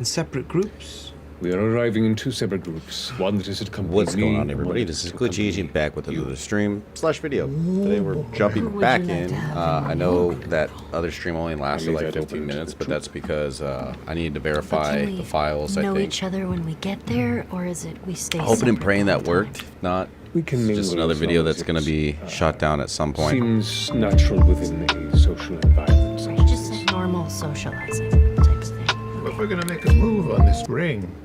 in separate groups? We are arriving in two separate groups. One that is accompanying What's me, going on, and everybody? one This is that Glitchy accompany Agent back with you. another stream / video. Today we're jumping back in. I know that other stream only lasted like 15 minutes, but that's because I needed to verify the files. I know think. each other when we get there, or is it we stay? Hoping and separate praying the that whole worked. time? If not, We can it's mingle just another as video long as that's going to it, be shot down at some point. Seems natural within a social environment. Right, just like normal socializing type of thing. If we're gonna make a move on this ring,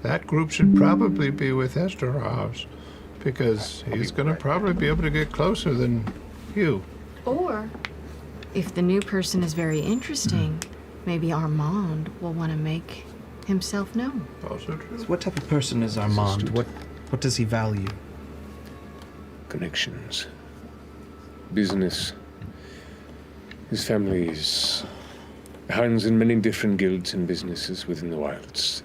that group should probably be with Esterhaus, because he's gonna probably be able to get closer than you. Or, if the new person is very interesting, maybe Armand will want to make himself known. Also true. What type of person is Armand? What does he value? Connections. Business. His family is hands in many different guilds and businesses within the wilds.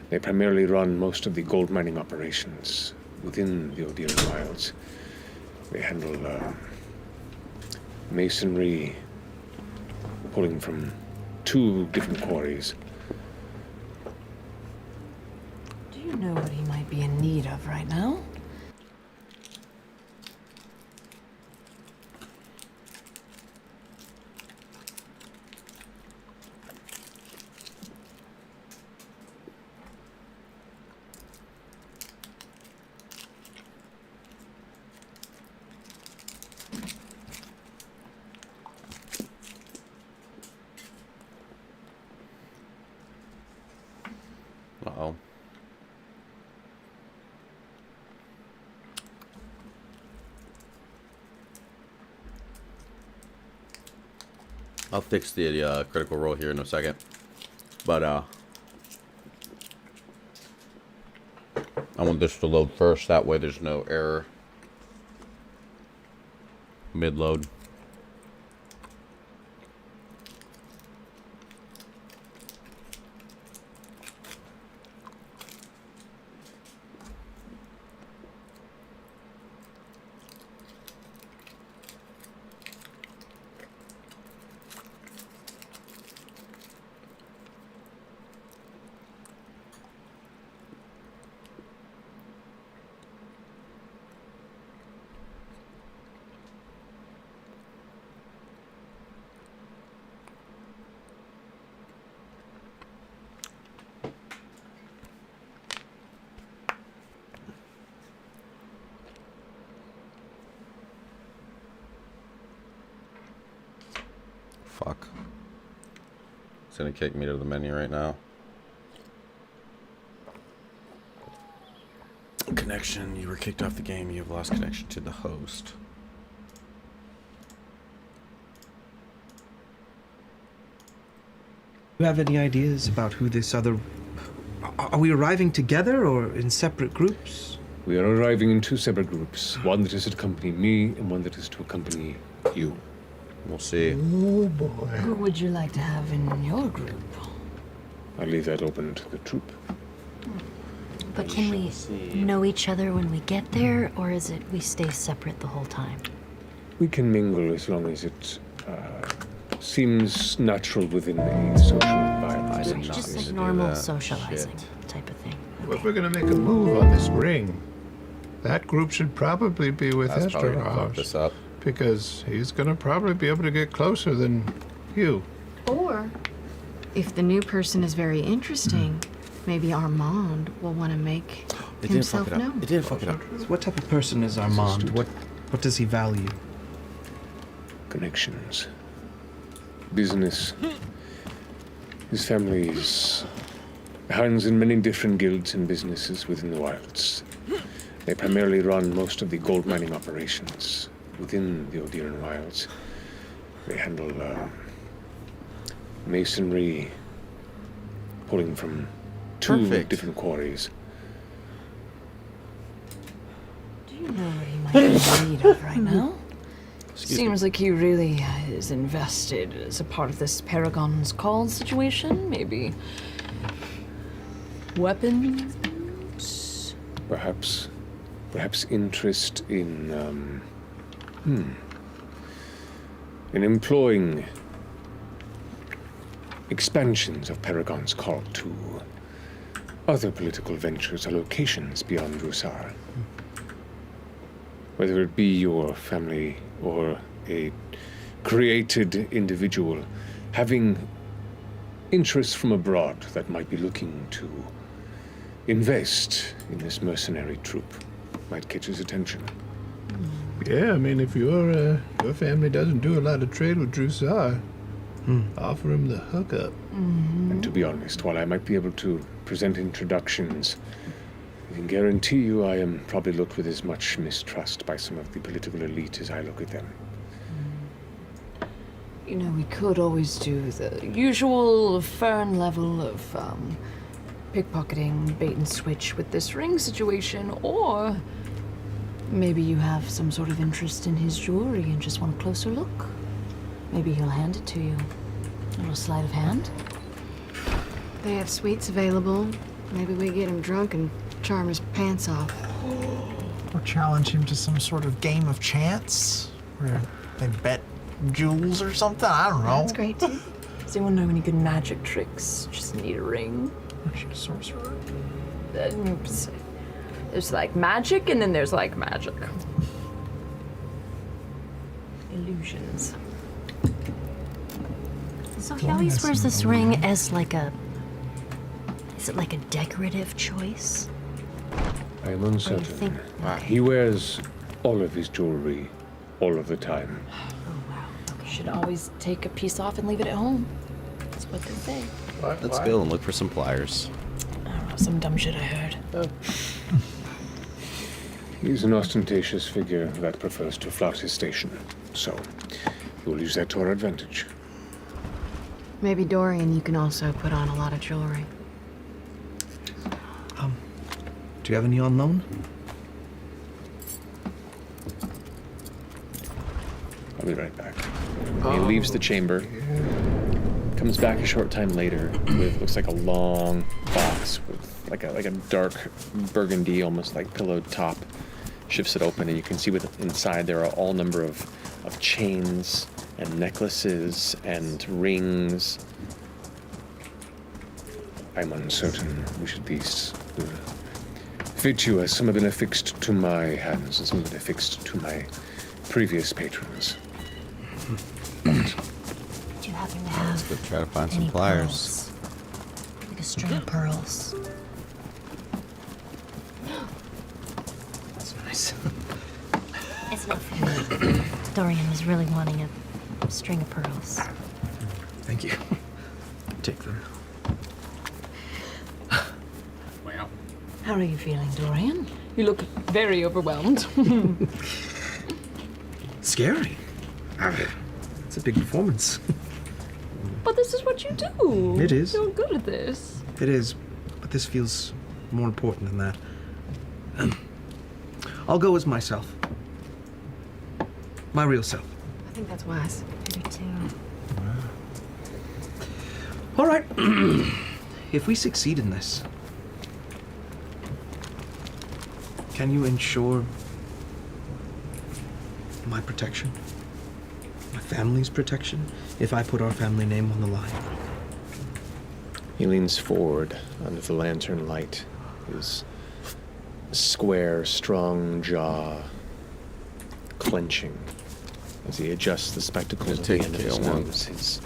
They primarily run most of the gold mining operations within the Odiran wilds. They handle masonry, pulling from two different quarries. Do you know what he might be in need of right now? Uh-oh. I'll fix the critical role here in a second. But I want this to load first, that way there's no error mid-load. Fuck. It's gonna kick me to the menu right now. Connection. You were kicked off the game. You have lost connection to the host. Do you have any ideas about who this other... Are we arriving together or in separate groups? We are arriving in two separate groups. One that is to accompany me, and one that is to accompany you. We'll see. Oh boy. Who would you like to have in your group? I'll leave that open to the troop. But can we know each other when we get there, or is it we stay separate the whole time? We can mingle as long as it seems natural within a social environment. I did Right, not just mean like to do normal that. socializing Shit. type of thing. If we're gonna make a move on this ring, that group should probably be with That's probably gonna fuck Esterhaus, this up. because he's gonna probably be able to get closer than you. Or, if the new person is very interesting, maybe Armand will want to make It didn't fuck himself it up. known. It didn't fuck it up. What type of person is Armand? What does he value? Connections. Business. His family is hands in many different guilds and businesses within the wilds. They primarily run most of the gold mining operations within the Odiran wilds. They handle masonry, pulling from two Perfect. different quarries. Do you know what he might be in need of right now? Seems like he really is invested as a part of this Paragon's Call situation. Maybe weapons? Perhaps interest in employing expansions of Paragon's call to other political ventures or locations beyond Drusar. Whether it be your family or a created individual having interests from abroad that might be looking to invest in this mercenary troop might catch his attention. Yeah, I mean, if your family doesn't do a lot of trade with Drusar, offer him the hookup. And to be honest, while I might be able to present introductions, I can guarantee you I am probably looked with as much mistrust by some of the political elite as I look at them. You know, we could always do the usual Fern level of pickpocketing, bait and switch with this ring situation, or maybe you have some sort of interest in his jewelry and just want a closer look. Maybe he'll hand it to you. A little sleight of hand. They have sweets available. Maybe we get him drunk and charm his pants off. Or challenge him to some sort of game of chance where they bet jewels or something. I don't know. That's great too. Does anyone know any good magic tricks? Just need a ring. Or she's a sorcerer. There's like magic, and then there's like magic. Illusions. So he always wears this ring as like a... Is it like a decorative choice? I am Or you uncertain. think... Okay. He wears all of his jewelry all of the time. Oh, wow. Okay. Should always take a piece off and leave it at home. That's what they say. Let's go and look for some pliers. I don't know, some dumb shit I heard. He's an ostentatious figure that prefers to flout his station, so we'll use that to our advantage. Maybe Dorian, you can also put on a lot of jewelry. Do you have any on loan? I'll be right back. He leaves the chamber, comes back a short time later with looks like a long box with like a dark burgundy, almost like pillowed top. Shifts it open, and you can see inside there are all number of chains and necklaces and rings. I'm uncertain which of these will fit you, as some have been affixed to my hands and some have been affixed to my previous patrons. Do you happen to have Let's try to find some any pliers. pearls? Like a string of pearls. That's nice. It's not for me. Dorian was really wanting a string of pearls. Thank you. Take them. How are you feeling, Dorian? You look very overwhelmed. Scary. It's a big performance. But this is what you do. It is. You're good at this. It is, but this feels more important than that. I'll go as myself. My real self. I think that's wise. I do too. All right. If we succeed in this, can you ensure my protection? My family's protection? If I put our family name on the line? He leans forward under the lantern light, his square, strong jaw clenching as he adjusts the spectacles at the Take end of his KO1. nose. His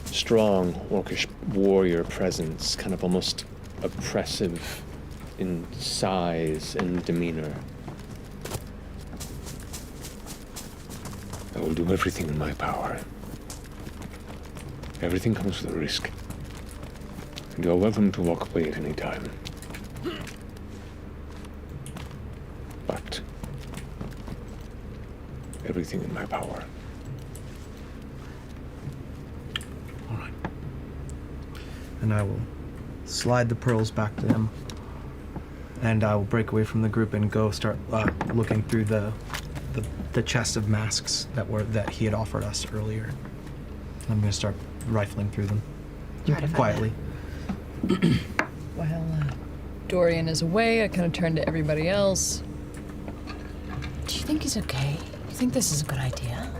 strong, orcish warrior presence, kind of almost oppressive in size and demeanor. I will do everything in my power. Everything comes with a risk. And you are welcome to walk away at any time. But everything in my power. All right. And I will slide the pearls back to him. And I will break away from the group and go start looking through the chest of masks that he had offered us earlier. I'm going to start rifling through them Try to find quietly. While Dorian is away, I kind of turn to everybody else. Do you think he's okay? You think this is a good idea?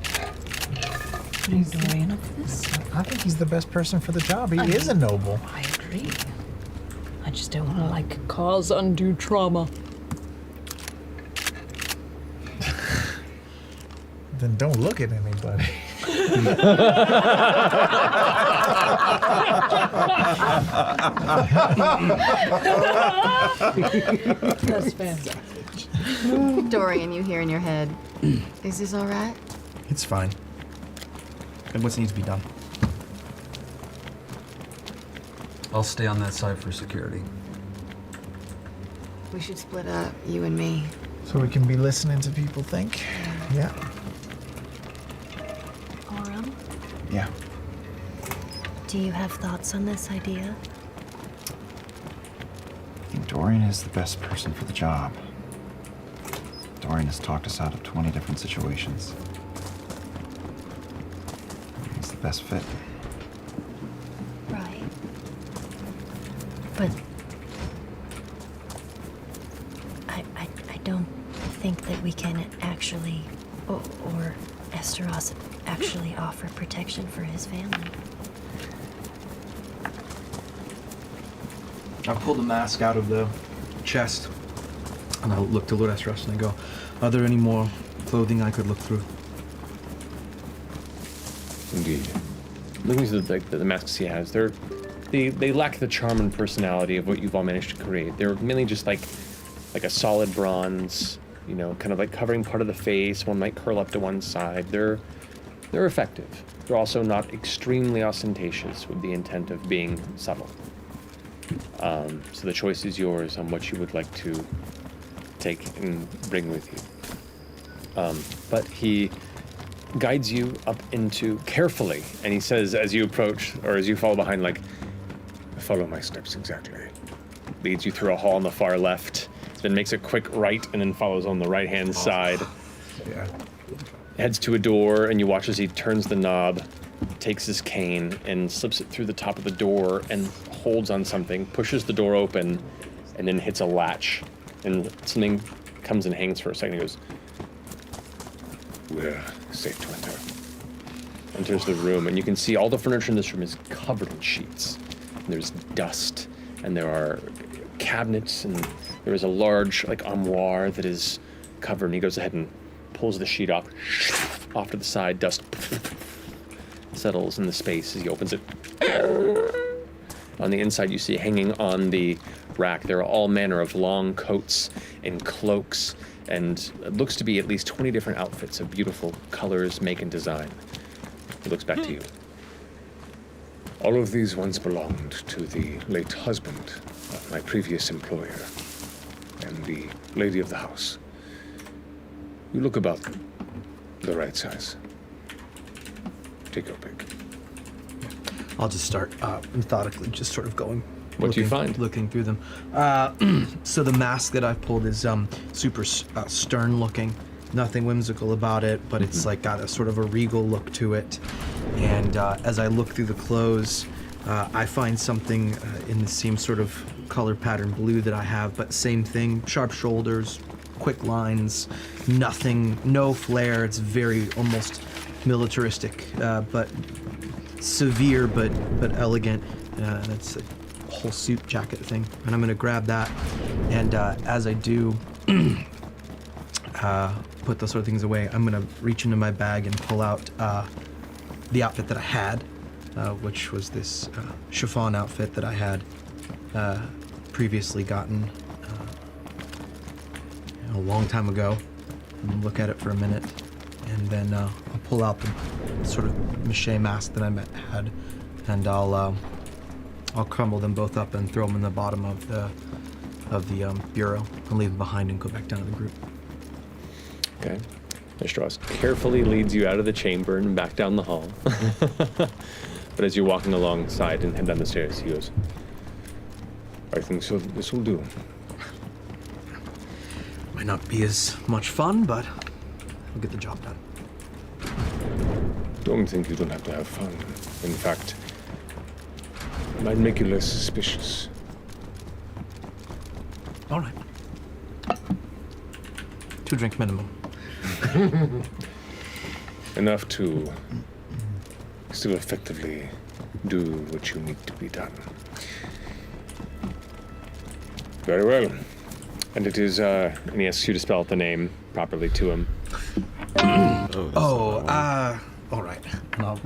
bring Dorian up for this? I think he's the best person for the job. He is a noble. I agree. I just don't want to, like, cause undue trauma. Then don't look at anybody. That's fantastic. Dorian, you hear in your head, is this all right? It's fine. And what needs to be done? I'll stay on that side for security. We should split up, you and me. So we can be listening to people think. Yeah. Aurum, Yeah. do you have thoughts on this idea? I think Dorian is the best person for the job. Dorian has talked us out of 20 different situations. He's the best fit. Right. But I don't think that we can actually, or Esteros actually offer protection for his family. I pull the mask out of the chest, and I look to Lord Esteros and I go, are there any more clothing I could look through? Indeed. Looking through the masks he has, they lack the charm and personality of what you've all managed to create. They're mainly just like a solid bronze, you know, kind of like covering part of the face. One might curl up to one side. They're effective. They're also not extremely ostentatious with the intent of being subtle. So the choice is yours on what you would like to take and bring with you. But he guides you up into carefully, and he says as you approach, or as you follow behind, like, follow my steps exactly. Leads you through a hall on the far left, then makes a quick right, and then follows on the right-hand side. Yeah. Heads to a door, and you watch as he turns the knob, takes his cane, and slips it through the top of the door, and holds on something, pushes the door open, and then hits a latch. And something comes and hangs for a second. He goes, we're safe to enter. Enters the room, and you can see all the furniture in this room is covered in sheets. And there's dust, and there are cabinets, and there is a large, like, armoire that is covered. And he goes ahead and pulls the sheet off to the side. Dust settles in the space as he opens it. On the inside, you see hanging on the rack, there are all manner of long coats and cloaks, and it looks to be at least 20 different outfits of beautiful colors, make, and design. He looks back to you. All of these once belonged to the late husband of my previous employer and the lady of the house. You look about the right size. Take your pick. I'll just start methodically, just sort of going. What do you find? Looking through them. So the mask that I've pulled is super stern looking. Nothing whimsical about it, but it's like got a sort of a regal look to it. And as I look through the clothes, I find something in the same sort of color pattern blue that I have, but same thing, sharp shoulders, quick lines, nothing, no flair. It's very almost militaristic, but severe, but elegant. It's a whole suit jacket thing, and I'm gonna grab that. And as I do put those sort of things away, I'm gonna reach into my bag and pull out the outfit that I had, which was this chiffon outfit that I had previously gotten a long time ago. And look at it for a minute, and then I'll pull out the sort of mache mask that I had, and I'll crumble them both up and throw them in the bottom of the bureau and leave them behind and go back down to the group. Okay. Strauss carefully leads you out of the chamber and back down the hall. But as you're walking alongside and head down the stairs, he goes, I think so. This will do. Might not be as much fun, but we'll get the job done. Don't think you don't have to have fun. In fact, it might make you less suspicious. All right. 2 drink minimum. Enough to still effectively do what you need to be done. Very well. And it is, and he asks you to spell out the name properly to him. All right. And I'll,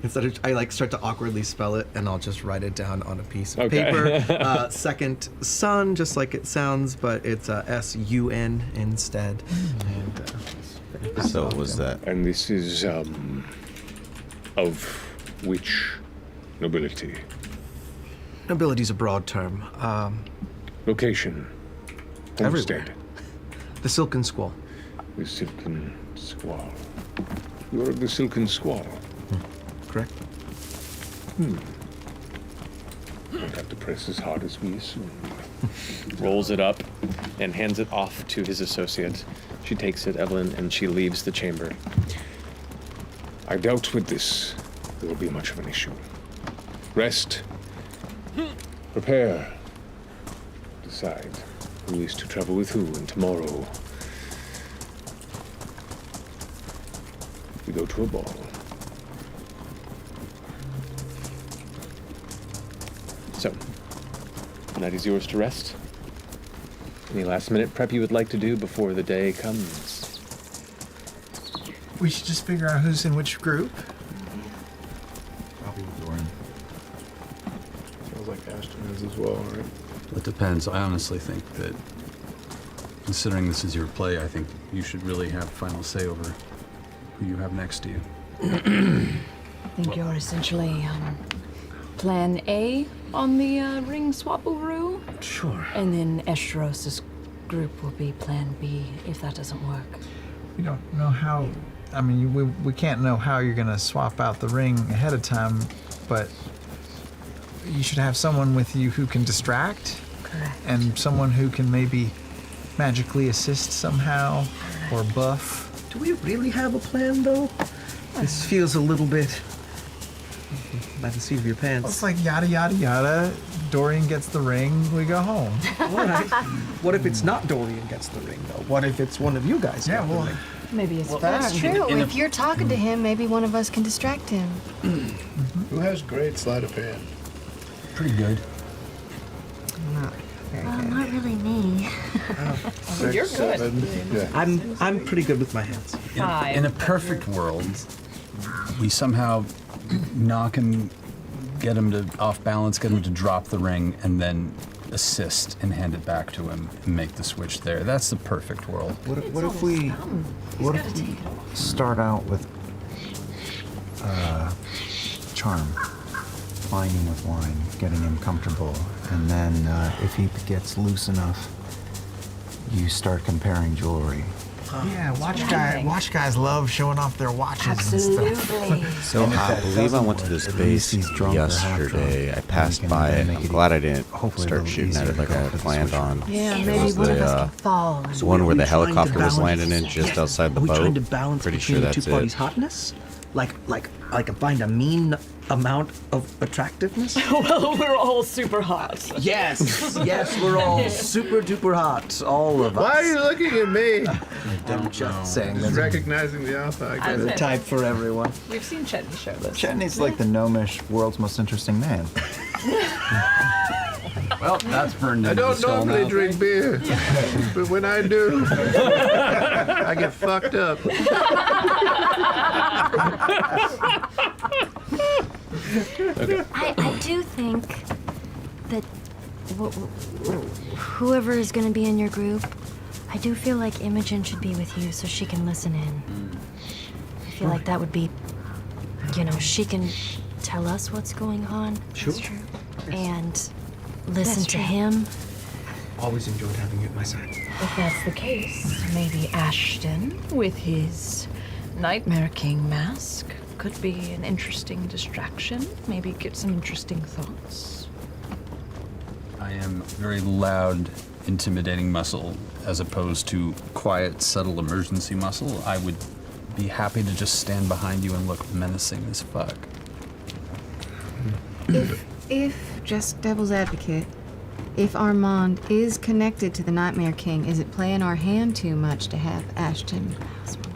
instead of, I like start to awkwardly spell it, and I'll just write it down on a piece of Okay. paper. Second son, just like it sounds, but it's S-U-N instead. And, So was that? And this is, of which nobility? Nobility's a broad term. Location? Homestead? The Silken Squall. The Silken Squall. You're of the Silken Squall. Correct. Don't have to press as hard as we assumed. Rolls it up and hands it off to his associate. She takes it, Evelyn, and she leaves the chamber. I doubt with this there will be much of an issue. Rest. Prepare. Decide who is to travel with who, and tomorrow we go to a ball. So, the night is yours to rest. Any last minute prep you would like to do before the day comes? We should just figure out who's in which group. Probably Doran. Sounds like Ashton is as well, right? It depends. I honestly think that, considering this is your play, I think you should really have final say over who you have next to you. I think you're essentially plan A on the ring swap-overoo. Sure. And then Esteros' group will be plan B if that doesn't work. We don't know how. I mean, we can't know how you're gonna swap out the ring ahead of time, but you should have someone with you who can distract. Correct. And someone who can maybe magically assist somehow or buff. Do we really have a plan, though? This feels a little bit by the seat of your pants. It's like yada yada yada. Dorian gets the ring, we go home. All right. What if it's not Dorian gets the ring, though? What if it's one of you guys? Yeah, got the well, ring? Maybe it's That's true. in a- If you're talking to him, maybe one of us can distract him. Who has great sleight of hand? Pretty good. Not very Well, good. not really me. You're good. Yeah. I'm pretty good with my hands. In a perfect world, we somehow knock him, get him to off balance, get him to drop the ring, and then assist and hand it back to him and make the switch there. That's the perfect world. What if we start out with charm, binding with wine, getting him comfortable, and then if he gets loose enough, you start comparing jewelry. Yeah, watch guys love showing off their watches and stuff. Absolutely. So I believe I went to this at least base he's drunk or half yesterday. drunk, I passed and we can by then it. make I'm it glad I didn't hopefully a start little shooting at it easier like to I go had for the planned switch. on. Yeah, It maybe was one of the, us can fall. and- the one where the Are we trying to helicopter was balance- landing in just outside the Are we trying boat. to balance Pretty between sure the that's two parties' it. hotness? Like find a mean amount of attractiveness? Well, we're all super hot. Yes, yes, we're all super duper hot, all of us. Why are you looking at me? I'm just saying Just there's recognizing the alpha, I guess. a type for everyone. We've seen Chetney show this. Chetney's like the gnomish world's most interesting man. Well, that's burned I into the don't skull normally now. drink beer, but when I do, I get fucked up. I do think that whoever is going to be in your group, I do feel like Imogen should be with you so she can listen in. I feel like that would be, she can tell us what's going on. Sure. And listen That's to true. him. Always enjoyed having you at my side. If that's the case, maybe Ashton, with his Nightmare King mask, could be an interesting distraction. Maybe get some interesting thoughts. I am very loud, intimidating muscle as opposed to quiet, subtle emergency muscle. I would be happy to just stand behind you and look menacing as fuck. If just devil's advocate, If Armand is connected to the Nightmare King, is it playing our hand too much to have Ashton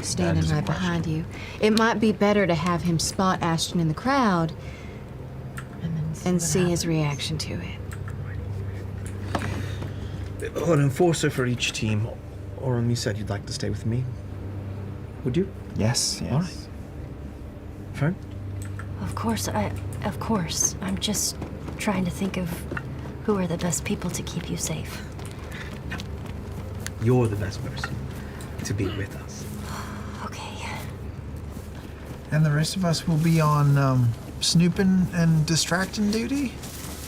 standing is a right behind you? It might be better to have him spot Ashton in the crowd and see his reaction to it. An enforcer for each team. Orem, you said you'd like to stay with me. Would you? Yes, yes. All right. Fern? Of course. I'm just trying to think of who are the best people to keep you safe. You're the best person to be with us. Okay. And the rest of us will be on snooping and distracting duty?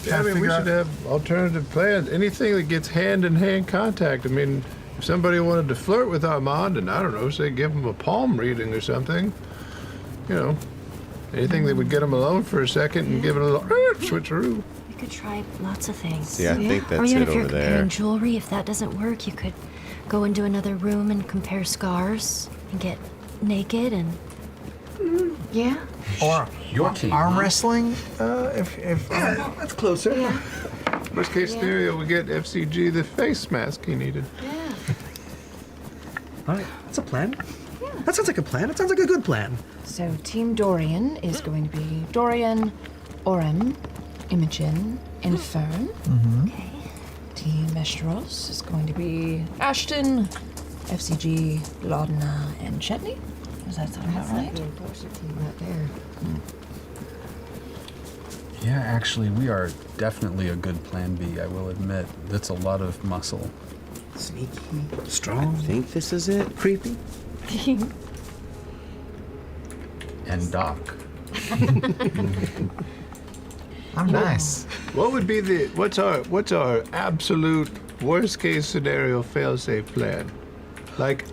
Yeah, I mean, we should have alternative plans. Anything that gets hand-in-hand contact. I mean, if somebody wanted to flirt with Armand and, I don't know, say give him a palm reading or something, you know, anything that would get him alone for a second and give it a little switcheroo. You could try lots of things. Yeah, I think Or that's even it if you're over there. comparing jewelry, if that doesn't work, you could go into another room and compare scars and get naked and... Yeah? Or Your team. arm wrestling? That's closer. Yeah. Worst case scenario, we get FCG the face mask he needed. Yeah. All right, that's a plan. Yeah. That sounds like a plan. It sounds like a good plan. So Team Dorian is going to be Dorian, Orem, Imogen, and Fern. Okay. Team Estros is going to be Ashton, FCG, Laudna, and Chetney. Does that sound about right? The enforcer team right there. Yeah, actually, we are definitely a good plan B, I will admit. That's a lot of muscle. Sneaky, strong, I think this is it. creepy. And Doc. I'm nice. What would be what's our absolute worst case scenario fail-safe plan? Like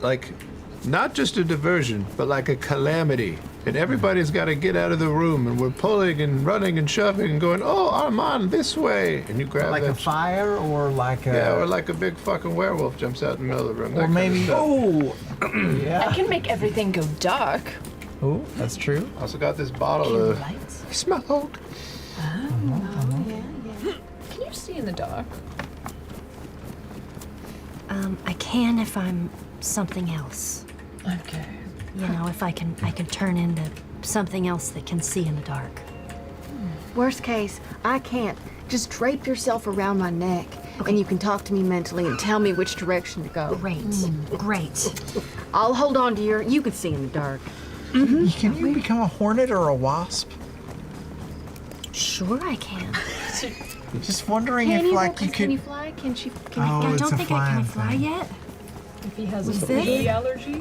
not just a diversion, but like a calamity. And everybody's got to get out of the room, and we're pulling and running and shoving and going, oh, Armand, this way. And you grab Like a that. fire or like a... Yeah, or like a big fucking werewolf jumps out in the middle of the room. Or that kind of maybe... stuff. Oh! I Yeah. can make everything go dark. Oh, that's true. Also got this bottle Cue of lights. smoke. Can you see in the dark? I can if I'm something else. Okay. You know, if I can turn into something else that can see in the dark. Worst case, I can't. Just drape yourself around my neck, and you can talk to me mentally and tell me which direction to go. Great. Great. I'll hold on to your... You can see in the dark. Can you become a hornet or a wasp? Sure I can. Just wondering Can if, you? like, you Can you could... fly? Can she... Can Oh, I it's don't a think I can flying fly thing. yet. If he has Was a this? bee allergy?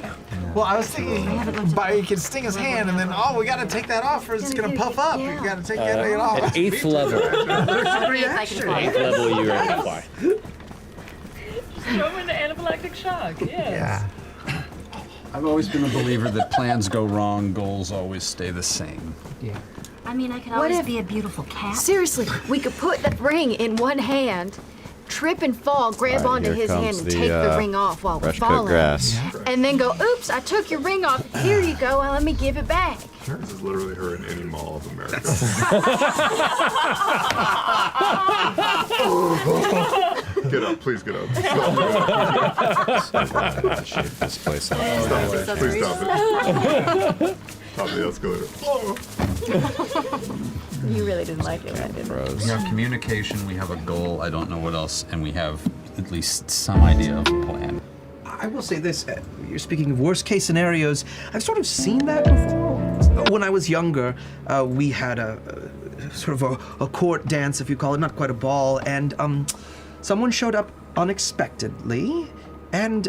Well, I was thinking, but he could sting his hand, and then, oh, we gotta take that off, or it's gonna puff up. Yeah. You gotta take that off. At 8th level. reaction. 8th level, you're ready to fly. Throw him into anaphylactic shock, Yeah. I've always been a believer that plans go wrong, goals always stay the same. Yeah. I mean, I could What always if- be a beautiful cat. Seriously, we could put the ring in one hand, trip and fall, grab All right, onto here his hand comes and the, take the ring off while we're fresh cut falling. grass. And then go, oops, I took your ring off. Here you go, and let me give it back. This is literally her in any mall of America. Get up, please get up. Shit, this place up. Please stop it. Top of the escalator. You really didn't like it, right? Didn't Bros. We have communication, we have a goal, I don't know what else, and we have at least some idea of a plan. I will say this, you're speaking of worst case scenarios, I've sort of seen that before. When I was younger, we had a sort of a court dance, if you call it, not quite a ball, and someone showed up unexpectedly, and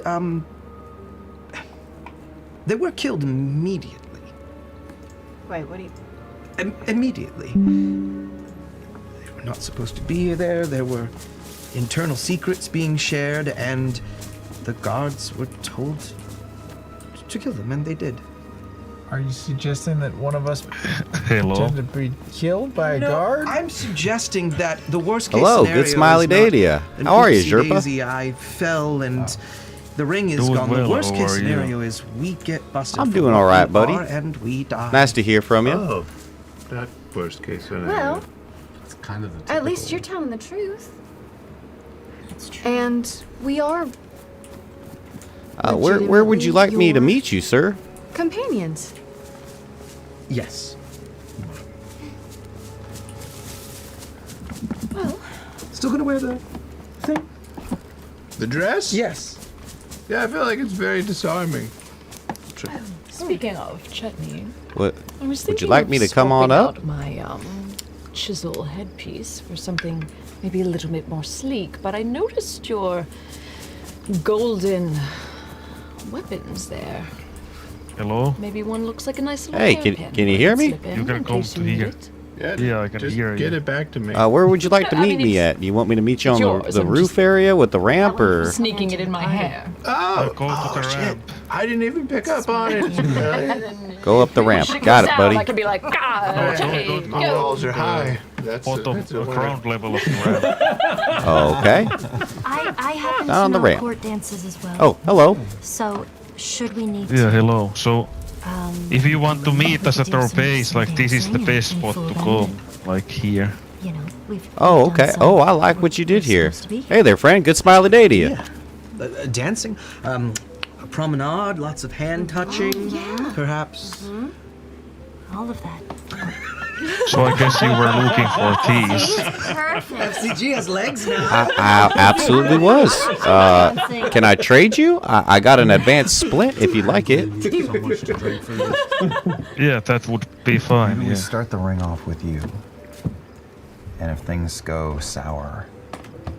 they were killed immediately. Wait, what do you... Immediately. They were not supposed to be there, there were internal secrets being shared, and the guards were told to kill them, and they did. Are you suggesting that one of us pretended to be killed by a guard? I'm suggesting that the worst case Hello, scenario good smiley is day not to ya. an How are you, oopsie Sherpa? daisy, I fell and the ring is Doing gone. The well, worst how case are you? scenario is we get busted. I'm for doing what all right, we buddy. are and we die. Nice to hear from you. Oh, that worst case scenario. Well, It's kind of the at least typical- you're telling the truth. That's true. And we are Where would you like me to your meet you, sir? companions. Yes. Well, Still gonna wear the thing? The dress? Yes. Yeah, I feel like it's very disarming. Speaking of chutney, What? I was Would you thinking like of me to come on swapping up? out my chisel headpiece for something maybe a little bit more sleek, but I noticed your golden weapons there. Hello? Maybe one looks like a nice little Hey, hairpin can you where hear could me? slip in You can in come case to you need here. it. Yeah, I can just hear get you. it back to me. Where would you like to I meet mean, me it's- at? You want me to meet you on yours, the I'm roof just- area with the ramp, or? Sneaking it in my hair. Oh, Go to the shit. ramp. I didn't even pick up on it. Go up the ramp. She Got comes it, out, buddy. I could be like, God, Jay, My go. walls are high. That's Bottom, that's the a ground level of the ramp. Okay. I happen Down to on the know ramp. court dances as well. Oh, hello. So, should we need Yeah, to, hello. So, if you want to meet us we at could do our some base, like this is the dancing best and spot food to and go. then, Like here. you know, we've Oh, done okay. some- Oh, I like what you did we're here. supposed to be Hey there, friend. Good smiley day to you. Yeah. Dancing, a promenade, lots of hand touching, perhaps. all of that. So I guess you were looking for these. Perfect. FCG has legs now. I absolutely was. Can I trade you? I got an advanced splint if you'd like it. Yeah, that would be fine, We yeah. start the ring off with you. And if things go sour,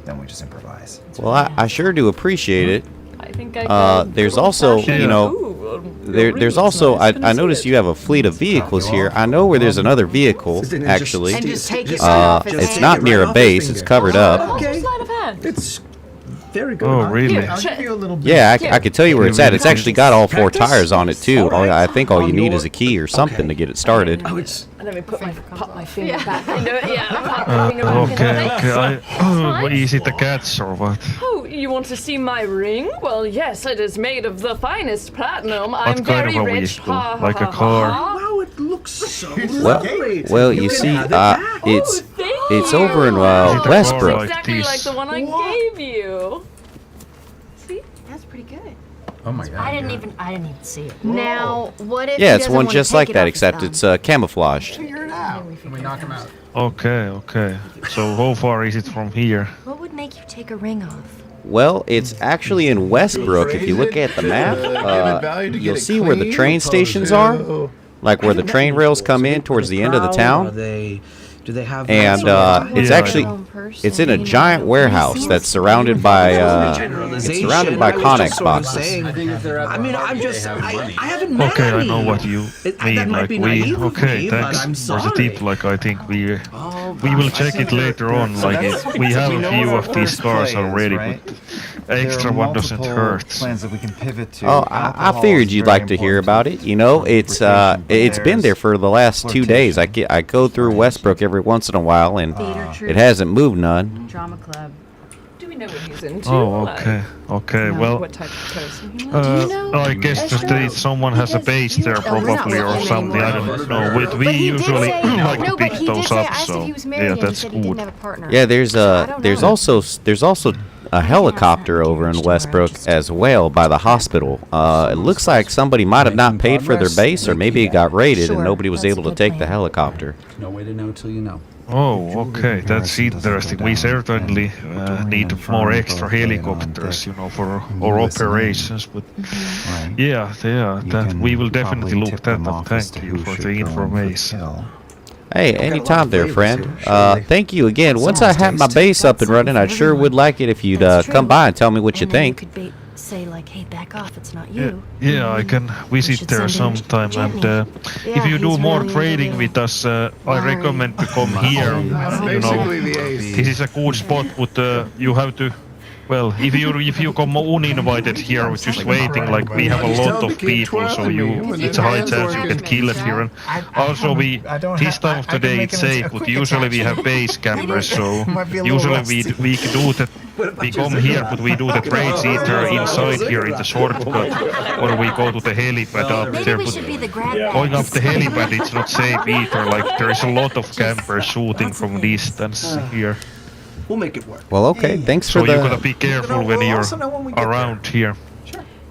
then we just improvise. Well, I sure do appreciate it. I think I can There's go also, fashion- you know, Ooh, there's really also, nice. Can I see noticed it? you have a fleet of vehicles here. I know where there's another vehicle, actually. And just take it right off his It's hand. not near a base, it's covered up. Okay. Sleight of hand. It's very good. Oh, huh? really? I'll give you a little bit. Yeah, I could tell you where it's at. It's actually got all four Practice? tires on it, too. All right. I think all you On need your- is a key or something to get it started. Oh, it's Let me pop my finger back into it. Yeah, pop my finger back into Okay, it. okay. Fine. Is it the cats or what? Oh, you want to see my ring? Well, yes, it is made of the finest platinum. I'm kind very of a rich. vehicle? Ha, ha, Like a ha, car? ha. wow, it looks so Well, lovely. well, you can see, have it back. it's Thank it's you. over in Is it a car Westbrook. like Exactly this? like the one I gave you. See? That's pretty good. Oh my god. I didn't even see it. Now, what if Yeah, he it's doesn't one wanna just take like it that, off his except thumb? it's camouflaged. Figure it out. Can we knock him out? Okay, okay. So how far is it from here? What would make you take a ring off? Well, it's actually in Westbrook. If you look at the map, you'll see where the train stations are, like where the train rails come in towards the end of the Are town. they? Do they have? And it's Yeah, I actually know. it's in a giant warehouse that's surrounded by it's surrounded by Connex boxes. I mean, I'm just. I haven't met Okay, I any. know what you That mean. might Like be we. naive of Okay, me, but thanks I'm for the tip. sorry. Like I think we Oh, will gosh, check I it see. later on. Like we have a few of these cars already, but extra one doesn't hurt. Plans that we can pivot to. Oh, I figured you'd like to hear about it. You know, it's been there for the last 2 days. I go through Westbrook every once in a while, and it hasn't moved none. Drama club. Do we know what he's into? Oh, Like, okay, okay. you know, Well, what type of person he is? I guess just that someone has a base there probably or something. I don't know. We But he did usually say, like to no, but pick he did those say, I up. asked So if he was yeah, married and he that's said he didn't good. have a partner. Yeah, there's don't know. there's also a helicopter over in Westbrook as well by the hospital. It looks like somebody might have not paid for their base, or maybe it got raided and Sure, nobody was that's able a to good take the plan. helicopter. No way to know till you know. Oh, okay, that's interesting. We certainly need more extra helicopters, you know, for our operations. But yeah, that we will definitely look that up. Thank you for the information. Hey, anytime there, friend. Thank you again. Once I have my base up and running, I sure would like it if you'd That's come true. by and tell me what you And then think. could say like, "Hey, back off! It's not you." Yeah, I can visit should there send in sometime. And Jenny. if you do he's more really, trading really with us, I recommend to come here. You know, Basically the ace. this is a good spot, but you have to. Well, if you come uninvited here, just waiting, like we have a lot of people, so it's a high chance you get killed here. And also, this time of the day it's safe, but usually we have base cameras, so usually we do that. We come here, but we do the trades either inside here in the shortcut, or we go to the helipad up Maybe there. we But should be the grab going up bags. the helipad, it's not safe either. Like there is a lot of campers shooting from distance here. We'll make it work. Well, okay. Thanks So for you the. gotta be careful when you're also know when we get around here.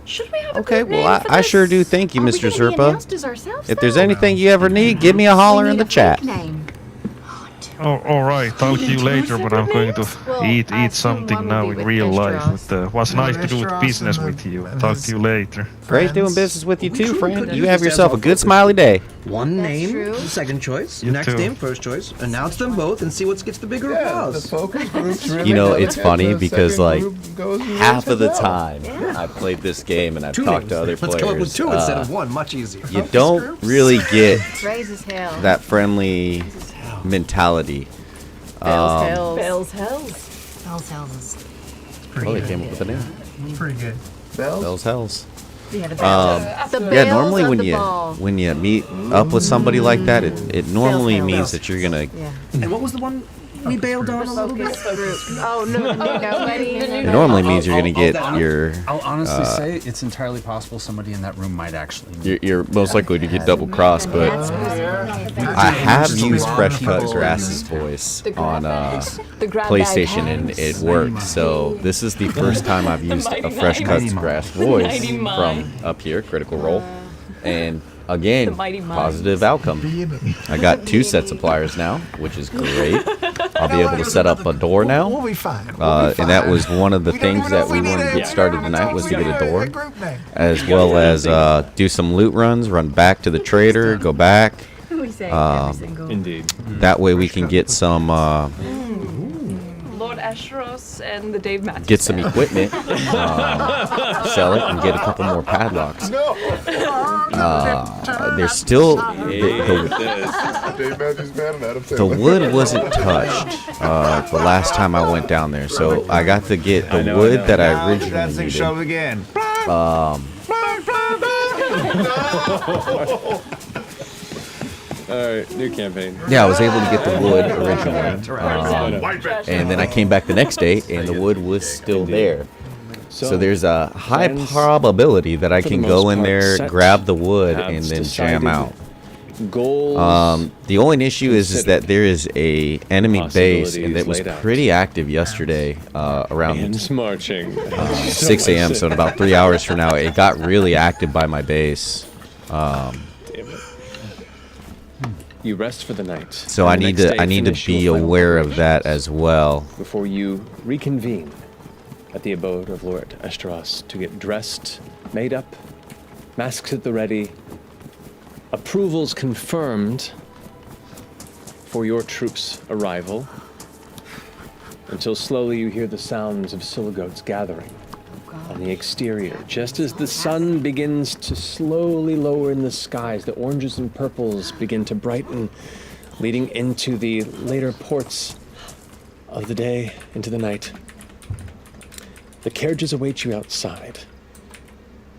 Should we have a Okay, group well, name for I this? sure do. Thank you, Are we Mr. gonna be Zerpa. announced as ourselves, If there's though? anything you ever need, give me a holler We in need the a chat. fake name. Oh, all right. I'll see you later, but I'm going to Well, I eat assume one something will now be in with real life. Estros. But was nice to do Estros business and with you. and Talk his to you later. Great doing friends. business with you We too, truly friend. could You use have this as yourself our a good focus. smiley day. One That's name, true. second choice. You next too. name, first choice. Announce them both and see what gets the bigger Yeah, the applause. focus group's really You know, gonna it's get funny the because, second like, group goes and Half works of the as well. time I've played this game and I've Two talked names. to other Let's players. come up with two instead of one. Much easier. You don't really get Raise his hell. that friendly mentality. Bells hells. Bells hells. Oh, they came up with a name. Pretty good. Bells? Bells Hells. Yeah, the Yeah, bells normally of when the you ball. meet up with somebody like that, it normally Bells means Hells. that you're gonna. Yeah. And what was the one we bailed on a little bit? Oh, no, nobody. It normally means you're gonna get your. I'll honestly say it's entirely possible somebody in that room might actually. You're most likely to get double crossed, but I have used Fresh Cut Grass's voice on PlayStation and it worked. So this is the first time I've used a Fresh Cut Grass voice from up here, Critical Role, and again, positive outcome. I got 2 sets of pliers now, which is great. I'll be able to set up a door now. We'll be fine. And that was one of the things that we wanted to get started tonight was to get a door, as well as do some loot runs, run back to the trader, go back. We say every single. Indeed. That way we can get some Lord Ashros and the Dave Matthews. get some equipment, sell it, and get a couple more padlocks. There's still the wood wasn't touched the last time I went down there, so I got to get the wood that I originally needed. again. All right, new campaign. Yeah, I was able to get the wood originally, and then I came back the next day, and the wood was still there. So there's a high plans probability that I for can the go most in part there, set. grab the wood, and Have then jam decided out. Goals. The only issue is that there is a enemy base and it was laid out. pretty active yesterday around and marching. 6 a.m. So in about 3 hours from now, it got really active by my base. Damn it. You rest for the night. So and I the need next to day be finish your final aware of that preparations as well. before you reconvene at the abode of Lord Esteros to get dressed, made up, masks at the ready, approvals confirmed for your troops' arrival, until slowly you hear the sounds of Siligotes gathering on the exterior. Just as the sun begins to slowly lower in the skies, the oranges and purples begin to brighten, leading into the later ports of the day, into the night. The carriages await you outside.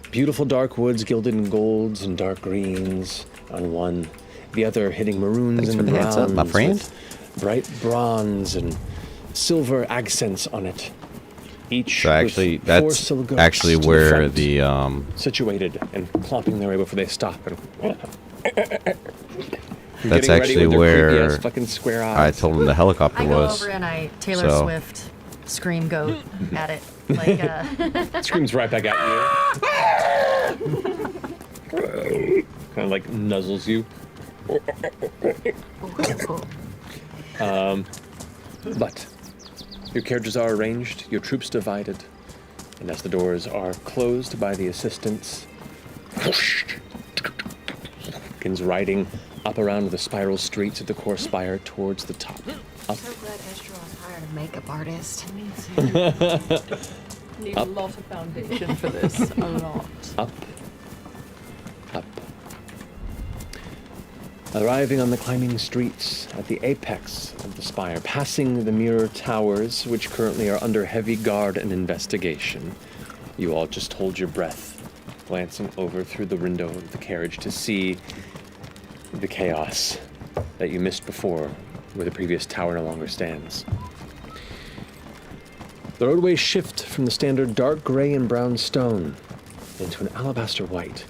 Beautiful dark woods gilded in golds and dark greens on one, the other hitting maroons Thanks and for the heads browns up, my friend. with bright bronze and silver accents on it. Each So actually, with 4 that's Siligotes actually to the where front, the situated and clomping their way before they stop. And That's getting ready actually with their creepy where ass fucking square I eyes. told him the helicopter I go was. over and I Taylor So- Swift scream goat at it. Like, Screams right back at you. Kind of like nuzzles you. But your carriages are arranged, your troops divided, and as the doors are closed by the assistants, begins riding up around the spiral streets of the core spire towards the top. Up, So glad Estros hired a makeup artist. Need a lot of foundation for this. A lot. up, up. Arriving on the climbing streets at the apex of the spire, passing the mirror towers, which currently are under heavy guard and investigation, you all just hold your breath, glancing over through the window of the carriage to see the chaos that you missed before, where the previous tower no longer stands. The roadways shift from the standard dark gray and brown stone into an alabaster white.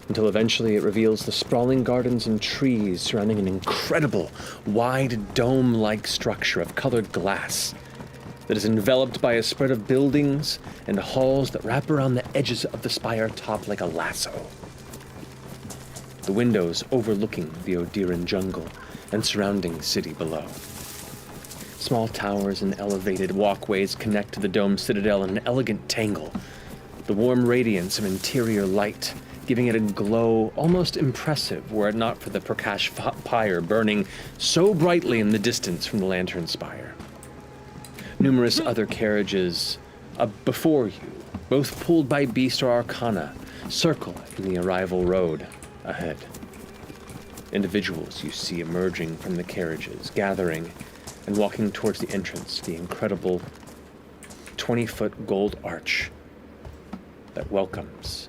until eventually it reveals the sprawling gardens and trees surrounding an incredible, wide dome-like structure of colored glass that is enveloped by a spread of buildings and halls that wrap around the edges of the spire top like a lasso. The windows overlooking the Odiran jungle and surrounding city below. Small towers and elevated walkways connect to the dome's citadel in an elegant tangle, the warm radiance of interior light giving it a glow almost impressive were it not for the Prakash pyre burning so brightly in the distance from the lantern spire. Numerous other carriages before you, both pulled by beast or arcana, circle in the arrival road ahead. Individuals you see emerging from the carriages, gathering and walking towards the entrance to the incredible 20-foot gold arch that welcomes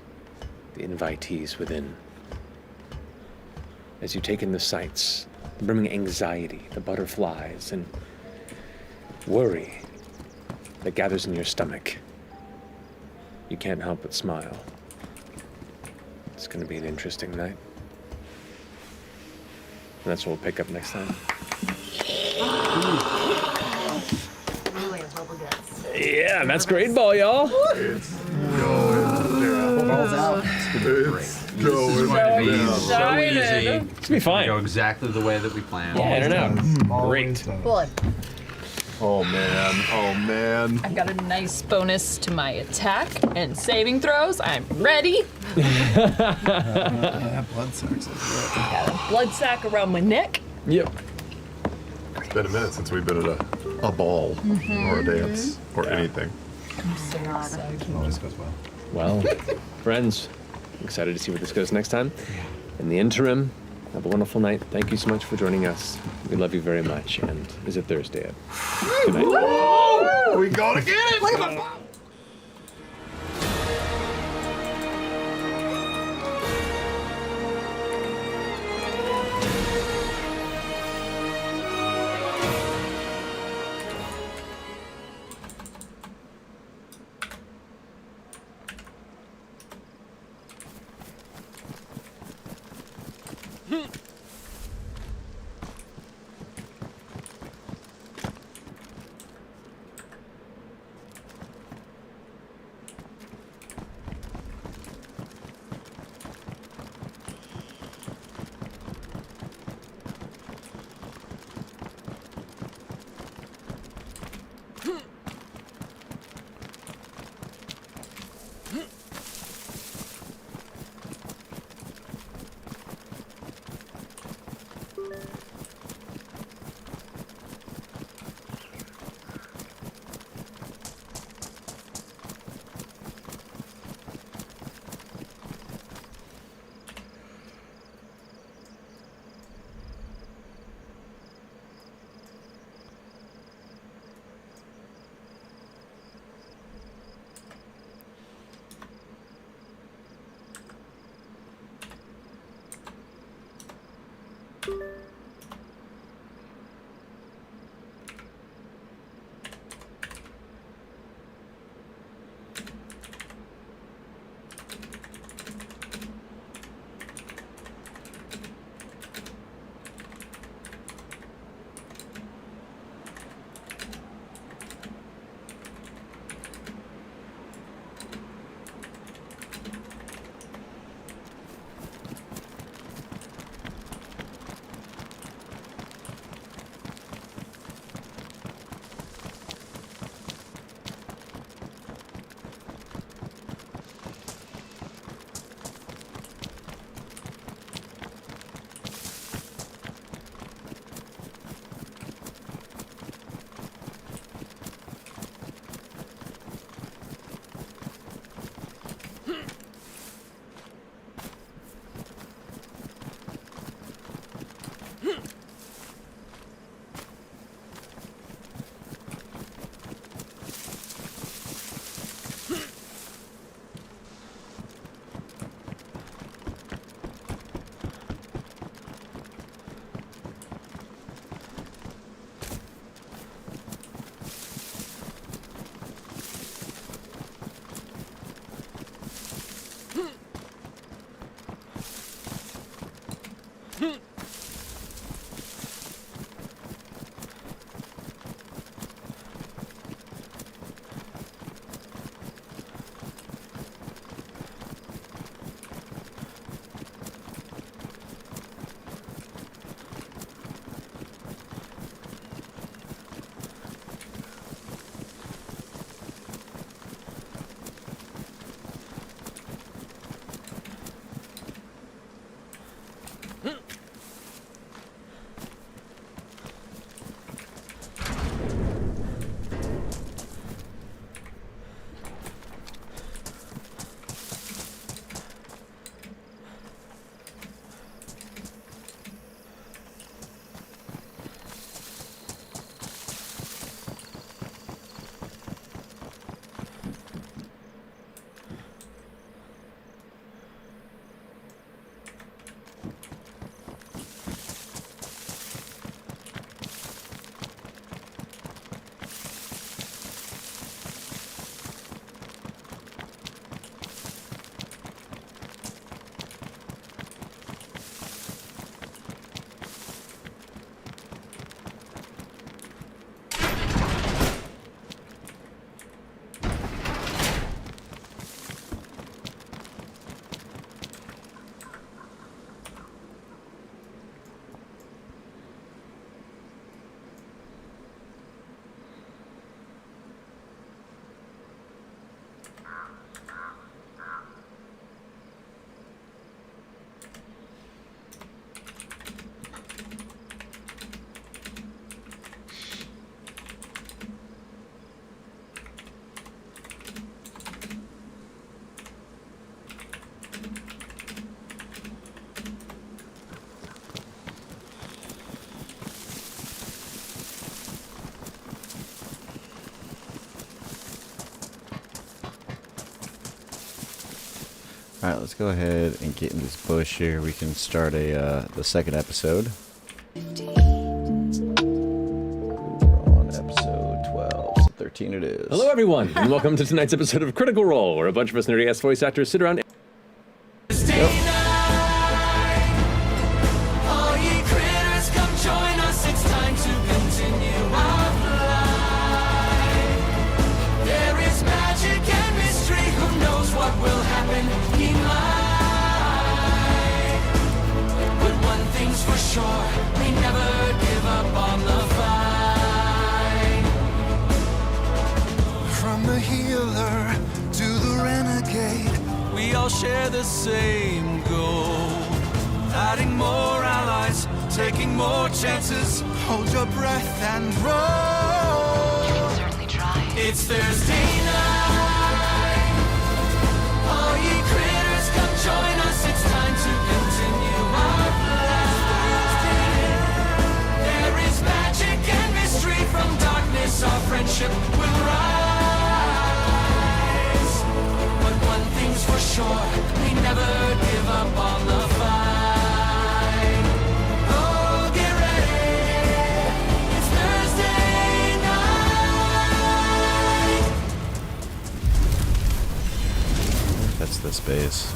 the invitees within. As you take in the sights, the brimming anxiety, the butterflies, and worry that gathers in your stomach, you can't help but smile. It's going to be an interesting night. And that's what we'll pick up next time. Yeah, and that's great ball, y'all. It's going. Balls out. It's This is going. going to be so excited. easy. It's gonna be fine. Go exactly the way that we planned. Yeah, I don't know. Great. Blood. Oh man. Oh man. I've got a nice bonus to my attack and saving throws. I'm ready. Yeah, blood sucks. Got a blood sack around my neck. Yep. It's been a minute since we've been at a ball or a dance or anything. Always goes well. Well, friends, excited to see where this goes next time. In the interim, have a wonderful night. Thank you so much for joining us. We love you very much. And is it Thursday yet? Good night. Whoa! We gotta get it! Look at the All right, let's go ahead and get in this bush here. We can start the second episode. We're on episode 12, so 13 it is. Hello, everyone, and welcome to tonight's episode of Critical Role, where a bunch of us nerdy-ass voice actors sit around. We never give up on the fight. From the healer to the renegade, we all share the same goal. Adding more allies, taking more chances. Hold your breath and roll. You can certainly try. It's Thursday night. All ye critters, come join us. It's time to continue our flight. From darkness, our friendship will rise. But one thing's for sure, we never give up on the fight. Oh, get ready, it's Thursday night. That's the space.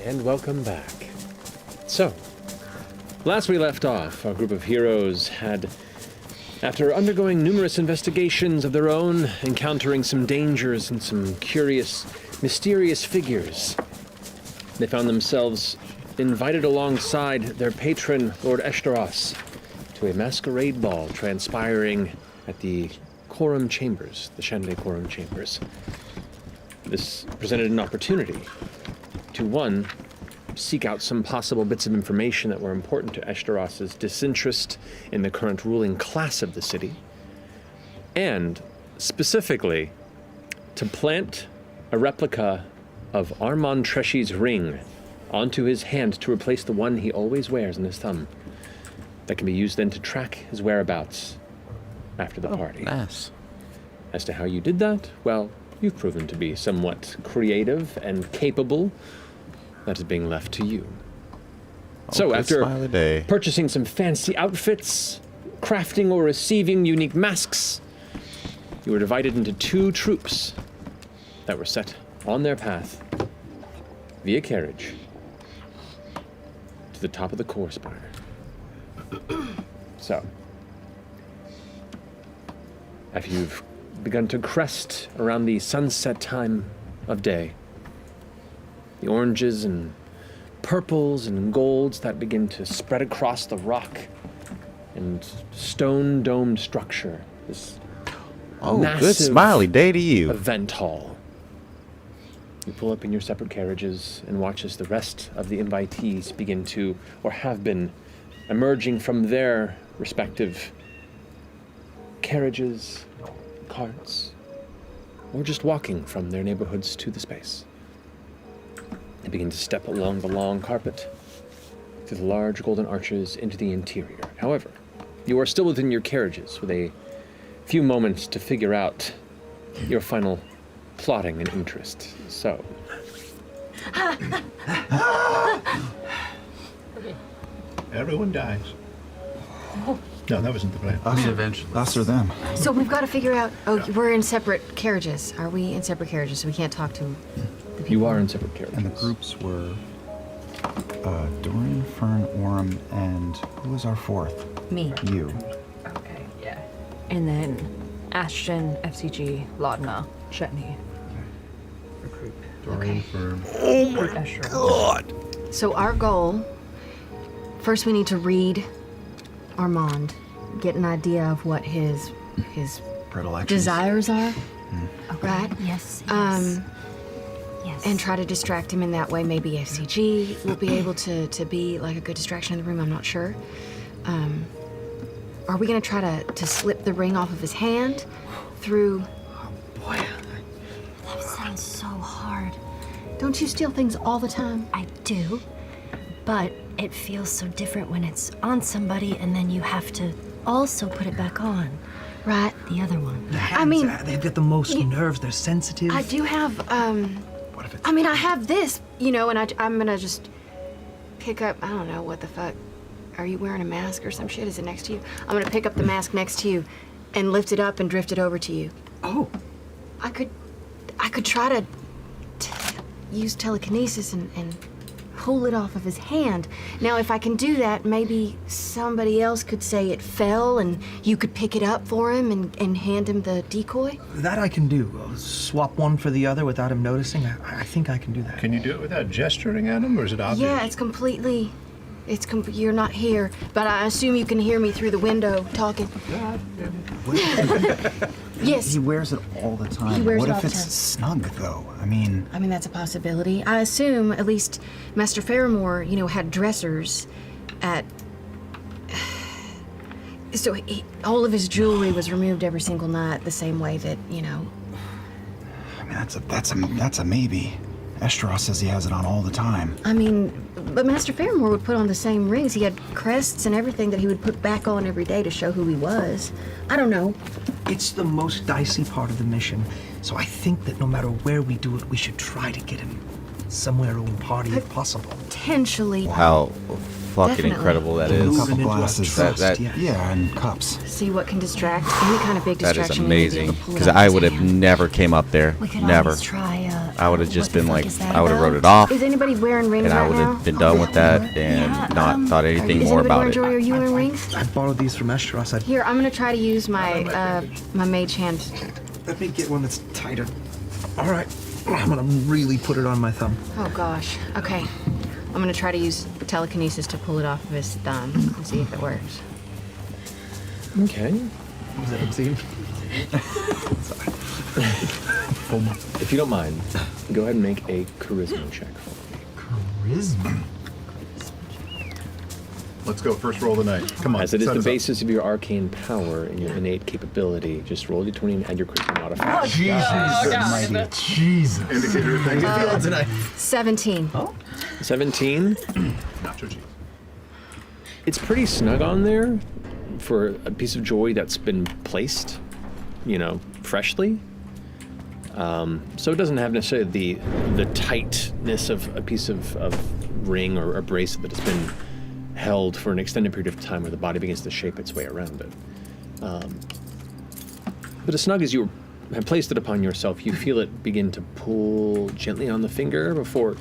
And welcome back. So, last we left off, our group of heroes had, after undergoing numerous investigations of their own, encountering some dangers and some curious, mysterious figures, they found themselves invited alongside their patron, Lord Eshtaros, to a masquerade ball transpiring at the Quorum Chambers, the Shanday Quorum Chambers. This presented an opportunity to, one, seek out some possible bits of information that were important to Eshtaros's disinterest in the current ruling class of the city, and specifically to plant a replica of Armand Treshy's ring onto his hand to replace the one he always wears on his thumb. That can be used then to track his whereabouts after the party. Nice. As to how you did that, well, you've proven to be somewhat creative and capable. That is being left to you. So after purchasing some fancy outfits, crafting or receiving unique masks, you were divided into two troops that were set on their path via carriage to the top of the core spire. So, after you've begun to crest around the sunset time of day, the oranges and purples and golds that begin to spread across the rock and stone-domed structure, this massive good smiley day to you. Event hall. You pull up in your separate carriages and watch as the rest of the invitees begin to, or have been, emerging from their respective carriages, carts, or just walking from their neighborhoods to the space. They begin to step along the long carpet, through the large golden arches into the interior. However, you are still within your carriages with a few moments to figure out your final plotting and interest. So, everyone dies. No, that wasn't the plan. Eventually. Us or them. So we've got to figure out. Oh, we're in separate carriages. Are we in separate carriages? So we can't talk to the people. You are in separate carriages. And the groups were Dorian, Fern, Orem, and who was our fourth? Me. You. Okay, yeah. And then Ashton, FCG, Laudna, Chetney. Dorian, Fern. Oh my God. So our goal, first we need to read Armand, get an idea of what his predilections, desires are, right? Yes. Yes. And try to distract him in that way. Maybe FCG will be able to be like a good distraction in the room. I'm not sure. Are we gonna try to slip the ring off of his hand through? Oh boy, that sounds so hard. Don't you steal things all the time? I do, but it feels so different when it's on somebody and then you have to also put it back on. Right. The other one. The hands, I mean, they've got the most nerves. They're sensitive. I do have, What if it's... I mean, I have this, you know, and I'm gonna just pick up, I don't know, what the fuck. Are you wearing a mask or some shit? Is it next to you? I'm gonna pick up the mask next to you and lift it up and drift it over to you. Oh. I could try to use telekinesis and pull it off of his hand. Now, if I can do that, maybe somebody else could say it fell and you could pick it up for him and hand him the decoy. That I can do. Swap one for the other without him noticing. I think I can do that. Can you do it without gesturing at him, or is it obvious? Yeah, it's completely... you're not here, but I assume you can hear me through the window talking. Yes. He wears it all the time. He wears what it all if the it's time. snug, though? I mean, that's a possibility. I assume at least Master Faramore, you know, had dressers at... So all of his jewelry was removed every single night the same way that, you know... I mean, that's a maybe. Estross says he has it on all the time. I mean, but Master Faramore would put on the same rings. He had crests and everything that he would put back on every day to show who he was. I don't know. It's the most dicey part of the mission, so I think that no matter where we do it, we should try to get him somewhere to party if possible. Potentially. How fucking Definitely. incredible that A is. couple glasses. That- yeah, and cups. See what can distract. Any kind of big That distraction. is we need to be amazing. able to pull it Because off I his would have hand. never came up there. We could Never. always try, I would have what just the been fuck like, is that I would have about? wrote it off, Is anybody wearing rings and I right would now? have been done with that and Yeah, not thought anything Is more anybody about wearing it. jewelry? Are you wearing rings? I borrowed these from Estross. Here, I'm gonna try to use my my mage hand. Let me get one that's tighter. All right. I'm gonna really put it on my thumb. Oh gosh. Okay. I'm gonna try to use telekinesis to pull it off of his thumb and see if it works. Okay. Was that obscene? If you don't mind, go ahead and make a charisma check for me. Charisma. Let's go. First roll of the night. Come on. As it is set the us up. basis of your arcane power and your innate capability, just roll your 20 and add your charisma modifier. Jesus. Jesus. Indicator of things. Feeling tonight. 17. 17. Nacho cheese. It's pretty snug on there for a piece of jewelry that's been placed, you know, freshly. So it doesn't have necessarily the tightness of a piece of ring or a bracelet that has been held for an extended period of time where the body begins to shape its way around it. But as snug as you have placed it upon yourself, you feel it begin to pull gently on the finger before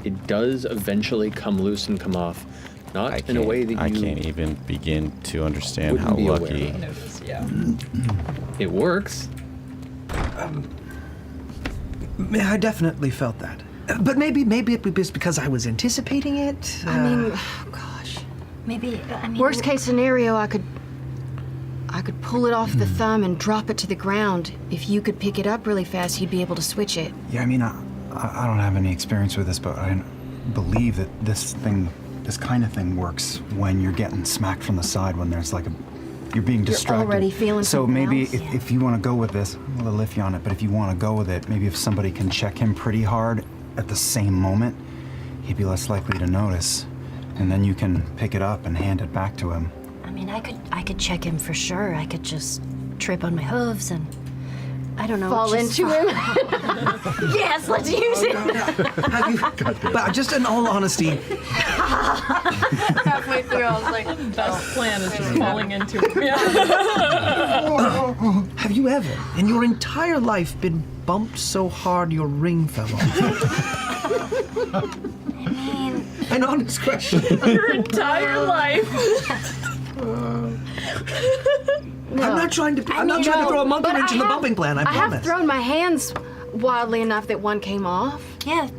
it does eventually come loose and come off. Not in a way that you I can't even begin to understand how wouldn't be aware lucky. of. It works. I definitely felt that. But maybe it was because I was anticipating it. I mean, oh gosh. Maybe, Worst case scenario, I could pull it off the thumb and drop it to the ground. If you could pick it up really fast, you'd be able to switch it. Yeah, I mean, I don't have any experience with this, but I believe that this kind of thing works when you're getting smacked from the side, when there's like you're being distracted. already feeling so something maybe else. if you want to go with this, I'm a little iffy on it, but if you want to go with it, maybe if somebody can check him pretty hard at the same moment, he'd be less likely to notice, and then you can pick it up and hand it back to him. I mean, I could check him for sure. I could just trip on my hooves and, I don't know. Fall just into him. Yes, let's use it. But just in all honesty, Halfway through, I was like, best plan is just falling into it. have you ever, in your entire life, been bumped so hard your ring fell off? I mean, An honest question. Your entire life. No. I'm not trying to No, throw a monkey but wrench in the bumping plan. I I promise. have thrown my hands wildly enough that one came off. yeah.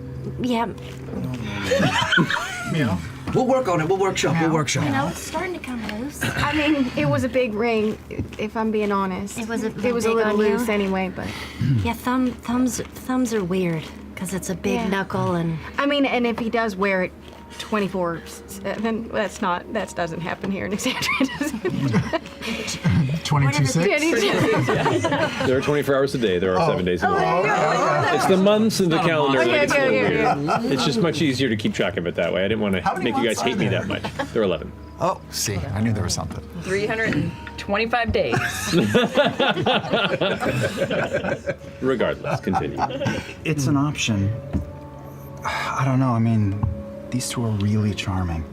We'll work on it. We'll workshop. We'll workshop. You know, it's starting to come loose. I mean, it was a big ring, if I'm being honest. It was a It was a big little on you? loose anyway, but Yeah, thumbs are weird because it's a big Yeah. knuckle and. I mean, and if he does wear it 24/7, that doesn't happen here in Exandria, does it? 22/6. There are 24 hours a day. There are 7 days a week. It's the months and the calendar. Okay, like, it's a little okay. weird. It's just much easier to keep track of it that way. I didn't want to make you guys hate me that much. There are 11. Oh, see, I knew there was something. 325 days. Regardless, continue. It's an option. I don't know. I mean, these two are really charming.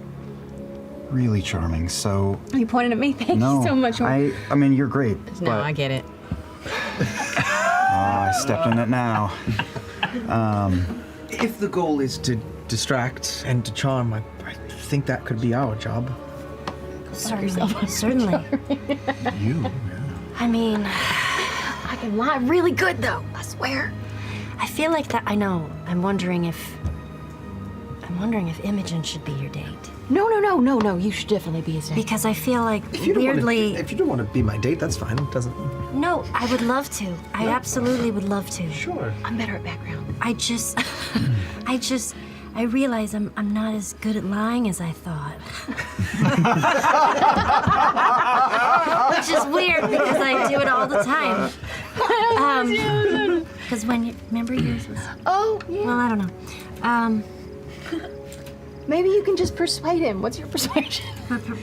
Really charming. So. Are you pointing at me? Thank no, you so much. I mean, you're great. No, but, I get it. I stepped in it now. If the goal is to distract and to charm, I think that could be our job. Certainly. You? I mean, I can lie really good, though. I swear. I feel like that. I know. I'm wondering if Imogen should be your date. No. You should definitely be his date. Because I feel like If you weirdly. don't want to be my date, that's fine. It doesn't. No, I would love to. I absolutely would love to. Sure. I'm better at background. I realize I'm not as good at lying as I thought. Which is weird because I do it all the time. Because when you remember yours was. Oh, yeah. Well, I don't know. Maybe you can just persuade him. What's your persuasion?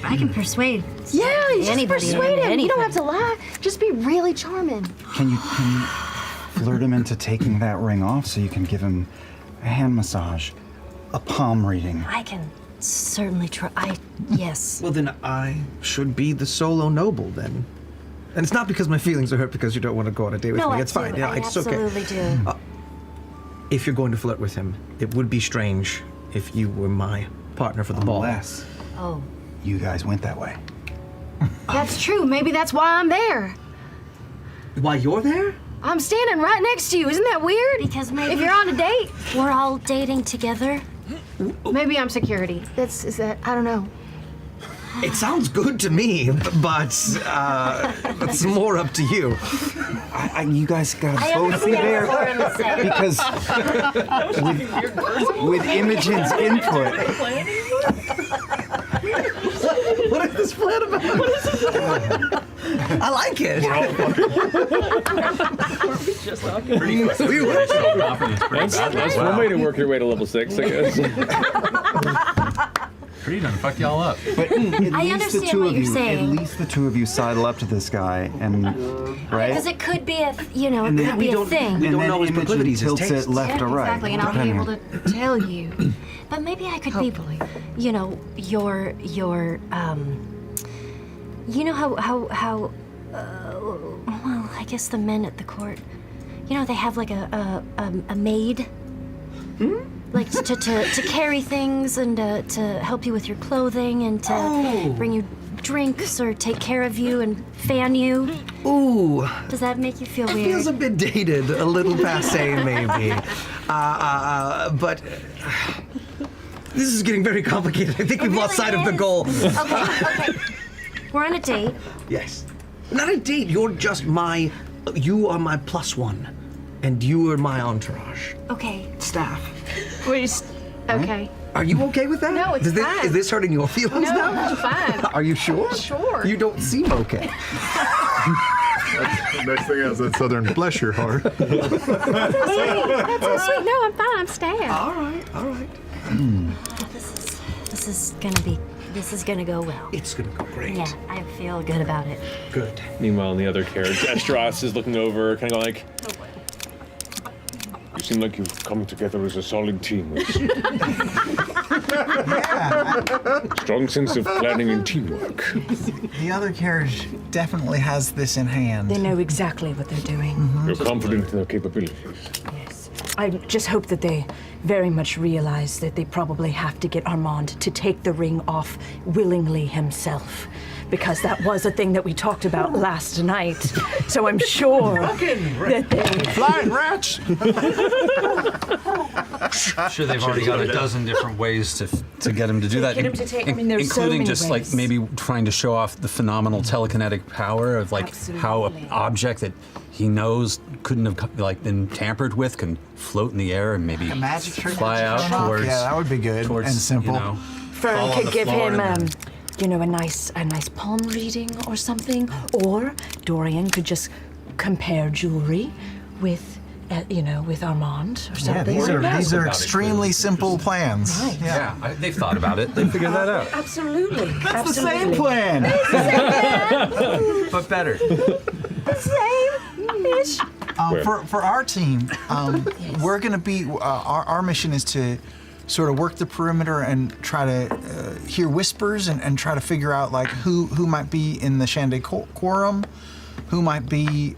I can persuade. Yeah, you just anybody persuade him. You don't anything. have to lie. Just be really charming. Can you flirt him into taking that ring off so you can give him a hand massage, a palm reading? I can certainly try. Yes. Well, then I should be the solo noble then. And it's not because my feelings are hurt because you don't want to go on a date with No, me. I It's fine. do. Yeah, I it's okay. absolutely do. If you're going to flirt with him, it would be strange if you were my partner for the ball. Unless Oh. you guys went that way. That's true. Maybe that's why I'm there. Why you're there? I'm standing right next to you. Isn't that weird? Because maybe if you're on a date, we're all dating together. maybe I'm security. Is that? I don't know. It sounds good to me, but it's more up to you. You guys gotta I both be understand there what Lauren is saying. because with Imogen's input. What is this plan about? I like it. That's one way to work your way to level 6, I guess. Pretty done fuck y'all up. But at I least the understand two what of you're you, saying. at least the two of you sidle up to this guy and right. Because it could be a, it And then could we be a don't- thing. We and don't then know his Imogen proclivities, his tilts it tastes. left or right. Exactly, and I'll be depending able on- to tell you. But maybe I could Hopefully. be, your, you know how, well, I guess the men at the court, they have like a maid. Like to carry things and to help you with your clothing and to bring you drinks or take care of you and fan you. Ooh. Does that make you feel It weird? feels a bit dated, a little passé maybe. But this is getting very complicated. I think we've lost sight of the goal. Okay. We're on a date. Yes. Not a date, you are my plus one. And you are my entourage. Okay. Staff. Okay. Are you okay with that? No, it's fine. Is this hurting your feelings No, now? it's fine. Are you sure? Sure. You don't seem okay. Next thing is that southern bless your heart. That's so sweet. No, I'm fine. I'm staying. All right. This is gonna go well. It's gonna go great. Yeah, I feel good about it. Good. Meanwhile, in the other carriage, Estros is looking over, kind of like, you seem like you've come together as a solid team. With strong sense of planning and teamwork. The other carriage definitely has this in hand. They know exactly what they're doing. You're confident in their capabilities. Yes. I just hope that they very much realize that they probably have to get Armand to take the ring off willingly himself. Because that was a thing that we talked about last night. So I'm sure that they... Flying rats! I'm sure they've already got a dozen different ways to get him to do that. Get him to take- I mean, there's so including many just ways. like maybe trying to show off the phenomenal telekinetic power of like how an object that he knows couldn't have like been tampered with can float in the air and maybe A magic trick fly that out you don't know? towards. Yeah, that would be good towards, and simple. You know, Fern fall on could the give floor him, and then- a nice palm reading or something. Or Dorian could just compare jewelry with with Armand or Yeah, something. these are extremely simple plans. Right. Yeah, they've thought about it. They figured that out. Absolutely. That's the same plan. But better. Same-ish. For our team, we're going to be, our mission is to sort of work the perimeter and try to hear whispers and try to figure out like who might be in the Shandai Quorum, who might be,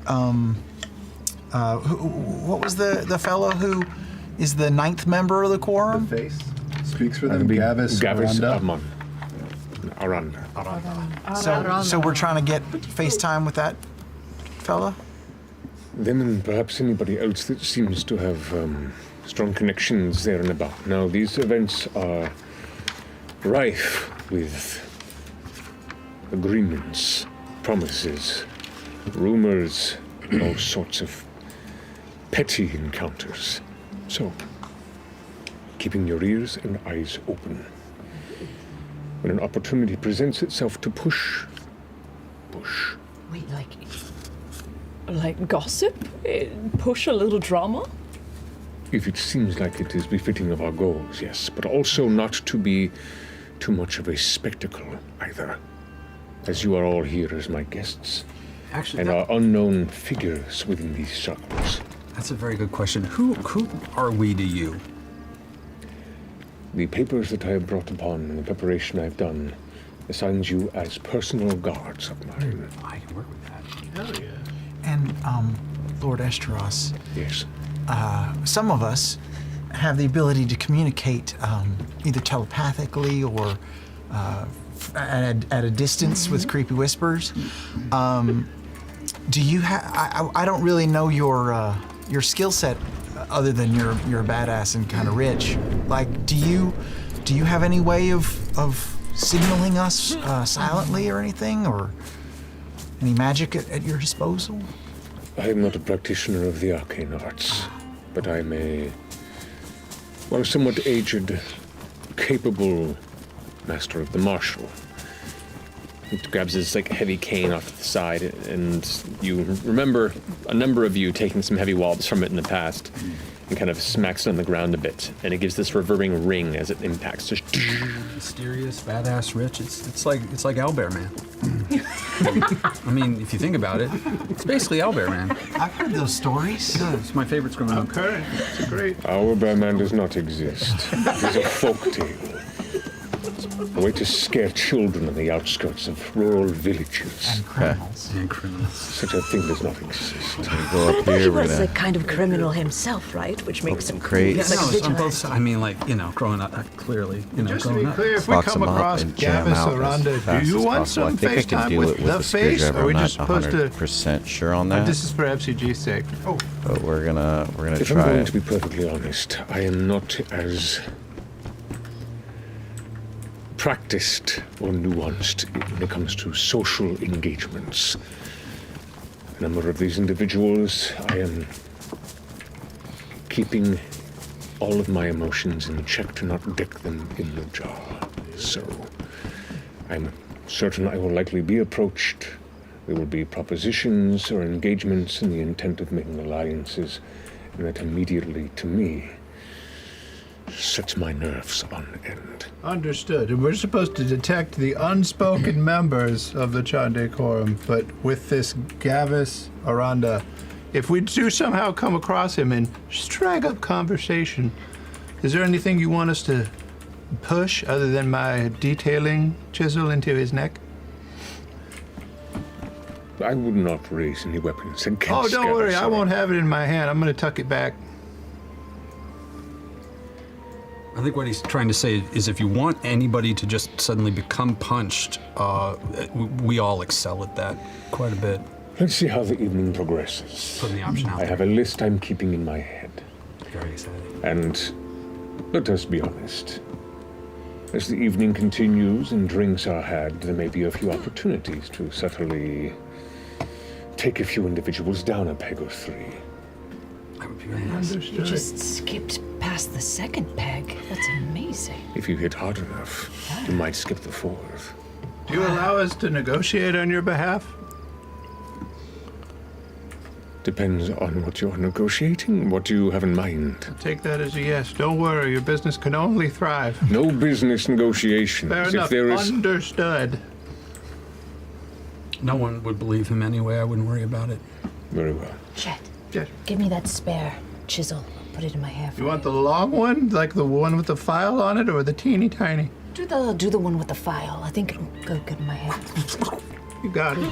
what was the fellow who is the 9th member of the Quorum? The face speaks for them. Gavis Aranda. So we're trying to get FaceTime with that fella? Them and perhaps anybody else that seems to have strong connections there and about. Now, these events are rife with agreements, promises, rumors, and all sorts of petty encounters. So, keeping your ears and eyes open. When an opportunity presents itself to push. Wait, like gossip? Push a little drama? If it seems like it is befitting of our goals, yes, but also not to be too much of a spectacle either, as you are all here as my guests, Actually, and are unknown figures within these circles. That's a very good question. Who are we to you? The papers that I have brought upon and the preparation I've done assigns you as personal guards of mine. I can work with that. Hell yeah. And Lord Esteros, Yes. some of us have the ability to communicate either telepathically or at a distance with creepy whispers. Do you have? I don't really know your skill set other than you're a badass and kind of rich. Like, do you have any way of signaling us silently or anything, or any magic at your disposal? I am not a practitioner of the arcane arts, but I'm a, well, somewhat aged, capable master of the martial. It grabs his heavy cane off to the side, and you remember a number of you taking some heavy wallops from it in the past, and kind of smacks it on the ground a bit, and it gives this reverberating ring as it impacts. Just Mysterious, badass, rich. It's like Owlbear Man. I mean, if you think about it, it's basically Owlbear Man. I've heard those stories. Yeah, it's my favorite growing up. Current. It's a great. Our Bearman does not exist. It is a folk tale. A way to scare children on the outskirts of rural villages. And criminals. And criminals. Such a thing does not exist. We go up here. He We're was gonna a kind of criminal himself, right? Which makes him crates. Yeah, no, like a it's on both vigilante. sides. I mean, growing up, clearly, Just to growing be up. clear, if we box come them up across and jam Gavis out as Aranda, do fast you as want possible. some I think I can FaceTime do with it with the a face? screwdriver. Or are we I'm just not supposed to? 100% sure on that, This is for FCG's sake. Oh, but we're gonna If I'm try going it. to be perfectly honest, I am not as practiced or nuanced when it comes to social engagements. A number of these individuals, I am keeping all of my emotions in check to not deck them in the jaw. So, I'm certain I will likely be approached. There will be propositions or engagements in the intent of making alliances, and that immediately, to me, sets my nerves on end. understood. And we're supposed to detect the unspoken members of the Chande Quorum, but with this Gavis Aranda, if we do somehow come across him and strike up conversation, is there anything you want us to push other than my detailing chisel into his neck? I would not raise any weapons against Oh, don't worry, I Gavis. won't have it in my hand. I'm going to tuck it back. I think what he's trying to say is if you want anybody to just suddenly become punched, we all excel at that quite a bit. Let's see how the evening progresses. Putting the option out I there. have a list I'm keeping in my head. Very exciting. And let us be honest. As the evening continues and drinks are had, there may be a few opportunities to subtly take a few individuals down a peg or three. That would be nice. You just skipped past the second peg. That's amazing. If you hit hard enough, you might skip the fourth. Do you allow us to negotiate on your behalf? Depends on what you're negotiating. What do you have in mind? Take that as a yes. Don't worry, your business can only thrive. No business negotiations. Fair If enough. there is Understood. No one would believe him anyway. I wouldn't worry about it. Very well. Chet, Yes. give me that spare chisel. I'll put it in my hair. You want the long one, like the one with the file on it, or the teeny tiny? Do the one with the file. I think it'll go good in my hair. You got it.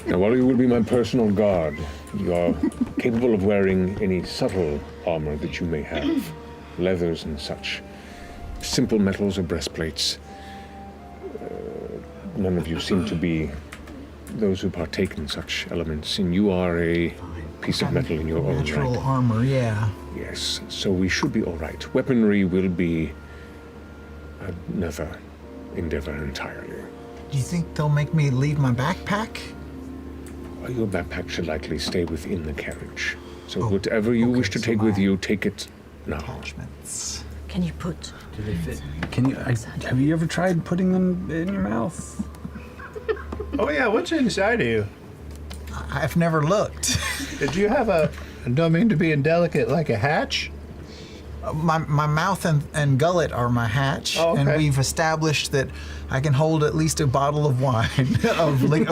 Now, while you will be my personal guard, you are capable of wearing any subtle armor that you may have, leathers and such, simple metals or breastplates. None of you seem to be those who partake in such elements, and you are a piece of metal in your own Natural right. armor, yeah. Yes, so we should be all right. Weaponry will be another endeavor entirely. Do you think they'll make me leave my backpack? Well, your backpack should likely stay within the carriage. So whatever you wish to take with you, take it now. Attachments. Can you put? Do they fit? Can you? Have you ever tried putting them in your mouth? Oh yeah, what's inside of you? I've never looked. Did you have a? I don't mean to be indelicate, like a hatch? My mouth and gullet are my hatch, and we've established that I can hold at least a bottle of wine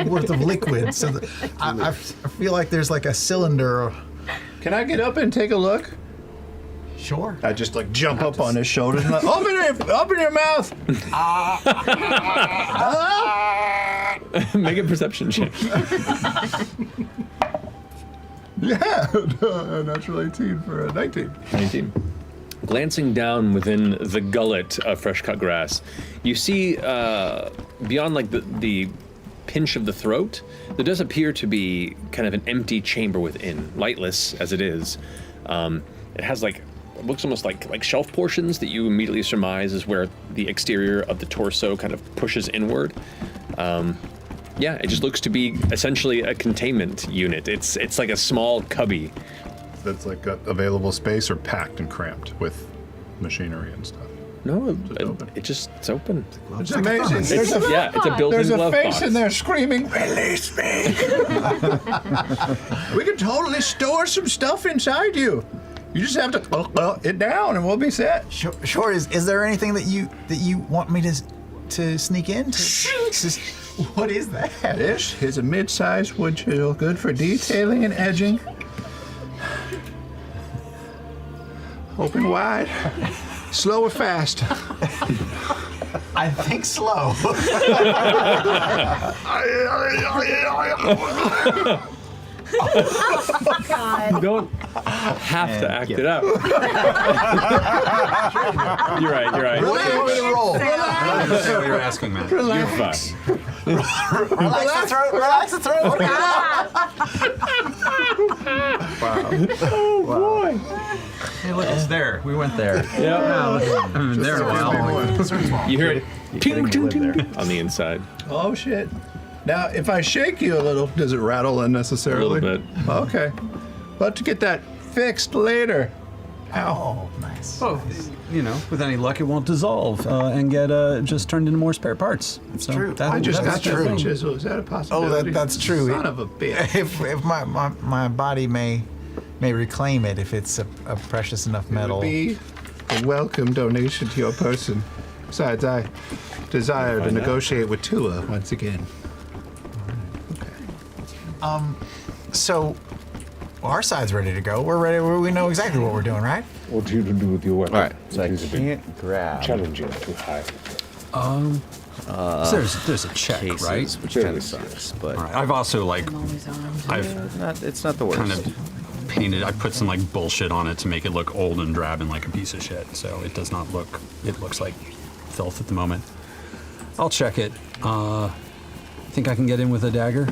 worth of liquid. So that I feel like there's like a cylinder. Can I get up and take a look? Sure. I just like jump up on his shoulders and like, open your mouth. Make a perception check. Yeah, natural 18 for a 19. 19. Glancing down within the gullet of fresh cut grass, you see beyond like the pinch of the throat, there does appear to be kind of an empty chamber within, lightless as it is. It has like, it looks almost like shelf portions that you immediately surmise is where the exterior of the torso kind of pushes inward. Yeah, it just looks to be essentially a containment unit. It's like a small cubby. That's like got available space or packed and cramped with machinery and stuff. No, it's open. It's amazing. It's a built-in There's a glove face box. in there screaming, "Release me!" We can totally store some stuff inside you. You just have to it down, and we'll be set. Sure. Is there anything that you want me to sneak in? What is that? This is a mid-sized wood chisel, good for detailing and edging. Open wide. Slow or fast? I think slow. You don't have to act it out. You're right. Roll. That's what you're asking, man. You're fine. Relax the throat. Oh boy. Hey, look, it's there. We went there. Yeah. I haven't been there in a while. You hear it ting, ting, ting, on the inside. Oh shit. Now, if I shake you a little, does it rattle unnecessarily? A little bit. Okay. But to get that fixed later. Oh, nice. Oh, with any luck, it won't dissolve and get just turned into more spare parts. That's true. I just got true. that chisel. Is that a possibility? Oh, that's true. Son of a bitch. If my body may reclaim it if it's a precious enough metal. It would be a welcome donation to your person. Besides, I desire to negotiate with Tua once again. So our side's ready to go. We're ready. We know exactly what we're doing, right? What are you to do with your weapon? All right, so I It is a bit can't grab challenging to hide. So there's a check, cases, right? which kind of sucks. But All right. I've also like it's not the worst. kind of painted. I put some like bullshit on it to make it look old and drab and like a piece of shit. So it does not look. It looks like filth at the moment. I'll check it. Think I can get in with a dagger?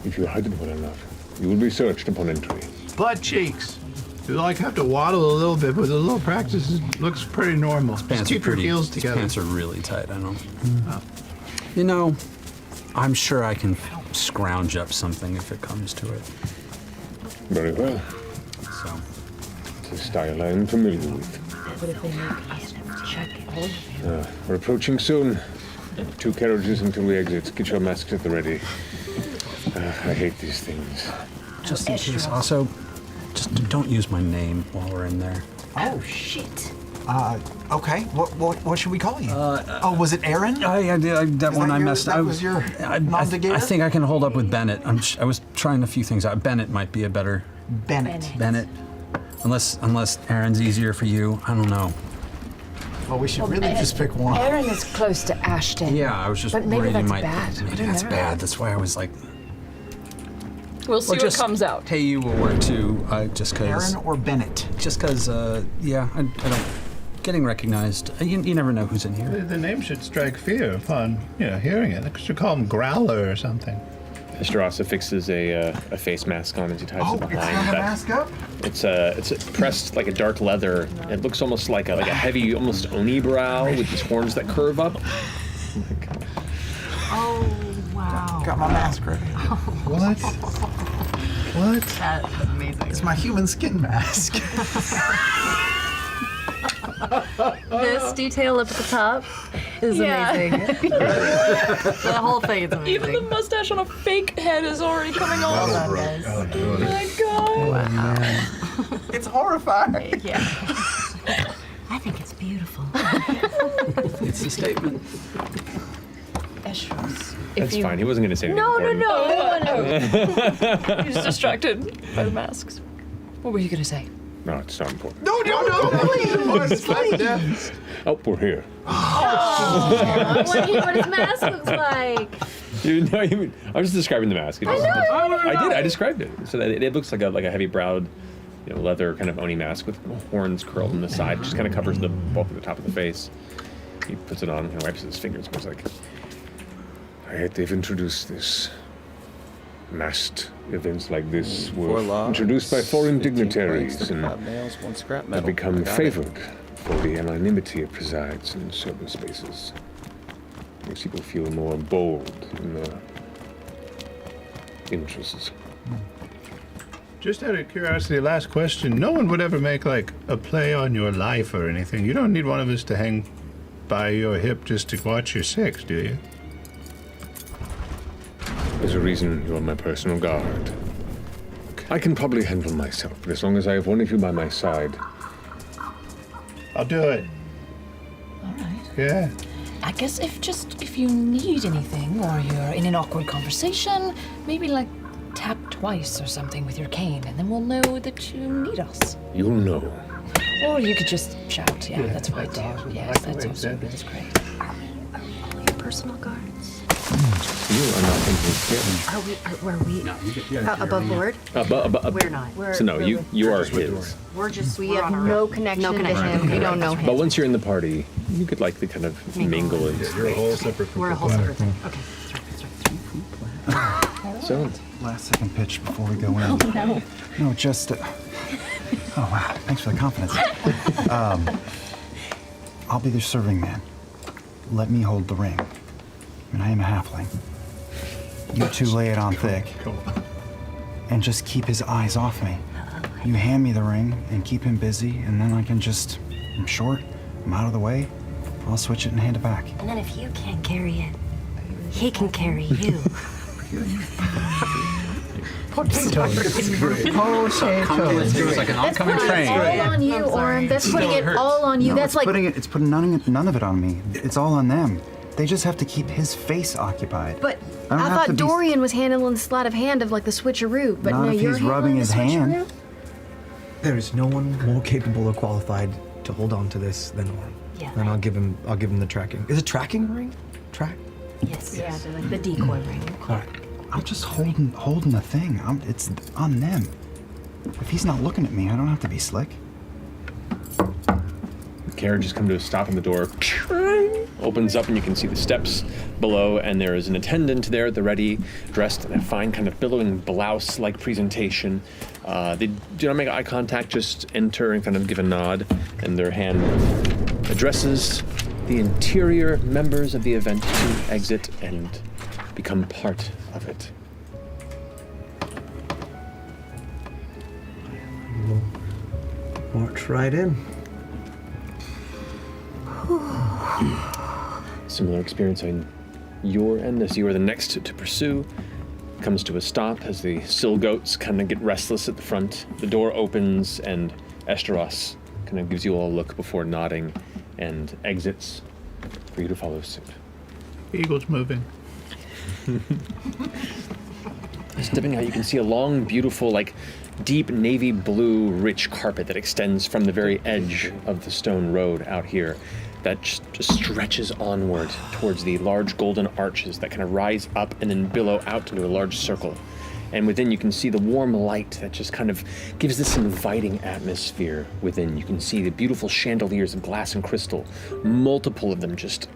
If you hide it well enough, you will be searched upon entry. Butt cheeks. You like have to waddle a little bit, but with a little practice, it looks pretty normal. Just Pants are keep your pretty. heels These together. pants are really tight. I don't. Oh. I'm sure I can scrounge up something if it comes to it. Very well. So. It's a style I am familiar with. What if they make us check all of you? We're approaching soon. 2 carriages until we exit. Get your masks at the ready. I hate these things. Just in case, also, just don't use my name while we're in there. Oh, shit. Okay. What should we call you? Was it Aaron? That one I messed up. That was your nom de guerre? I think I can hold up with Bennett. I was trying a few things out. Bennett might be a better. Bennett. Unless Aaron's easier for you. I don't know. Well, we should really just pick one. Aaron is close to Ashton. Yeah, I was just but maybe worried that's he might. bad. Maybe I don't that's know. bad. That's why I was like. We'll see what comes out. Hey, you will work too. Just because. Aaron or Bennett? Just because. Yeah, I don't. Getting recognized. You never know who's in here. The name should strike fear upon hearing it. They should call him Growler or something. Mr. Ross fixes a face mask on as he ties it behind. It's not a mask up? It's pressed like a dark leather. It looks almost like a heavy, almost Oni brow with these horns that curve up. Oh, wow. Got my mask ready. What? What? That's amazing. It's my human skin mask. This detail up at the top is amazing. The whole thing is amazing. Even the mustache on a fake head is already coming off. Oh my god. Wow. It's horrifying. Yeah. I think it's beautiful. It's a statement. Eschros. That's fine. He wasn't going to say anything No. important. He's distracted by the masks. What were you gonna say? No, it's not important. No, please. Oh, we're here. I want to hear what his mask looks like. I was just describing the mask. I did. I described it. So that it looks like a heavy browed, leather kind of Oni mask with horns curled on the side. Just kind of covers the bulk of the top of the face. He puts it on and wipes his fingers. And goes like, I hate they've introduced this. Masked events like this were introduced by foreign dignitaries and have become favored for the anonymity it presides in certain spaces. Makes people feel more bold in their interests. Just out of curiosity, last question. No one would ever make like a play on your life or anything. You don't need one of us to hang by your hip just to watch your sex, do you? There's a reason you're my personal guard. I can probably handle myself, but as long as I have one of you by my side, I'll do it. All right. Yeah. I guess if you need anything or you're in an awkward conversation, maybe like tap twice or something with your cane, and then we'll know that you need us. you'll know. Or you could just shout. Yeah, that's fine too. Yes, that's also that's great. All your personal guards. You are not thinking Were we above board? We're not. So no, you are his. We have no connection to him. We don't know him. But once you're in the party, you could likely kind of mingle and You're a whole separate. We're a whole separate thing. Okay, that's right. so. Last second pitch before we go in. No, just. Oh wow! Thanks for the confidence. I'll be the serving man. Let me hold the ring. I mean, I am a halfling. You two lay it on thick. And just keep his eyes off me. You hand me the ring and keep him busy, and then I can just. I'm short. I'm out of the way. I'll switch it and hand it back. And then if you can't carry it, he can carry you. Potatoes. It's like an oncoming train. All on you, Oren. That's putting it all on you. No, That's like it's putting none of it on me. It's all on them. They just have to keep his face occupied. But I don't I have thought to be- Dorian was handling the sleight of hand of like the switcheroo, but Not no, if you're he's rubbing handling his the hand. switcheroo? There is no one more capable or qualified to hold on to this than Orm. Yeah. And I'll give him the tracking. Is it tracking ring? Track? Yes. Yeah, like the decoy ring. All right. I'm just holding the thing. It's on them. If he's not looking at me, I don't have to be slick. The carriage has come to a stop in the door. Opens up and you can see the steps below, and there is an attendant there at the ready, dressed in a fine kind of billowing blouse-like presentation. They do not make eye contact, just enter and kind of give a nod, and their hand addresses the interior members of the event to exit and become part of it. We'll march right in. Similar experience on your end as you are the next to pursue. comes to a stop as the sill goats kind of get restless at the front. The door opens and Esteros kind of gives you all a look before nodding and exits for you to follow suit. Eagle's moving. Stepping out, you can see a long, beautiful, like deep navy blue, rich carpet that extends from the very edge of the stone road out here that just stretches onward towards the large golden arches that kind of rise up and then billow out into a large circle. And within you can see the warm light that just kind of gives this inviting atmosphere within. You can see the beautiful chandeliers of glass and crystal, multiple of them just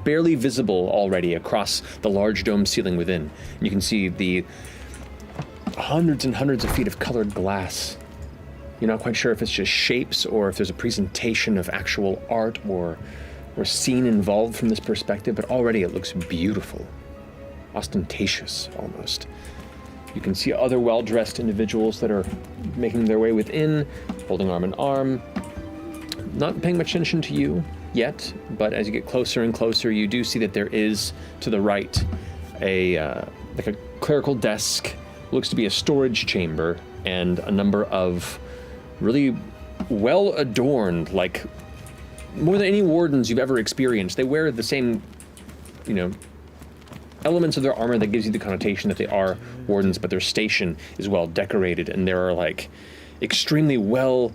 barely visible already across the large dome ceiling within. And you can see the hundreds and hundreds of feet of colored glass. You're not quite sure if it's just shapes or if there's a presentation of actual art or scene involved from this perspective, but already it looks beautiful, ostentatious almost. You can see other well-dressed individuals that are making their way within, holding arm in arm, not paying much attention to you yet, but as you get closer and closer, you do see that there is, to the right, like a clerical desk, looks to be a storage chamber, and a number of really well-adorned, like more than any wardens you've ever experienced. They wear the same, elements of their armor that gives you the connotation that they are wardens, but their station is well decorated, and there are like extremely well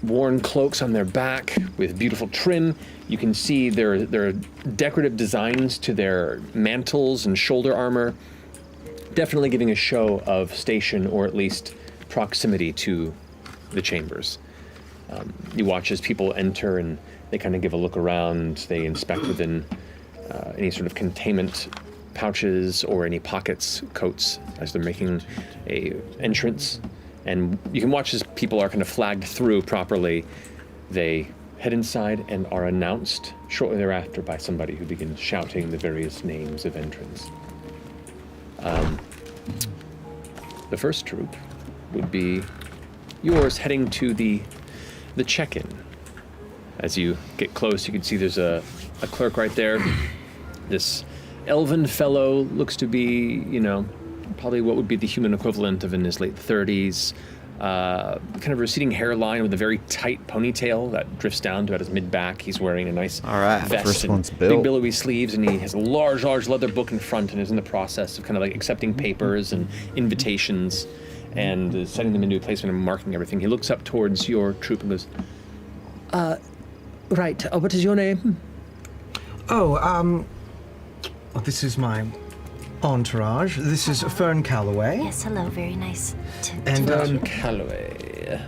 worn cloaks on their back with beautiful trim. You can see there are decorative designs to their mantles and shoulder armor, definitely giving a show of station or at least proximity to the chambers. You watch as people enter and they kind of give a look around, they inspect within any sort of containment pouches or any pockets, coats, as they're making a entrance. And you can watch as people are kind of flagged through properly. They head inside and are announced shortly thereafter by somebody who begins shouting the various names of entrance. The first troop would be yours, heading to the check-in. As you get close, you can see there's a clerk right there. This elven fellow looks to be, probably what would be the human equivalent of in his late 30s. Kind of receding hairline with a very tight ponytail that drifts down to about his mid-back. He's wearing a nice vest first and one's built. big billowy sleeves, and he has a large leather book in front and is in the process of kind of like accepting papers and invitations and setting them into a placement and marking everything. He looks up towards your troop and goes, right, what is your name? This is my entourage. This is Fern Calloway. Yes, hello, very nice to Fern Calloway.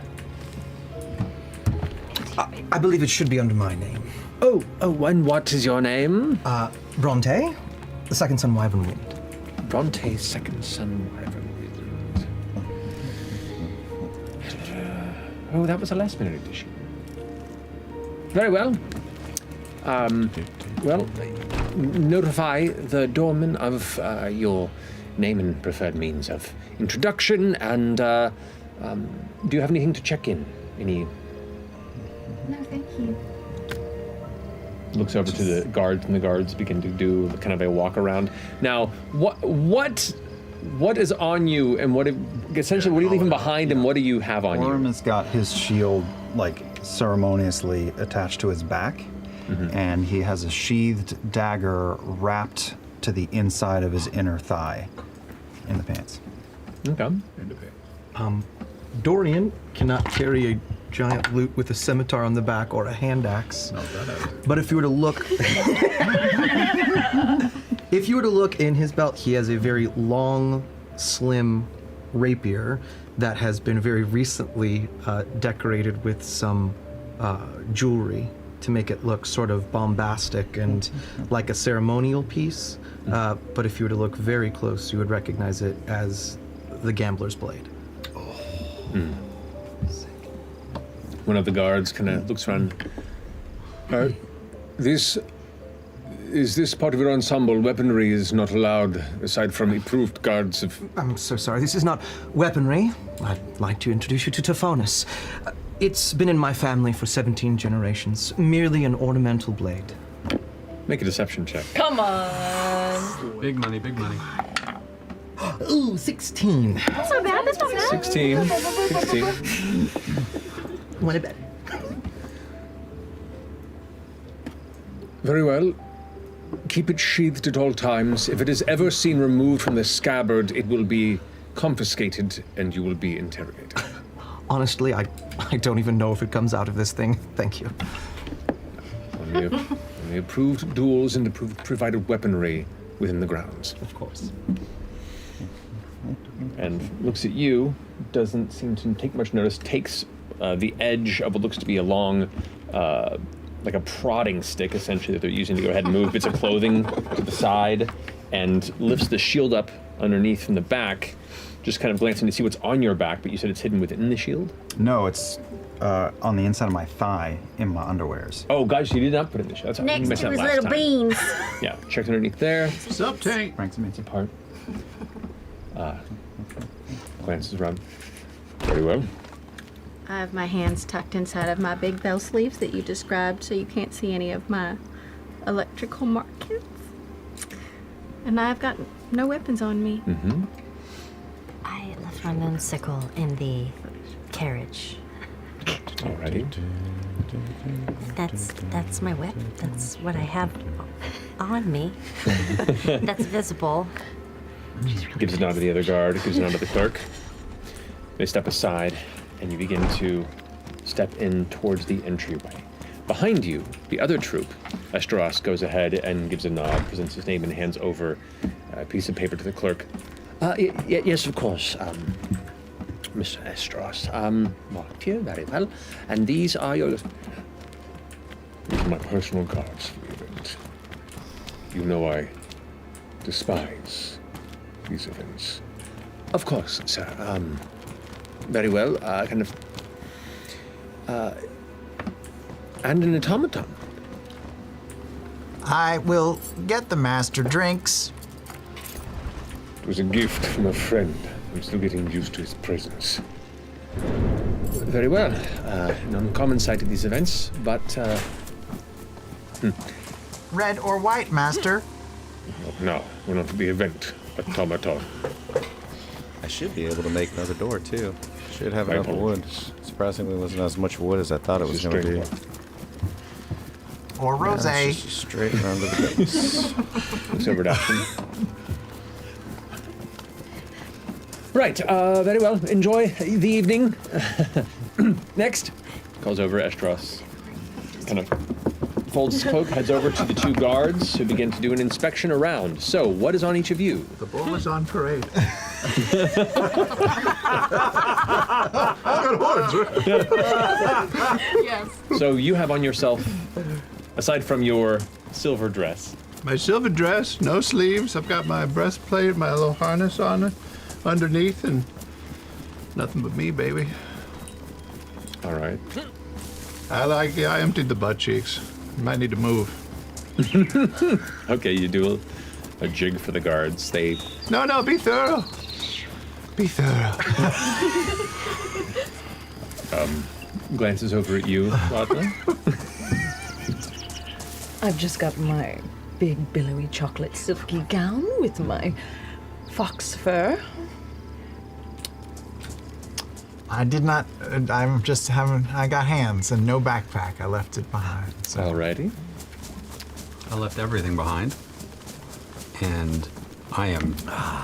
I believe it should be under my name. Oh, and what is your name? Bronte, the second son, Wyvernwind. Bronte, second son, Wyvernwind. Oh, that was a last minute edition. Very well. Notify the doorman of your name and preferred means of introduction, and do you have anything to check in? Any? No, thank you. Looks over to the guards, and the guards begin to do kind of a walk around. Now, what is on you, and essentially what are you leaving behind, and what do you have on you? Orm has got his shield ceremoniously attached to his back, and he has a sheathed dagger wrapped to the inside of his inner thigh in the pants. Okay. Dorian cannot carry a giant lute with a scimitar on the back or a hand axe. But if you were to look in his belt, he has a very long, slim rapier that has been very recently decorated with some jewelry to make it look sort of bombastic and like a ceremonial piece. But if you were to look very close, you would recognize it as the Gambler's Blade. One of the guards kind of looks around. Is this part of your ensemble? Weaponry is not allowed, aside from approved guards of... I'm so sorry, this is not weaponry. I'd like to introduce you to Tophonis. It's been in my family for 17 generations, merely an ornamental blade. Make a deception check. Come on. Big money, big money. Ooh, 16. That's not bad. That's not bad. 16. 16. Want it better? Very well. Keep it sheathed at all times. If it is ever seen removed from the scabbard, it will be confiscated and you will be interrogated. Honestly, I don't even know if it comes out of this thing. Thank you. Only approved duels and approved provided weaponry within the grounds. Of course. And looks at you, doesn't seem to take much notice, takes the edge of what looks to be a long, like a prodding stick, essentially, that they're using to go ahead and move bits of clothing to the side, and lifts the shield up underneath from the back, just kind of glancing to see what's on your back, but you said it's hidden within the shield? No, it's on the inside of my thigh in my underwears. Oh, guys, you did not put it in the shield. That's Next you missed to that his last little time. beans. Yeah, checked underneath there. Sup, Tank? Frank's amazing. Apart. Glances around. Very well. I have my hands tucked inside of my big bell sleeves that you described, so you can't see any of my electrical markings. And I've got no weapons on me. Mm-hmm. I left my moon sickle in the carriage. Alrighty. That's my whip. That's what I have on me. That's visible. Gives a nod to the other guard, gives a nod to the clerk. They step aside, and you begin to step in towards the entryway. Behind you, the other troop, Estros, goes ahead and gives a nod, presents his name, and hands over a piece of paper to the clerk. Yes, of course, Mr. Estros. Marked here, very well. And these are your... These are my personal cards for the event. You know I despise these events. Of course, sir. Very well. And an automaton. I will get the master drinks. It was a gift from a friend. I'm still getting used to his presence. Very well. An uncommon sight at these events, but... Red or white, master? No, we're not at the event. Automaton. I should be able to make another door, too. Should have enough wood. Surprisingly, wasn't as much wood as I thought it was going to be. Or rosé. Straight around to the base. Looks over at Ashton. Right, very well. Enjoy the evening. Next. Calls over Estros. Kind of folds his cloak, heads over to the two guards who begin to do an inspection around. So, what is on each of you? The ball is on parade. Good horns, right? Yes. So, you have on yourself, aside from your silver dress. My silver dress, no sleeves. I've got my breastplate, my little harness on it underneath, and nothing but me, baby. All right. I emptied the butt cheeks. Might need to move. Okay, you do a jig for the guards. They... No, be thorough. Be thorough. Glances over at you, Rodney. I've just got my big billowy chocolate silky gown with my fox fur. I did not. I'm just having. I got hands and no backpack. I left it behind. So. Alrighty. I left everything behind, and I am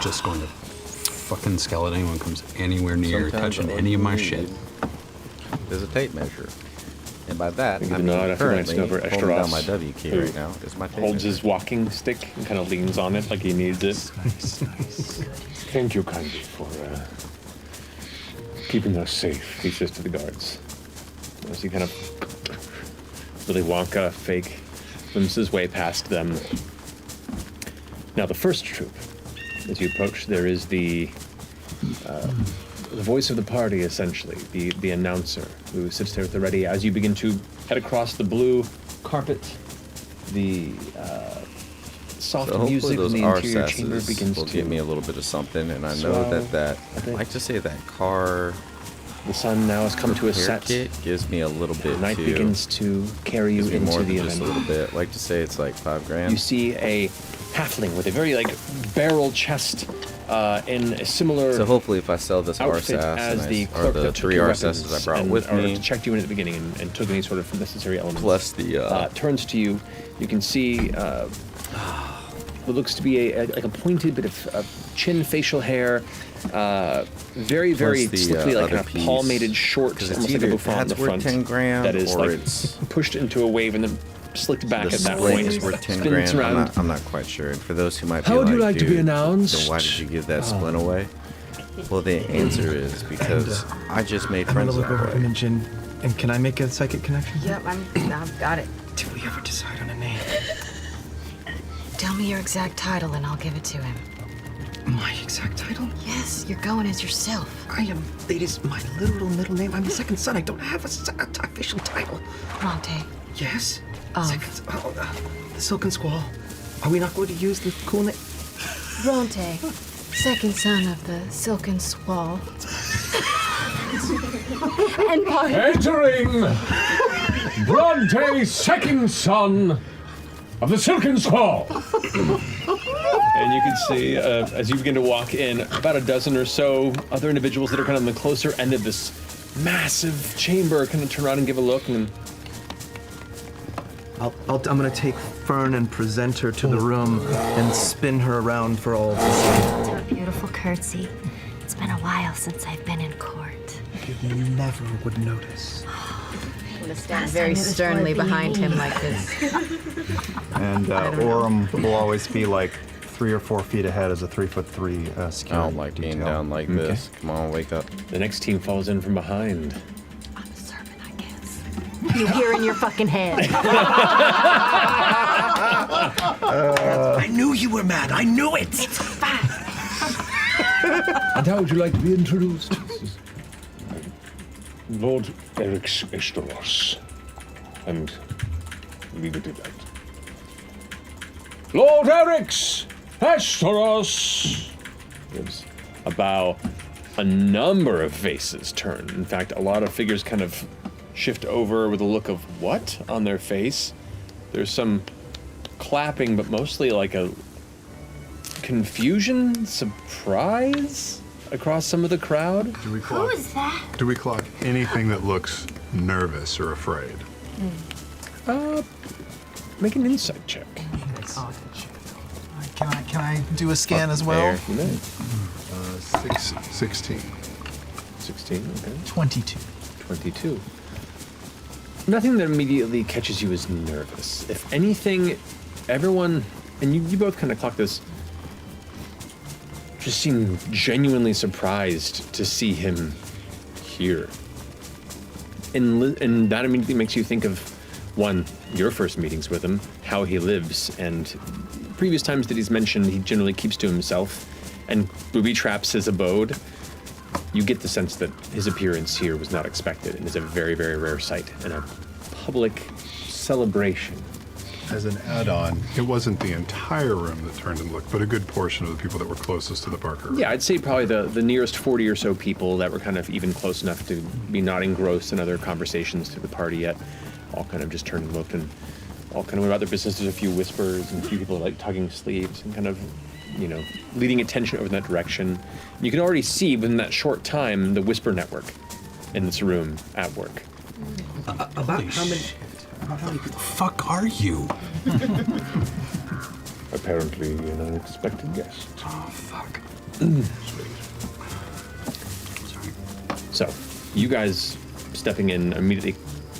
just going to fucking skeleton anyone comes anywhere near Sometimes touching all any of you my need shit. Is a tape measure. And by that, I give I a mean nod after glancing currently over holding down Estros, my W key who right now is my tape holds measure. his walking stick and kind of leans on it like he needs it. Nice. Thank you kindly for keeping us safe, he says to the guards. As he kind of Willy Wonka fake limps his way past them. Now the first troop, as you approach, there is the voice of the party, essentially, the announcer, who sits there at the ready as you begin to head across the blue carpet. The soft So hopefully music in those the interior chamber RSSs begins will to give me a little bit of something, and I swell know that a bit. I like to say that car. The sun now has come to a repair set. kit gives me a little bit. The night too. begins to carry you Gives me into more the than just event. a little bit. I like to say it's like $5 grand. You see a halfling with a very barrel chest in a similar. So hopefully, if I sell this outfit RSAS as the or clerk the that took 3 your RSSs weapons I brought and- with or me, checked you in at the beginning and took any sort of necessary elements. plus the turns to you. You can see what looks to be like a pointed bit of chin, facial hair. Very, very the, slickly, like other a piece, palmated short, 'cause it's almost like a either bouffant in the that's worth front. 10 grand that is or like it's- pushed into a wave and then slicked back the at that split point. is worth 10 spins grand. around. I'm not quite sure. And for those who might be How would you like to be "Dude, announced?" then why did you give that Oh. splint away? Well, the answer is because I just made I'm gonna friends look that over way. Imogen, and can I make a psychic connection? Yep, I've got it. Did we ever decide on a name? Tell me your exact title and I'll give it to him. My exact title? Yes, you're going as yourself. I am. It is my literal middle name. I'm the second son. I don't have a official title. Bronte. Yes. Of. The Silken Squall. Are we not going to use the cool name? Bronte, second son of the Silken Squall. And part Entering Bronte, second son of the Silken Squall. And you can see, as you begin to walk in, about a dozen or so other individuals that are kind of on the closer end of this massive chamber kind of turn around and give a look. And I'm gonna take Fern and present her to the room and spin her around for all to see. Do a beautiful curtsy. It's been a while since I've been in court. You never would notice. I'm gonna stand very sternly behind him like this. And Orem will always be like 3 or 4 feet ahead as a 3'3" I security don't like being detail. down like this. Come on, wake up. the next team falls in from behind. You hear in your fucking head. I knew you were mad. I knew it. It's fine. And how would you like to be introduced? Lord Erix Esteros. And leave it at that. Lord Erix Esteros! Gives a bow. A number of faces turn. In fact, a lot of figures kind of shift over with a look of what on their face. There's some clapping, but mostly like a confusion, surprise across some of the crowd. Do we clock? Who is that? Do we clock anything that looks nervous or afraid? Make an insight check. Can I do a scan as well? There, you may. 16. 16, okay. 22. 22. Nothing that immediately catches you as nervous. If anything, everyone, and you both kind of clock this, just seem genuinely surprised to see him here. And that immediately makes you think of, one, your first meetings with him, how he lives, and previous times that he's mentioned he generally keeps to himself and booby traps his abode. You get the sense that his appearance here was not expected and is a very, very rare sight and a public celebration. As an add-on, it wasn't the entire room that turned and looked, but a good portion of the people that were closest to the Parker room. Yeah, I'd say probably the nearest 40 or so people that were kind of even close enough to be not engrossed in other conversations to the party yet, all kind of just turned and looked and all kind of went about their business. There's a few whispers and a few people like tugging sleeves and kind of, you know, leading attention over in that direction. And you can already see within that short time the whisper network in this room at work. About how many people? Fuck are you? Apparently an unexpected guest. Oh, fuck. So, you guys stepping in immediately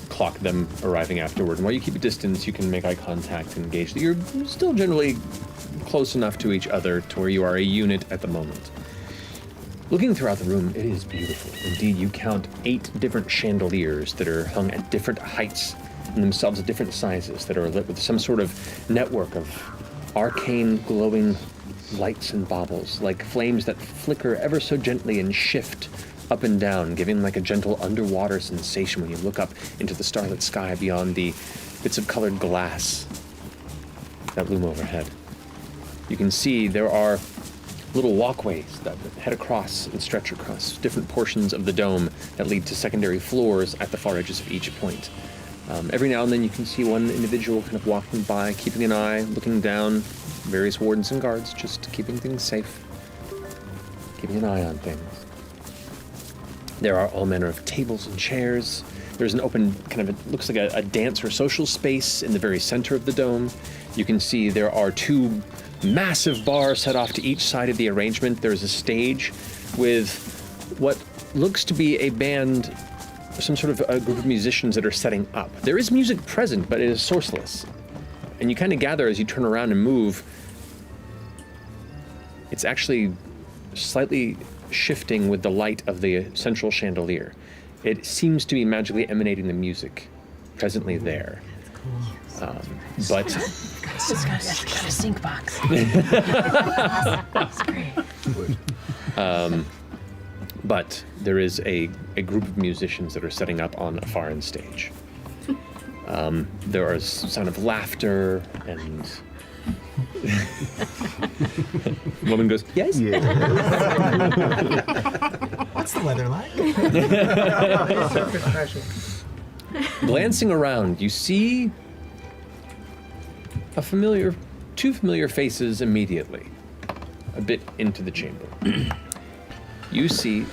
clock them arriving afterward. And while you keep a distance, you can make eye contact and gauge that you're still generally close enough to each other to where you are a unit at the moment. Looking throughout the room, it is beautiful. Indeed, you count 8 different chandeliers that are hung at different heights and themselves at different sizes that are lit with some sort of network of arcane glowing lights and baubles, like flames that flicker ever so gently and shift up and down, giving like a gentle underwater sensation when you look up into the starlit sky beyond the bits of colored glass that loom overhead. You can see there are little walkways that head across and stretch across different portions of the dome that lead to secondary floors at the far edges of each point. Every now and then you can see one individual kind of walking by, keeping an eye, looking down, various wardens and guards, just keeping things safe. keeping an eye on things. There are all manner of tables and chairs. There's an open, kind of, it looks like a dance or social space in the very center of the dome. You can see there are 2 massive bars set off to each side of the arrangement. There's a stage with what looks to be a band, some sort of a group of musicians that are setting up. There is music present, but it is sourceless. And you kind of gather as you turn around and move, it's actually slightly shifting with the light of the central chandelier. It seems to be magically emanating the music presently there. But It's got a sync box. That's great. But there is a group of musicians that are setting up on a far end stage. There is sound of laughter and woman goes, yes? Yeah. What's the weather like? Glancing around, you see two familiar faces immediately, a bit into the chamber. You see,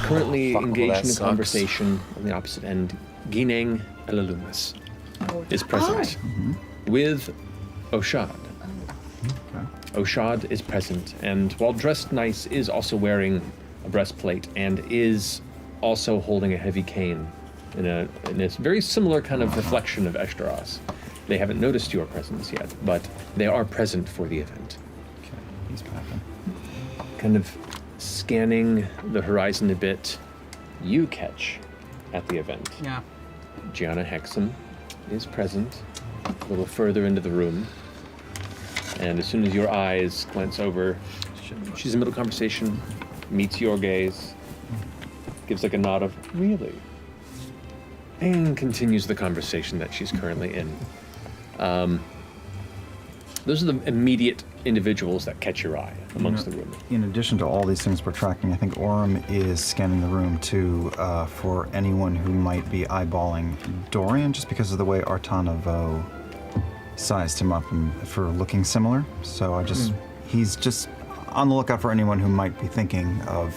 currently engaged in a conversation on the opposite end, Gineng Elalumas is present with Oshad. Oshad is present, and while dressed nice, is also wearing a breastplate and is also holding a heavy cane in a very similar kind of reflection of Eshtaros. They haven't noticed your presence yet, but they are present for the event. Okay, he's packing. Kind of scanning the horizon a bit, you catch at the event. Yeah. Gianna Hexam is present, a little further into the room. And as soon as your eyes glance over, she's in the middle of conversation, meets your gaze, gives like a nod of, really? And continues the conversation that she's currently in. Those are the immediate individuals that catch your eye amongst the room. In addition to all these things we're tracking, I think Orem is scanning the room too for anyone who might be eyeballing Dorian, just because of the way Artanavo sized him up and for looking similar. So he's just on the lookout for anyone who might be thinking of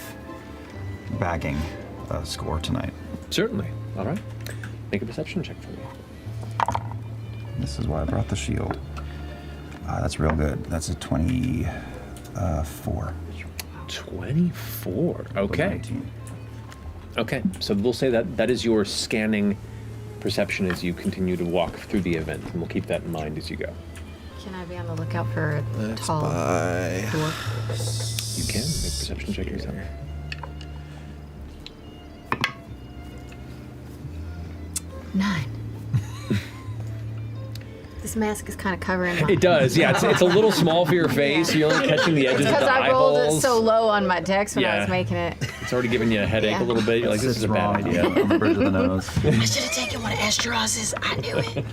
bagging a score tonight. Certainly. All right. Make a perception check for me. This is why I brought the shield. That's real good. That's a 24. 24. Okay. Okay. So we'll say that is your scanning perception as you continue to walk through the event, and we'll keep that in mind as you go. Can I be on the lookout for a tall dwarf? You can make a perception check yourself. 9. This mask is kind of covering my... It does, yeah. It's a little small for your face. You're only catching the edges of Because the I rolled eyeballs. it so low on my dex when I Yeah. was making it. It's already giving you a headache a little bit. You're like, this is a bad idea. On the bridge of the nose. I should have taken one of Esteros's. I knew it.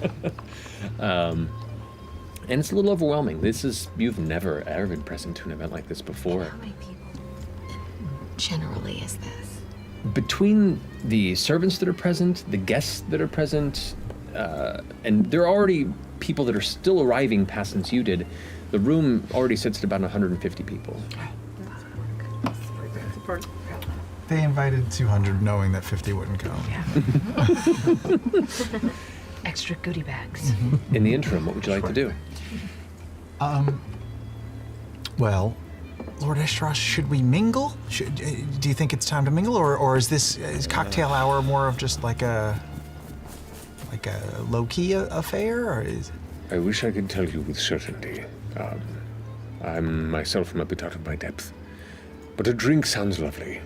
And it's a little overwhelming. You've never ever been present to an event like this before. How many people generally is this? Between the servants that are present, the guests that are present, and there are already people that are still arriving past since you did, the room already sits at about 150 people. They invited 200 knowing that 50 wouldn't come. Extra goodie bags. In the interim, what would you like to do? Well, Lord Eshtaros, should we mingle? Do you think it's time to mingle, or is cocktail hour more of just like a low-key affair, or is? I wish I could tell you with certainty. I'm myself a bit out of my depth, but a drink sounds lovely.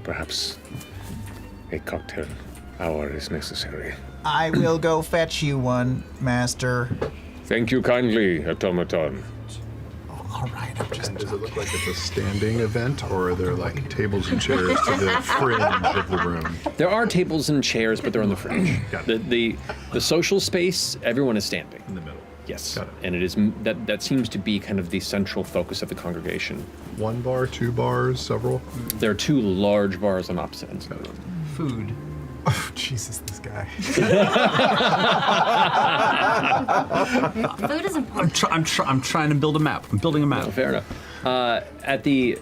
Perhaps a cocktail hour is necessary. I will go fetch you one, Master. Thank you kindly, automaton. All right, I'm just. And does it look like it's a standing event, or are there like tables and chairs to the fringe of the room? There are tables and chairs, but they're on the fringe. The social space, everyone is standing. In the middle. Yes, and it is that seems to be kind of the central focus of the congregation. 1 bar, 2 bars, several? There are 2 large bars on opposite ends of the room. Food. Oh, Jesus, this guy. Food is important. I'm trying to build a map. I'm building a map. Fair enough. At the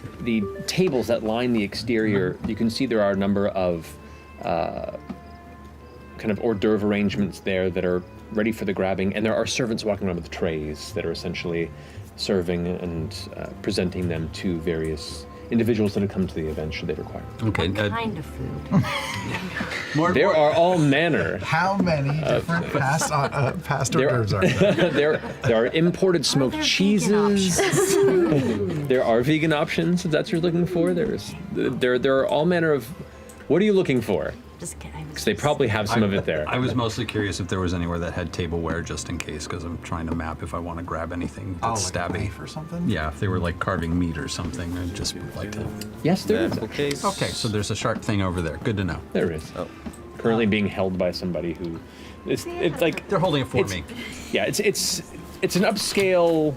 tables that line the exterior, you can see there are a number of kind of hors d'oeuvre arrangements there that are ready for the grabbing, and there are servants walking around with trays that are essentially serving and presenting them to various individuals that have come to the event should they require. Okay. What kind of food? There are all manner. How many different past hors d'oeuvres are there? There are imported smoked cheeses. There are vegan options if that's what you're looking for. There are all manner of. What are you looking for? Just kidding. Because they probably have some of it there. I was mostly curious if there was anywhere that had tableware just in case, because I'm trying to map if I want to grab anything that's like a stabby. knife or something? Yeah, if they were like carving meat or something, I'd just like to. Yes, there is. Okay, so there's a sharp thing over there. Good to know. There is. Oh. Currently being held by somebody who, it's like they're holding it for me. Yeah, it's an upscale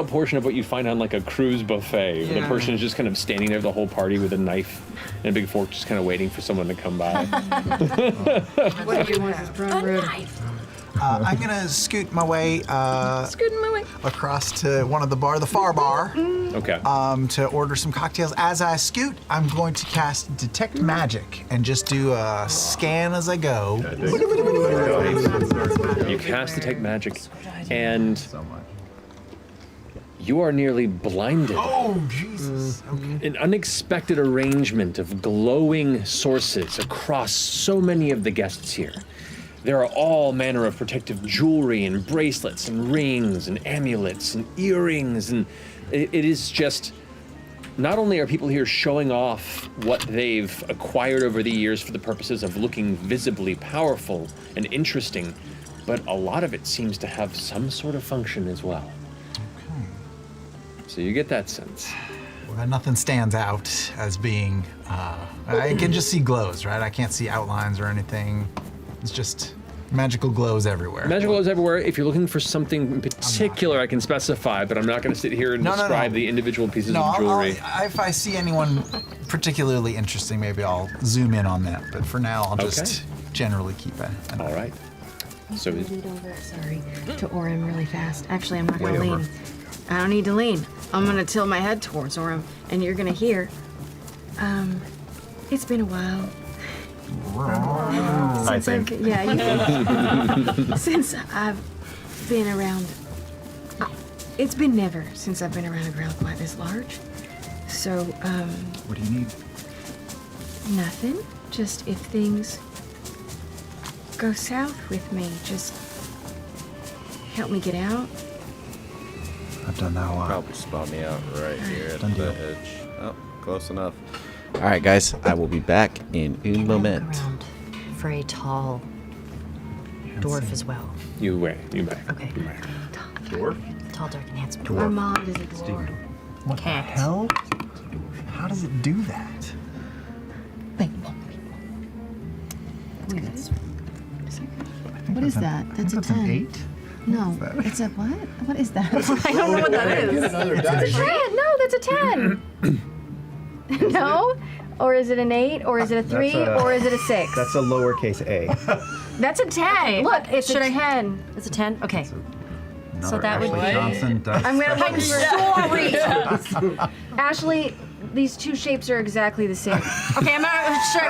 portion of what you find on like a cruise buffet. Where the person is just kind of standing there the whole party with a knife and a big fork, just kind of waiting for someone to come by. What do you want this brown road? I'm gonna scoot my way across to one of the far bar. Okay. To order some cocktails. As I scoot, I'm going to cast Detect Magic and just do a scan as I go. You cast Detect Magic, and you are nearly blinded. Oh, Jesus. Okay. An unexpected arrangement of glowing sources across so many of the guests here. There are all manner of protective jewelry and bracelets and rings and amulets and earrings, and it is just, not only are people here showing off what they've acquired over the years for the purposes of looking visibly powerful and interesting, but a lot of it seems to have some sort of function as well. Okay. So you get that sense. Well, nothing stands out as being, I can just see glows, right? I can't see outlines or anything. It's just magical glows everywhere. Magical glows everywhere. If you're looking for something in particular, I can specify, but I'm not going to sit here and describe the individual pieces of jewelry. If I see anyone particularly interesting, maybe I'll zoom in on that. But for now, I'll just generally keep it. All right. So lead over, sorry, to Orem really fast. Actually, I'm not going to lean. I don't need to lean. I'm going to tilt my head towards Orem, and you're going to hear, it's been a while. Since I've been around, it's been never since I've been around a ground quite this large. So, what do you need? Nothing. Just if things go south with me, just help me get out. I've done that a lot. Probably spot me out right here at the edge. Oh, close enough. All right, guys, I will be back in un moment. Around for a tall dwarf as well. You may. Okay. Dwarf? Tall, dark, and handsome Our mom is a dwarf. What the hell? How does it do that? What is that? That's a 10. An 8? No, it's a what? What is that? I don't know what that is. It's a 10. No, that's a 10. No? Or is it an 8? Or is it a 3? Or is it a 6? That's a lowercase a. That's a 10. Look, it's a 10. It's a 10? Okay. So that would be. Johnson does. I'm gonna look sorry. Ashley, these two shapes are exactly the same. Okay, should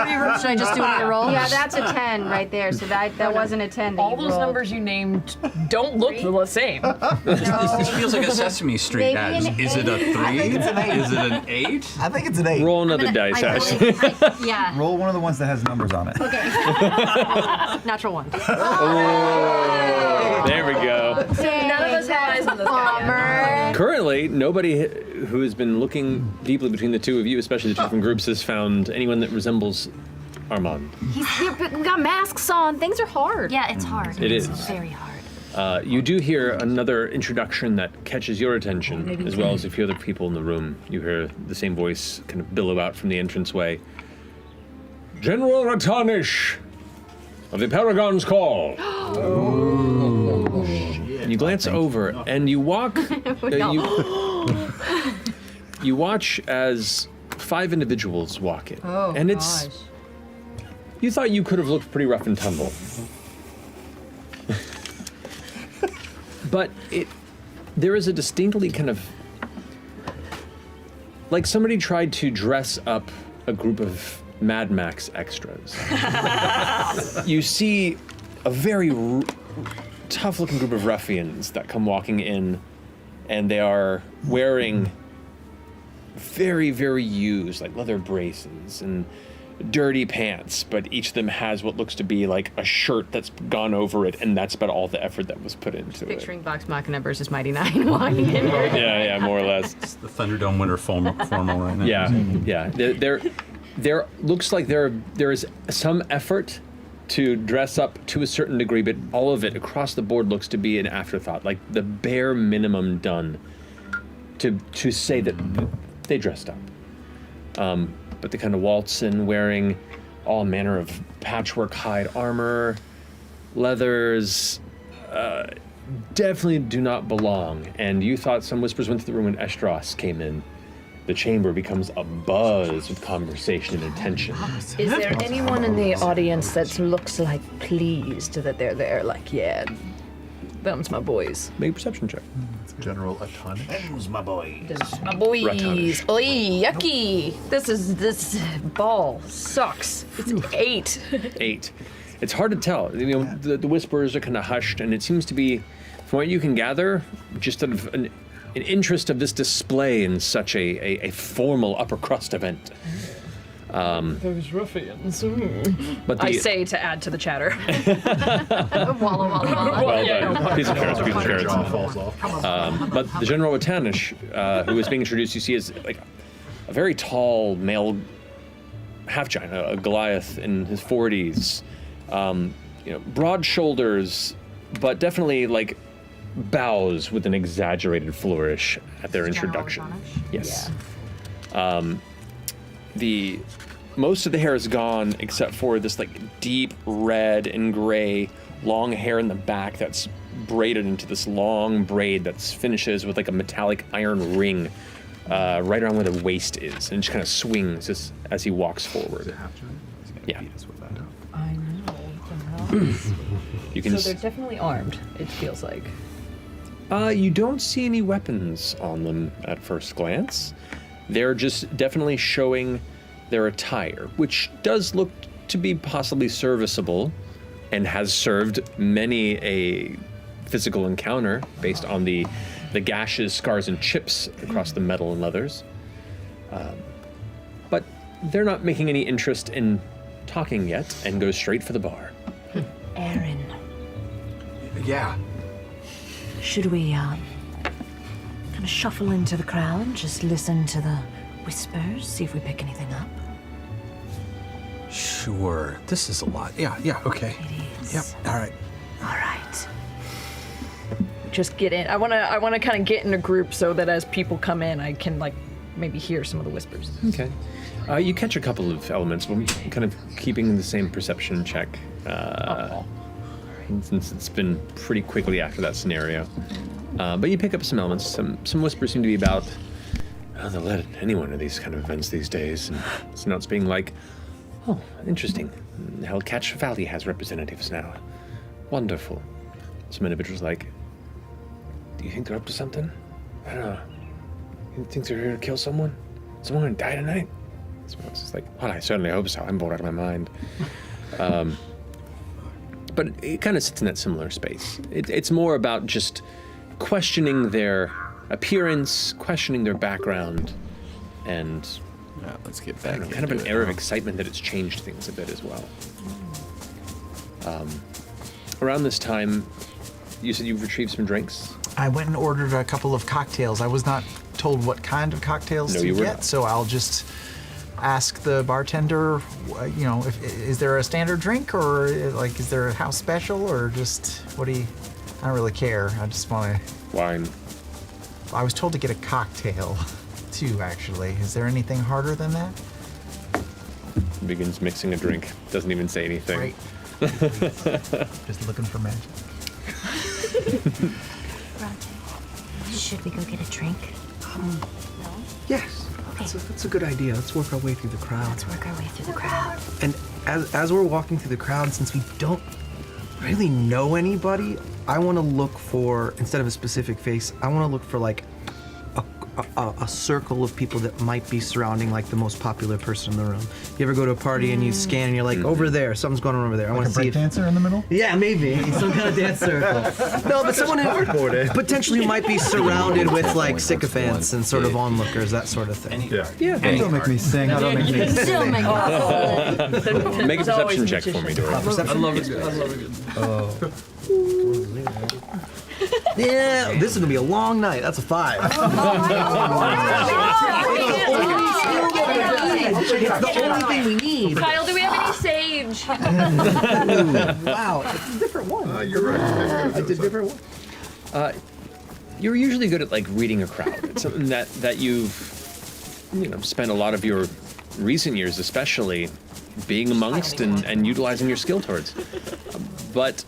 I just do a roll? Yeah, that's a 10 right there. So that wasn't a 10. All those numbers you named don't look the same. This feels like a Sesame Street ad. Is it a 3? Is it an 8? I think it's an 8. Roll another dice, Ashley. Yeah. Roll one of the ones that has numbers on it. Okay. Natural 1. There we go. None of us have eyes on this guy. Currently, nobody who has been looking deeply between the two of you, especially the two different groups, has found anyone that resembles Armand. We got masks on. Things are hard. Yeah, it's hard. It is. Very hard. You do hear another introduction that catches your attention, as well as a few other people in the room. You hear the same voice kind of billow out from the entranceway. General Ratanish of the Paragon's Call. And you glance over and you walk. You watch as 5 individuals walk in. Oh, and it's. You thought you could have looked pretty rough and tumble. But there is a distinctly kind of like somebody tried to dress up a group of Mad Max extras. You see a very tough-looking group of ruffians that come walking in, and they are wearing very, very used, like leather braces and dirty pants, but each of them has what looks to be like a shirt that's gone over it, and that's about all the effort that was put into it. Picturing Vox Machina versus Mighty Nine walking in. Yeah, more or less. It's the Thunderdome winter formal right now. Yeah. There looks like there is some effort to dress up to a certain degree, but all of it across the board looks to be an afterthought, like the bare minimum done to say that they dressed up. But they kind of waltz in wearing all manner of patchwork hide armor, leathers, definitely do not belong. And you thought some whispers went through the room when Estros came in. The chamber becomes abuzz with conversation and attention. Is there anyone in the audience that looks like pleased that they're there? Like, yeah, them's my boys. Make a perception check. General Atonish. Them's my boys. My boys. Ratonish. Oy, yucky. This ball sucks. It's 8. 8. It's hard to tell. You know, the whispers are kind of hushed, and it seems to be, from what you can gather, just out of an interest of this display in such a formal upper crust event. Those ruffians. But I say to add to the chatter. Walla walla. Well done. Piece of carrots. But the General Ratanish, who is being introduced, you see is like a very tall male half-giant, a Goliath in his 40s. Broad shoulders, but definitely like bows with an exaggerated flourish at their introduction. Yes. The most of the hair is gone except for this like deep red and gray long hair in the back that's braided into this long braid that finishes with like a metallic iron ring right around where the waist is, and just kind of swings as he walks forward. Yeah. I know. What the hell? You can so they're definitely armed, it feels like. You don't see any weapons on them at first glance. They're just definitely showing their attire, which does look to be possibly serviceable and has served many a physical encounter based on the gashes, scars, and chips across the metal and leathers. But they're not making any interest in talking yet and go straight for the bar. Aaron. Yeah. Should we kind of shuffle into the crowd, just listen to the whispers, see if we pick anything up? Sure. This is a lot. Yeah, okay. It is. Yep, all right. All right. Just get in. I wanna kind of get in a group so that as people come in, I can like maybe hear some of the whispers. Okay. You catch a couple of elements, but kind of keeping the same perception check. Since it's been pretty quickly after that scenario. But you pick up some elements. Some whispers seem to be about, they'll let anyone to these kind of events these days. And it's notes being like, oh, interesting. Hellcatch Valley has representatives now. Wonderful. Some individuals like, do you think they're up to something? I don't know. You think they're here to kill someone? Someone gonna die tonight? Someone's just like, well, I certainly hope so. I'm bored out of my mind. But it kind of sits in that similar space. It's more about just questioning their appearance, questioning their background, and let's get back. Kind of an air of excitement that it's changed things a bit as well. Around this time, you said you've retrieved some drinks? I went and ordered a couple of cocktails. I was not told what kind of cocktails to get, so I'll just ask the bartender, is there a standard drink, or like is there a house special, or just what do you? I don't really care. I just want to. Wine. I was told to get a cocktail, too. Actually, is there anything harder than that? Begins mixing a drink. Doesn't even say anything. Great. Just looking for magic. Should we go get a drink? No. Yes. That's a good idea. Let's work our way through the crowd. Let's work our way through the crowd. And as we're walking through the crowd, since we don't really know anybody, I want to look for, instead of a specific face, I want to look for like a circle of people that might be surrounding like the most popular person in the room. You ever go to a party and you scan and you're like, over there, something's going on over there. I want to see if dancer in the middle? Yeah, maybe some kind of dance circle. No, but someone who potentially might be surrounded with like sycophants and sort of onlookers, that sort of thing. Yeah. Don't make me sing. I don't make me sing. Make a perception check for me, Dory. I love it. Oh. Yeah, this is gonna be a long night. That's a 5. It's the only thing we need. Kyle, do we have any sage? Wow, it's a different one. You're right. I did a different one. You're usually good at like reading a crowd. It's something that you've spent a lot of your recent years, especially, being amongst and utilizing your skill towards. But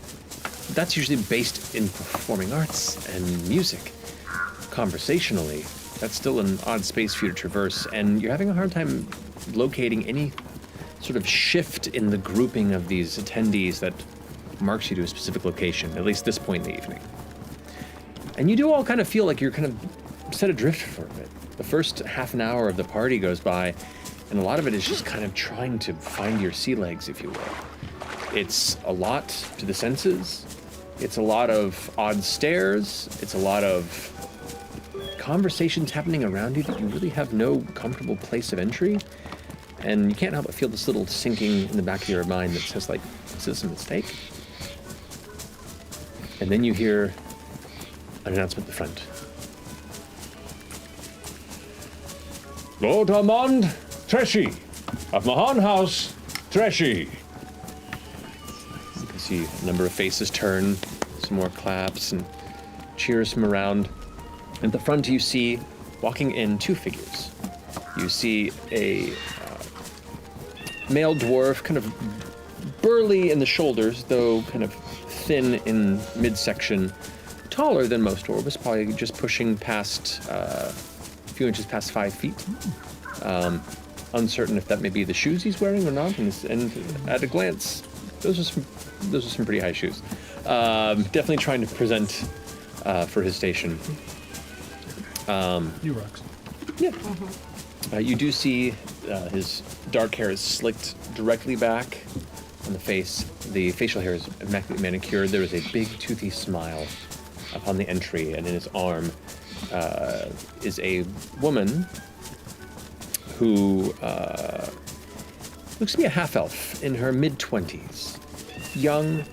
that's usually based in performing arts and music. Conversationally, that's still an odd space for you to traverse, and you're having a hard time locating any sort of shift in the grouping of these attendees that marks you to a specific location, at least this point in the evening. And you do all kind of feel like you're kind of set adrift for a bit. The first half an hour of the party goes by, and a lot of it is just kind of trying to find your sea legs, if you will. It's a lot to the senses. It's a lot of odd stares. It's a lot of conversations happening around you that you really have no comfortable place of entry. And you can't help but feel this little sinking in the back of your mind that says, like, is this a mistake? And then you hear an announcement at the front. Lord Armand Treshy of Mahan House, Treshy. You can see a number of faces turn, some more claps and cheers from around. At the front you see, walking in, 2 figures. You see a male dwarf, kind of burly in the shoulders, though kind of thin in midsection, taller than most dwarves, probably just pushing past a few inches past 5 feet. Uncertain if that may be the shoes he's wearing or not, and at a glance, those are some pretty high shoes. Definitely trying to present for his station. You rocks. Yeah. You do see his dark hair is slicked directly back on the face. The facial hair is immaculately manicured. There is a big toothy smile upon the entry, and in his arm is a woman who looks to be a half-elf in her mid-20s. Young,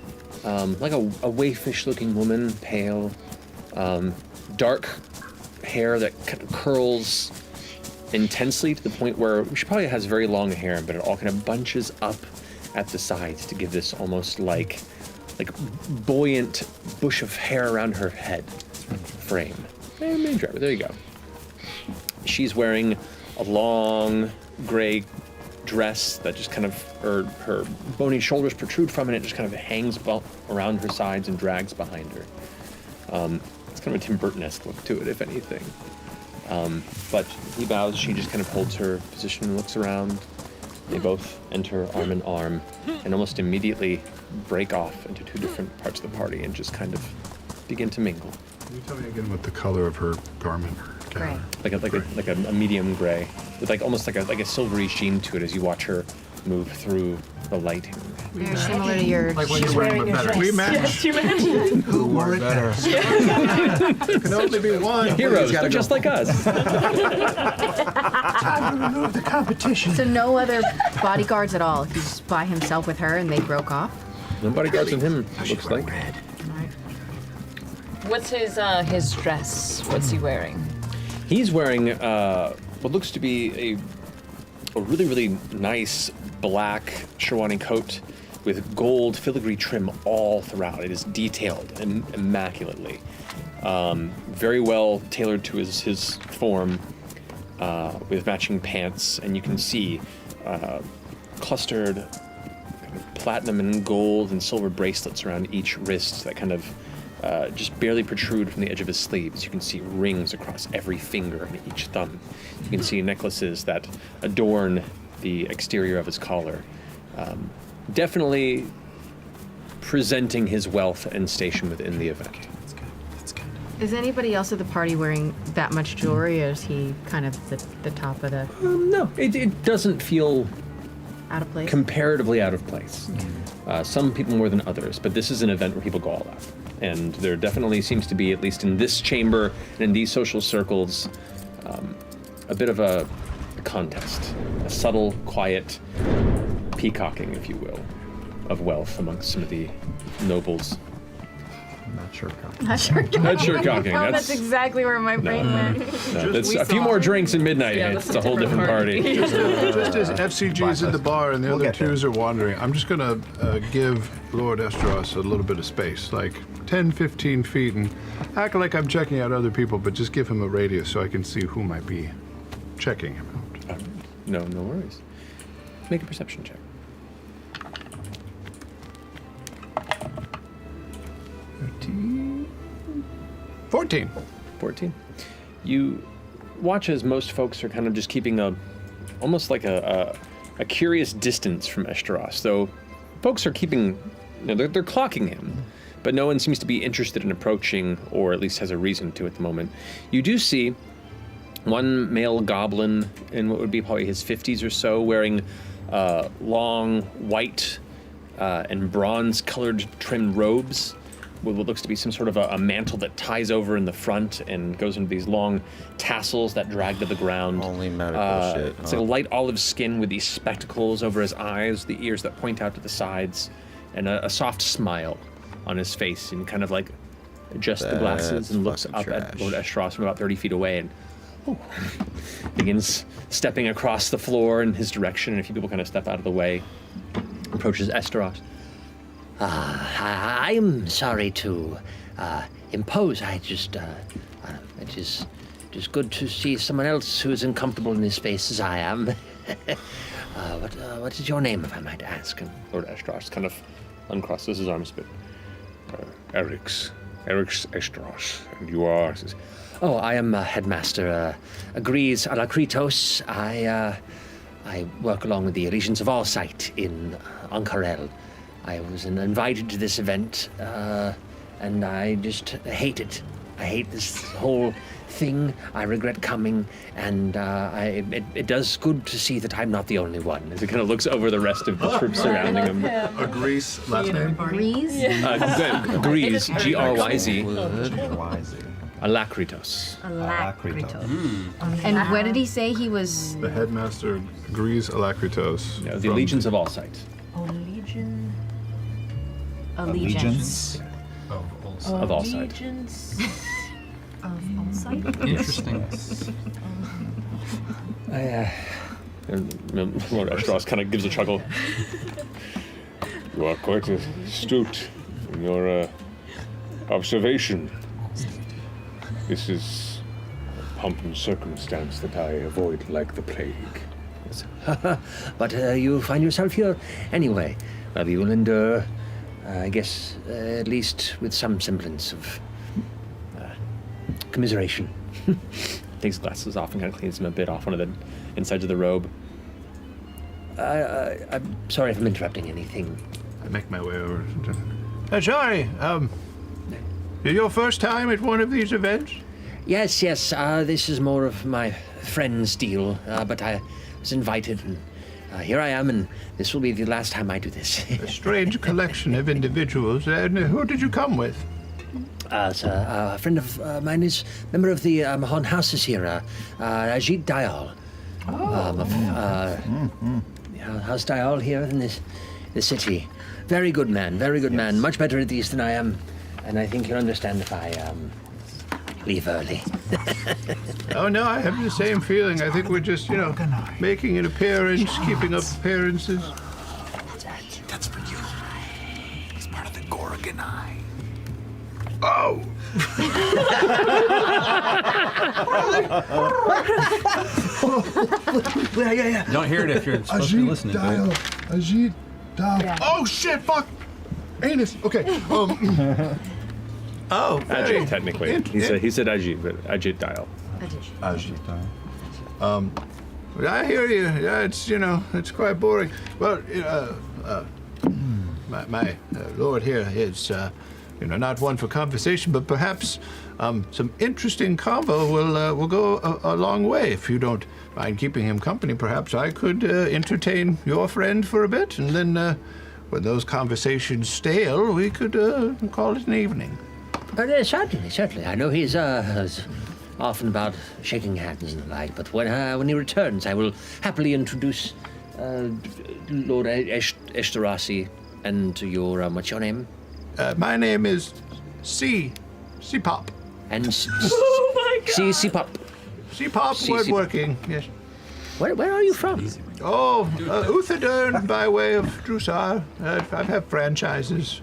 like a wayfish-looking woman, pale, dark hair that kind of curls intensely to the point where she probably has very long hair, but it all kind of bunches up at the sides to give this almost like buoyant bush of hair around her head frame. There you go. She's wearing a long gray dress that just kind of, her bony shoulders protrude from it. It just kind of hangs around her sides and drags behind her. It's kind of a Tim Burton-esque look to it, if anything. But he bows, she just kind of holds her position and looks around. They both enter arm in arm and almost immediately break off into 2 different parts of the party and just kind of begin to mingle. Can you tell me again what the color of her garment? Gray. Like a medium gray with almost like a silvery sheen to it as you watch her move through the lighting. Very similar to your. Like when you're wearing a dress. We match. Yes, you match. Who wore it better? There can only be one. Heroes, they're just like us. Time to remove the competition. So no other bodyguards at all. He's by himself with her, and they broke off. No bodyguards with him, looks like. What's his dress? What's he wearing? He's wearing what looks to be a really, really nice black Sherwani coat with gold filigree trim all throughout. It is detailed and immaculately. Very well tailored to his form with matching pants, and you can see clustered platinum and gold and silver bracelets around each wrist that kind of just barely protrude from the edge of his sleeves. You can see rings across every finger and each thumb. You can see necklaces that adorn the exterior of his collar. Definitely presenting his wealth and station within the event. That's good. Is anybody else at the party wearing that much jewelry, or is he kind of the top of the... No, it doesn't feel... out of place? Comparatively out of place. Some people more than others, but this is an event where people go all out. And there definitely seems to be, at least in this chamber and in these social circles, a bit of a contest. A subtle, quiet peacocking, if you will, of wealth amongst some of the nobles. Not sure cocking. Not sure cocking. Not sure cocking. That's exactly where my brain went. No, that's a few more drinks and midnight hits. It's a whole different party. Just as FCG's in the bar and the other twos are wandering, I'm just gonna give Lord Estros a little bit of space, like 10, 15 feet, and act like I'm checking out other people, but just give him a radius so I can see who might be checking him out. No worries. Make a perception check. 14. 14. You watch as most folks are kind of just keeping almost like a curious distance from Esteros, though folks are keeping, they're clocking him, but no one seems to be interested in approaching, or at least has a reason to at the moment. You do see one male goblin in what would be probably his 50s or so, wearing long white and bronze-colored trimmed robes, with what looks to be some sort of a mantle that ties over in the front and goes into these long tassels that drag to the ground. Only medical shit. It's like a light olive skin with these spectacles over his eyes, the ears that point out to the sides, and a soft smile on his face, and kind of like adjusts the glasses and looks up at Lord Estros from about 30 feet away and begins stepping across the floor in his direction, and a few people kind of step out of the way. Approaches Esteros. I'm sorry to impose. It is good to see someone else who is as comfortable in this space as I am. What is your name, if I might ask? And Lord Estros kind of uncrosses his arms a bit. Erix Estros, and you are? Oh, I am Headmaster Agrees Alakritos. I work along with the Legions of Allsight in Ankarel. I was invited to this event, and I just hate it. I hate this whole thing. I regret coming, and it does good to see that I'm not the only one. As he kind of looks over the rest of the troops surrounding him. Grease, last name? Grease? Grease, Gryz. Alakritos. And where did he say he was? The headmaster, Grease Alakritos. No, the Legions of Allsight. Allegiance. Of Allsight. Allegiance. Of Allsight. Interesting. Lord Estros kind of gives a chuckle. You are quite astute in your observation. This is a pomp and circumstance that I avoid like the plague. But you find yourself here anyway. Well, you will endure, I guess, at least with some semblance of commiseration. Takes his glasses off and kind of cleans them a bit off one of the insides of the robe. I'm sorry if I'm interrupting anything. I make my way over. Sorry, your first time at one of these events? Yes, this is more of my friend's deal, but I was invited, and here I am, and this will be the last time I do this. A strange collection of individuals. Who did you come with? Sir, a friend of mine is member of the Mahon houses here, Ajit Dayal. House Dayal here in the city. Very good man, man. Much better at these than I am, and I think you'll understand if I leave early. Oh, no, I have the same feeling. I think we're just, making an appearance, keeping up appearances. That's for you. He's part of the Gorgonai. Oh! Yeah. Don't hear it if you're supposed to be listening. Ajit Dial. Yeah. Oh, shit, fuck! Anus. Okay. Oh, Ajit, technically. He said Ajit, but Ajit Dial. Ajit Dial. I hear you. Yeah, it's quite boring. Well, my lord here is, not one for conversation, but perhaps some interesting convo will go a long way. If you don't mind keeping him company, perhaps I could entertain your friend for a bit, and then when those conversations stale, we could call it an evening. Certainly. I know he's often about shaking hands and the like, but when he returns, I will happily introduce Lord Esterasi and your, what's your name? My name is C-Pop. And Oh my God. C-Pop. C-Pop, woodworking, yes. Where are you from? Oh, Uthadern by way of Drusar. I have franchises.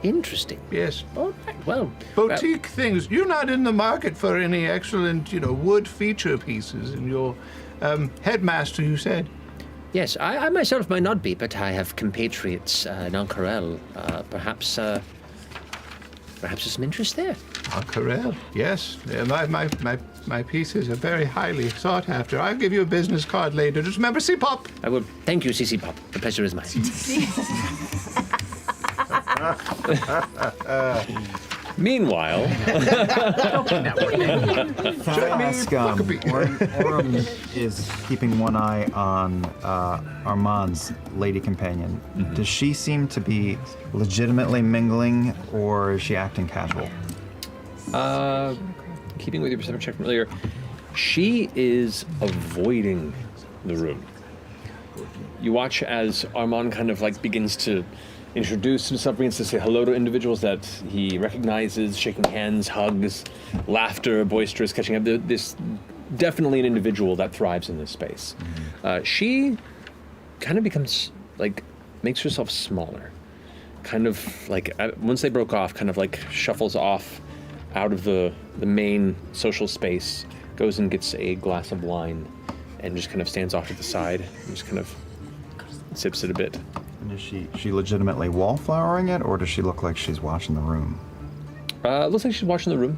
Interesting. Yes. All right, well... Boutique things. You're not in the market for any excellent, wood feature pieces in your headmaster, you said. Yes, I myself might not be, but I have compatriots in Ankarel. Perhaps there's some interest there. Ankarel, yes. My pieces are very highly sought after. I'll give you a business card later. Just remember C-Pop. I will. Thank you, C-Pop. The pleasure is mine. Meanwhile, Orem is keeping one eye on Armand's lady companion. Does she seem to be legitimately mingling, or is she acting casual? Keeping with your perception check from earlier, she is avoiding the room. You watch as Armand kind of begins to introduce himself, begins to say hello to individuals that he recognizes, shaking hands, hugs, laughter, boisterous, catching up. This definitely an individual that thrives in this space. She kind of becomes makes herself smaller. Kind of once they broke off, kind of shuffles off out of the main social space, goes and gets a glass of wine, and just kind of stands off to the side and just kind of sips it a bit. And is she legitimately wallflowering it, or does she look like she's watching the room? Looks like she's watching the room.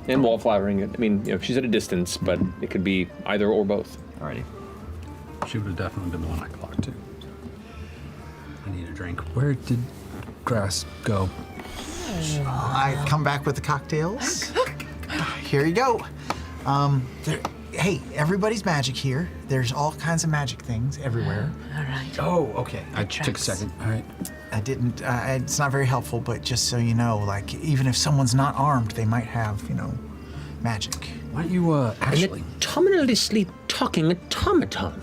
And wallflowering it. I mean, she's at a distance, but it could be either or both. Alrighty. She would have definitely been the one I clocked to. I need a drink. Where did Grass go? I come back with the cocktails. Here you go. Hey, everybody's magic here. There's all kinds of magic things everywhere. All right. Oh, okay. I took a second. All right. I didn't, it's not very helpful, but just so you know, even if someone's not armed, they might have, magic. Why don't you, actually... An autonomously talking automaton.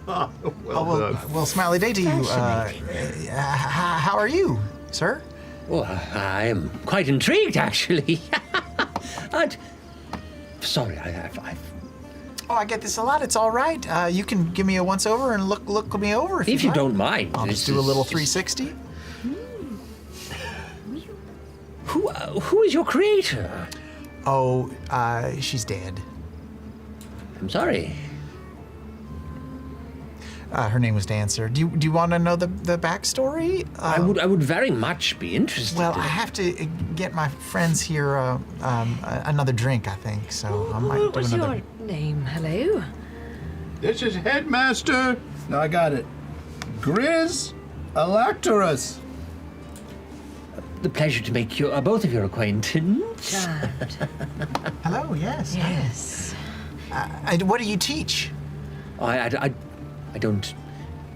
Well, smiley day to you. How are you, sir? Well, I am quite intrigued, actually. Sorry, Oh, I get this a lot. It's all right. You can give me a once-over and look me over if you like. don't mind. I'll just do a little 360. Who is your creator? Oh, she's dead. I'm sorry. Her name was Dancer. Do you want to know the backstory? I would very much be interested. Well, I have to get my friends here another drink, I think. So I might do What's another. your name? Hello? This is Headmaster. No, I got it. Grizz Alactorus. The pleasure to make both of your acquaintance. Hello. Yes. Yes. What do you teach? I don't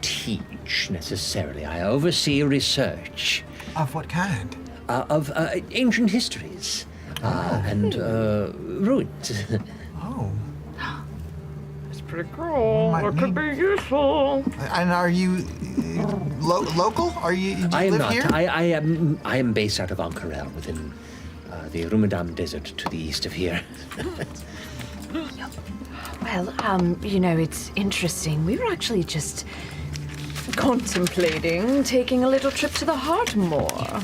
teach necessarily. I oversee research. Of what kind? Of ancient histories and ruins. Oh. That's pretty cool. That could be useful. And are you local? Do you I am live not. here? I am based out of Ankarel, within the Rumadam Desert to the east of here. Well, it's interesting. We were actually just contemplating taking a little trip to the Heartmoor.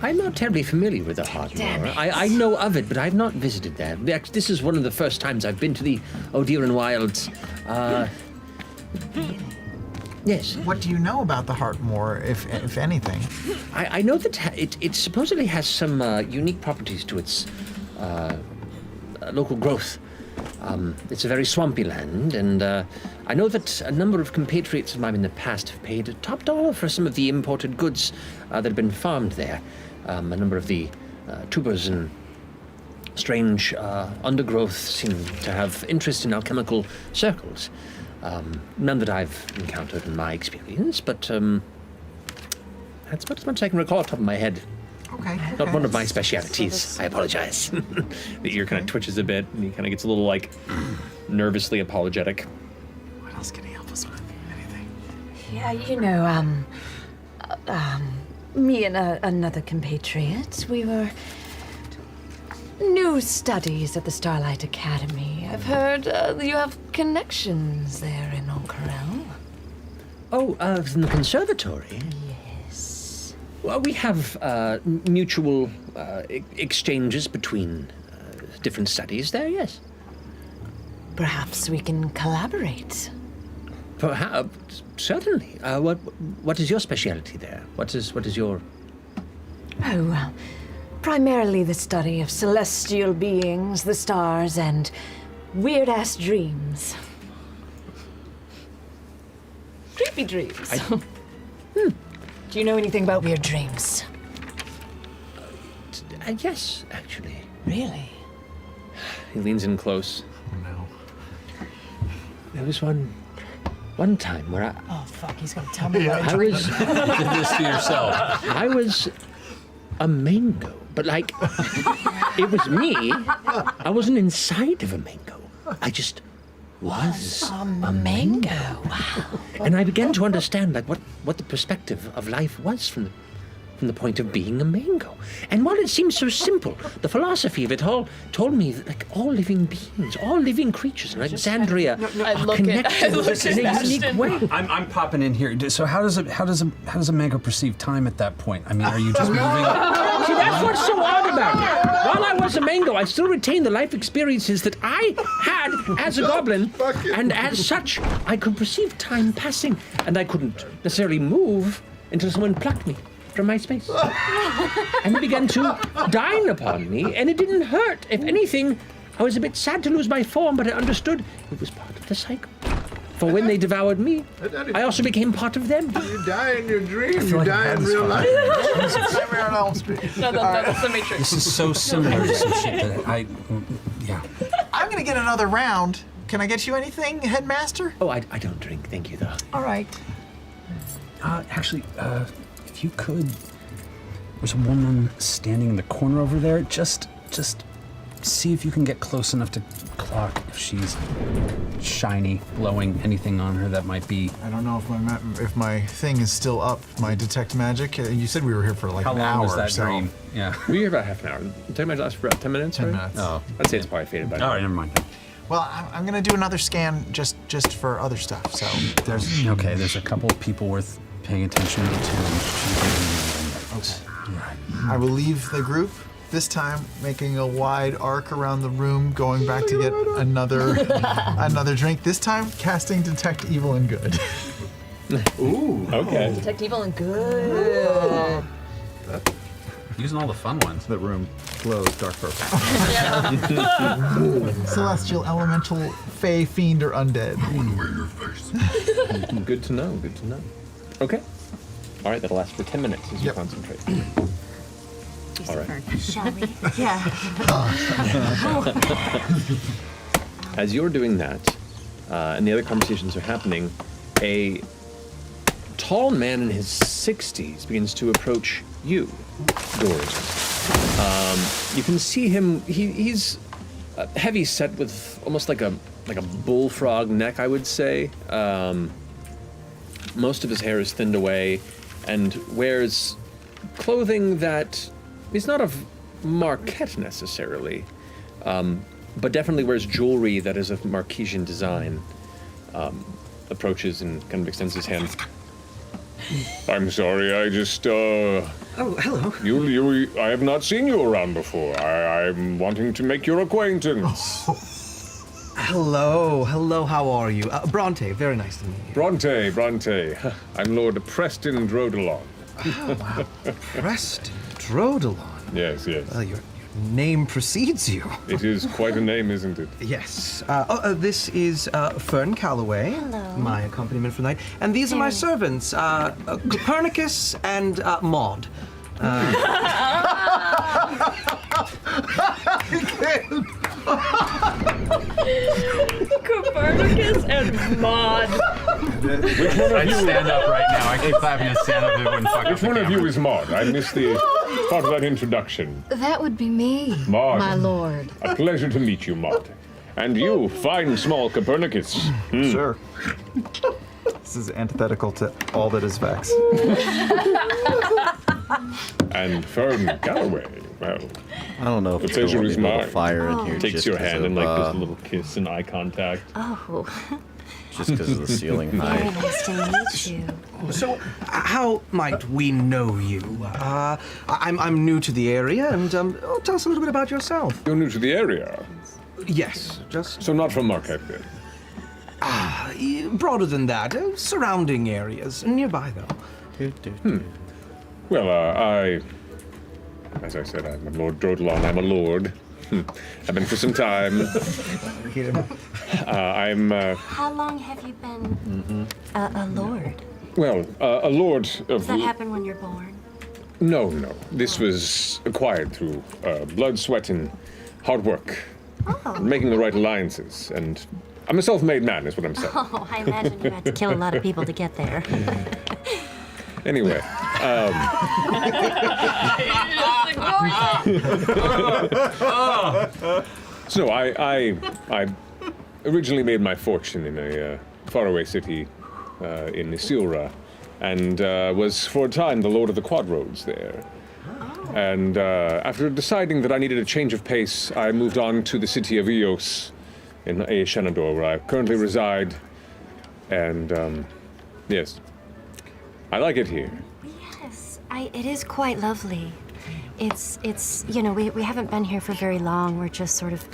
I'm not terribly familiar with the Heartmoor. Damn it. I know of it, but I've not visited there. This is one of the first times I've been to the Odiran Wilds. Yes. What do you know about the Heartmoor, if anything? I know that it supposedly has some unique properties to its local growth. It's a very swampy land, and I know that a number of compatriots of mine in the past have paid top dollar for some of the imported goods that have been farmed there. A number of the tubers and strange undergrowth seem to have interest in alchemical circles. None that I've encountered in my experience, but that's about as much as I can recall off the top of my head. Okay. Not one of my specialities. I apologize. The ear kind of twitches a bit, and he kind of gets a little, like, nervously apologetic. What else can he help us with? Anything? Yeah, you know, me and another compatriot, we were new studies at the Starlight Academy. I've heard you have connections there in Oncarel. Oh, from the conservatory? Yes. Well, we have mutual exchanges between different studies there, yes. Perhaps we can collaborate. Perhaps, certainly. What is your specialty there? What is your... Oh, primarily the study of celestial beings, the stars, and weird-ass dreams. Creepy dreams. Do you know anything about weird dreams? Yes, actually. Really? He leans in close. Oh, no. There was one time where I... Oh, fuck, he's gonna tell me what I I dreamed. was... Did this to yourself. I was a mango, but like, it was me. I wasn't inside of a mango. I just was a mango. Wow. And I began to understand like what the perspective of life was from the point of being a mango. And while it seems so simple, the philosophy of it all told me that like all living beings, all living creatures in Alexandria are connected in a unique way. I'm popping in here. So how does a mango perceive time at that point? I mean, are you just moving? See, that's what's so odd about it. While I was a mango, I still retained the life experiences that I had as a goblin, and as such, I could perceive time passing, and I couldn't necessarily move until someone plucked me from my space. And it began to dine upon me, and it didn't hurt. If anything, I was a bit sad to lose my form, but I understood it was part of the cycle. For when they devoured me, I also became part of them. You die in your dream, you die in real life. Nightmare on Elm Street. No, that's the Matrix. This is so similar to some shit that yeah. I'm gonna get another round. Can I get you anything, Headmaster? Oh, I don't drink, thank you, though. All right. Actually, if you could, there's a woman standing in the corner over there. Just see if you can get close enough to clock if she's shiny, glowing, anything on her that might be. I don't know if my thing is still up, my detect magic. You said we were here for like an hour. How long was that so. dream? Yeah. We were here about half an hour. Time might last for about 10 minutes, 10 right? minutes. Oh. I'd say it's probably faded by now. All right, never mind. Well, I'm gonna do another scan just for other stuff. So there's Okay, there's a couple of people worth paying attention to. Okay. I will leave the group. This time, making a wide arc around the room, going back to get another drink. This time, casting Detect Evil and Good. Ooh. Okay. Detect evil and good. Using all the fun ones. The room glows dark purple. Celestial, elemental, fey, fiend, or undead. Good to know. Good to know. Okay. All right. That'll last for 10 minutes as you concentrate. All right. Shall we? Yeah. As you're doing that, and the other conversations are happening, a tall man in his 60s begins to approach you, Doors. You can see him. He's heavy set with almost like a bullfrog neck, I would say. Most of his hair is thinned away, and wears clothing that is not of Marquette necessarily, but definitely wears jewelry that is of Marquesian design. Approaches and kind of extends his hand. I'm sorry, I just, Oh, hello. I have not seen you around before. I'm wanting to make your acquaintance. Hello, how are you? Bronte, very nice to meet you. Bronte. I'm Lord Preston Drodelon. Oh, wow. Preston Drodelon. Yes. Well, you're name precedes you. It is quite a name, isn't it? Yes. This is Fern Calloway. Hello. My accompaniment for the night. And these are my servants, Copernicus and Maud. Copernicus and Maud. Which one of I'd you? stand up right now. I keep clapping to stand up. It wouldn't fuck Which up one the of you camera. is Maud? I missed the part of that introduction. That would be me, Maud. my lord. A pleasure to meet you, Maud. And you, fine small Copernicus. Sure. This is antithetical to all that is Vex. And Fern Galloway. Well, I don't know if the it's going pleasure to is be a little mine. fire in here. Takes just your 'cause hand of, and like this little kiss and eye contact. Oh, just because of the ceiling very height. nice to meet you. So, how might we know you? I'm new to the area, and tell us a little bit about yourself. You're new to the area? Yes, just So not from Marquette, then? broader than that, surrounding areas, nearby though. Well, as I said, I'm Lord Drodalon. I'm a lord. I've been for some time. I'm, How long have you been a lord? well, a lord of... Does that happen when you're born? No. This was acquired through blood, sweat, and hard work. Making the right alliances, and I'm a self-made man, is what I'm saying. Oh, I imagine you had to kill a lot of people to get there. Anyway, so I originally made my fortune in a faraway city in Isilra, and was for a time the lord of the Quad Roads there. And after deciding that I needed a change of pace, I moved on to the city of Eos in Shenandoah, where I currently reside. And yes, I like it here. Yes, it is quite lovely. It's you know, we haven't been here for very long. We're just sort of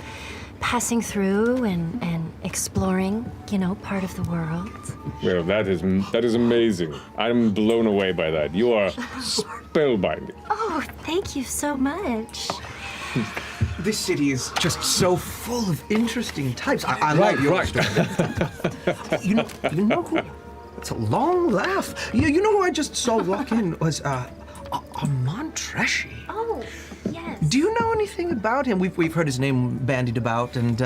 passing through and exploring, you know, part of the world. Well, that is amazing. I'm blown away by that. You are spellbinding. Oh, thank you so much. This city is just so full of interesting types. I like your story. You know who? It's a long laugh. You know who I just saw walk in was Armand Treshy. Oh, yes. Do you know anything about him? We've heard his name bandied about, and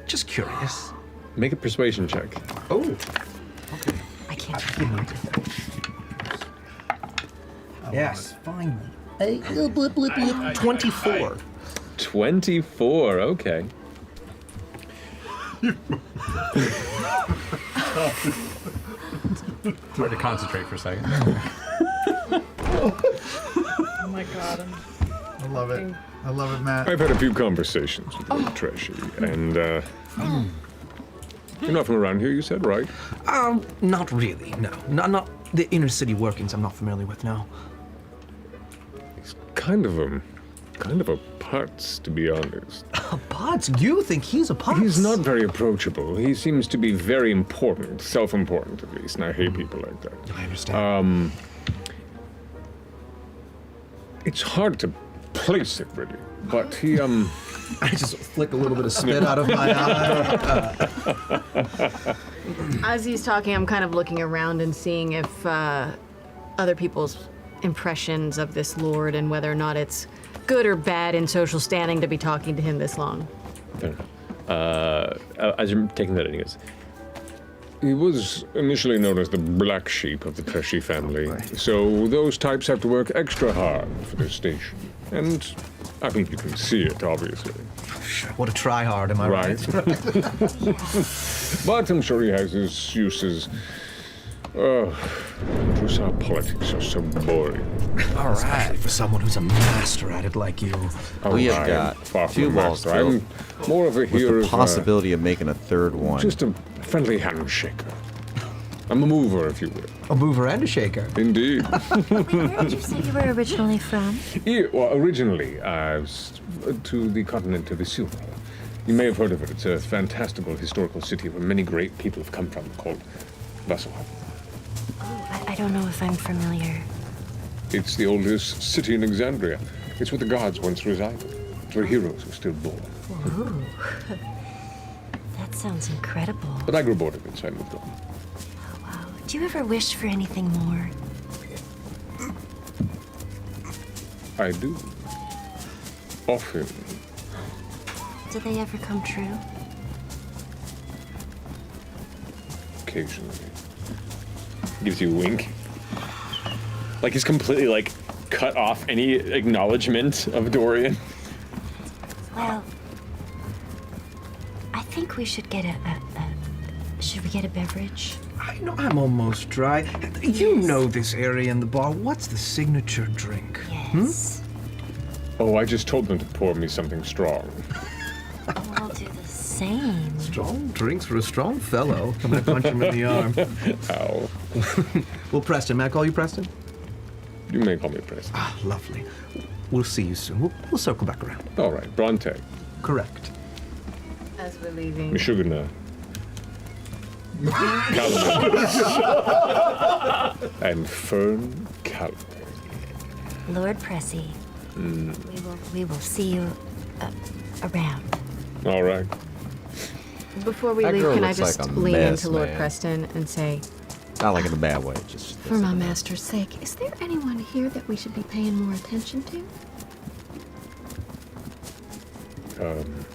just curious. Make a persuasion check. Oh. Okay. I can't. Yes, finally. 24. 24, okay. It's hard to concentrate for a second. Oh my god. I love it. I love it, Matt. I've had a few conversations with Treshy, and you're not from around here, you said, right? Not really, no. Not the inner city workings I'm not familiar with, no. He's kind of a putz, to be honest. A putz? You think he's a putz? He's not very approachable. He seems to be very important, self-important at least, and I hate people like that. I understand. It's hard to place it, really, but he, I just flick a little bit of spit out of my eye. As he's talking, I'm kind of looking around and seeing if other people's impressions of this lord and whether or not it's good or bad in social standing to be talking to him this long. Fair enough. As you're taking that in, he goes, He was initially known as the black sheep of the Treshy family, so those types have to work extra hard for their station. And I think you can see it, obviously. What a try-hard, am I right? But I'm sure he has his uses. Just how politics are so boring. All right. Especially for someone who's a master at it like you. We have got far from two a walls master. built I'm more of a with hero the of, possibility of making a third one. just a friendly handshaker. I'm a mover, if you will. A mover and a shaker. Indeed. Where did you say you were originally from? Yeah, well, originally, I was to the continent of Isilra. You may have heard of it. It's a fantastical historical city where many great people have come from, called Vasselheim. Oh, I don't know if I'm familiar. It's the oldest city in Exandria. It's where the gods once resided. It's where heroes were still born. Ooh. That sounds incredible. But I grew bored of it, so I moved on. Wow. Do you ever wish for anything more? I do. Often. Do they ever come true? Occasionally. Gives you a wink. Like he's completely like cut off any acknowledgement of Dorian. Well, I think we should get should we get a beverage? I know I'm almost dry. You know this area in the bar. What's the signature drink? Yes. Oh, I just told them to pour me something strong. We'll do the same. Strong drinks for a strong fellow. I'm gonna punch him in the arm. Ow. Well, Preston, may I call you Preston? You may call me Preston. Ah, lovely. We'll see you soon. We'll circle back around. All right, Bronte. Correct. As we're leaving. Mishugana. And Fern Calloway. Lord Pressy. We will see you around. All right. Before we That leave, girl can I looks just like a lean mess, into Lord man. Preston and say, Not like in a bad way, just. For my master's sake, is there anyone here that we should be paying more attention to?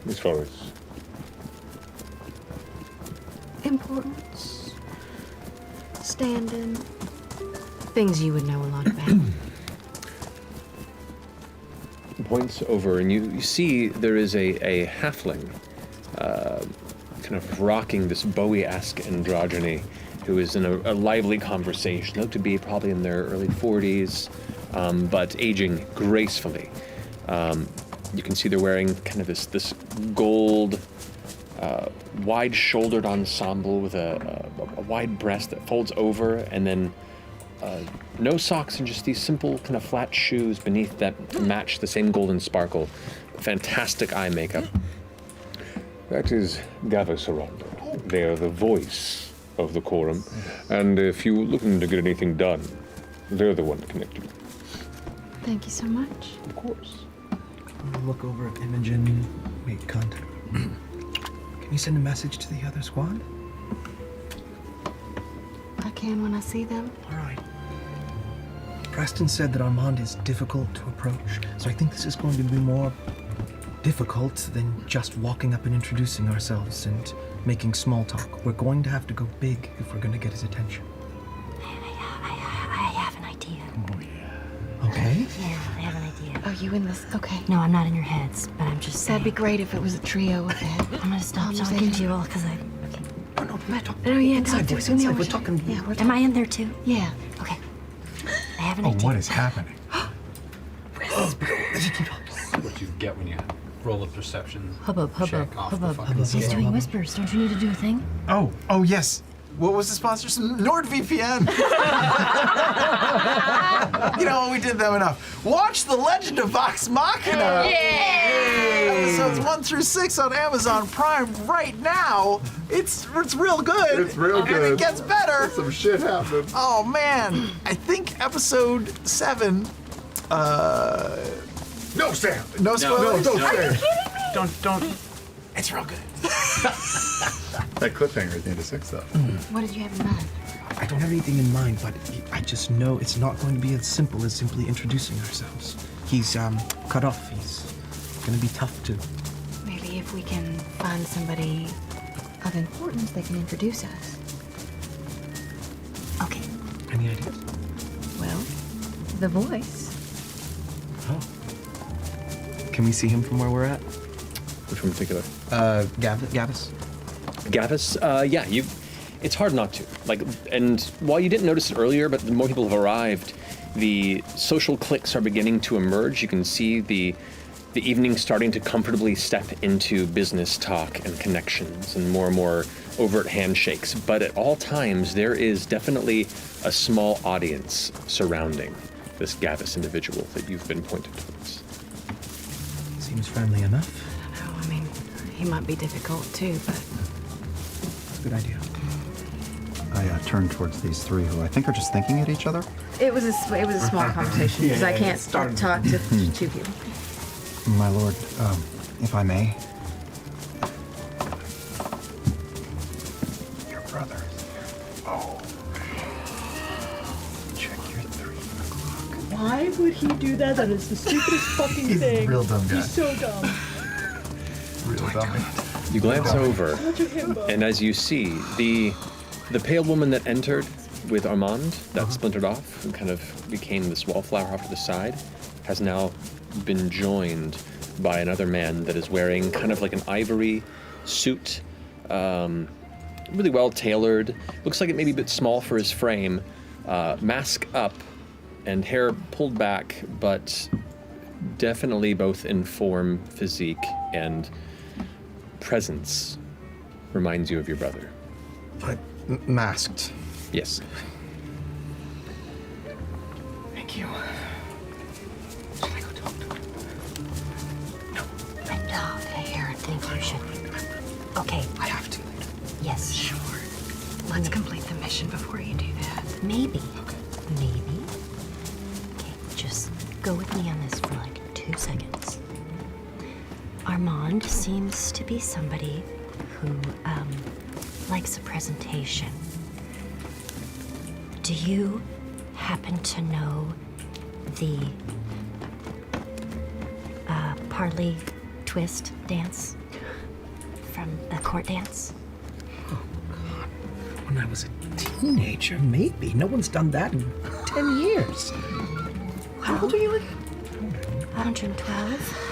As far as Importance, standing, things you would know a lot about. Points over, and you see there is a halfling kind of rocking this Bowie-esque androgyny who is in a lively conversation. Look to be probably in their early 40s, but aging gracefully. You can see they're wearing kind of this gold, wide-shouldered ensemble with a wide breast that folds over, and then no socks and just these simple kind of flat shoes beneath that match the same golden sparkle. Fantastic eye makeup. that is Gavus Arondo. They are the voice of the quorum, and if you're looking to get anything done, they're the one to connect you. Thank you so much. Of course. I'm gonna look over at Imogen. Make contact. Can you send a message to the other squad? I can when I see them. All right. Preston said that Armand is difficult to approach, so I think this is going to be more difficult than just walking up and introducing ourselves and making small talk. We're going to have to go big if we're going to get his attention. I have an idea. Okay? Yeah, I have an idea. Are you in this? Okay. No, I'm not in your heads, but I'm just saying. That'd be great if it was a trio of that. I'm gonna stop talking to you all because I. Oh yeah, Inside, no, boys, we inside. know We're talking. Yeah, we're Am I in there too? Yeah. Okay. I have an Oh, idea. what is happening? What you get when you roll a perception Hubbub, hubbub, check off the hubbub. fucking He's scale. doing whispers. Don't you need to do a thing? Oh yes. What was the sponsor? NordVPN. You know, we did them enough. Watch The Legend of Vox Machina. Episodes 1 through 6 on Amazon Prime right now. It's real good. It's real And good. it gets better. Some shit happened. Oh man, I think episode 7. No, Sam. No spoilers. No, don't say. Don't. It's real good. That cliffhanger at the end of 6, though. What did you have in mind? I don't have anything in mind, but I just know it's not going to be as simple as simply introducing ourselves. He's cut off. He's going to be tough to. Maybe if we can find somebody of importance that can introduce us. Okay. Any ideas? Well, the voice. Can we see him from where we're at? Which one in particular? Gavis. Gavis, yeah, it's hard not to. Like, and while you didn't notice it earlier, but the more people have arrived, the social cliques are beginning to emerge. You can see the evening starting to comfortably step into business talk and connections and more overt handshakes. But at all times, there is definitely a small audience surrounding this Gavis individual that you've been pointed towards. Seems friendly enough. No, I mean, he might be difficult too, but It's a good idea. I turn towards these three who I think are just thinking at each other. It was a small conversation because I can't talk to two people. My lord, if I may. Your brother. Oh. Check your 3 o'clock. Why would he do that? That is the stupidest fucking He's thing. a real dumb guy. He's so dumb. Real dummy. You glance over, and as you see, the pale woman that entered with Armand, that splintered off and kind of became this wallflower off to the side, has now been joined by another man that is wearing kind of like an ivory suit, really well tailored. Looks like it may be a bit small for his frame. Mask up and hair pulled back, but definitely both in form, physique, and presence reminds you of your brother. Masked. Yes. Thank you. I think you should. Okay. I have to. Yes. Sure. Let's complete the mission before you do that. Maybe. Maybe. Okay, just go with me on this for like 2 seconds. Armand seems to be somebody who, likes a presentation. Do you happen to know the, Parley Twist dance from the court dance? When I was a teenager, maybe. No one's done that in 10 years. How old are you again? 112.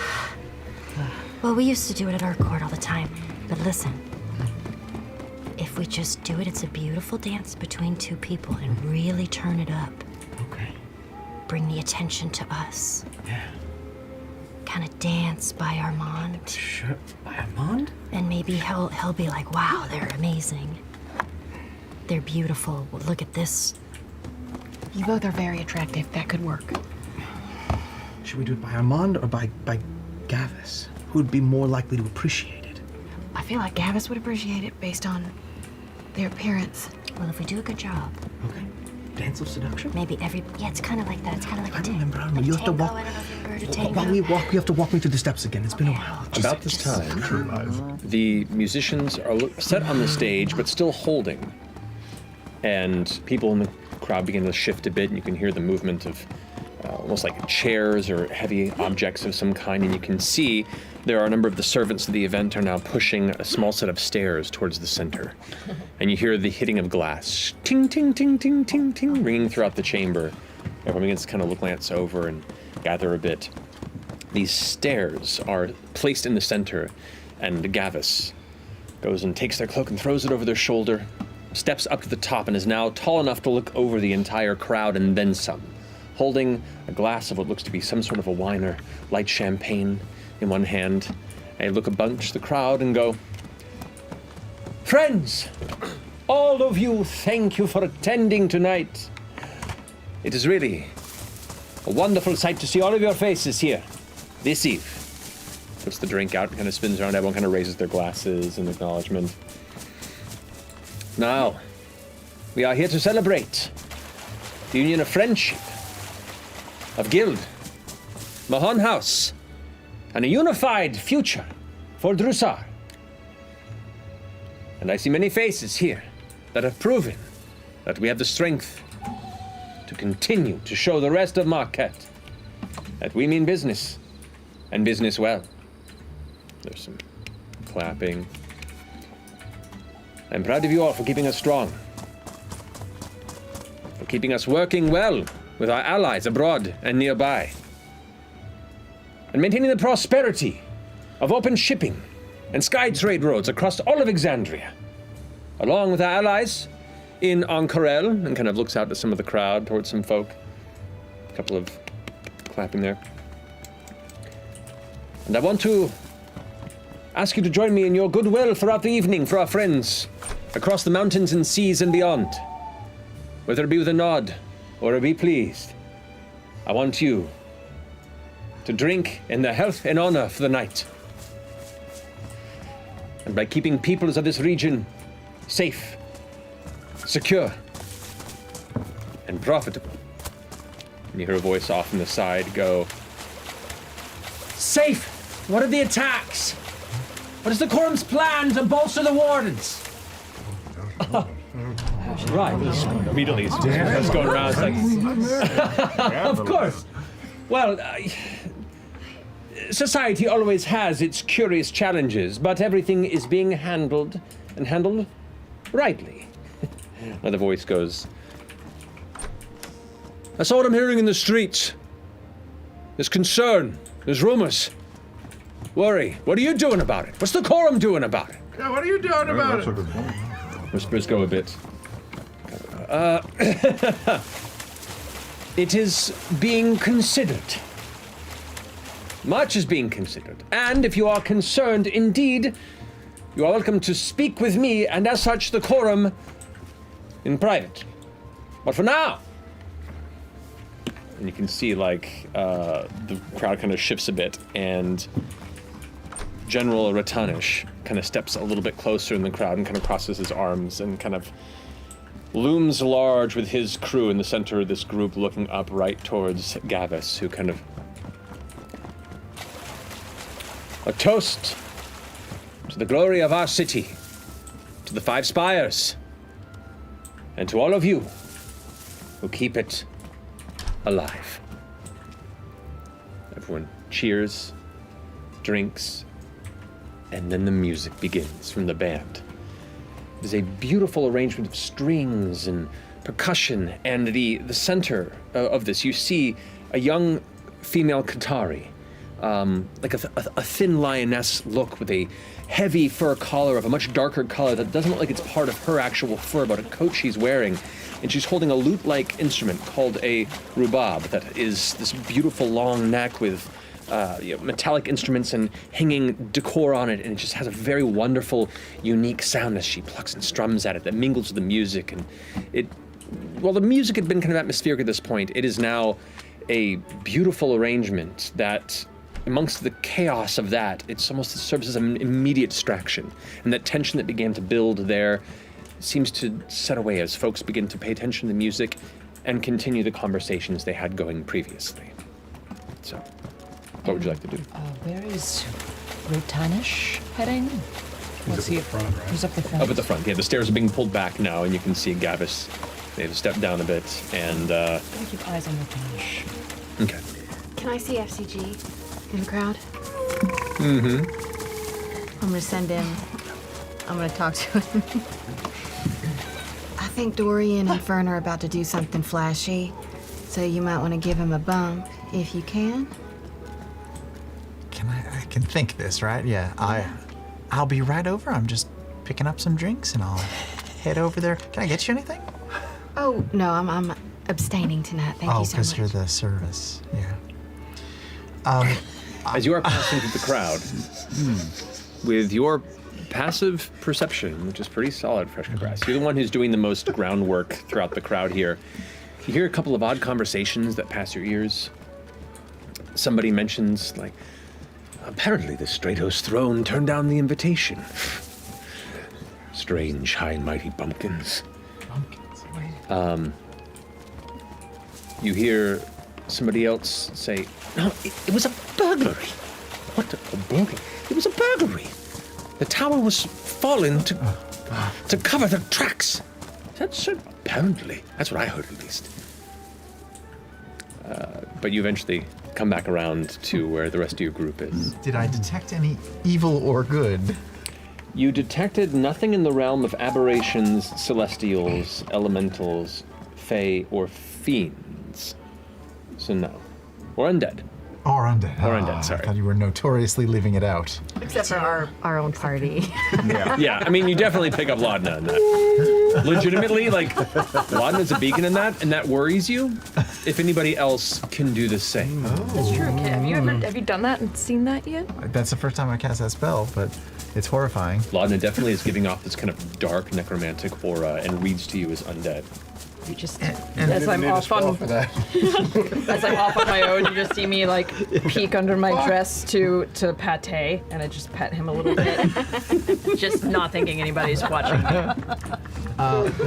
Well, we used to do it at our court all the time. But listen, if we just do it, it's a beautiful dance between two people and really turn it up. Okay. Bring the attention to us. Yeah. Kind of dance by Armand. Sure. By Armand? And maybe he'll be like, wow, they're amazing. They're beautiful. Well, look at this. You both are very attractive. That could work. Should we do it by Armand or by Gavis? Who would be more likely to appreciate it? I feel like Gavis would appreciate it based on their appearance. Well, if we do a good job. Okay. Dance of seduction? Maybe yeah, it's kind of like that. It's kind of like I remember. You have to walk. I don't know if you've heard of tango. While we walk, you have to walk me through the steps again. It's been a while. About this time, the musicians are set on the stage, but still holding. And people in the crowd begin to shift a bit, and you can hear the movement of almost like chairs or heavy objects of some kind, and you can see there are a number of the servants of the event are now pushing a small set of stairs towards the center. And you hear the hitting of glass, ting, ting, ting, ting, ting, ting, ringing throughout the chamber. Everyone begins to kind of glance over and gather a bit. These stairs are placed in the center, and Gavis goes and takes their cloak and throws it over their shoulder, steps up to the top, and is now tall enough to look over the entire crowd and then some, holding a glass of what looks to be some sort of a wine or light champagne in one hand. And look amongst the crowd and go, "Friends, all of you, thank you for attending tonight. It is really a wonderful sight to see all of your faces here this eve." Puts the drink out and kind of spins around. Everyone kind of raises their glasses in acknowledgement. Now, we are here to celebrate the union of friendship, of guild, Mahon House, and a unified future for Drusar. And I see many faces here that have proven that we have the strength to continue to show the rest of Marquette that we mean business, and business well. There's some clapping. I'm proud of you all for keeping us strong, for keeping us working well with our allies abroad and nearby, and maintaining the prosperity of open shipping and sky trade roads across all of Exandria, along with our allies in Ankarel, and kind of looks out at some of the crowd towards some folk. A couple of clapping there. And I want to ask you to join me in your goodwill throughout the evening for our friends across the mountains and seas and beyond. Whether it be with a nod or a be pleased, I want you to drink in their health and honor for the night. And by keeping peoples of this region safe, secure, and profitable, And you hear a voice off on the side go, Safe! What are the attacks? What is the Quorum's plan to bolster the wardens? right. Immediately, it's going around. It's like, of course. Well, society always has its curious challenges, but everything is being handled rightly. Another voice goes, that's all I'm hearing in the streets. There's concern. There's rumors. Worry. What are you doing about it? What's the Quorum doing about it? Yeah, what are you doing about it? Whispers go a bit. It is being considered. Much is being considered. And if you are concerned indeed, you are welcome to speak with me and as such the Quorum in private. But for now, and you can see like the crowd kind of shifts a bit and General Ratanish kind of steps a little bit closer in the crowd and kind of crosses his arms and kind of looms large with his crew in the center of this group looking up right towards Gavis, who kind of... A toast to the glory of our city, to the Five Spires, and to all of you who keep it alive. Everyone cheers, drinks, and then the music begins from the band. It is a beautiful arrangement of strings and percussion, and the center of this, you see a young female Qatari, like a thin lioness look with a heavy fur collar of a much darker color that doesn't look like it's part of her actual fur, but a coat she's wearing. And she's holding a lute-like instrument called a rubab that is this beautiful long neck with metallic instruments and hanging decor on it, and it just has a very wonderful, unique sound as she plucks and strums at it that mingles with the music. And while the music had been kind of atmospheric at this point, it is now a beautiful arrangement that, amongst the chaos of that, it's almost serves as an immediate distraction. And that tension that began to build there seems to set away as folks begin to pay attention to the music and continue the conversations they had going previously. So, what would you like to do? Where is Rotanish heading? He's up at the front, right? He's up the front. Up at the front, yeah. The stairs are being pulled back now, and you can see Gavis. They've stepped down a bit, and... keep eyes on Rotanish. Okay. Can I see FCG in the crowd? Mm-hmm. I'm gonna send him. I'm gonna talk to him. I think Dorian and Fern are about to do something flashy, so you might want to give him a bump if you can. I can think this, right? Yeah. I'll be right over. I'm just picking up some drinks and I'll head over there. Can I get you anything? Oh no, I'm abstaining tonight. Thank you so much. Oh, because you're the service. Yeah. As you are passing through the crowd, with your passive perception, which is pretty solid, Fresh Grass, you're the one who's doing the most groundwork throughout the crowd here. You hear a couple of odd conversations that pass your ears. Somebody mentions, like, apparently the Stratos throne turned down the invitation. Strange, high and mighty bumpkins. You hear somebody else say, no, it was a burglary. What, a burglary? It was a burglary. The tower was fallen to cover the tracks. That's apparently. That's what I heard, at least. But you eventually come back around to where the rest of your group is. Did I detect any evil or good? You detected nothing in the realm of aberrations, celestials, elementals, fae, or fiends. So no. Or undead. Or undead. Or undead, sorry. I thought you were notoriously leaving it out. Except for our own party. Yeah, I mean, you definitely pick up Laudna in that. Legitimately, like, Laudna's a beacon in that, and that worries you. If anybody else can do the same. That's true. Have you done that and seen that yet? That's the first time I cast that spell, but it's horrifying. Laudna definitely is giving off this kind of dark necromantic aura and reads to you as undead. You just, as I'm off on, as I'm off on my own, you just see me like peek under my dress to Pate, and I just pet him a little bit, just not thinking anybody's watching me.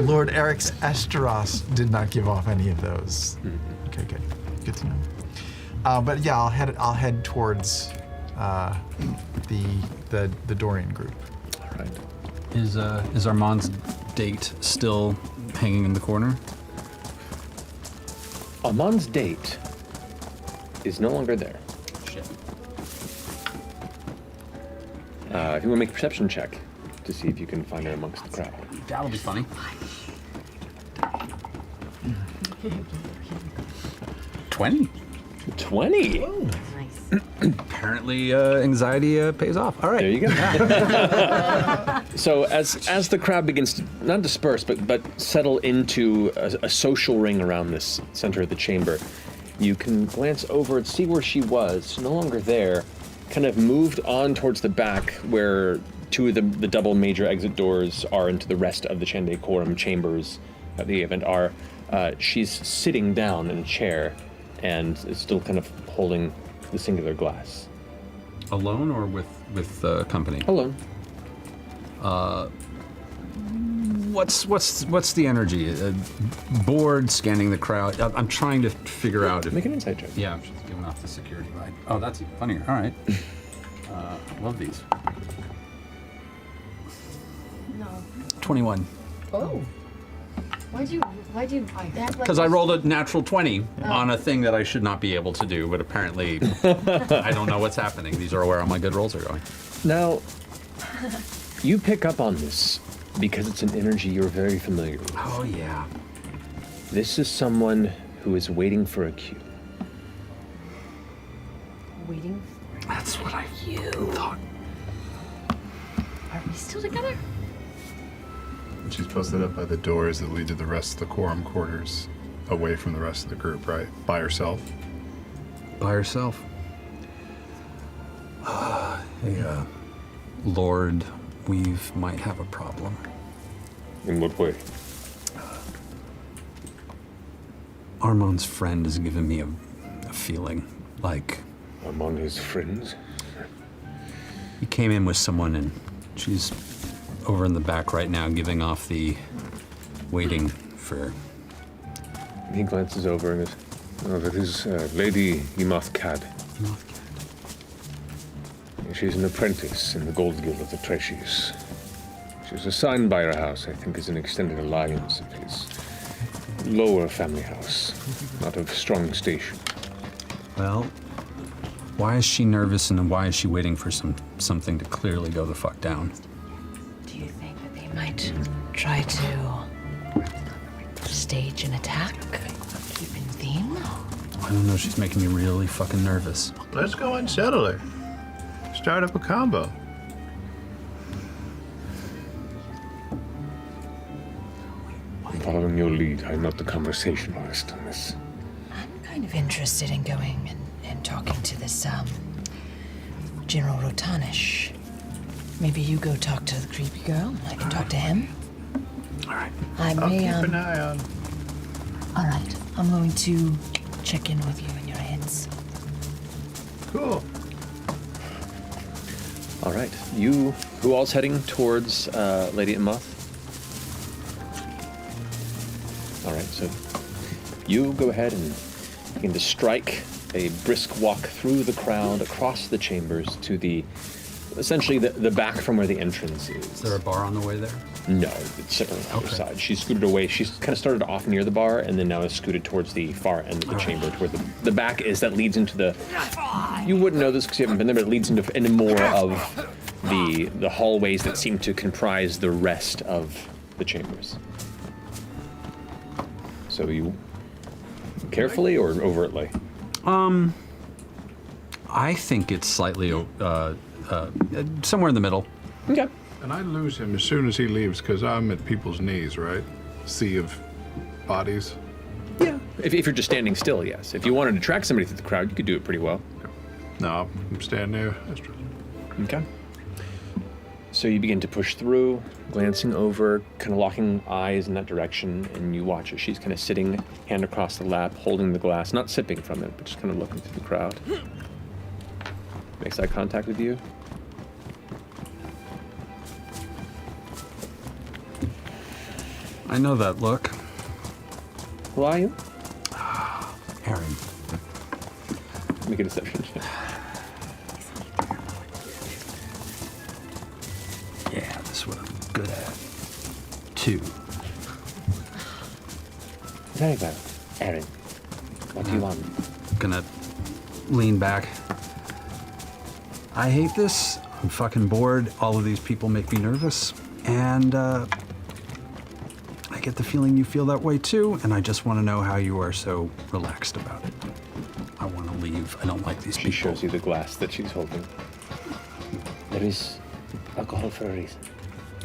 Lord Eric's Esteros did not give off any of those. Okay, good. Good to know. But yeah, I'll head towards the Dorian group. All right. Is Armand's date still hanging in the corner? Armand's date is no longer there. Shit. If you want to make a perception check to see if you can find her amongst the crowd. That'll be funny. 20. 20? Apparently, anxiety pays off. All right. There you go. So as the crowd begins to not disperse, but settle into a social ring around this center of the chamber, you can glance over and see where she was, no longer there, kind of moved on towards the back where two of the double major exit doors are into the rest of the Chande Quorum chambers at the event are. She's sitting down in a chair and is still kind of holding the singular glass. Alone or with company? Alone. What's the energy? Bored, scanning the crowd. I'm trying to figure out if. Make an insight check. Yeah, I'm just giving off the security vibe. Oh, that's even funnier. All right. Love these. No. 21. Oh. Why'd you act like Because I rolled a natural 20 on a thing that I should not be able to do, but apparently I don't know what's happening. These are where all my good rolls are going. Now, you pick up on this because it's an energy you're very familiar with. Oh, yeah. This is someone who is waiting for a cue. Waiting? That's what I thought. Are we still together? She's posted up by the doors that lead to the rest of the quorum quarters, away from the rest of the group, right? By herself? By herself. Hey, Lord, we might have a problem. In what way? Armand's friend has given me a feeling like... Among his friends? He came in with someone and she's over in the back right now giving off the waiting for... He glances over and goes, oh, that is Lady Imoth Cad. She's an apprentice in the Gold Guild of the Treshies. She was assigned by her house, I think, as an extended alliance of his lower family house, not of strong station. Well, why is she nervous and why is she waiting for something to clearly go the fuck down? Do you think that they might try to stage an attack? Keep in theme? I don't know, she's making me really fucking nervous. Let's go and settle her. Start up a combo. Following your lead, I'm not the conversationalist on this. I'm kind of interested in going and talking to this, General Rotanish. Maybe you go talk to the creepy girl. I can talk to him. All right. I I'll may, keep an eye on. All right. I'm going to check in with you in your heads. Cool. All right. You, who all's heading towards Lady Imoth? All right, so you go ahead and begin to strike a brisk walk through the crowd, across the chambers to essentially the back from where the entrance is. Is there a bar on the way there? No, it's sitting on the other side. She's scooted away. She's kind of started off near the bar and then now is scooted towards the far end of the chamber, toward the back is that leads into the... You wouldn't know this because you haven't been there, but it leads into more of the hallways that seem to comprise the rest of the chambers. So you carefully or overtly? I think it's slightly somewhere in the middle. Okay. And I lose him as soon as he leaves because I'm at people's knees, right? Sea of bodies. Yeah. If you're just standing still, yes. If you wanted to track somebody through the crowd, you could do it pretty well. No, I'm standing there. Okay. So you begin to push through, glancing over, kind of locking eyes in that direction, and you watch as she's kind of sitting, hand across the lap, holding the glass, not sipping from it, but just kind of looking through the crowd. Makes eye contact with you. I know that look. Who are you? Aaron. a deception check. Yeah, this is what I'm good at. 2. Very well. Aaron, what do you want? Gonna lean back. I hate this. I'm fucking bored. All of these people make me nervous. And I get the feeling you feel that way too, and I just want to know how you are so relaxed about it. I want to leave. I don't like these people. She shows you the glass that she's holding. There is alcohol for a reason.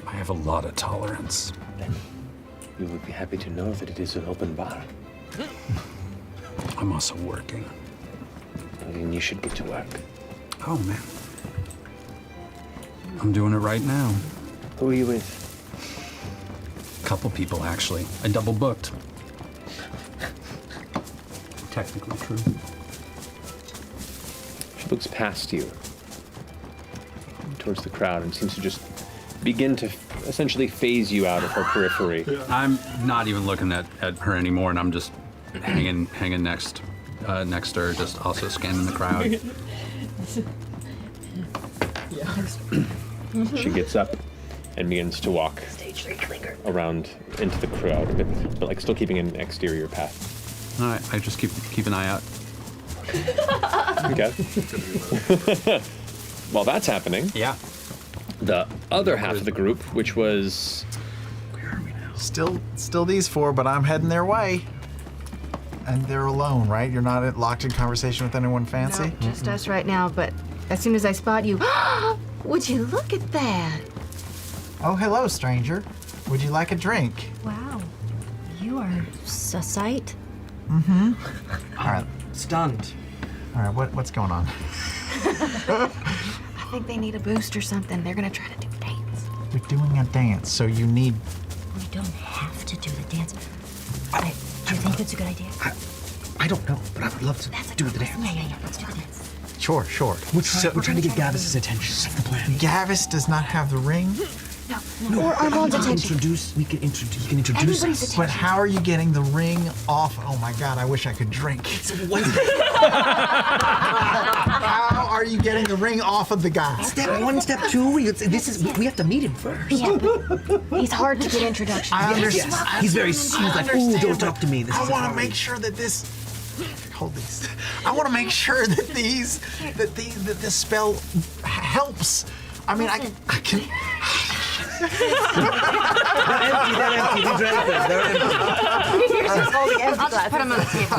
I have a lot of tolerance. Then you would be happy to know that it is an open bar. I'm also working. And you should get to work. Oh, man. I'm doing it right now. Who are you with? Couple people, actually. I double booked. Technically true. She looks past you towards the crowd and seems to just begin to essentially phase you out of her periphery. I'm not even looking at her anymore, and I'm just hanging next to her, just also scanning the crowd. She gets up and begins to walk around into the crowd, but like still keeping an exterior path. All right, I just keep an eye out. Okay. While that's happening, the other half of the group, which was Still these 4, but I'm heading their way. And they're alone, right? You're not locked in conversation with anyone fancy? No, just us right now, but as soon as I spot you, would you look at that? Oh, hello, stranger. Would you like a drink? Wow. You are a sight. Mm-hmm. All right. Stunned. All right, what's going on? I think they need a boost or something. They're gonna try to do a dance. We're doing a dance, so you need... We don't have to do the dance. Do you think that's a good idea? I don't know, but I would love to do the dance. Yeah. Let's do the dance. Sure. We're trying to get Gavis's attention. That's the plan. Gavis does not have the ring? No. Or Armand's attention. You can introduce Everybody's us. But how are you getting the ring off? Oh my God, I wish I could drink. How are you getting the ring off of the guy? Step 1, step 2. We have to meet him first. Yeah, but he's hard to get introductions. I understand. Yes. He's like, ooh, don't talk to me. I want to make sure that this. Hold these. I want to make sure that that this spell helps. I mean, I can. They're empty. We drank them. They're empty. I'll just put him on the table.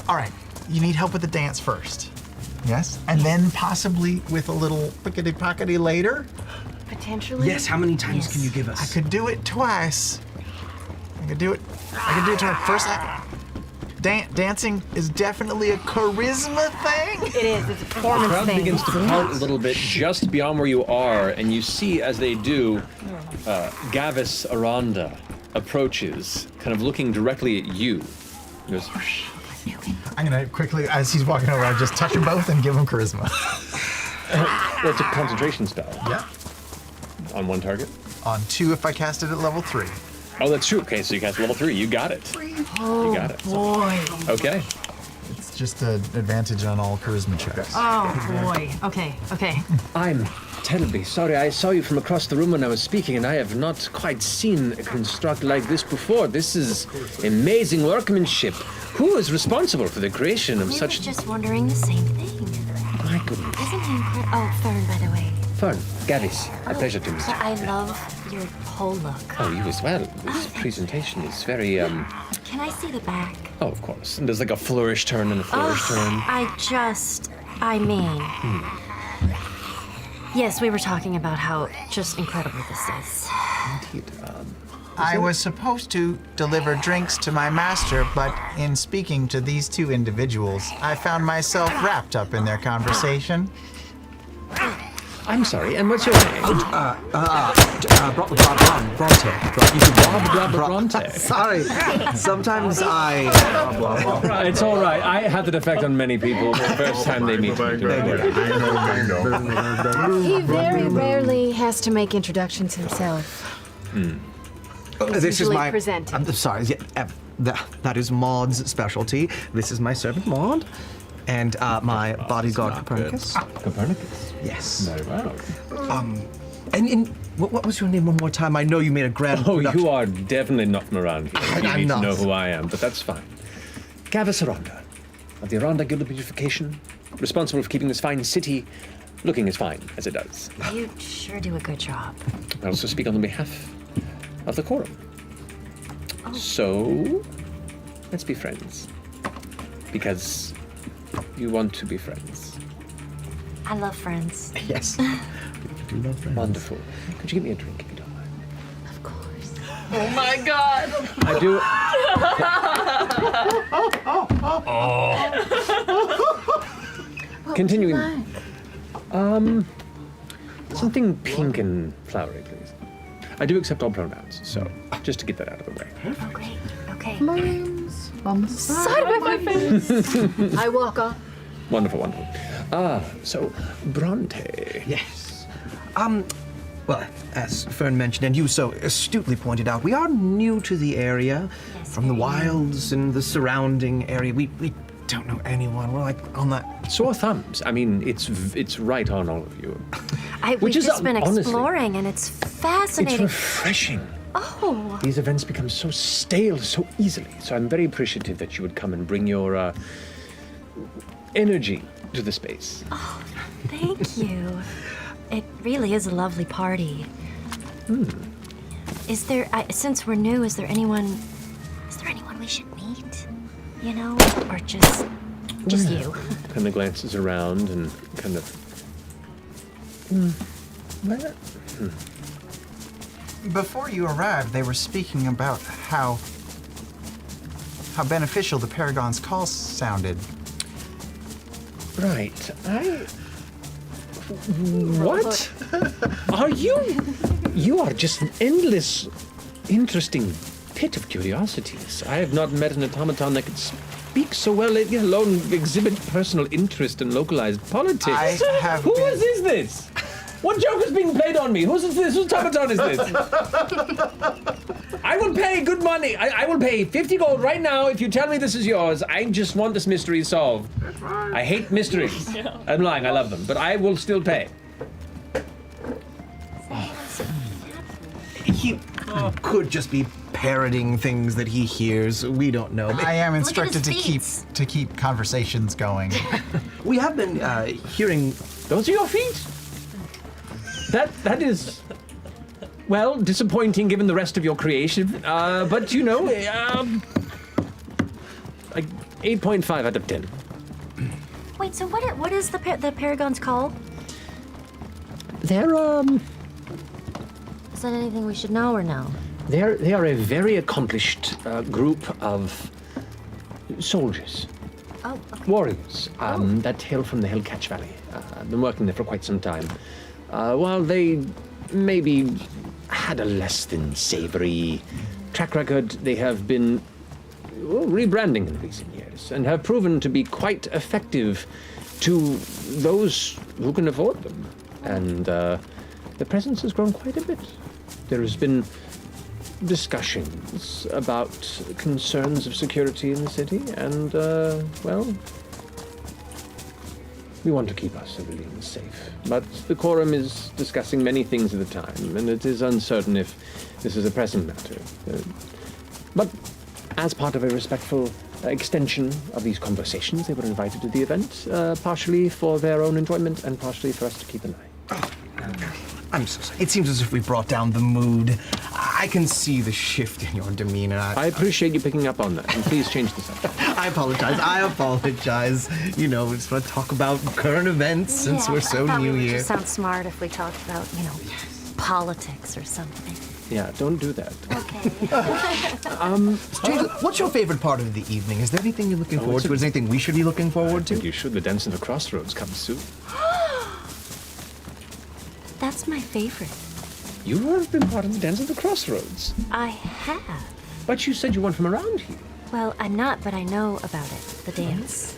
All right. You need help with the dance first. Yes? And then possibly with a little pickety-pockety later? Potentially? Yes, how many times can you give us? I could do it twice. I could do it twice. First, dancing is definitely a charisma thing. It is. It's a the performance crowd thing. begins to part a little bit just beyond where you are, and you see as they do, Gavis Aranda approaches, kind of looking directly at you. He goes, I'm gonna quickly, as he's walking over, I just touch them both and give them charisma. well, it's a concentration spell. Yeah. On one target? On 2 if I cast it at level 3. Oh, that's true. Okay, so you cast level 3. You got it. Oh, you got it. boy. Okay. It's just an advantage on all charisma checks. Oh, boy. Okay. I'm terribly sorry. I saw you from across the room when I was speaking, and I have not quite seen a construct like this before. This is amazing workmanship. Who is responsible for the creation of We such... were just wondering the same thing. My goodness. Isn't he incredible? Oh, Fern, by the way. Fern, Gavis, a pleasure to meet So you. I love your whole look. Oh, you as well. This presentation is very, Can I see the back? Oh, of course. And there's like a flourish turn and a flourish turn. I mean. Yes, we were talking about how just incredible this is. Indeed. I was supposed to deliver drinks to my master, but in speaking to these 2 individuals, I found myself wrapped up in their conversation. I'm sorry, and what's your name? Bronte. Sorry. Sometimes I... It's all right. I had that effect on many people the first time they meet me. He very rarely has to make introductions himself. He's this is usually my. presented. I'm sorry. Yeah, that is Maud's specialty. This is my servant Maud, and my bodyguard Copernicus. Copernicus. Yes. Very well. And what was your name one more time? I know you made a grand. Oh, production. you are definitely not from around here. You I'm need not. to know who I am, but that's fine. Gavus Aranda, of the Aranda Guild of Beautification, responsible for keeping this fine city looking as fine as it does. You sure do a good job. I also speak on the behalf of the quorum. So, let's be friends. Because you want to be friends. I love friends. Yes. I do love friends. Wonderful. Could you get me a drink if you don't mind? Of course. Oh my god. I do. Continuing. Something pink and flowery, please. I do accept all pronouns, so just to get that out of the way. Oh, great. Okay. Mine's on the side of my face. I walk off. Wonderful, wonderful. So, Bronte. Yes. Well, as Fern mentioned, and you so astutely pointed out, we are new to the area, from the wilds and the surrounding area. We don't know anyone. We're like on that. Sore thumbs. I mean, it's right on all of you. We've just been exploring, and it's fascinating. It's refreshing. Oh. These events become so stale so easily. So I'm very appreciative that you would come and bring your energy to the space. Oh, thank you. It really is a lovely party. Is there, since we're new, is there anyone we should meet? You know, or just you? Kind of glances around and kind of. Before you arrived, they were speaking about how beneficial the Paragon's call sounded. Right. What? Are you? You are just an endless, interesting pit of curiosities. I have not met an automaton that could speak so well, let alone exhibit personal interest in localized politics. I have Who been- is this? What joke is being played on me? Who's this? Whose automaton is this? I will pay good money. I will pay 50 gold right now if you tell me this is yours. I just want this mystery solved. I hate mysteries. I'm lying, I love them, but I will still pay. He could just be parroting things that he hears. We don't know. I am instructed to keep conversations going. We have been hearing. Those are your feet? That is, well, disappointing given the rest of your creation. But you know, like 8.5 out of 10. Wait, so what is the Paragon's call? They're Is that anything we should know or no? they are a very accomplished group of soldiers. Oh, okay. Warriors that hail from the Hellcatch Valley. I've been working there for quite some time. While they maybe had a less than savory track record, they have been rebranding in recent years and have proven to be quite effective to those who can afford them. And the presence has grown quite a bit. There has been discussions about concerns of security in the city, and, well, we want to keep our civilians safe. But the quorum is discussing many things at a time, and it is uncertain if this is a pressing matter. But as part of a respectful extension of these conversations, they were invited to the event, partially for their own enjoyment and partially for us to keep an eye. I'm so sorry. It seems as if we brought down the mood. I can see the shift in your demeanor. I appreciate you picking up on that, and please change the subject. I apologize. You know, we just want to talk about current events since we're so new It would here. just sound smart if we talked about, politics or something. Yeah, don't do that. Okay. Jason, what's your favorite part of the evening? Is there anything you're looking forward to? Is there anything we should be looking forward to? You should. The Dance of the Crossroads comes soon. That's my favorite. You have been part of the Dance of the Crossroads. I have. But you said you weren't from around here. Well, I'm not, but I know about it, the dance.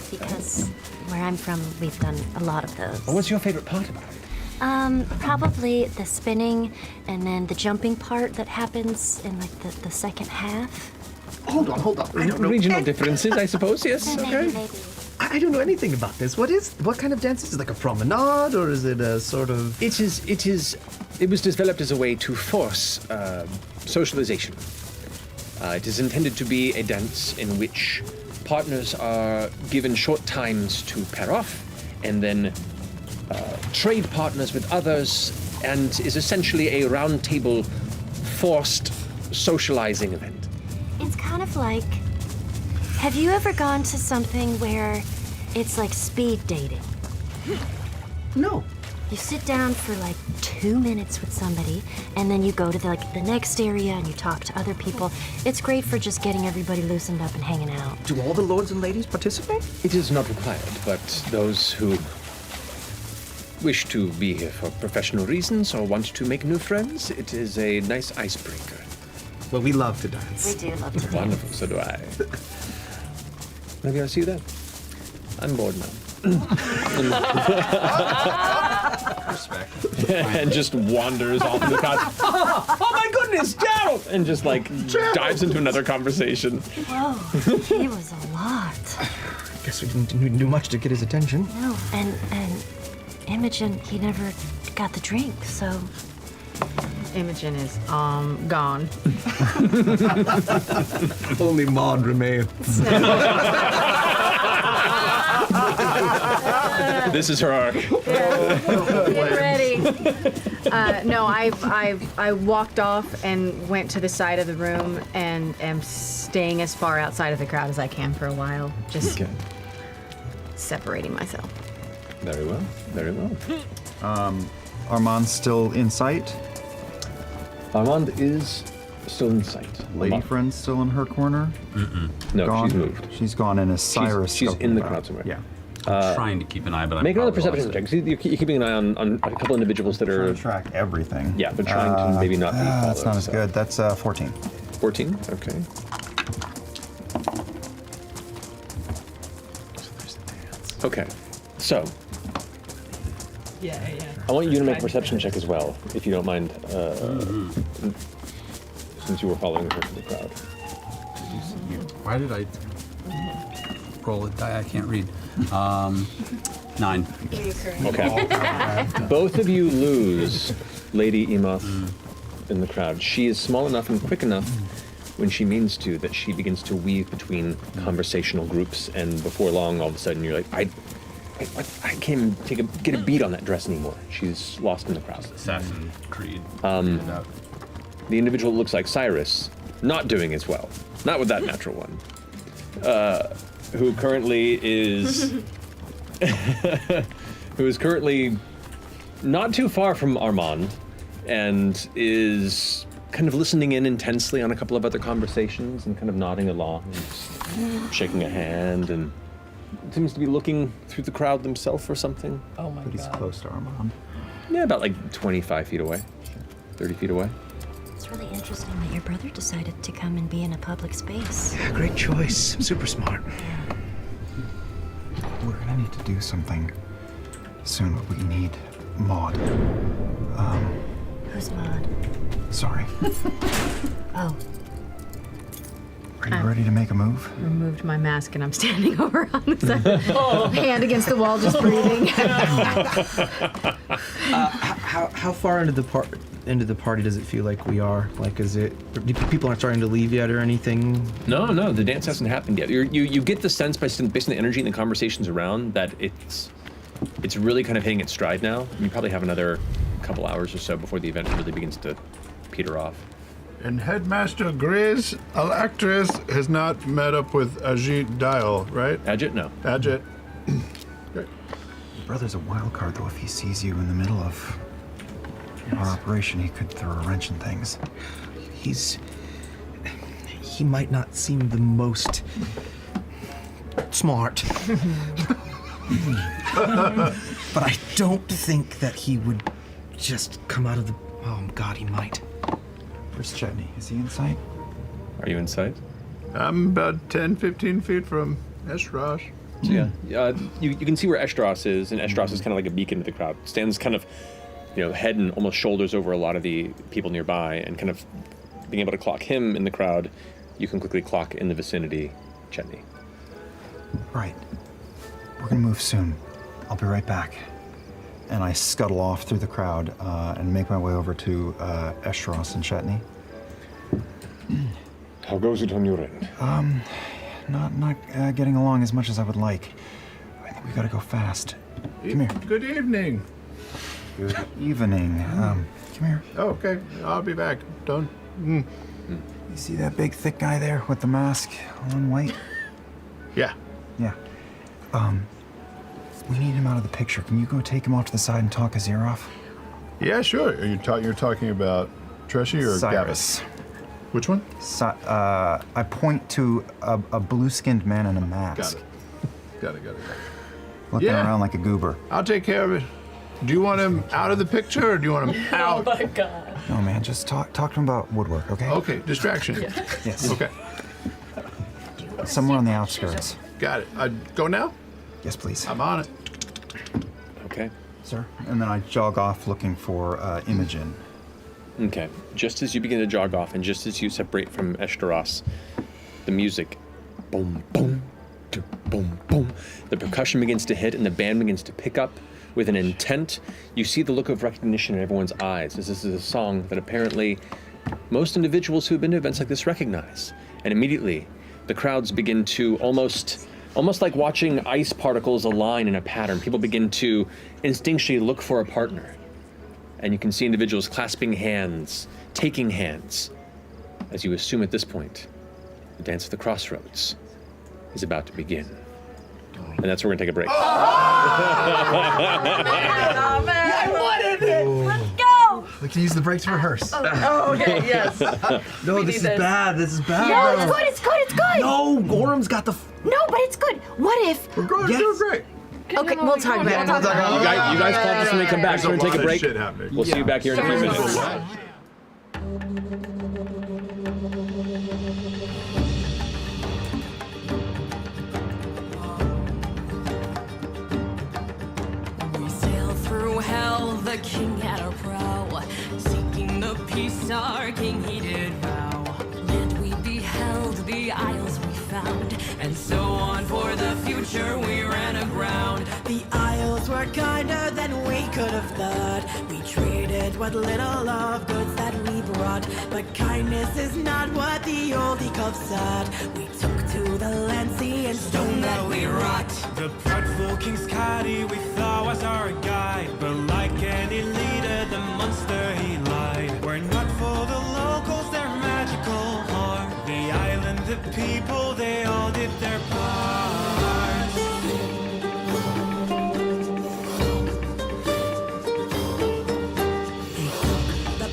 Because where I'm from, we've done a lot of those. Well, what's your favorite part about it? Probably the spinning and then the jumping part that happens in like the second half. Hold on. I don't know. Regional differences, I suppose. Yes. Okay. Maybe. I don't know anything about this. What kind of dance is it? Like a promenade, or is it a sort of? It was developed as a way to force socialization. It is intended to be a dance in which partners are given short times to pair off, and then trade partners with others, and is essentially a round table forced socializing event. It's kind of like, have you ever gone to something where it's like speed dating? No. You sit down for like 2 minutes with somebody, and then you go to the next area and you talk to other people. It's great for just getting everybody loosened up and hanging out. Do all the lords and ladies participate? It is not required, but those who wish to be here for professional reasons or want to make new friends, it is a nice icebreaker. Well, we love to dance. We do love to dance. Wonderful, so do I. Maybe I'll see you then. I'm bored now. Respect. And just wanders off in the crowd. Oh my goodness, Gerald! And just like dives into another conversation. Whoa, he was a lot. Guess we didn't do much to get his attention. No, and Imogen, he never got the drink, so. Imogen is gone. Only Maud remains. This is her arc. Get ready. No, I walked off and went to the side of the room and am staying as far outside of the crowd as I can for a while, just separating myself. Very well. Very well. Armand's still in sight. Armand is still in sight. Lady friend's still in her corner. No, Gone? she's moved. She's gone in as Cyrus. She's in the scoping crowd out. somewhere. Yeah. I'm trying to keep an eye, but I'm Make another probably perception lost check. You're keeping an eye on a couple individuals that are Trying to track everything. Yeah, but trying to maybe not be followed. That's not as so. good. That's 14. 14? Okay. Okay, so I want you to make a perception check as well, if you don't mind, since you were following her through the crowd. Why did I roll a die? I can't read. 9. Okay. Both of you lose Lady Emoth in the crowd. She is small enough and quick enough when she means to that she begins to weave between conversational groups, and before long, all of a sudden, you're like, I can't even get a beat on that dress anymore. She's lost in the crowd. Assassin's Creed. The individual that looks like Cyrus, not doing as well. Not with that natural one. Who currently is... who is currently not too far from Armand and is kind of listening in intensely on a couple of other conversations and kind of nodding along and just shaking a hand, and seems to be looking through the crowd themselves or something. Oh my But he's close to Armand. Yeah, about like 25 feet away, 30 feet away. It's really interesting that your brother decided to come and be in a public space. Yeah, great choice. Super smart. We're gonna need to do something soon, but we need Maud. Who's Maud? Sorry. Oh. Are you ready to make a move? Removed my mask and I'm standing over on the side, hand against the wall, just breathing. How far into the party does it feel like we are? Like, people aren't starting to leave yet or anything? No, the dance hasn't happened yet. You get the sense based on the energy and the conversations around that it's really kind of hitting its stride now. You probably have another couple hours or so before the event really begins to peter off. And Headmaster Grizz, Alactris, has not met up with Ajit Dial, right? Ajit, no. Ajit. Your brother's a wild card, though. If he sees you in the middle of our operation, he could throw a wrench in things. He might not seem the most smart. But I don't think that he would just come out of the... Oh, God, he might. Where's Chetney? Is he in sight? Are you in sight? I'm about 10, 15 feet from Esrosh. So yeah, you can see where Estros is, and Estros is kind of like a beacon to the crowd. Stands kind of head and almost shoulders over a lot of the people nearby, and kind of being able to clock him in the crowd, you can quickly clock in the vicinity, Chetney. Right. We're gonna move soon. I'll be right back. And I scuttle off through the crowd and make my way over to Eshros and Chetney. How goes it on your end? Not getting along as much as I would like. I think we gotta go fast. Come here. Good evening. Good evening. Come here. Oh, okay, I'll be back. Don't. You see that big, thick guy there with the mask on white? Yeah. Yeah. We need him out of the picture. Can you go take him off to the side and talk his ear off? Yeah, sure. Are you're talking about Treshy or Cyrus. Gavis? Which one? I point to a blue-skinned man in a mask. Got it. Looking around like a goober. I'll take care of it. Do you want him out of the picture, or do you want him out? Oh my god. No, man, just talk to him about woodwork, okay? Okay, distraction. Yes. Okay. Somewhere on the outskirts. Got it. Go now? Yes, please. I'm on it. Okay. Sir? And then I jog off looking for Imogen. Okay. Just as you begin to jog off, and just as you separate from Eshtaros, the music, boom, boom, boom, boom, the percussion begins to hit, and the band begins to pick up with an intent. You see the look of recognition in everyone's eyes, as this is a song that apparently most individuals who have been to events like this recognize. And immediately, the crowds begin to almost like watching ice particles align in a pattern. People begin to instinctually look for a partner. And you can see individuals clasping hands, taking hands, as you assume at this point, the dance of the crossroads is about to begin. And that's where we're gonna take a break. Oh, man. I wanted it. Let's go. We can use the break to rehearse. Oh, okay, yes. No, this is bad. This is bad. No, it's good. No, Gorham's got the. No, but it's good. What if? We're going to do great. Okay, we'll talk about it. You guys pause this when we come back. There's We're a gonna take lot a of break. shit happening. We'll see you back here in a few minutes. We sail through hell, the king had a prow, seeking the peace our king he did vow. Land we beheld, the isles we found, and so on for the future we ran aground. The Isles were kinder than we could have thought. We traded what little of goods that we brought, but kindness is not what the old Ecov sought. We took to the land, sea, and stone that we wrought. The prideful King's Caddy we thought was our guide, but like any leader, the monster he lied. We're not for the locals, their magical heart. The island, the people, they all did their part.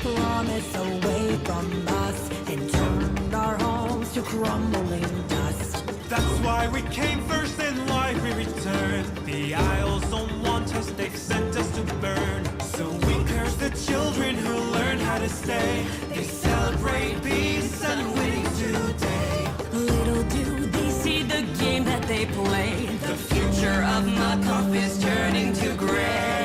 Promise away from us and turned our homes to crumbling dust. That's why we came first and why we returned. The Isles don't want us, they've sent us to burn. So we curse the children who learn how to stay. They celebrate peace and winning today. Little do they see the game that they play. The future of Makov is turning to gray.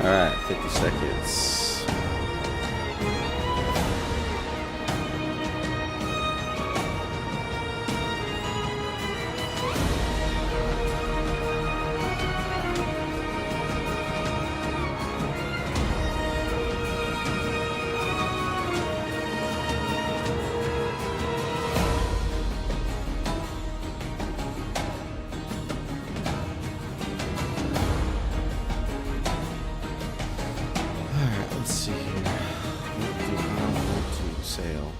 Alright, 50 seconds. Alright, let's see here. What do I want to sail?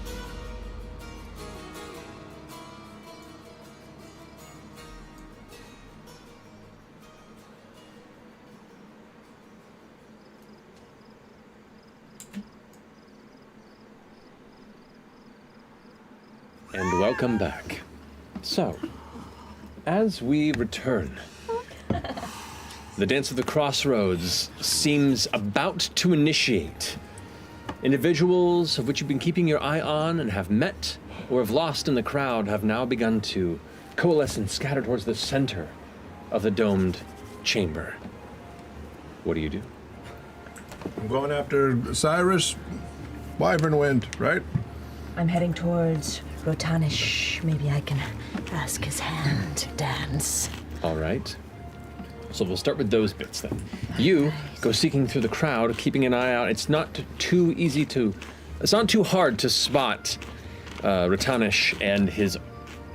And welcome back. So, as we return, the Dance of the Crossroads seems about to initiate. Individuals of which you've been keeping your eye on and have met or have lost in the crowd have now begun to coalesce and scatter towards the center of the domed chamber. What do you do? I'm going after Cyrus Wyvernwind, right? I'm heading towards Rotanish. Maybe I can ask his hand to dance. All right. So we'll start with those bits then. You go seeking through the crowd, keeping an eye out. It's not too hard to spot Rotanish and his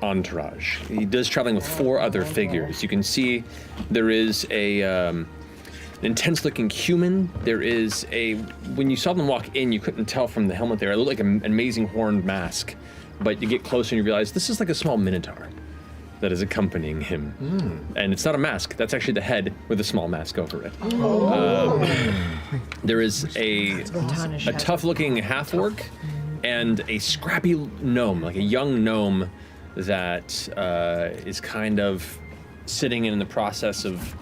entourage. He does traveling with 4 other figures. You can see there is an intense-looking human. There is when you saw them walk in, you couldn't tell from the helmet there. It looked like an amazing horned mask, but you get closer and you realize this is like a small minotaur that is accompanying him. And it's not a mask, that's actually the head with a small mask over it. There is a tough-looking half-orc and a scrappy gnome, like a young gnome that is kind of sitting in the process of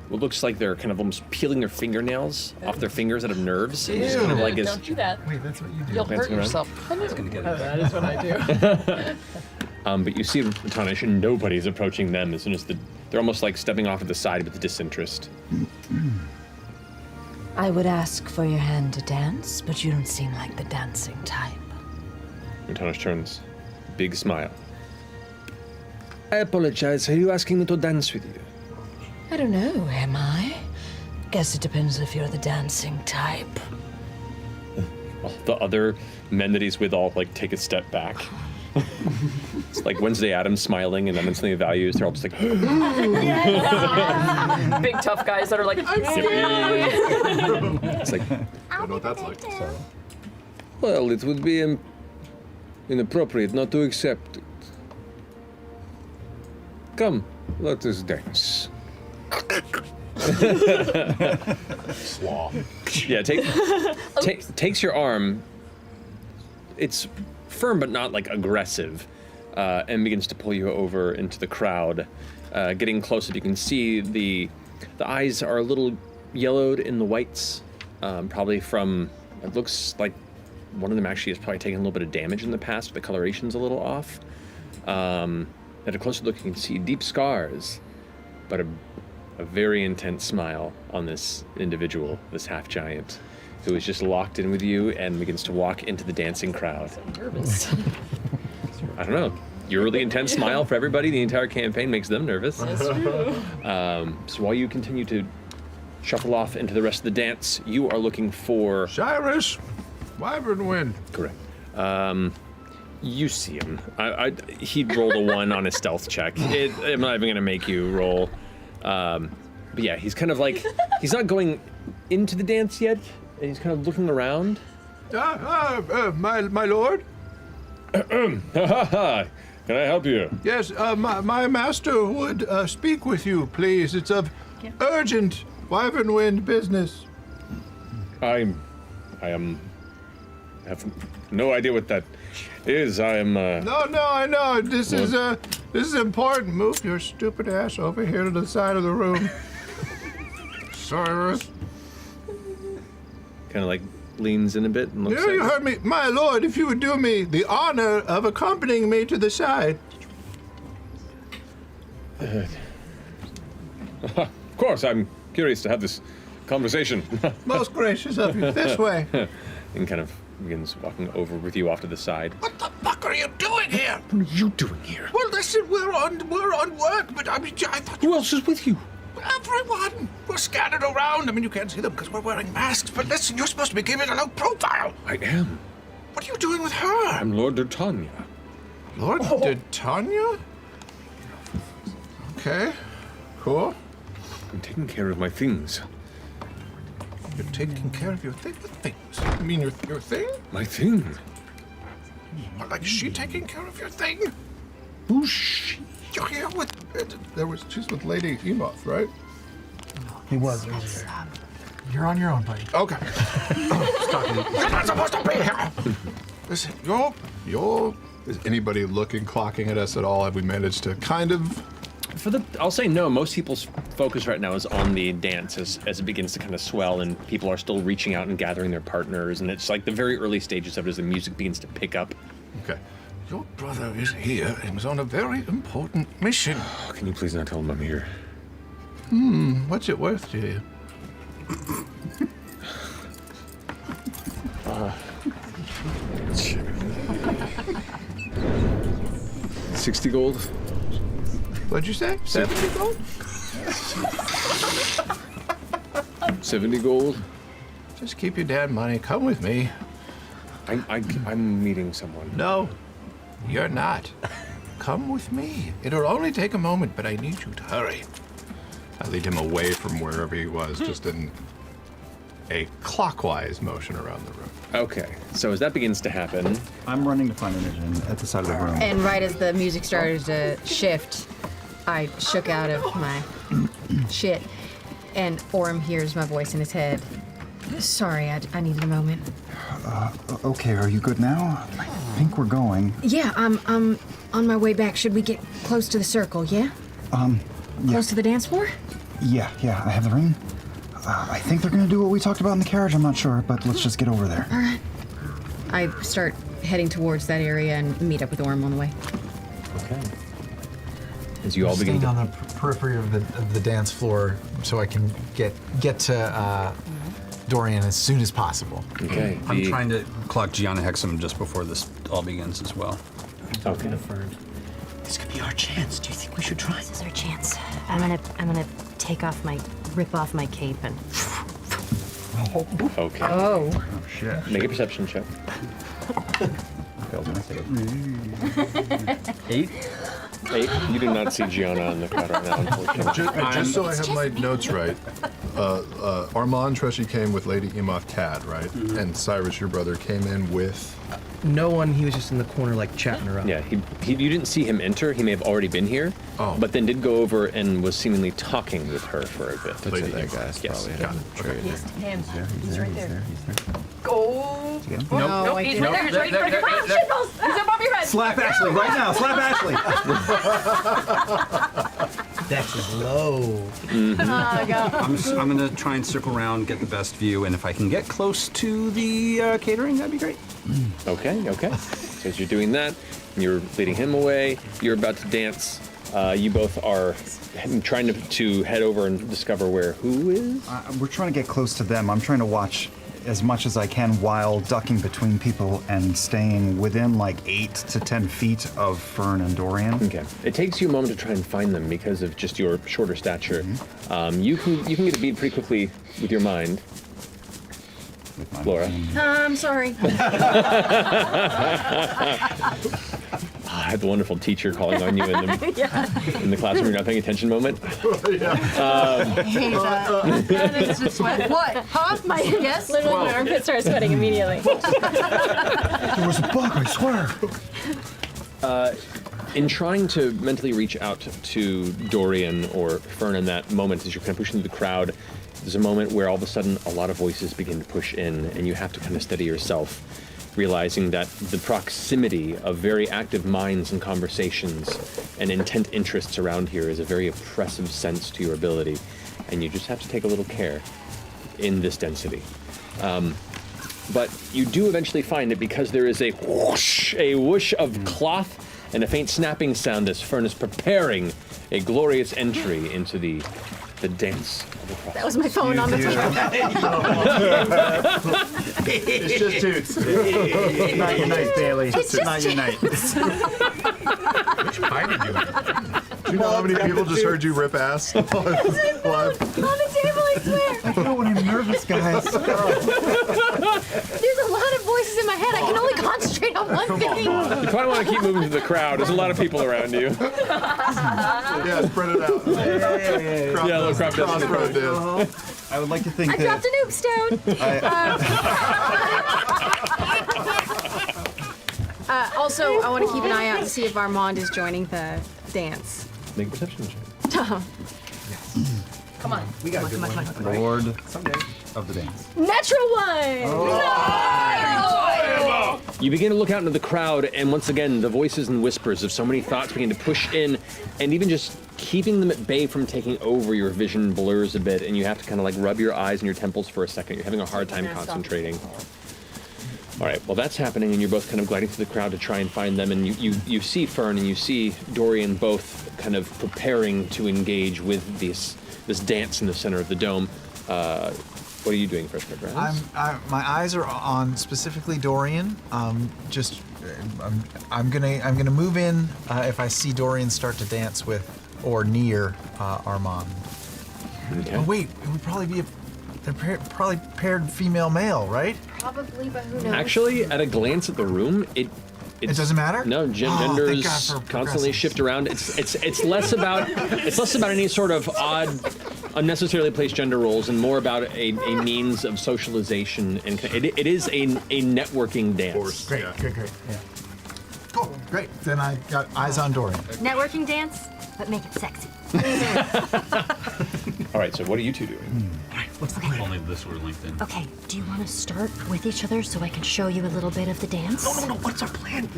what looks like they're kind of almost peeling their fingernails off their fingers out of nerves. It's kind of like Don't do that. Wait, that's what you do. You'll hurt yourself. That is what I do. But you see Rotanish and nobody's approaching them as soon as they're almost like stepping off to the side with disinterest. I would ask for your hand to dance, but you don't seem like the dancing type. Rotanish turns, big smile. I apologize, are you asking me to dance with you? I don't know, am I? Guess it depends if you're the dancing type. The other men that he's with all like take a step back. It's like Wednesday Addams smiling and then instantly values. They're all just like, Big tough guys that are like, I'm it's like, I don't know what that's like. So. Well, it would be inappropriate not to accept it. Come, let us dance. Slaw. Yeah, takes your arm. It's firm but not like aggressive, and begins to pull you over into the crowd. Getting closer, you can see the eyes are a little yellowed in the whites, probably from. It looks like one of them actually has probably taken a little bit of damage in the past. The coloration's a little off. At a closer look, you can see deep scars, but a very intense smile on this individual, this half-giant, who is just locked in with you and begins to walk into the dancing crowd. I'm nervous. I don't know. Your really intense smile for everybody, the entire campaign makes them nervous. That's true. So while you continue to shuffle off into the rest of the dance, you are looking for... Cyrus Wyvernwind. Correct. You see him. He rolled a 1 on his stealth check. I'm not even going to make you roll. But yeah, he's kind of like, he's not going into the dance yet, and he's kind of looking around. My lord? Can I help you? Yes, my master would speak with you, please. It's of urgent Wyvernwind business. I have no idea what that is. I am. No, I know. This is important. Move your stupid ass over here to the side of the room. Cyrus. Kind of like leans in a bit and looks. Yeah, you heard me, my lord. If you would do me the honor of accompanying me to the side. Of course, I'm curious to have this conversation. Most gracious of you. This way. And kind of begins walking over with you off to the side. What the fuck are you doing here? What are you doing here? Well, listen, we're on work, but I mean, I thought who else is with you? Everyone. We're scattered around. I mean, you can't see them because we're wearing masks. But listen, you're supposed to be giving a low profile. I am. What are you doing with her? I'm Lord D'Artagnan. Lord D'Artagnan? Okay. Cool. I'm taking care of my things. You're taking care of your thing? What things? You mean your thing? My thing? What, like, is she taking care of your thing? Who's she? You're here with... she's with Lady Emoth, right? He was earlier. You're on your own, buddy. Okay. You're not supposed to be here! Listen, you're Is anybody looking, clocking at us at all? Have we managed to kind of? I'll say no. Most people's focus right now is on the dance as it begins to kind of swell, and people are still reaching out and gathering their partners, and it's like the very early stages of it as the music begins to pick up. Okay. Your brother is here and was on a very important mission. Can you please not tell him I'm here? What's it worth to you? 60 gold. What'd you say? 70 gold? 70 gold. Just keep your damn money. Come with me. I'm meeting someone. No, you're not. Come with me. It'll only take a moment, but I need you to hurry. I lead him away from wherever he was, just in a clockwise motion around the room. Okay, so as that begins to happen, I'm running to find Imogen at the side of the room. And right as the music started to shift, I shook out of my shit, and Orm hears my voice in his head. Sorry, I needed a moment. Okay, are you good now? I think we're going. Yeah, I'm on my way back. Should we get close to the circle, yeah? Yeah. Close to the dance floor? Yeah, I have the ring. I think they're gonna do what we talked about in the carriage, I'm not sure, but let's just get over there. All right. I start heading towards that area and meet up with Orm on the way. Okay. As you all begin Staying to... on the periphery of the dance floor so I can get to Dorian as soon as possible. Okay. I'm trying to clock Gianna Hexam just before this all begins as well. Okay. This could be our chance. Do you think we should try? This is our chance. I'm gonna rip off my cape and. Okay. Oh. Shit. Make a perception check. Failed my save. 8? You do not see Gianna in the crowd right now, unfortunately. Just so I have my notes right, Armand Treshy came with Lady Emoth Tad, right? And Cyrus, your brother, came in with... No one. He was just in the corner, like chatting around. Yeah, you didn't see him enter. He may have already been here, but then did go over and was seemingly talking with her for a bit. That's it, that guy's Yes. probably had a trade. Him. He's right there. Go. Nope, he's right there. He's right there. Shitballs! He's above your head. Slap Ashley right now. Slap Ashley. Dex is low. I'm gonna try and circle around, get the best view, and if I can get close to the catering, that'd be great. Okay. So as you're doing that, you're leading him away. You're about to dance. You both are trying to head over and discover where who is. We're trying to get close to them. I'm trying to watch as much as I can while ducking between people and staying within like 8 to 10 feet of Fern and Dorian. Okay. It takes you a moment to try and find them because of just your shorter stature. You can get a beat pretty quickly with your mind. Laura. I'm sorry. I had the wonderful teacher calling on you in the classroom. You're not paying attention moment. What? Huh? Yes? Literally, my armpit starts sweating immediately. There was a bug, I swear. In trying to mentally reach out to Dorian or Fern in that moment as you're kind of pushing through the crowd, there's a moment where all of a sudden a lot of voices begin to push in and you have to kind of steady yourself, realizing that the proximity of very active minds and conversations and intent interests around here is a very oppressive sense to your ability, and you just have to take a little care in this density. But you do eventually find it because there is a whoosh of cloth and a faint snapping sound as Fern is preparing a glorious entry into the dance of the cross. That was my phone on the table. It's just toots. Not your night, Bailey. It's not your night. Which pie did you have? Do you know how many people just heard you rip ass? On the table, I swear. I know when I'm nervous, guys. There's a lot of voices in my head. I can only concentrate on one thing. You probably want to keep moving through the crowd. There's a lot of people around you. Yeah, spread it out. Yeah, little crop dust. Crossroad dance. I would like to think I that... dropped a nuke stone. Also, I want to keep an eye out to see if Armand is joining the dance. Make a perception check. Come on. We got a good one. Lord of the dance. Natural one! Oh. No! You begin to look out into the crowd, and once again, the voices and whispers of so many thoughts begin to push in, and even just keeping them at bay from taking over, your vision blurs a bit, and you have to kind of like rub your eyes and your temples for a second. You're having a hard time concentrating. All right, well that's happening, and you're both kind of gliding through the crowd to try and find them, and you see Fern and you see Dorian both kind of preparing to engage with this dance in the center of the dome. What are you doing, Fresh Cut Grass? My eyes are on specifically Dorian. I'm gonna move in if I see Dorian start to dance with or near Armand. Okay. Oh wait, it would probably be probably paired female male, right? Probably, but who knows? Actually, at a glance at the room, it doesn't matter. No, genders constantly shift around. It's less about any sort of odd, unnecessarily placed gender roles, and more about a means of socialization. And it is a networking dance. Great. Yeah. Cool. Great. Then I got eyes on Dorian. Networking dance, but make it sexy. All right. So what are you two doing? What's the plan? Only this were linked in. Okay, do you want to start with each other so I can show you a little bit of the dance? No. What's our plan?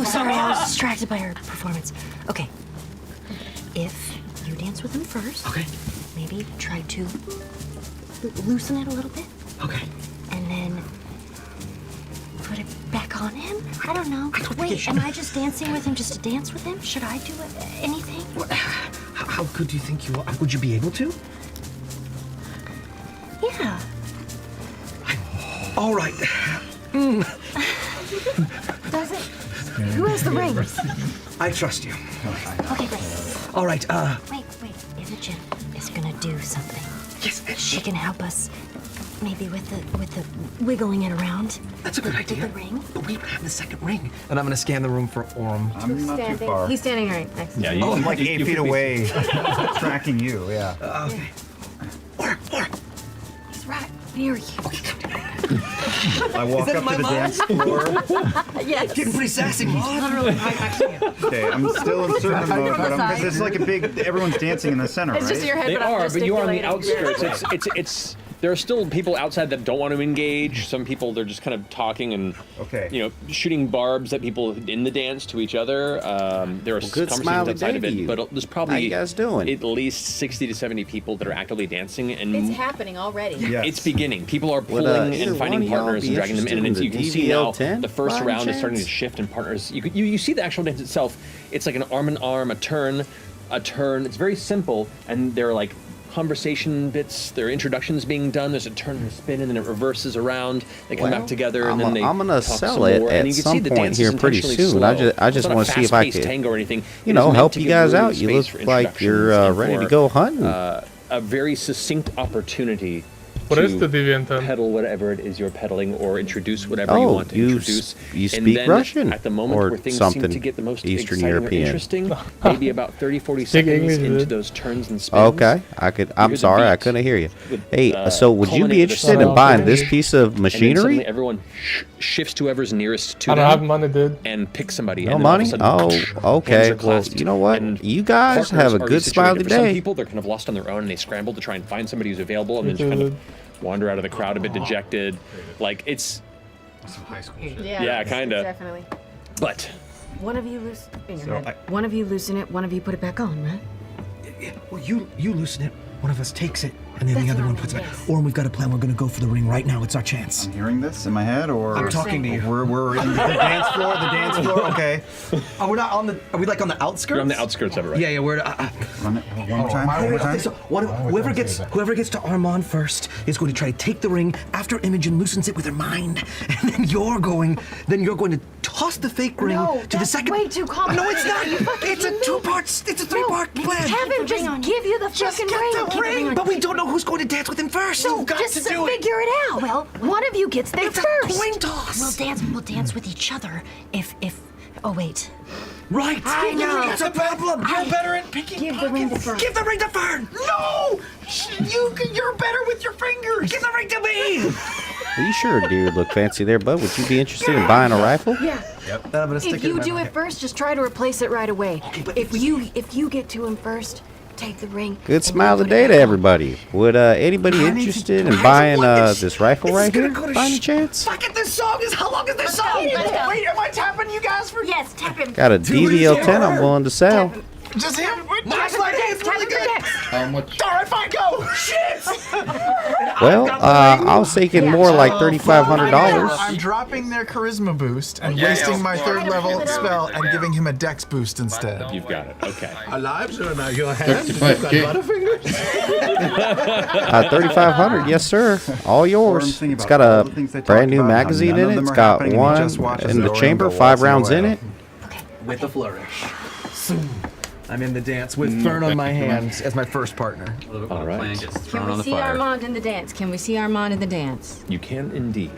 Sorry, I was distracted by her performance. Okay, if you dance with him first, maybe try to loosen it a little bit. Okay. And then put it back on him. I don't know. Wait, am I just dancing with him just to dance with him? Should I do anything? How good do you think you are? Would you be able to? Yeah. All right. Does it? Who has the rings? I trust you. Okay, great. All right. Wait. Imogen is gonna do something. Yes. She can help us, maybe with the wiggling it around. That's a good idea. The ring. But we don't have the second ring. And I'm gonna scan the room for Orm. I'm not too far. He's standing right next to me. Yeah, I'm like 8 feet away, tracking you. Yeah. Okay. He's right near you. I walk up to the dance floor. Yes. Getting pretty sassy. Okay, I'm still in servant mode, but because it's like a big. Everyone's dancing in the center, It's right? just your head, They but I'm are, but you are on the gesticulating. outskirts. It's there are still people outside that don't want to engage. Some people, they're just kind of talking and shooting barbs at people in the dance to each other. There are good conversations smiley outside day of to it, you. but there's How probably you guys doing? at least 60 to 70 people that are actively dancing, and It's happening already. it's beginning. People are Would, pulling either and finding one of y'all partners be and dragging them in, and interested you in can the see now DVL-10 the first by any round is starting to chance? shift, and partners. You see the actual dance itself. It's like an arm in arm, a turn. It's very simple, and there are like conversation bits. There are introductions being done. There's a turn and a spin, and then it reverses around. They come back together, and then they I'm gonna talk sell some it more. at and you can some see the point dance here is pretty intentionally soon. slow. I just It's not want a to see if I fast-paced could, tango or anything. you It is know, meant help to you give guys room out. and You space look for like you're introductions ready and to for, go hunting. a very succinct opportunity What to is the DVL-10? pedal whatever it is you're pedaling, or introduce whatever you want to you introduce. you And speak then Russian at the moment or where things something seem to get the most Eastern exciting European. or interesting, maybe about 30-40 Speak seconds English, into dude. those turns and spins. Okay, I'm the sorry, I beat couldn't hear you. would, Hey, so would you culminate be with a interested in slow buying finish, this piece of and then suddenly machinery? everyone shifts to whoever's nearest to I don't them have money, dude. and pick somebody. No and then all of a money? sudden, Oh, hands okay. are Well, clasped, you know what? and You guys partners have a are good smiley situated. For some day. people, they're kind of lost on their own, and they scramble to try and find somebody who's available, and then just kind of wander out of the crowd a bit dejected. Like, it's... Some high school Yeah, kind of. Definitely. But... One of you loosen in your So head. One of you loosen it. One of you put it back on, right? Well, you loosen it. One of us takes it, and then That's the other what one I puts it meant, back. yes. Or we've got a plan. We're gonna go for the ring right now. It's our chance. I'm hearing this in my head, or I'm talking to you. We're in the dance floor. The dance floor. Okay. Oh, we're not on the. Are we like on the outskirts? You're on the outskirts of it, right? Yeah, we're. Run it one more time. One more time. So whoever gets to Armand first is going to try to take the ring after Imogen loosens it with her mind, and then you're going to toss the fake ring to the that's second. way too complicated. No, it's not. Are you fucking It's a kidding me? two-part. It's a three-part plan. Have him just give you the Just fucking get ring. the ring, but we don't know who's going to dance with him first. No, You've got just to do it. figure it out. Well, one of you gets there It's first. a coin toss. We'll dance with each other if oh wait. Right. I know. It's a problem. You're better at picking Give the ring to pockets. Fern. Give the ring to Fern. No, you're better with your fingers. Give the ring to me. Well, you sure do look fancy there, bud. Would you be interested in buying a rifle? Yeah. Yep. I'm gonna stick If you do it first, just try to replace it right away. Okay, but if you get to him first, take the ring. Good smile of the day to everybody. Would anybody interested in buying this rifle right here, by any chance? Fuck it, this song is, how long is this song? Let's go. Wait, am I tapping you guys for? Yes, tap him. Got a DVL-10 I'm willing to sell. Just him? Nice like it's really good. How much? All right, fine, go. Shit. Well, I was thinking more like $3,500. I'm dropping their charisma boost and wasting my 3rd level spell and giving him a dex boost instead. You've got it. Okay. Our lives are in your hands. You've 35K. got butterfingers. 3,500, yes sir. All yours. It's got a brand new magazine in it. It's got one in the chamber, 5 rounds in it. With a flourish. I'm in the dance with Fern on my hands as my first partner. All right. Can we see Armand in the dance? Can we see Armand in the dance? You can indeed.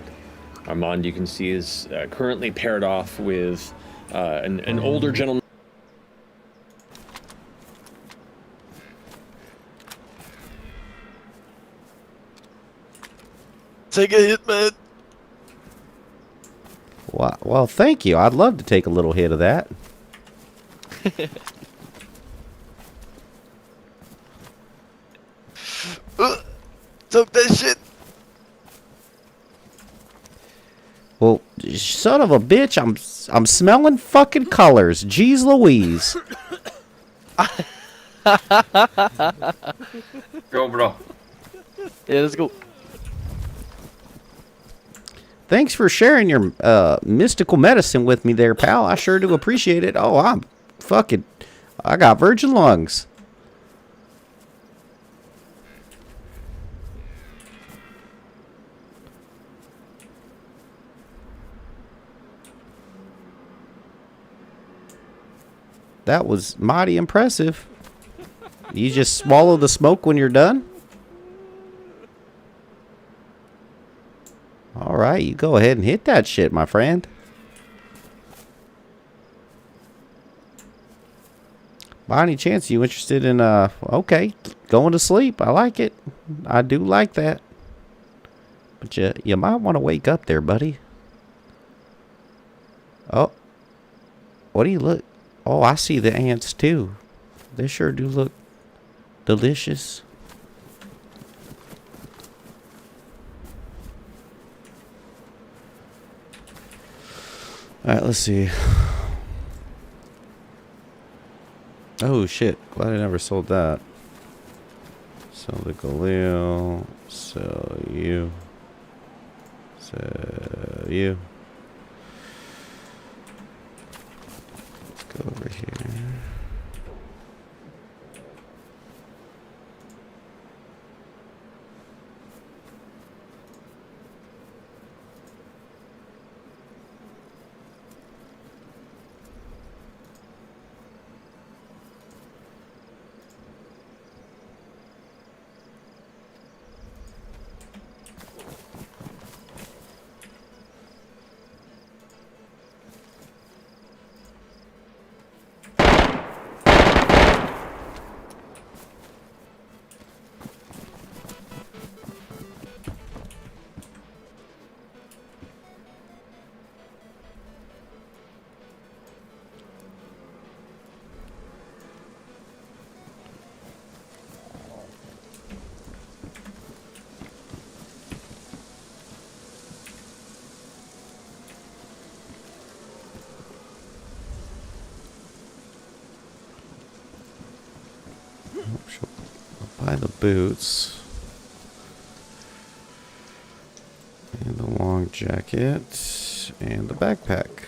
Armand, you can see, is currently paired off with an older gentleman. Take a hit, man. Well, thank you. I'd love to take a little hit of that. Took that shit. Well, son of a bitch, I'm smelling fucking colors. Jeez Louise. Go, bro. Yeah, let's go. Thanks for sharing your mystical medicine with me there, pal. I sure do appreciate it. Oh, I got virgin lungs. That was mighty impressive. You just swallow the smoke when you're done? All right, you go ahead and hit that shit, my friend. By any chance, you interested in, okay, going to sleep? I like it. I do like that. But you might want to wake up there, buddy. Oh. What do you look? Oh, I see the ants, too. They sure do look delicious. Alright, let's see. Oh, shit. Glad I never sold that. Sell the Galil. Sell you. Sell you. Let's go over here. Buy the boots and the long jacket and the backpack.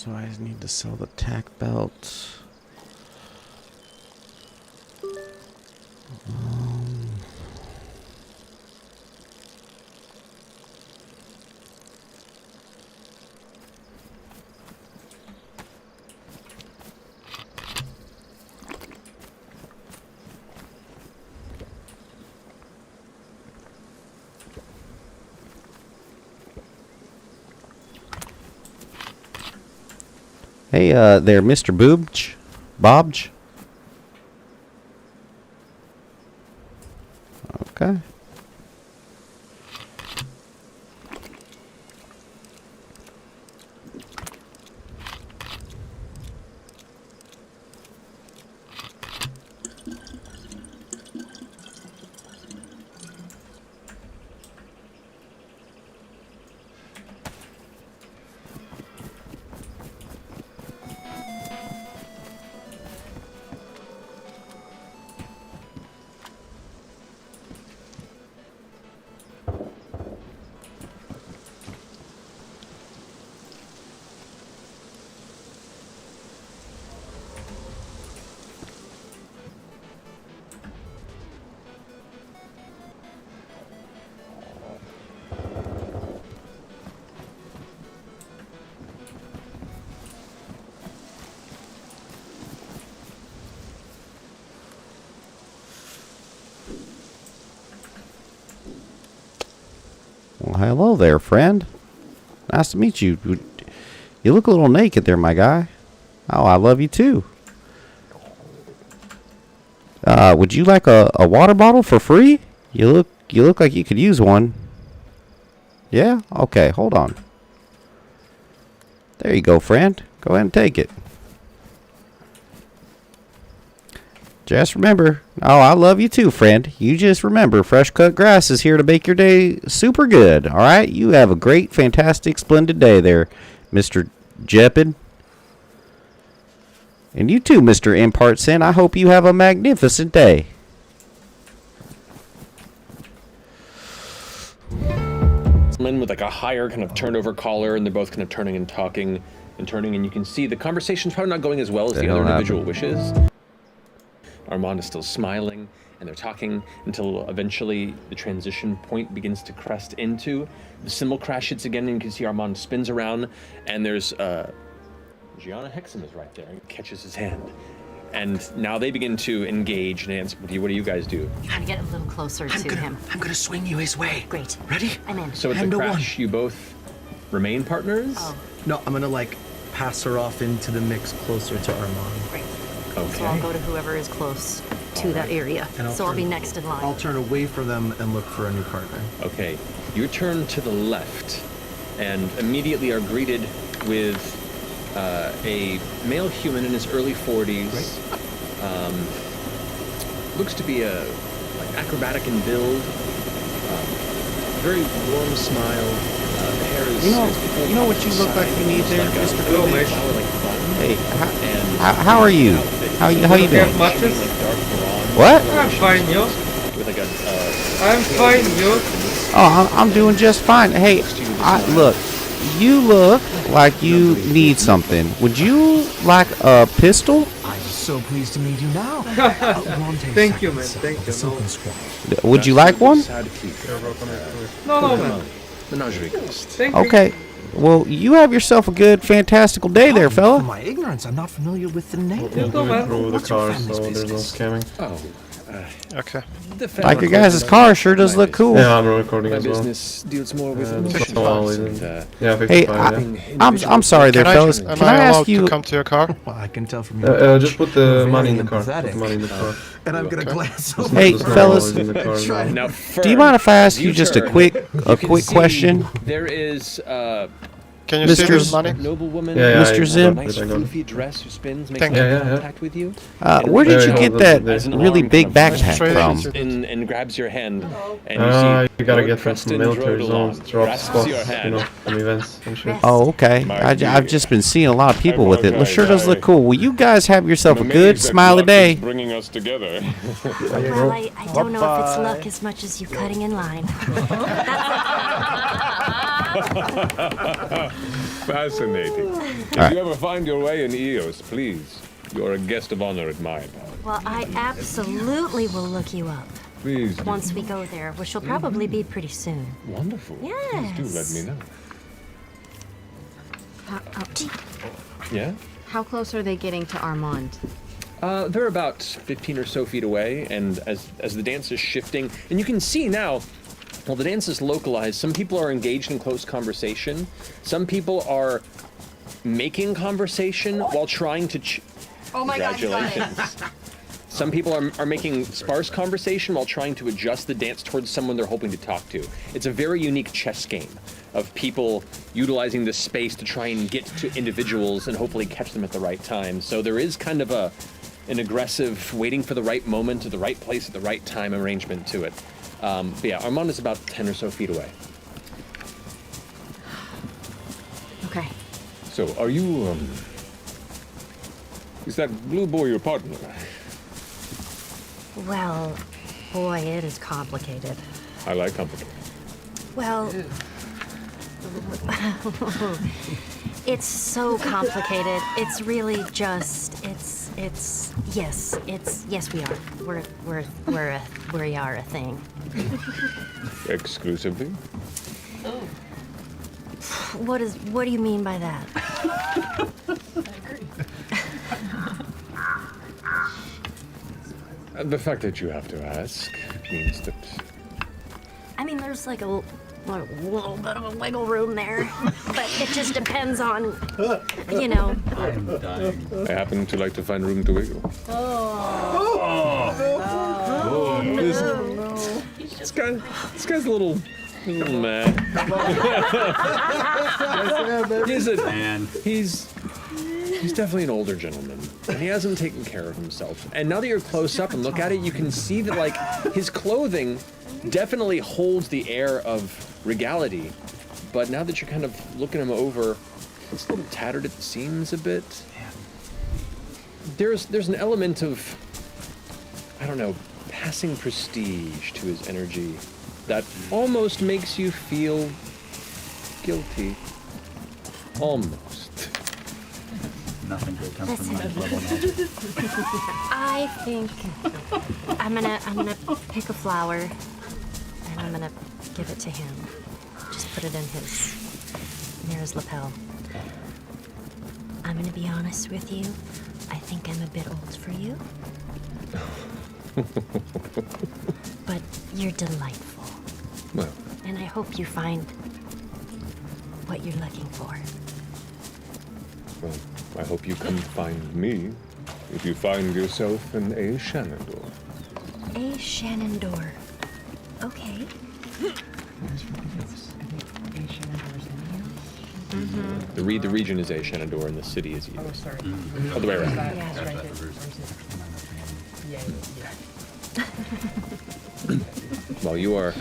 So I need to sell the tack belt. Hey, there, Mr. Bobj. Okay. Well, hello there, friend. Nice to meet you. You look a little naked there, my guy. Oh, I love you too. Would you like a water bottle for free? You look like you could use one. Yeah? Okay, hold on. There you go, friend. Go ahead and take it. Just remember, oh, I love you too, friend. You just remember, fresh cut grass is here to make your day super good. All right? You have a great, fantastic, splendid day there, Mr. Jeppin. And you too, Mr. Impartson. I hope you have a magnificent day. Men with like a higher kind of turnover collar, and they're both kind of turning and talking and turning, and you can see the conversation's probably not going as well as the other individual wishes. Armand is still smiling, and they're talking until eventually the transition point begins to crest into. The cymbal crash hits again, and you can see Armand spins around, and there's Gianna Hexam is right there and catches his hand. And now they begin to engage and answer with you. What do you guys do? Trying to get a little closer to him. I'm gonna swing you his way. Great. Ready? I'm in. So at the crash, you both remain partners? Oh. No, I'm gonna like pass her off into the mix closer to Armand. Great. Okay. So I'll go to whoever is close to that area. And So I'll be next in line. I'll turn away from them and look for a new partner. Okay, you turn to the left and immediately are greeted with a male human in his early 40s. Looks to be like acrobatic in build. Very warm smile. The hair is. You know what you look like you need there, like Mr. Flower, Goodrich? like button. How are you? How you doing? What? I'm fine, you? With like a. I'm fine, you? Oh, I'm doing just fine. Hey, look, you look like you need something. Would you like a pistol? I'm so pleased to meet you now. Thank you, man. Thank you. Would you like one? No, man. Menagerie. Thank you. Okay. Well, you have yourself a good, fantastical day there, fella. For my ignorance, I'm not familiar with the name. You go, man. The car, so there's no scamming. Oh. Okay. Like your guys' car sure does look cool. Yeah, I'm recording My as well. business deals more with Hey, I'm sorry there, fellas. Am Can I I allowed ask you? to come to your car? Well, I can tell from your just put the money in the car. Put the money in the car. and I'm gonna glance over. Hey, fellas, Now, do you mind if I ask you you just a turn. quick You can see question? There is Can you see Mr. this money? noblewoman Yeah, Mr. I Zim? got it, nice I got it. floofy dress who spins, makes Thank eye you. contact with you. Where did you get that As an really arm big kind of backpack Straight from? and grabs your hand, and you see You gotta Lord get them Preston from military Drodalon zones. Drop grasps spots, your hand. from events and shit. Oh, okay. I've just been seeing a lot of people with it. It sure does look cool. Well, you guys have yourself a good, smiley day. Bringing us together. Well, I don't know if it's luck as much as you cutting in line. Fascinating. If you ever find your way in Eos, please, you're a guest of honor at my bar. Well, I absolutely will look you up. Please. Once we go there, which will probably be pretty soon. Wonderful. Yes. Please do let me know. Yeah? How close are they getting to Armand? They're about 15 or so feet away, and as the dance is shifting, and you can see now, while the dance is localized, some people are engaged in close conversation. Some people are making conversation while trying to. Oh my God, you got it. Congratulations. Some people are making sparse conversation while trying to adjust the dance towards someone they're hoping to talk to. It's a very unique chess game of people utilizing this space to try and get to individuals and hopefully catch them at the right time. So there is kind of an aggressive waiting for the right moment at the right place at the right time arrangement to it. But yeah, Armand is about 10 or so feet away. Okay. So, are you, is that blue boy your partner? Well, boy, it is complicated. I like complicated. Well, it's so complicated. It's really just, yes, we are. We are a thing. Exclusively? What do you mean by that? The fact that you have to ask means that... I mean, there's like a little bit of a wiggle room there, but it just depends on, you know. I'm dying. I happen to like to find room to wiggle. This guy's a little mad. He's definitely an older gentleman, and he hasn't taken care of himself. And now that you're close up and look at it, you can see that like his clothing definitely holds the air of regality, but now that you're kind of looking him over, it's a little tattered at the seams a bit. There's an element of, I don't know, passing prestige to his energy that almost makes you feel guilty. Almost. Nothing good comes from ninth level knowledge. I think I'm gonna pick a flower and I'm gonna give it to him. Just put it in near his lapel. I'm gonna be honest with you. I think I'm a bit old for you. But you're delightful. Well. And I hope you find what you're looking for. Well, I hope you come find me if you find yourself an A. Shenandoah. A. Shenandoah. Okay. The region is A. Shenandoah and the city is Eos. Oh, sorry. Other way around. Yeah, that's right. While you are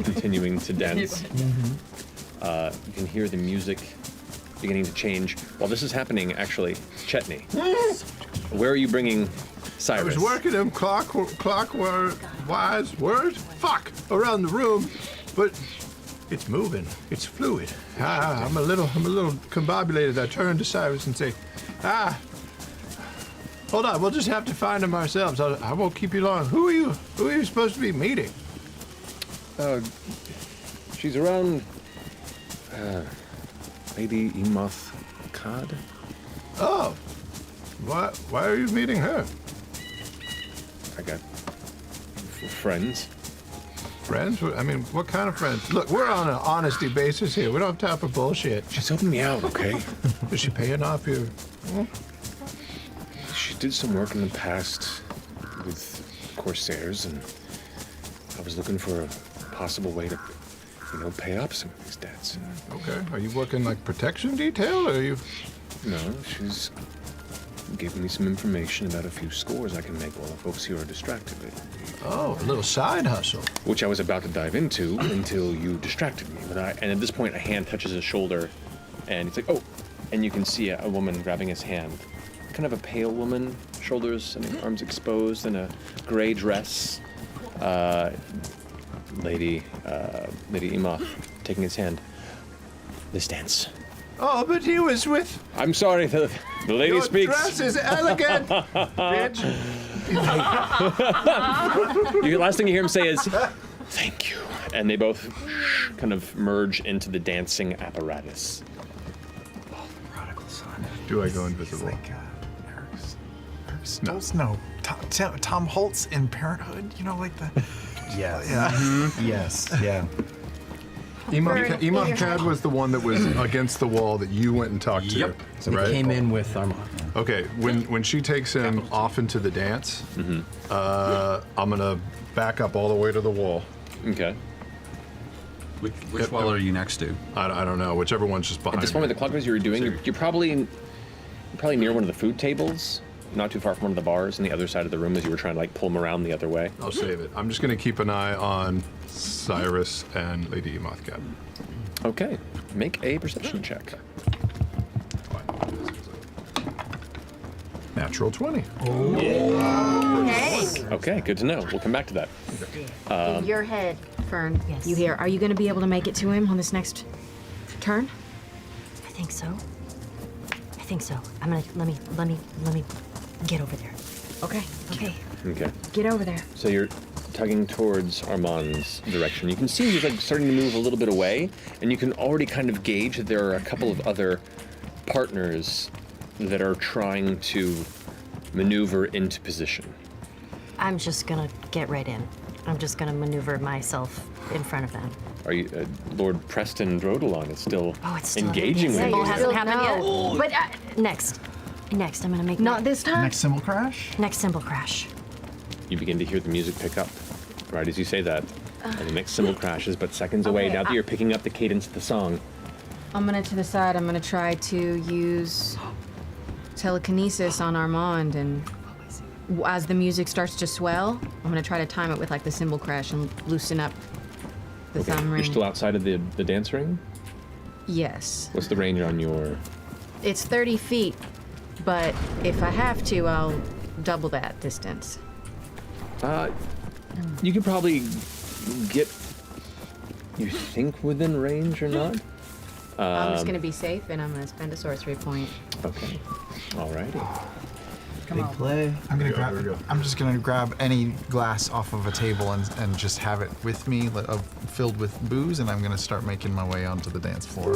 continuing to dance, you can hear the music beginning to change. While this is happening, actually, Chetney, where are you bringing Cyrus? I was working them clockwise words, around the room, but it's moving. It's fluid. I'm a little combobulated. I turn to Cyrus and say, hold on. We'll just have to find him ourselves. I won't keep you long. Who are you supposed to be meeting? She's around. Lady Emoth Cod. Oh, why are you meeting her? I got friends. Friends? I mean, what kind of friends? Look, we're on an honesty basis here. We don't have time for bullshit. She's helping me out, okay? Is she paying off your... She did some work in the past with Corsairs, and I was looking for a possible way to, pay up some of these debts. Okay. Are you working like protection detail, or are you... No, she's giving me some information about a few scores I can make while the folks here are distracted. Oh, a little side hustle. Which I was about to dive into until you distracted me. And at this point, a hand touches his shoulder, and he's like, oh, and you can see a woman grabbing his hand. Kind of a pale woman, shoulders and arms exposed in a gray dress. Lady Emoth taking his hand. This dance. Oh, but he was with. I'm sorry, the lady Your speaks. dress is elegant, bitch. The last thing you hear him say is, "Thank you," and they both kind of merge into the dancing apparatus. Prodigal son. Do I go invisible? No. Tom Holtz in Parenthood. You know, like the. Yes. Yeah. Yes. Yeah. Imam Cad was the one that was against the wall that you went and talked to. Yep. So right? we came in with Armand. Okay, when she takes him off into the dance, I'm gonna back up all the way to the wall. Okay. Which wall are you next to? I don't know. Whichever one's just behind. At this moment, the clockers you were doing, you're probably near one of the food tables, not too far from one of the bars on the other side of the room as you were trying to like pull them around the other way. I'll save it. I'm just gonna keep an eye on Cyrus and Lady Mothcat. Okay, make a perception check. Natural 20. Hey. Okay, good to know. We'll come back to that. In your head, Fern, you hear, are you going to be able to make it to him on this next turn? I think so. I'm gonna let me get over there. Okay. Okay. Okay. Get over there. So you're tugging towards Armand's direction. You can see he's like starting to move a little bit away, and you can already kind of gauge that there are a couple of other partners that are trying to maneuver into position. I'm just gonna get right in. I'm just gonna maneuver myself in front of them. Are you, Lord Preston Drodelon is still, Still engaging with symbol you. hasn't happened yet. No. But Next, I'm gonna make not this time. Next symbol crash. Next symbol crash. You begin to hear the music pick up right as you say that, and the next symbol crashes, but seconds away. Okay, Now that you're picking up the cadence of the song. I'm gonna to the side. I'm gonna try to use telekinesis on Armand, and as the music starts to swell, I'm gonna try to time it with like the cymbal crash and loosen up the thumb ring. You're still outside of the dance ring? Yes. What's the range on your... It's 30 feet, but if I have to, I'll double that distance. You could probably get, you think, within range or not? I'm just gonna be safe, and I'm gonna spend a sorcery point. Okay. Alrighty. Big play. I'm just gonna grab any glass off of a table and just have it with me, filled with booze, and I'm gonna start making my way onto the dance floor,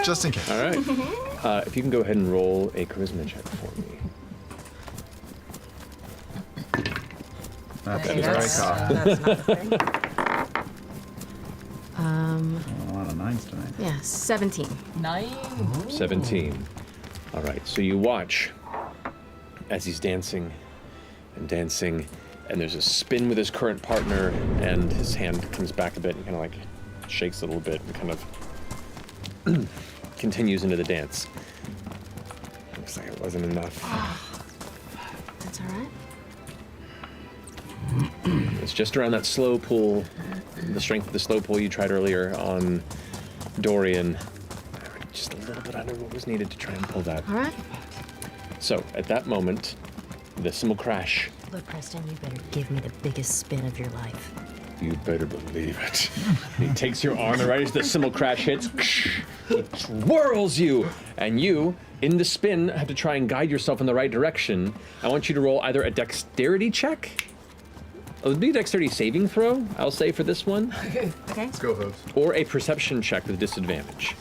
just in case. All right. If you can go ahead and roll a charisma check for me. That's That's not a thing. A lot of nines tonight. Yeah, 17. 17. All right, so you watch as he's dancing and dancing, and there's a spin with his current partner, and his hand comes back a bit and kind of like shakes a little bit and kind of continues into the dance. Looks like it wasn't enough. That's all right. It's just around that slow pull, the strength of the slow pull you tried earlier on Dorian. Just a little bit under what was needed to try and pull that. All right. So at that moment, the cymbal crash. Look, Preston, you better give me the biggest spin of your life. You better believe it. He takes your arm, and right as the cymbal crash hits, he twirls you, and you, in the spin, have to try and guide yourself in the right direction. I want you to roll either a dexterity check. It would be a dexterity saving throw, I'll say, for this one. Okay. Let's go, Hooves. Or a perception check with disadvantage.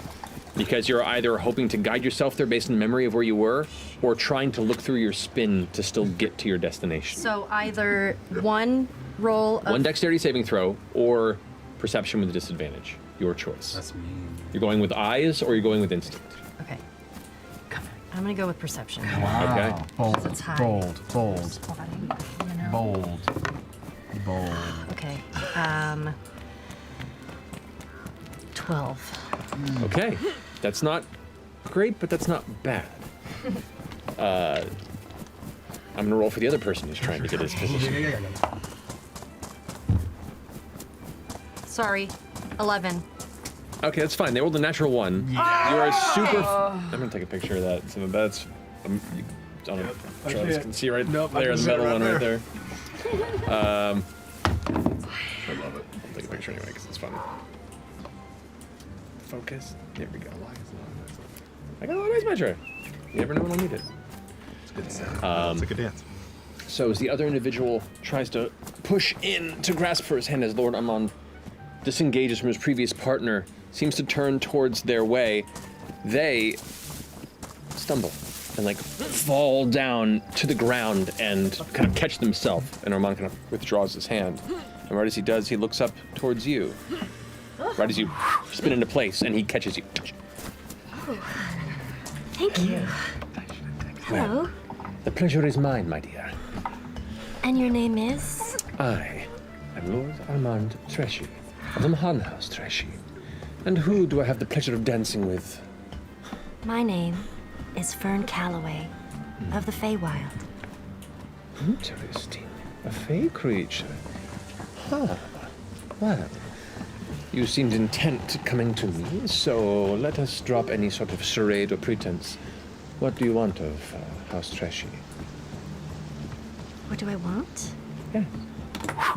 Because you're either hoping to guide yourself there based on memory of where you were, or trying to look through your spin to still get to your destination. So either one roll of... One dexterity saving throw, or perception with disadvantage. Your choice. That's mean. You're going with eyes, or you're going with instinct? Okay. I'm gonna go with perception. Wow. Okay. Bold, It's high. bold, bold, Spotting, you know. bold, bold. Okay. 12. Okay. That's not great, but that's not bad. I'm gonna roll for the other person who's trying to get his position. Sorry. 11. Okay, that's fine. They rolled a natural 1. You are super... I'm gonna take a picture of that. So that's... you Travis can see right there, the metal one right there. I love it. I'll take a picture picture anyway because it's fun. Focus. There we go. I got a nice picture. You never know when I'll need it. It's a good sound. It's a good dance. So as the other individual tries to push in to grasp for his hand as Lord Amon disengages from his previous partner, seems to turn towards their way, they stumble and like fall down to the ground and kind of catch themselves. And Armand kind of withdraws his hand. And right as he does, he looks up towards you. Right as you spin into place and he catches you. Thank you. Hello. The pleasure is mine, my dear. And your name is? I am Lord Armand Treshy of the Mahan House Treshy. And who do I have the pleasure of dancing with? My name is Fern Calloway of the Feywild. Interesting. A fey creature. Huh. Well, you seemed intent coming to me, so let us drop any sort of charade or pretense. What do you want of House Treshy? What do I want? Yeah.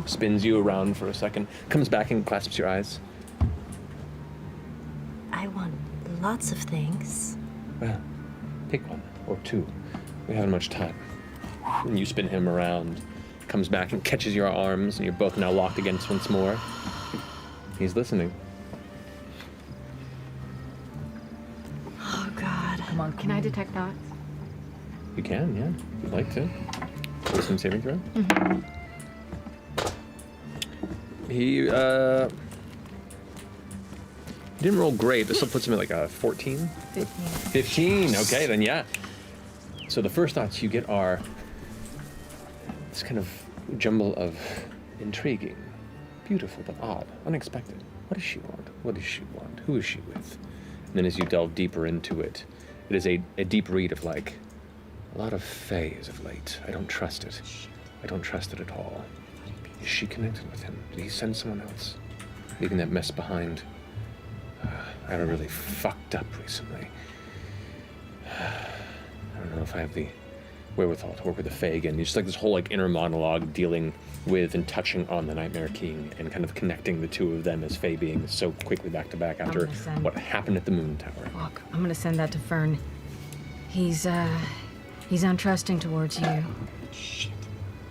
Spins you around for a second, comes back and clasps your eyes. I want lots of things. Well, pick one or two. We haven't much time. And you spin him around, comes back and catches your arms, and you're both now locked against once more. He's listening. Oh, God. Come on, can I detect thoughts? You can, yeah, if you'd like to. Wisdom saving throw. Mm-hmm. He didn't roll great. This still puts him at like a 14? 15. 15, okay, then yeah. So the first thoughts you get are this kind of jumble of intriguing, beautiful but odd, unexpected. What does she want? What does she want? Who is she with? And then as you delve deeper into it, it is a deep read of like, a lot of fae as of late. I don't trust it. I don't trust it at all. Is she connected with him? Did he send someone else? Leaving that mess behind? I got really fucked up recently. I don't know if I have the wherewithal to work with the fae again. Just like this whole like inner monologue dealing with and touching on the Nightmare King and kind of connecting the two of them as fae beings so quickly back to back after what happened at the Moon Tower. Look, I'm gonna send that to Fern. He's untrusting towards you. Shit.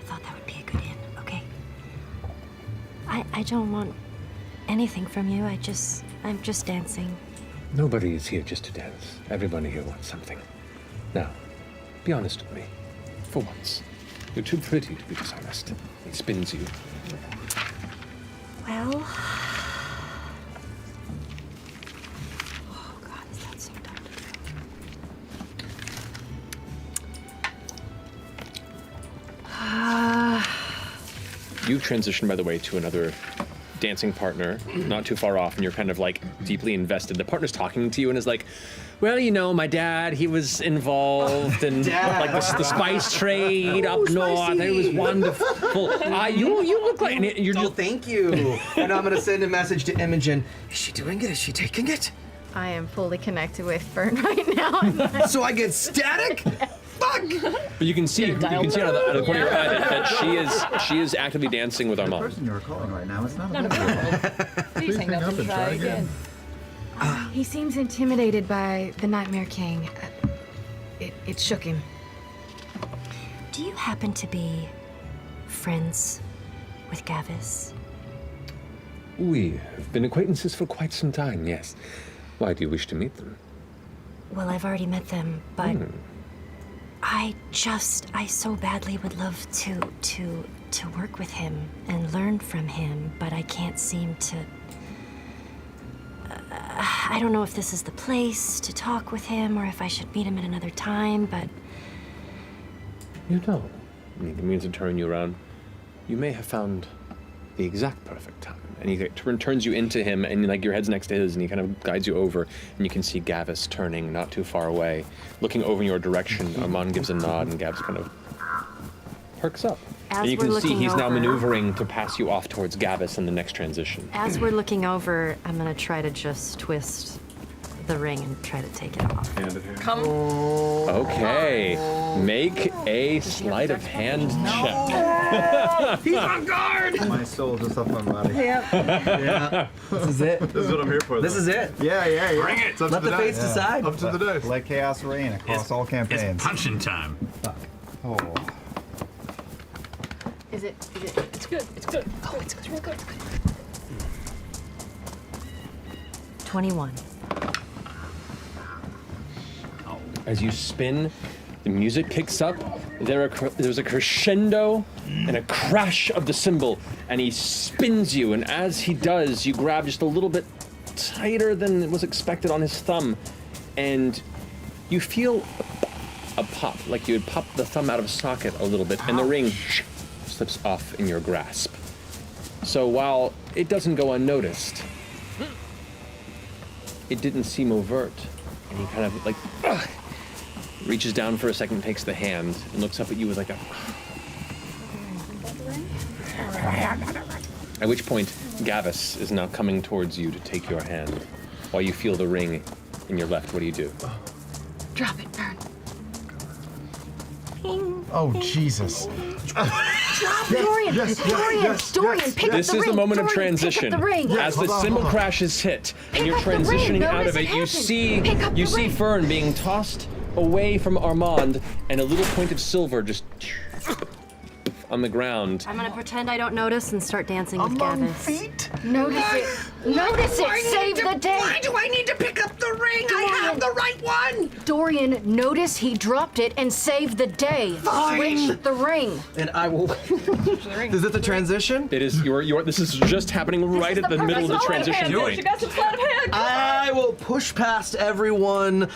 I thought that would be a good in. Okay. I don't want anything from you. I'm just dancing. Nobody is here just to dance. Everybody here wants something. Now, be honest with me. For once. You're too pretty to be dishonest. He spins you. Well... Oh, God, is that so dark? You've transitioned, by the way, to another dancing partner, not too far off, and you're kind of like deeply invested. The partner's talking to you and is like, well, you know, my dad, he was involved in like the spice trade up north. It was wonderful. You look like you're just... thank you. And I'm gonna send a message to Imogen. Is she doing it? Is she taking it? I am fully connected with Fern right now. So I get static? Fuck! But you can see out of the corner of your eye that she is actively dancing with Armand. The person you're calling right now, it's not None of your Please hang up and try again. He seems intimidated by the Nightmare King. It shook him. Do you happen to be friends with Gavis? We have been acquaintances for quite some time, yes. Why do you wish to meet them? Well, I've already met them, but I so badly would love to work with him and learn from him, but I can't seem to... I don't know if this is the place to talk with him or if I should meet him at another time, but... You know, he means to turn you around. You may have found the exact perfect time. And he turns you into him, and like your head's next to his, and he kind of guides you over, and you can see Gavis turning not too far away, looking over in your direction. Armand gives a nod, and Gavs kind of perks up. And you can see he's now maneuvering to pass you off towards Gavis in the next transition. As we're looking over, I'm gonna try to just twist the ring and try to take it off. Come. Okay. Make a sleight of hand check. He's on guard! My soul just up my body. Yep. Yeah. This is it. This is what I'm here for. This is it. Yeah. Bring it. Let the fates decide. Up to the dice. Let chaos reign across all campaigns. It's punching time. Oh. Is it? It's good. It's good. Oh, it's real good. 21. As you spin, the music kicks up. There's a crescendo and a crash of the cymbal, and he spins you. And as he does, you grab just a little bit tighter than was expected on his thumb, and you feel a pop, like you had popped the thumb out of a socket a little bit, and the ring slips off in your grasp. So while it doesn't go unnoticed, it didn't seem overt, and he kind of like reaches down for a second, takes the hand, and looks up at you with like a. At which point, Gavis is now coming towards you to take your hand. While you feel the ring in your left, what do you do? Drop it, Vern. Oh, Jesus. Drop Dorian! Dorian, pick up the ring! This is the moment of Dorian, transition. Pick up the ring. As the cymbal crashes hit, and you're up the ring. transitioning out Notice of it it, you happen. see Fern being tossed away from Armand, and a little point of silver just on the ground. I'm gonna pretend I don't notice and start dancing with Gavis. Notice it. Notice it. Save the day. Why do I need to pick up the ring? I have the right one! Dorian, notice he dropped it and saved the day. Fine. Switch the ring. And I will. Is it the transition? It is your. This is just happening right at the middle of the transition point. You got some sleight of hand. I will push past everyone.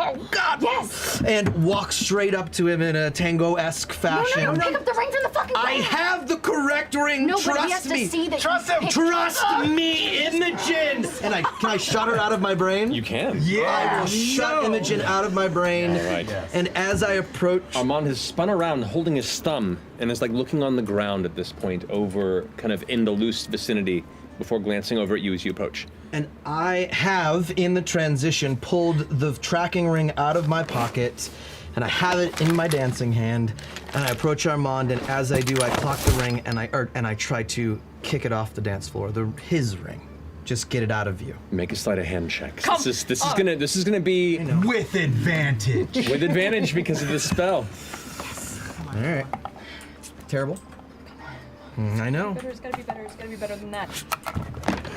Oh God! Yes! And walk straight up to him in a tango-esque fashion. No, pick up the ring from the fucking I ring. have the correct ring. No, but he Trust has to me. see that Trust you him. picked Trust it up. me, Imogen. And can I shut her out of my brain? You can. I will shut Imogen out of my brain. All right. And as I approach, Armand has spun around, holding his thumb, and is like looking on the ground at this point, over kind of in the loose vicinity, before glancing over at you as you approach. and I have, in the transition, pulled the tracking ring out of my pocket, and I have it in my dancing hand, and I approach Armand, and as I do, I clock the ring, and I try to kick it off the dance floor, his ring. Just get it out of view. Make a sleight of hand check. This is gonna be with advantage. With advantage because of the spell. All right. Terrible. I know. It's gotta be better. It's gotta be better than that.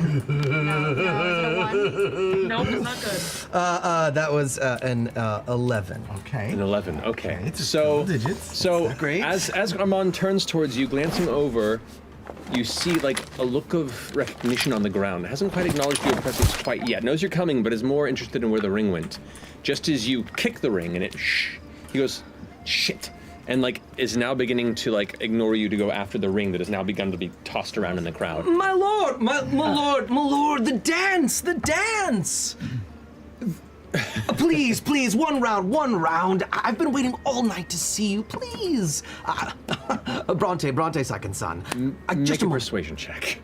No, is it a 1? Nope, it's not good. That was an 11. Okay. An 11. Okay. It's So digits. great. As Armand turns towards you, glancing over, you see like a look of recognition on the ground. Hasn't quite acknowledged your presence quite yet. Knows you're coming, but is more interested in where the ring went. Just as you kick the ring and it he goes, shit. And like is now beginning to like ignore you to go after the ring that has now begun to be tossed around in the crowd. My lord, my lord, the dance! Please, one round. I've been waiting all night to see you, please. Bronte, second son. Make a persuasion check.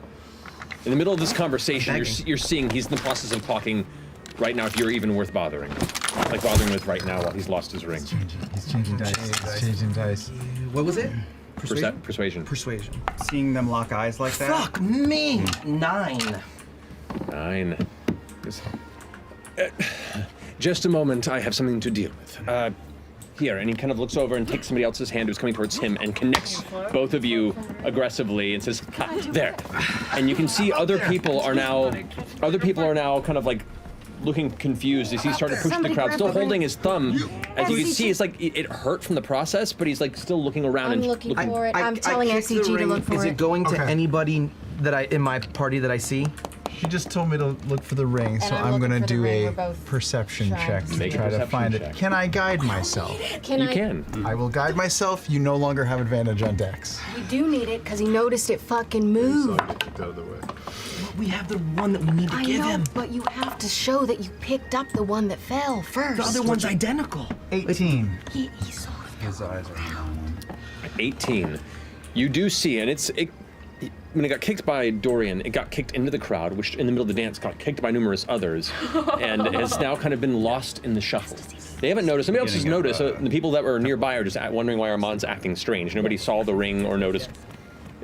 In the middle of this conversation, you're seeing he's in the process of talking right now if you're even worth bothering. Like bothering with right now while he's lost his ring. He's changing dice. He's changing dice. What was it? Persuasion. Seeing them lock eyes like that? Fuck me! 9. 9. Just a moment, I have something to deal with. Here, and he kind of looks over and takes somebody else's hand who's coming towards him and connects both of you aggressively and says, ha, there. And you can see other people are now kind of like looking confused as he started pushing the crowd, still holding his thumb. As you can see, it's like it hurt from the process, but he's like still looking around I'm and looking for it. I'm telling kicked the SCG to ring. look for it. Is it going to anybody that in my party that I see? He just told me to look for the ring, so I'm gonna do a perception check to try to find it. Can I guide myself? You can. I will guide myself. You no longer have advantage on Dex. You do need it because he noticed it fucking moved. Out of the way. We have the one that we need to I give know, him. but you have to show that you picked up the one that fell first. The other one's identical. 18. He saw it. His eyes are 18. You do see, and when it got kicked by Dorian, it got kicked into the crowd, which in the middle of the dance got kicked by numerous others, and has now kind of been lost in the shuffle. They haven't noticed. Somebody else has noticed. The people that were nearby are just wondering why Armand's acting strange. Nobody saw the ring or noticed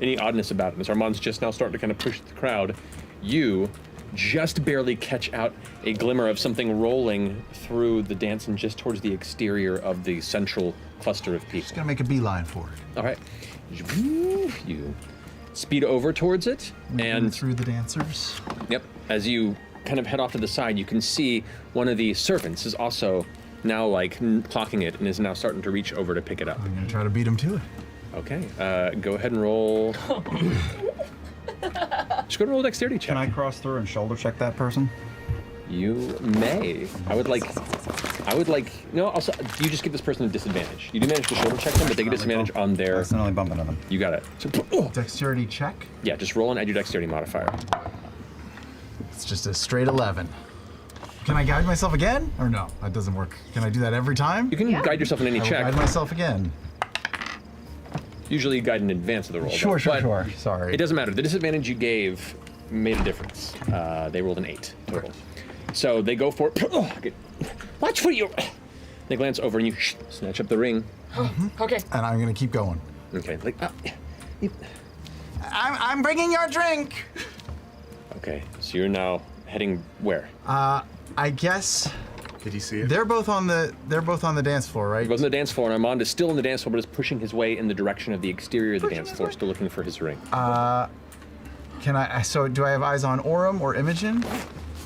any oddness about it. As Armand's just now starting to kind of push the crowd, you just barely catch out a glimmer of something rolling through the dance and just towards the exterior of the central cluster of people. Just gonna make a beeline for it. All right. You speed over towards it and through the dancers. Yep. As you kind of head off to the side, you can see one of the servants is also now like clocking it and is now starting to reach over to pick it up. I'm gonna try to beat him to it. Okay. Go ahead and roll. Just go to roll a dexterity check. Can I cross through and shoulder check that person? You may. I would like. No, also, you just give this person a disadvantage. You do manage to shoulder check them, but they get disadvantage on their. That's not only bumping into them. You got it. So, Dexterity check. Yeah, just roll and add your dexterity modifier. It's just a straight 11. Can I guide myself again? Or no, that doesn't work. Can I do that every time? You can guide yourself in any I will check. guide myself again. Usually you guide in advance of the roll. Sure. Sorry. It doesn't matter. The disadvantage you gave made a difference. They rolled an 8 total. So they go for it. Watch for you. They glance over and you snatch up the ring. Okay. And I'm gonna keep going. Okay. Like. I'm bringing your drink. Okay. So you're now heading where? I guess. Did he see it? They're both on the dance floor, right? Both on the dance floor, and Armand is still in the dance floor, but is pushing his way in the direction of the exterior of the dance floor, still looking for his ring. Can I? So do I have eyes on Orem or Imogen?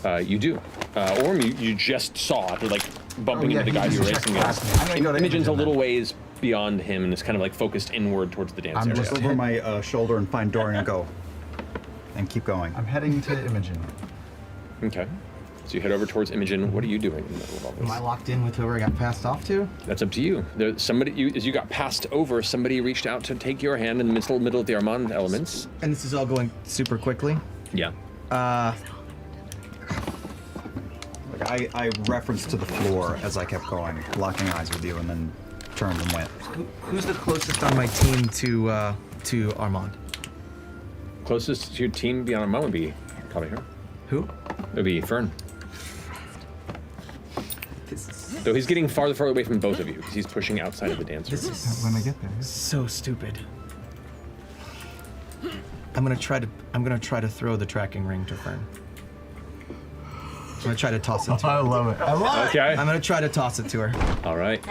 You do. Orem, you just saw after like bumping into the guy you were racing against. I'm gonna go to Imogen's a Imogen, little ways beyond him and is kind of like focused inward towards the dance I'm area. just over my shoulder and find Dorian and go. And keep going. I'm heading to Imogen. Okay. So you head over towards Imogen. What are you doing in the middle of all this? Am I locked in with whoever I got passed off to? That's up to you. As you got passed over, somebody reached out to take your hand in the middle of the Armand elements. And this is all going super quickly? Yeah. I referenced to the floor as I kept going, locking eyes with you, and then turned and went. Who's the closest on my team to Armand? Closest to your team beyond Armand would be probably her. Who? It would be Fern. Though he's getting farther away from both of you because he's pushing outside of the dance room. This is when I get there. So stupid. I'm gonna try to throw the tracking ring to Fern. I'm gonna try to toss it to her. I love it. I love it. Okay. I'm gonna try to toss it to her. All right.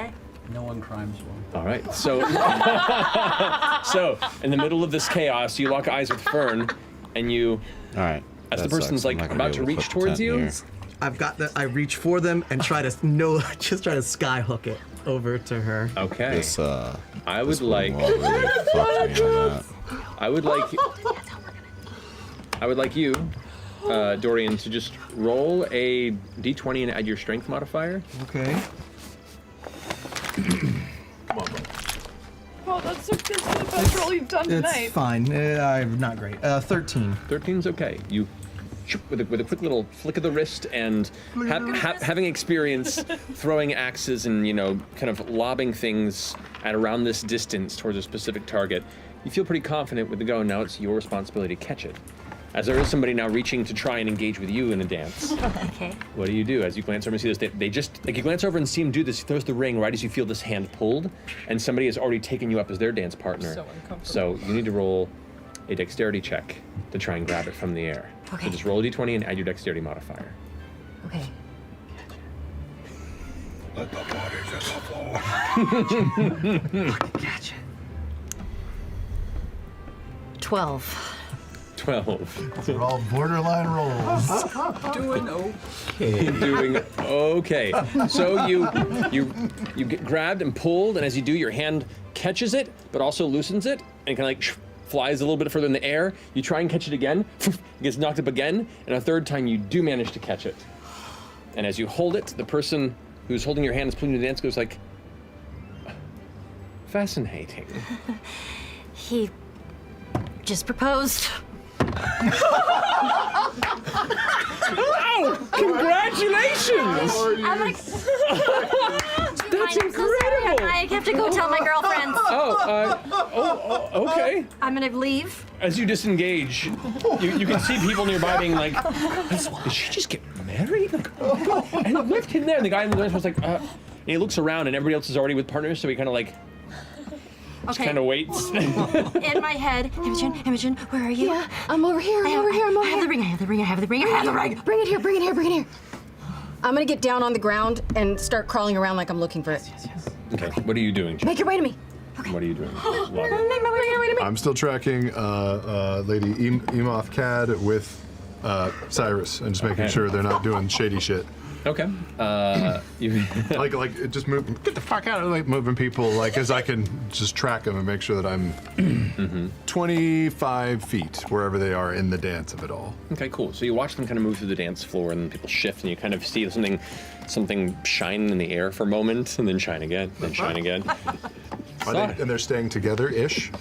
No one crimes well. All right. So, so in the middle of this chaos, you lock eyes with Fern, and you. All right. As the That person's sucks. I'm like not gonna about be to able to reach put the towards tent you. here. I've got the. I reach for them and try to just try to sky hook it over to her. Okay. This I would like. really fucked me on that. I would like you, Dorian, to just roll a d20 and add your strength modifier. Okay. Come on, bro. Oh, that's so good. The best roll you've done tonight. It's fine. I'm not great. 13. 13's okay. You, with a quick little flick of the wrist and having experience throwing axes and kind of lobbing things at around this distance towards a specific target, you feel pretty confident with the go. Now it's your responsibility to catch it. As there is somebody now reaching to try and engage with you in a dance. Okay. What do you do as you glance over and see this? They just, like you glance over and see him do this, he throws the ring right as you feel this hand pulled, and somebody has already taken you up as their dance partner. So uncomfortable. So you need to roll a dexterity check to try and grab it from the air. Okay. So just roll a d20 and add your dexterity modifier. Okay. Let the bodies hit the floor. Catch it. 12. 12. They're all borderline rolls. Doing okay. Doing okay. So you get grabbed and pulled, and as you do, your hand catches it, but also loosens it, and kind of like flies a little bit further in the air. You try and catch it again, it gets knocked up again, and a third time you do manage to catch it. And as you hold it, the person who's holding your hand is pulling you to dance goes like, fascinating. He just proposed. Wow! Congratulations! I'm like, That's incredible! I have to go tell my girlfriends. Okay. I'm gonna leave. As you disengage, you can see people nearby being like, did she just get married? Like, and it left him there. And the guy in the was like, and he looks around and everybody else is already with partners, so he kind of like, just kind of waits. In my head, Imogen, where are you? Yeah, I'm over here. I'm over here. I have the ring. I have the ring. I have the ring. I have the ring. Bring it here. Bring it here. Bring it here. I'm gonna get down on the ground and start crawling around like I'm looking for it. Yes. Okay, what are you doing? Make your way to me. What are you doing? Make my way to me. I'm still tracking Lady Emoth Cad with Cyrus and just making sure they're not doing shady shit. Okay. You like just move. Get the fuck out of like moving people. Like as I can just track them and make sure that I'm 25 feet wherever they are in the dance of it all. Okay, cool. So you watch them kind of move through the dance floor, and then people shift, and you kind of see something shine in the air for a moment, and then shine again, then shine again. And they're staying together-ish?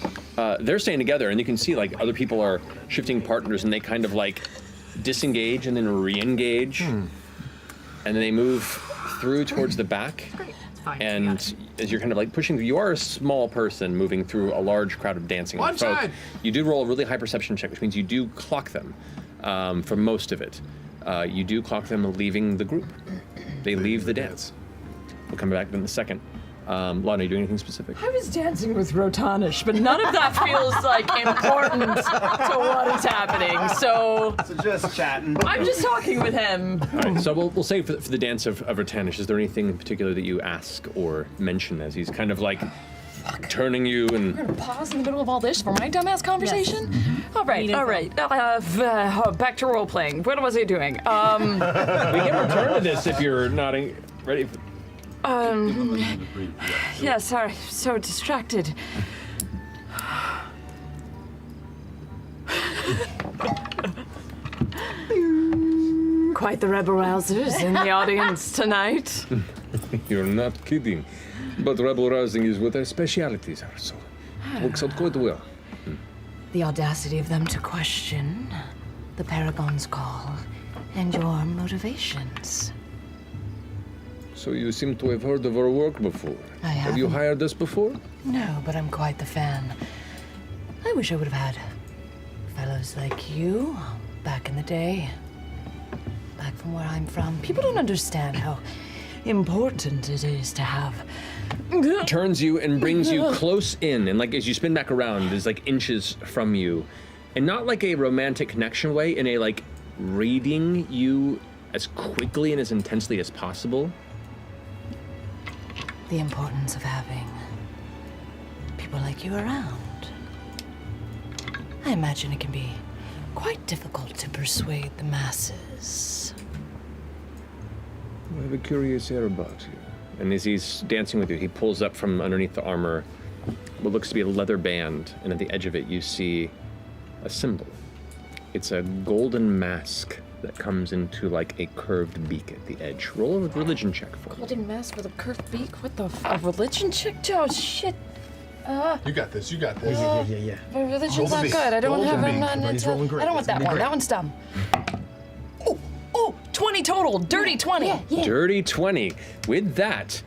They're staying together, and you can see like other people are shifting partners, and they kind of like disengage and then re-engage, and then they move through towards the back. And as you're kind of like pushing, you are a small person moving through a large crowd of dancing One folk. side. You do roll a really high perception check, which means you do clock them for most of it. You do clock them leaving the group. They leave the dance. We'll come back to them in a second. Lana, are you doing anything specific? I was dancing with Rotanish, but none of that feels like important to what is happening. So just chatting. I'm just talking with him. All right, so we'll say for the dance of Rotanish, is there anything in particular that you ask or mention as he's kind of like turning you and... We're gonna pause in the middle of all this for my dumbass conversation? All right. Back to role playing. What was I doing? We can return to this if you're not ready for... Yeah, sorry, so distracted. Quite the rebel rousers in the audience tonight. You're not kidding. But rebel rousing is what their specialities are, so works out quite well. The audacity of them to question the Paragon's call and your motivations. So you seem to have heard of our work before. I Have you haven't. hired us before? No, but I'm quite the fan. I wish I would have had fellows like you back in the day. Back from where I'm from. People don't understand how important it is to have. Turns you and brings you close in, and like as you spin back around, is like inches from you, and not like a romantic connection way, in a like reading you as quickly and as intensely as possible. The importance of having people like you around. I imagine it can be quite difficult to persuade the masses. You have a curious air about you. And as he's dancing with you, he pulls up from underneath the armor what looks to be a leather band, and at the edge of it you see a symbol. It's a golden mask that comes into like a curved beak at the edge. Roll a religion check for me. Golden mask with a curved beak? What the a religion check? Oh, shit. You got this, you got this. Yeah. My religion's Golden not beak. good. I don't Golden have beak. it. Everybody's rolling great. I don't want It's that gonna be one. great. That one's dumb. Oh, 20 total. Dirty 20. Dirty 20. With that,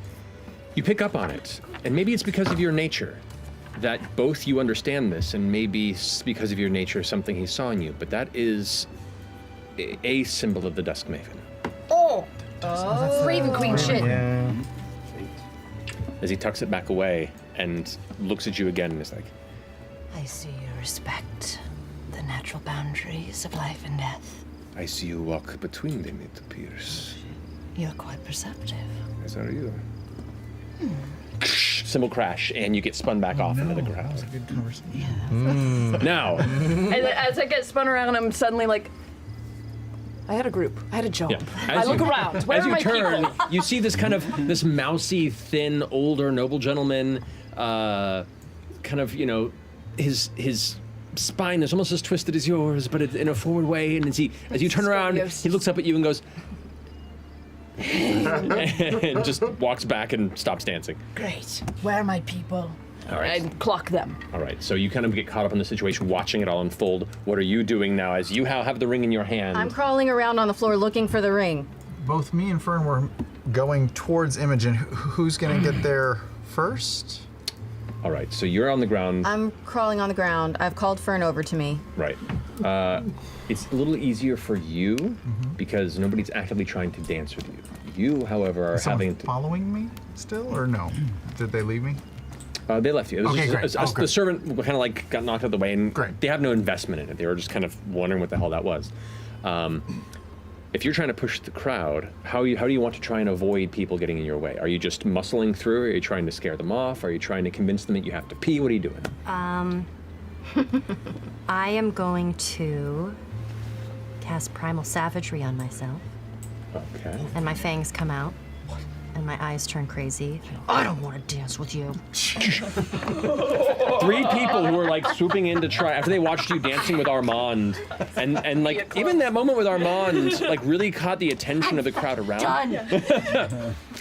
you pick up on it. And maybe it's because of your nature that both you understand this, and maybe it's because of your nature something he saw in you, but that is a symbol of the Dusk Maven. Oh. Raven Queen shit. As he tucks it back away and looks at you again and is like, I see you respect the natural boundaries of life and death. I see you walk between them, it appears. You're quite perceptive. As are you. symbol crash, and you get spun back off into the crowd. Good conversation. Now, As I get spun around, I'm suddenly like, I had a group. I had a job. I look around. Where as are you my turn, people? you see this kind of this mousy, thin, older noble gentleman. Kind of, you know, his spine is almost as twisted as yours, but in a forward way. And as you turn around, he looks up at you and goes, and just walks back and stops dancing. Great. Where are my people? All right. And clock them. All right, so you kind of get caught up in the situation, watching it all unfold. What are you doing now as you have the ring in your hand? I'm crawling around on the floor looking for the ring. Both me and Fern were going towards Imogen. Who's gonna get there first? All right, so you're on the ground. I'm crawling on the ground. I've called Fern over to me. Right. It's a little easier for you because nobody's actively trying to dance with you. You, however, are Is someone having to. following me still, or no? Did they leave me? They left you. It was Okay, just, great. the servant kind of like got knocked out of the way, and they have no investment in it. They were just kind of wondering what the hell that was. If you're trying to push the crowd, how do you want to try and avoid people getting in your way? Are you just muscling through? Are you trying to scare them off? Are you trying to convince them that you have to pee? What are you doing? I am going to cast Primal Savagery on myself. Okay. And my fangs come out. And my eyes turn crazy. I don't want to dance with you. 3 people who were like swooping in to try after they watched you dancing with Armand, and like even that moment with Armand like really caught the attention of the crowd around.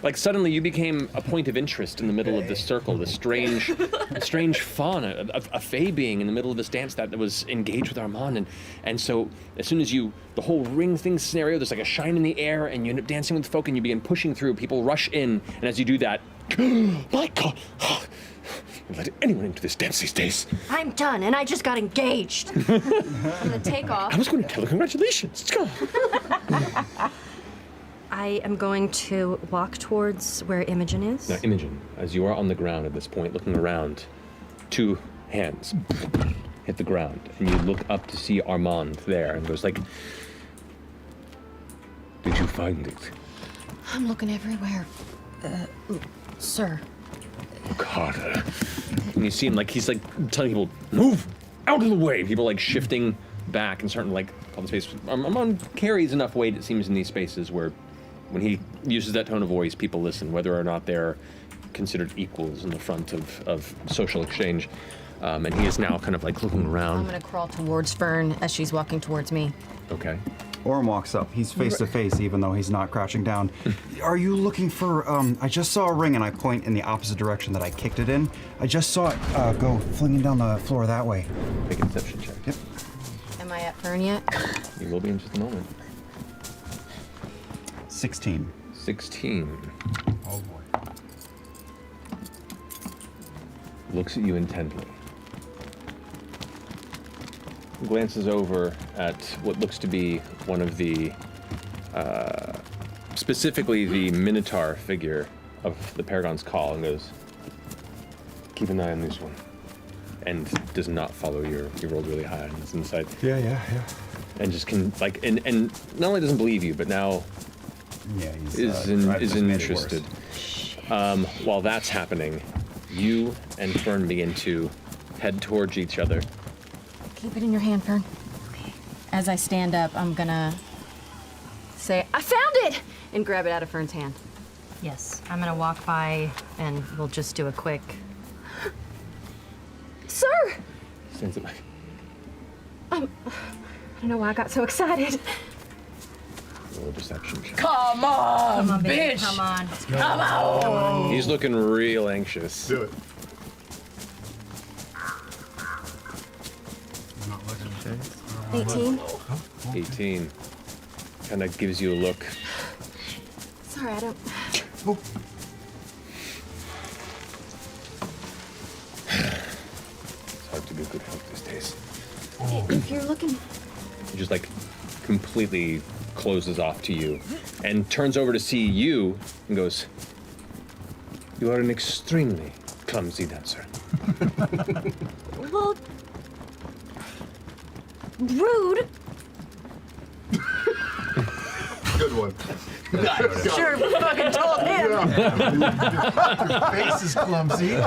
Like suddenly you became a point of interest in the middle of this circle, this strange fauna, a fae being in the middle of this dance that was engaged with Armand, and so as soon as the whole ring thing scenario, there's like a shine in the air, and you end up dancing with folk, and you begin pushing through. People rush in, and as you do that, my God, let anyone into this dance these days. I'm done, and I just got engaged. I'm gonna take off. I was going to tell her congratulations. Let's go. I am going to walk towards where Imogen is. Now, Imogen, as you are on the ground at this point, looking around, 2 hands hit the ground, and you look up to see Armand there, and goes like, "Did you find it?" I'm looking everywhere. Sir. Carter. And you see him like he's like telling people, "Move out of the way." People like shifting back and starting to like call the space. Armand carries enough weight, it seems, in these spaces where when he uses that tone of voice, people listen, whether or not they're considered equals in the front of social exchange. And he is now kind of like looking around. I'm gonna crawl towards Fern as she's walking towards me. Okay. Orm walks up. He's face to face, even though he's not crouching down. Are you looking for, I just saw a ring, and I point in the opposite direction that I kicked it in. I just saw it go flinging down the floor that way. Make a deception check. Yep. Am I at Fern yet? You will be in just a moment. 16. 16. Oh boy. Looks at you intently. Glances over at what looks to be one of the, specifically the Minotaur figure of the Paragon's Call, and goes, "Keep an eye on this one." And does not follow you rolled really high on this insight. Yeah. And just can, like, and not only doesn't believe you, but now he's, is interested. While that's happening, you and Fern begin to head towards each other. Keep it in your hand, Fern. Okay. As I stand up, I'm gonna say, "I found it!" and grab it out of Fern's hand. Yes, I'm gonna walk by and we'll just do a quick. Sir! Stands up. I don't know why I got so excited. Roll a deception check. Come on, baby, bitch. come on. Come on. He's looking real anxious. Do it. I'm not looking. 18. 18. Kind of gives you a look. Sorry, I don't. It's hard to be good help these days. If you're looking. He just like completely closes off to you and turns over to see you and goes, "You are an extremely clumsy dancer." Well. Rude. Good one. Sure fucking told him. Your face is clumsy.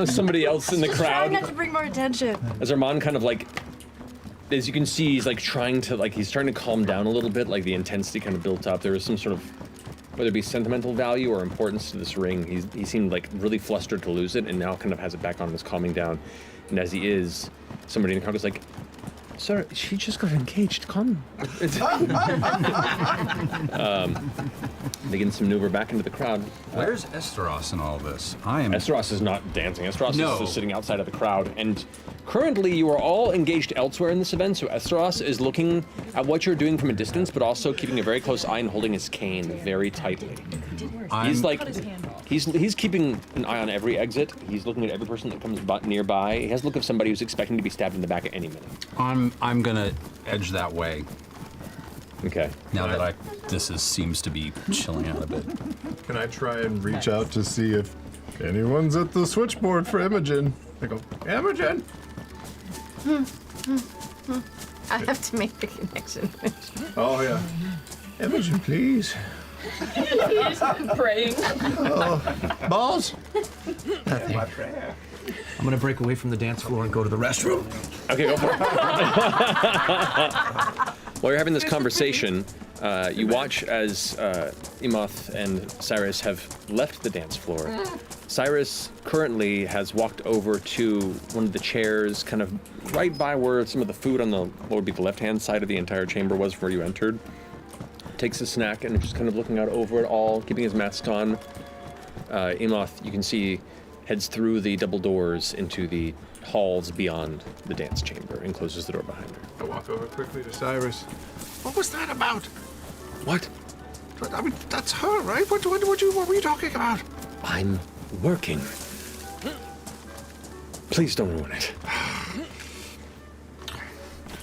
Somebody else in the Trying crowd, not to bring more attention. as Armand kind of like, as you can see, he's like trying to calm down a little bit, like the intensity kind of built up. There was some sort of, whether it be sentimental value or importance to this ring, he seemed like really flustered to lose it, and now kind of has it back on, is calming down. And as he is, somebody in the crowd is like, "Sir, she just got engaged. Come." begins to maneuver back into the crowd. Where's Esteros in all this? Esteros is not dancing. Esteros No. is just sitting outside of the crowd. And currently, you are all engaged elsewhere in this event. So Esteros is looking at what you're doing from a distance, but also keeping a very close eye and holding his cane very tightly. He's like, he's keeping an eye on every exit. He's looking at every person that comes nearby. He has the look of somebody who's expecting to be stabbed in the back at any minute. I'm gonna edge that way. Okay. Now that seems to be chilling out a bit. Can I try and reach out to see if anyone's at the switchboard for Imogen? I go, Imogen! I have to make the connection. Oh, yeah. Imogen, please. He's praying. Oh, balls? Nothing. I'm gonna break away from the dance floor and go to the restroom. Okay, go for it. While you're having this conversation, you watch as Emoth and Cyrus have left the dance floor. Cyrus currently has walked over to one of the chairs, kind of right by where some of the food on what would be the left-hand side of the entire chamber was where you entered. Takes a snack and just kind of looking out over it all, keeping his mask on. Emoth, you can see, heads through the double doors into the halls beyond the dance chamber and closes the door behind her. I walk over quickly to Cyrus. What was that about? What? I mean, that's her, right? What were you talking about? I'm working. Please don't ruin it.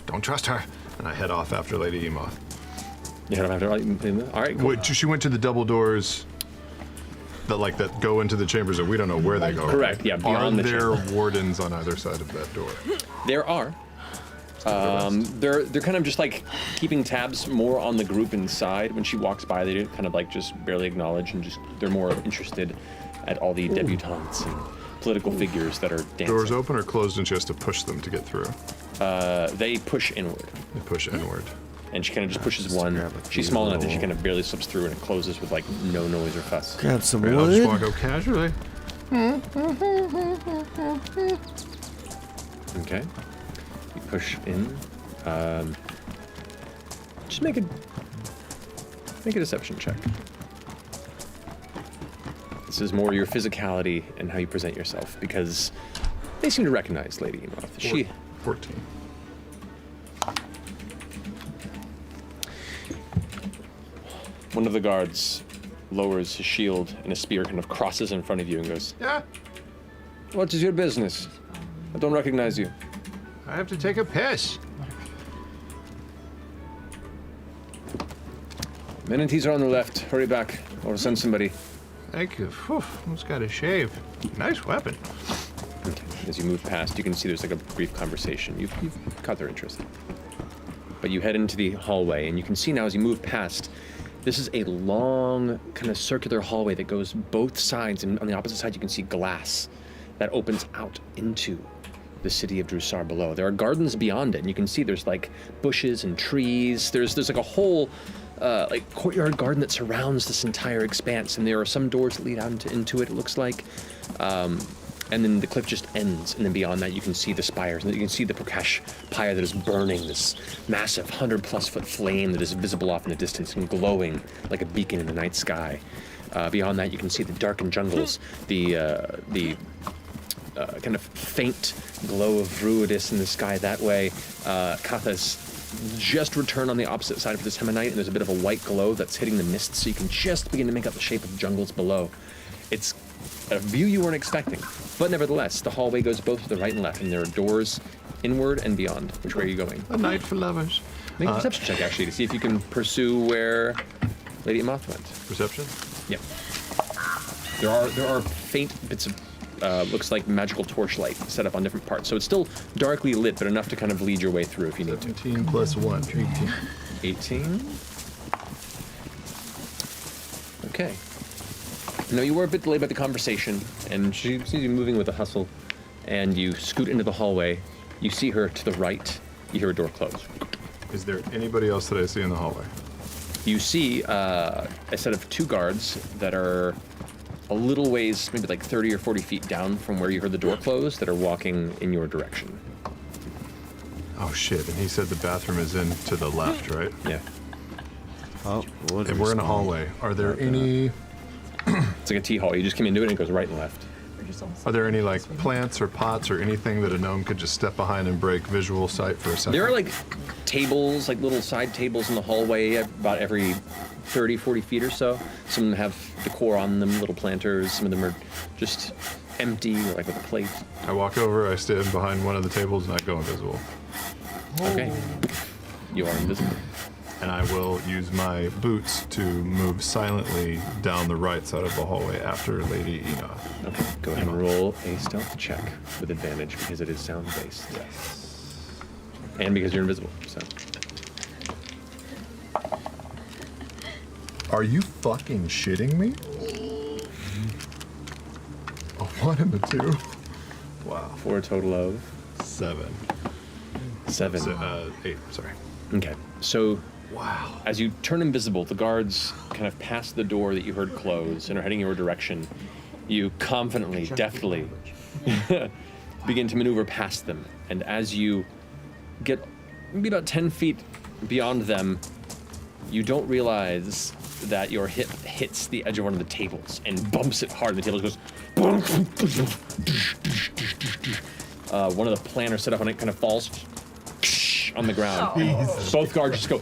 Don't trust her. And I head off after Lady Emoth. You head off after? All right, cool. She went to the double doors that go into the chambers, and we don't know where they go. Correct, yeah, beyond the Are there chamber. wardens on either side of that door? There are. They're kind of just like keeping tabs more on the group inside. When she walks by, they kind of like just barely acknowledge and just they're more interested at all the debutantes and political figures that are dancing. Doors open or closed, and she has to push them to get through? They push inward. They push inward. And she kind of just pushes one. She's small enough that she kind of barely slips through and it closes with like no noise or fuss. Grab some I'll just walk wood. out casually. Okay. You push in. Just make a deception check. This is more your physicality and how you present yourself, because they seem to recognize Lady Emoth. 14. One of the guards lowers his shield and a spear kind of crosses in front of you and goes, Yeah, "What is your business? I don't recognize you." I have to take a piss. Amenities are on the left. Hurry back, or send somebody. Thank you. Whew, almost got a shave. Nice weapon. Okay. As you move past, you can see there's like a brief conversation. You've caught their interest. But you head into the hallway, and you can see now as you move past, this is a long, kind of circular hallway that goes both sides, and on the opposite side you can see glass that opens out into the city of Drusar below. There are gardens beyond it, and you can see there's like bushes and trees. There's like a whole like courtyard garden that surrounds this entire expanse, and there are some doors that lead out into it, it looks like. And then the cliff just ends, and then beyond that you can see the spires, and you can see the Prakash pyre that is burning, this massive 100+ foot flame that is visible off in the distance and glowing like a beacon in the night sky. Beyond that you can see the darkened jungles, the kind of faint glow of Druidus in the sky that way. Katha's just returned on the opposite side of this Hemonite, and there's a bit of a white glow that's hitting the mist, so you can just begin to make out the shape of jungles below. It's a view you weren't expecting, but nevertheless, the hallway goes both to the right and left, and there are doors inward and beyond. Which way are you going? A night for lovers. Make a perception check, actually, to see if you can pursue where Lady Emoth went. Perception? Yeah. There are faint bits of looks like magical torchlight set up on different parts, so it's still darkly lit, but enough to kind of lead your way through if you need to. 17 plus 1, 18. 18. Okay. Now you were a bit delayed by the conversation, and she sees you moving with a hustle, and you scoot into the hallway. You see her to the right. You hear a door close. Is there anybody else that I see in the hallway? You see a set of two guards that are a little ways, maybe like 30 or 40 feet down from where you heard the door close, that are walking in your direction. Oh shit, and he said the bathroom is in to the left, right? Yeah. Oh, what And we're in a hallway. Are there any? It's like a tea hall. You just come into it and it goes right and left. Are there any like plants or pots or anything that a gnome could just step behind and break visual sight for a second? There are like tables, like little side tables in the hallway about every 30, 40 feet or so. Some of them have decor on them, little planters. Some of them are just empty, or like with a plate. I walk over, I stand behind one of the tables, and I go invisible. Okay. You are invisible. And I will use my boots to move silently down the right side of the hallway after Lady Ina. Okay, go ahead and roll a stealth check with advantage because it is sound-based. Yes. And because you're invisible, so. Are you fucking shitting me? A 1 and a 2. Wow. For a total of? 7. 7. 8, sorry. Okay, so wow. As you turn invisible, the guards kind of pass the door that you heard close and are heading your direction. You confidently, deftly begin to maneuver past them. And as you get maybe about 10 feet beyond them, you don't realize that your hip hits the edge of one of the tables and bumps it hard. And the table goes. One of the planners set up on it kind of falls on the ground. Oh. Both guards just go.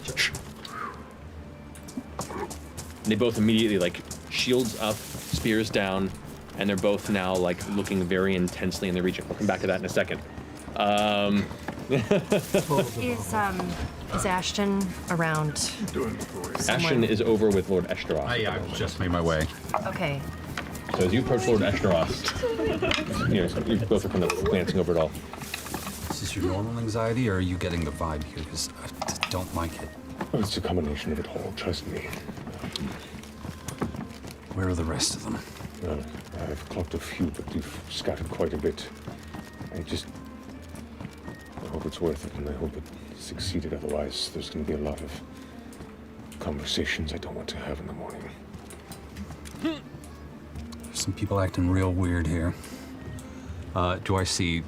And they both immediately, like, shields up, spears down, and they're both now, like, looking very intensely in the region. We'll come back to that in a second. Is Ashton around? Ashton is over with Lord Eshtaroth. I just made my way. Okay. So as you approach Lord Eshtaroth, you both are kind of glancing over it all. Is this your normal anxiety, or are you getting the vibe here? Because I don't like it. Oh, it's a combination of it all, trust me. Where are the rest of them? I've clocked a few, but you've scattered quite a bit. I hope it's worth it, and I hope it succeeded. Otherwise, there's going to be a lot of conversations I don't want to have in the morning. There's some people acting real weird here. Do I see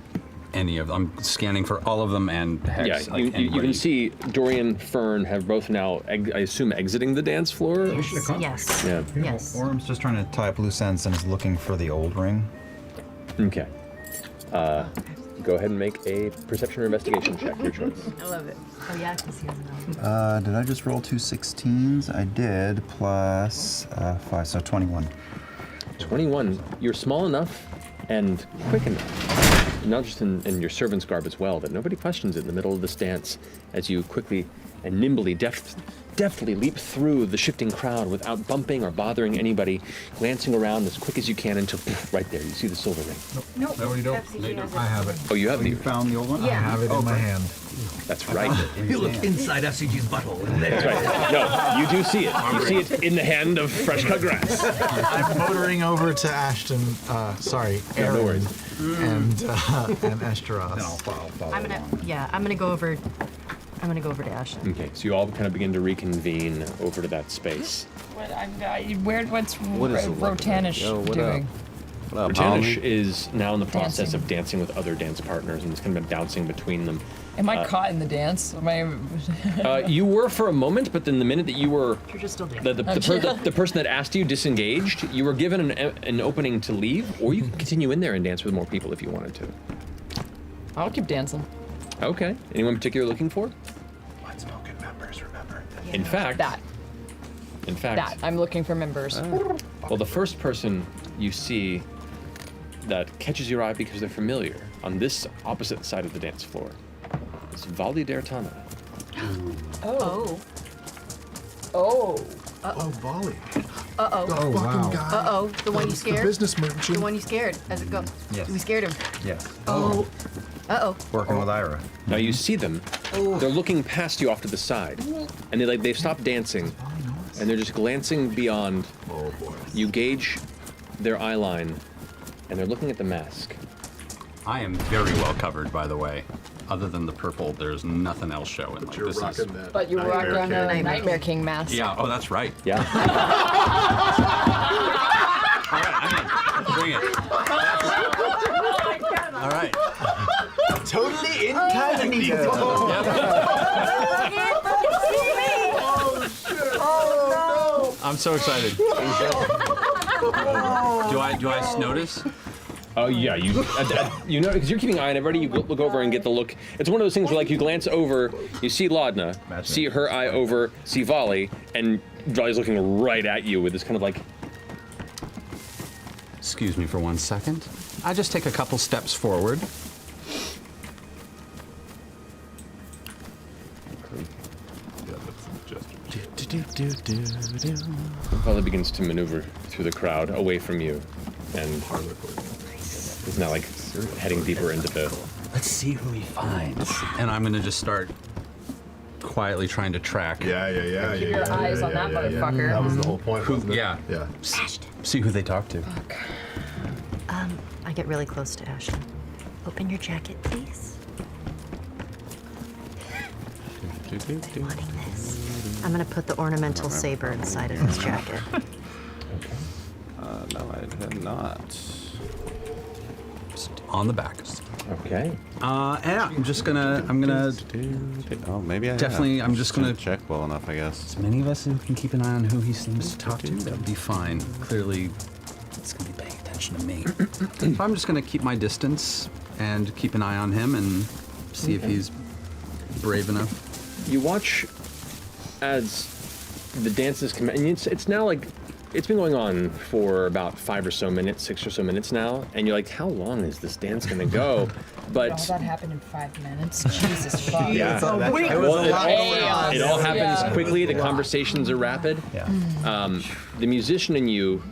any of them? I'm scanning for all of them and Hex. Yeah, you can see Dorian, Fern have both now, I assume, exiting the dance floor? Yes. Yeah. Yes. Orm's just trying to tie up loose ends and is looking for the old ring. Okay. Go ahead and make a perception or investigation check, your choice. I love it. Oh yeah, because he doesn't know. Did I just roll 2 16s? I did, plus 5, so 21. 21. You're small enough and quick enough, not just in your servant's garb as well, that nobody questions it in the middle of this dance as you quickly and nimbly, deftly leap through the shifting crowd without bumping or bothering anybody, glancing around as quick as you can until right there, you see the silver ring. Nope. No, you don't. I have it. Oh, you have You found the old one? I have it in my hand. That's right. You look inside FCG's butthole. That's right. No, you do see it. You see it in the hand of fresh cut grass. I'm motoring over to Ashton, Aaron, no worries. and Eshtaroth. Then I'll follow I'm gonna go over. I'm gonna go over to Ashton. Okay, so you all kind of begin to reconvene over to that space. What's What is the Rotanish Yo, what doing? What up, Rotanish homie? is now in the process Dancing. of dancing with other dance partners and it's kind of been bouncing between them. Am I caught in the dance? Am I? You were for a moment, but then the minute that you were You're just still there. the person that asked you disengaged, you were given an opening to leave, or you could continue in there and dance with more people if you wanted to. I'll keep dancing. Okay. Anyone in particular looking for? Unspoken members, remember. In fact, That. I'm looking for members. Well, the first person you see that catches your eye because they're familiar on this opposite side of the dance floor is Vali Dertana. Oh. Oh. Oh, Volley. Uh-oh. Oh, wow. Uh-oh. The one you The scared? business merchant. The one you scared. As it go. Yes. We scared him. Yes. Oh. Uh-oh. Working with Ira. Now you see them. They're looking past you off to the side, and they've stopped dancing, and they're just glancing beyond. Oh, boy. You gauge their eye line, and they're looking at the mask. I am very well covered, by the way. Other than the purple, there's nothing else showing. Like, You're this rocking is... that. But you rock Nightmare on King. a Nightmare King mask. Yeah, oh, that's right. Yeah. Bring it. All right. Totally incognito. Oh, I'm so excited. Do I notice? Oh yeah, you know, because you're keeping an eye on everybody. You look over and get the look. It's one of those things where like you glance over, you see Laudna, see her eye over, see Volley, and Volley's looking right at you with this kind of like. Excuse me for 1 second. I just take a couple steps forward. Volley begins to maneuver through the crowd away from you, and is now like heading deeper into the. Let's see who he finds. And I'm gonna just start quietly trying to track. Yeah. Keep your eyes on that motherfucker. That was the whole point, wasn't it? Yeah. Yeah. See who they talk to. I get really close to Ashton. Open your jacket, please. I'm wanting this. I'm gonna put the ornamental saber inside of his jacket. No, I did not. Just on the back. Okay. Yeah, I'm gonna. Oh, maybe I definitely. I'm just gonna check well enough, I guess. As many of us who can keep an eye on who he seems to talk to, that would be fine. Clearly, it's gonna be paying attention to me. So I'm just gonna keep my distance and keep an eye on him and see if he's brave enough. You watch as the dances come, and it's now like it's been going on for about 5 or so minutes, 6 or so minutes now, and you're like, how long is this dance gonna go? But all that happened in 5 minutes. Jesus fuck. yeah, it all happens quickly. The conversations are rapid. Yeah. The musician in you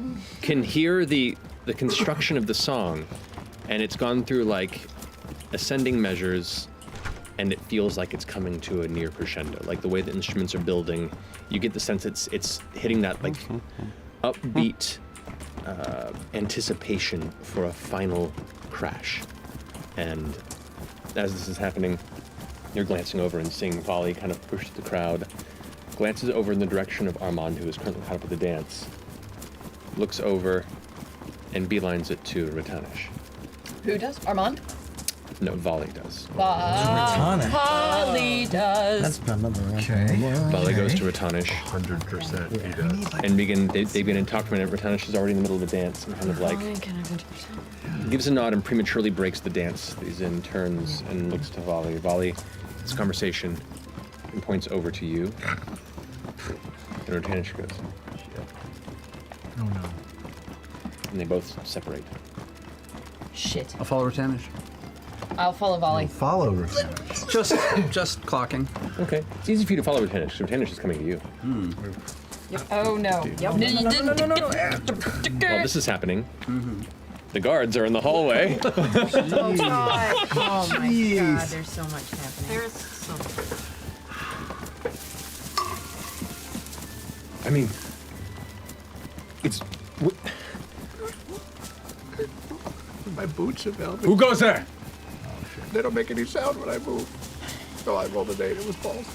can hear the construction of the song, and it's gone through like ascending measures, and it feels like it's coming to a near crescendo. Like the way the instruments are building, you get the sense it's hitting that like upbeat anticipation for a final crash. And as this is happening, you're glancing over and seeing Volley kind of push the crowd, glances over in the direction of Armand, who is currently caught up with the dance, looks over, and beelines it to Ratanish. Who does? Armand? No, Volley does. Volley does. That's my number. Okay. Volley goes to Ratanish. 100% he does. And they begin to talk to him. Ratanish is already in the middle of the dance and kind of like gives a nod and prematurely breaks the dance. He's in turns and looks to Volley. Volley, this conversation, and points over to you. And Ratanish goes. Oh no. And they both separate. Shit. I'll follow Ratanish. I'll follow Volley. Follow Ratanish. Just clocking. Okay. It's easy for you to follow Ratanish. Ratanish is coming to you. Yep. Oh no. No. While this is happening, the guards are in the hallway. Oh god. Oh my god, there's so much happening. There's so much. I mean, it's. My boots are velvet. Who goes there? They don't make any sound when I move. So I rolled an 8. It was false.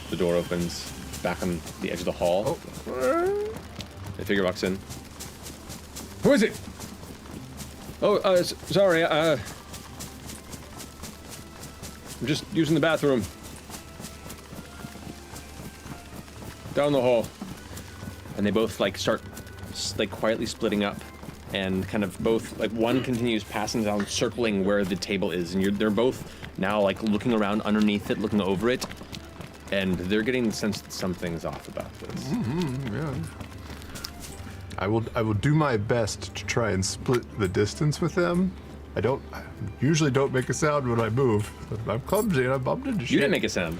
The door opens back on the edge of the hall. The figure walks in. Who is it? Oh, sorry. I'm just using the bathroom. Down the hall. And they both like start like quietly splitting up. And kind of both, like one continues passing down, circling where the table is, and they're both now like looking around underneath it, looking over it, and they're getting the sense that something's off about this. Yeah. I will do my best to try and split the distance with them. I usually don't make a sound when I move. I'm clumsy and I bumped into shit. You didn't make a sound.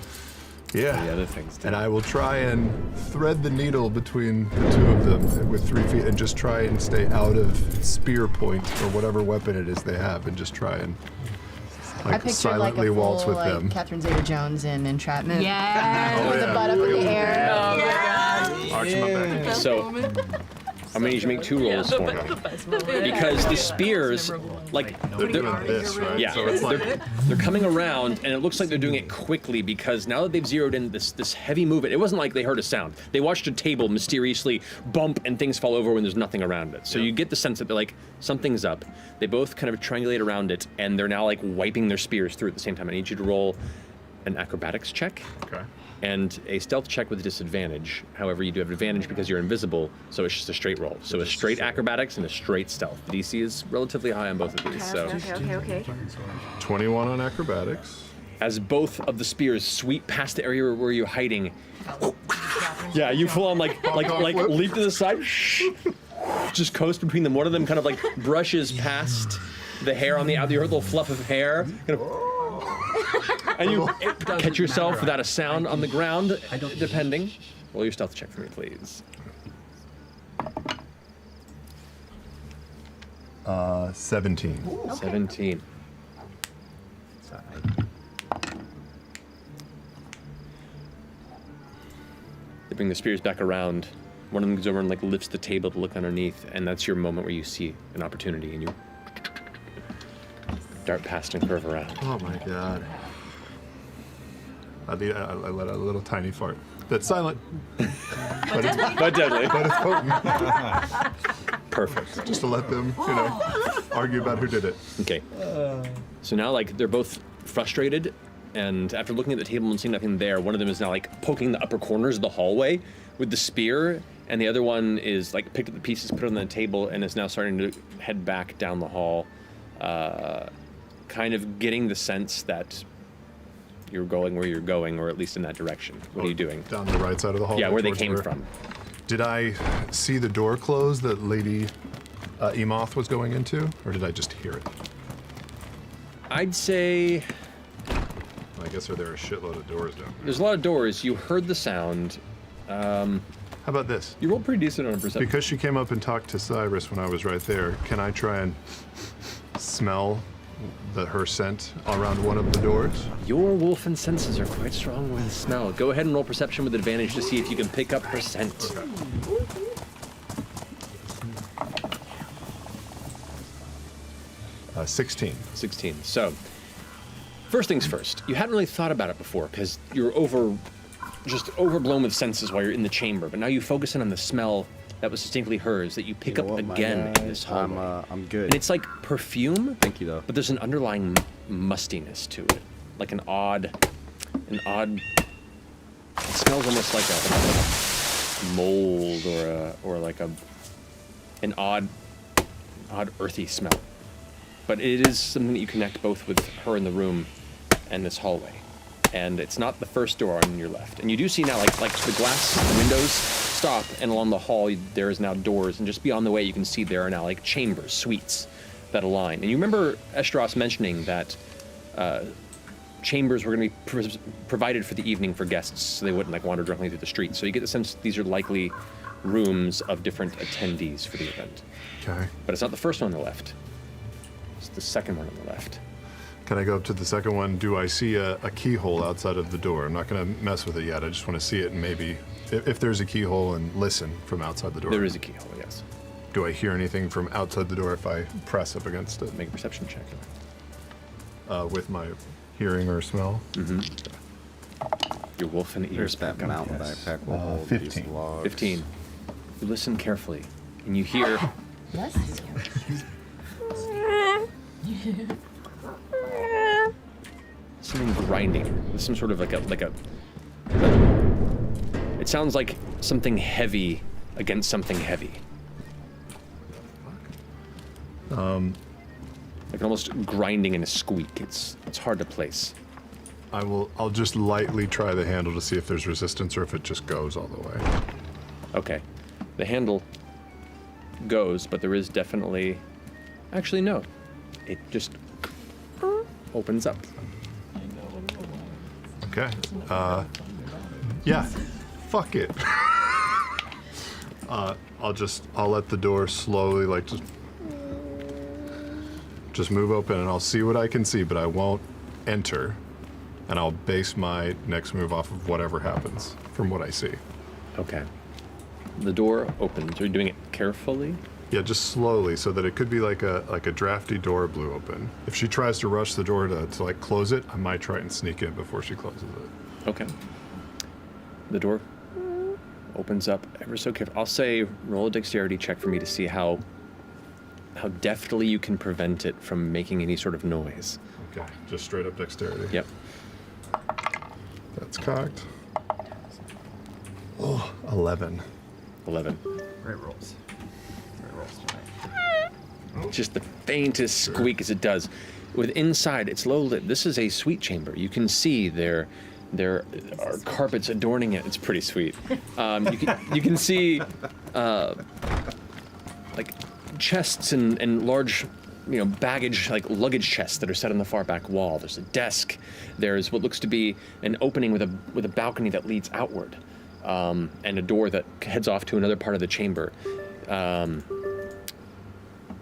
Yeah. The other things too. And I will try and thread the needle between the two of them with 3 feet and just try and stay out of spear point or whatever weapon it is they have and just try and I pictured silently like a waltz full, with them. Catherine Zeta-Jones in Entrapment. Yeah. With the butt up in the air. Oh my god. Arch my back. So I'm gonna need you to make 2 rolls for me. Because the spears, like, They're doing this, right? yeah, So it's like, they're coming around, and it looks like they're doing it quickly because now that they've zeroed in this heavy movement, it wasn't like they heard a sound. They watched a table mysteriously bump and things fall over when there's nothing around it. So you get the sense that they're like, something's up. They both kind of triangulate around it, and they're now like wiping their spears through at the same time. I need you to roll an acrobatics check. Okay. And a stealth check with disadvantage. However, you do have advantage because you're invisible, so it's just a straight roll. So a straight acrobatics and a straight stealth. The DC is relatively high on both of these. Okay. 21 on acrobatics. As both of the spears sweep past the area where you're hiding, yeah, you full on like leap to the side, just coast between them. One of them kind of like brushes past the hair on the other little fluff of hair, kind of, and you catch yourself without a sound on the ground, depending. Roll your stealth check for me, please. 17. Okay. 17. They bring the spears back around. One of them goes over and like lifts the table to look underneath, and that's your moment where you see an opportunity, and you dart past and curve around. Oh my god. I let out a little tiny fart. That's silent. but deadly. But it's potent. Perfect. Just to let them, argue about who did it. Okay. So now, like, they're both frustrated, and after looking at the table and seeing nothing there, one of them is now, like, poking the upper corners of the hallway with the spear, and the other one is, like, picked up the pieces, put it on the table, and is now starting to head back down the hall, kind of getting the sense that you're going where you're going, or at least in that direction. What are you doing? Down the right side of the hallway? Yeah, where they towards came from. Did I see the door close that Lady Emoth was going into, or did I just hear it? I'd say... I guess there are a shitload of doors down there. There's a lot of doors. You heard the sound. How about this? You rolled pretty decent on a perception. Because she came up and talked to Cyrus when I was right there, can I try and smell her scent around one of the doors? Your wolfen senses are quite strong with smell. Go ahead and roll perception with advantage to see if you can pick up her scent. Okay. 16. 16. So, first things first. You hadn't really thought about it before because you're just overblown with senses while you're in the chamber. But now you focus in on the smell that was distinctly hers that you pick up again in this hallway. I'm good. And it's like perfume. Thank you, though. But there's an underlying mustiness to it, like an odd. It smells almost like a mold or like an odd earthy smell. But it is something that you connect both with her in the room and this hallway. And it's not the first door on your left. And you do see now, like the glass windows stop, and along the hall there is now doors, and just beyond the way you can see there are now like chambers, suites that align. And you remember Eshteros mentioning that chambers were going to be provided for the evening for guests, so they wouldn't like wander drunkenly through the streets. So you get the sense these are likely rooms of different attendees for the event. Okay. But it's not the first one on the left. It's the second one on the left. Can I go up to the second one? Do I see a keyhole outside of the door? I'm not going to mess with it yet. I just want to see it and maybe, if there's a keyhole, and listen from outside the door. There is a keyhole, yes. Do I hear anything from outside the door if I press up against it? Make a perception check. With my hearing or smell? Mm-hmm. Your wolf and ears. That mountain backpack will hold 15. these logs. 15. You listen carefully, and you hear... Yes. something grinding. There's some sort of like a. It sounds like something heavy against something heavy. Like almost grinding in a squeak. It's hard to place. I'll just lightly try the handle to see if there's resistance or if it just goes all the way. Okay. The handle goes, but there is definitely... Actually, no. It just opens up. Okay. Yeah. Fuck it. I'll let the door slowly, like, just move open, and I'll see what I can see, but I won't enter. And I'll base my next move off of whatever happens from what I see. Okay. The door opens. Are you doing it carefully? Yeah, just slowly, so that it could be like a drafty door blew open. If she tries to rush the door to like close it, I might try and sneak in before she closes it. Okay. The door opens up ever so carefully. I'll say roll a dexterity check for me to see how deftly you can prevent it from making any sort of noise. Okay, just straight up dexterity. Yep. That's cocked. Oh, 11. 11. Great rolls. Just the faintest squeak as it does. With inside, it's low lit. This is a suite chamber. You can see there are carpets adorning it. It's pretty sweet. You can see like chests and large, baggage, like luggage chests that are set on the far back wall. There's a desk. There's what looks to be an opening with a balcony that leads outward, and a door that heads off to another part of the chamber.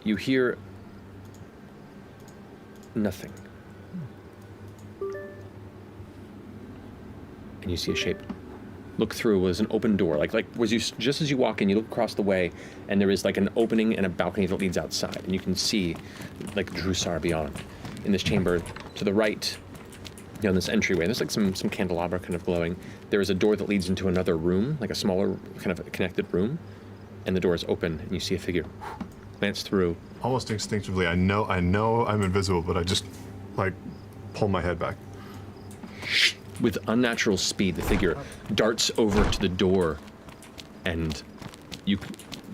You hear nothing. And you see a shape. Look through was an open door. Just as you walk in, you look across the way, and there is like an opening and a balcony that leads outside. And you can see like Drusar beyond. In this chamber, to the right, in this entryway, there's like some candelabra kind of glowing. There is a door that leads into another room, like a smaller kind of connected room. And the door is open, and you see a figure glance through. Almost instinctively, I know I'm invisible, but I just pull my head back. With unnatural speed, the figure darts over to the door, and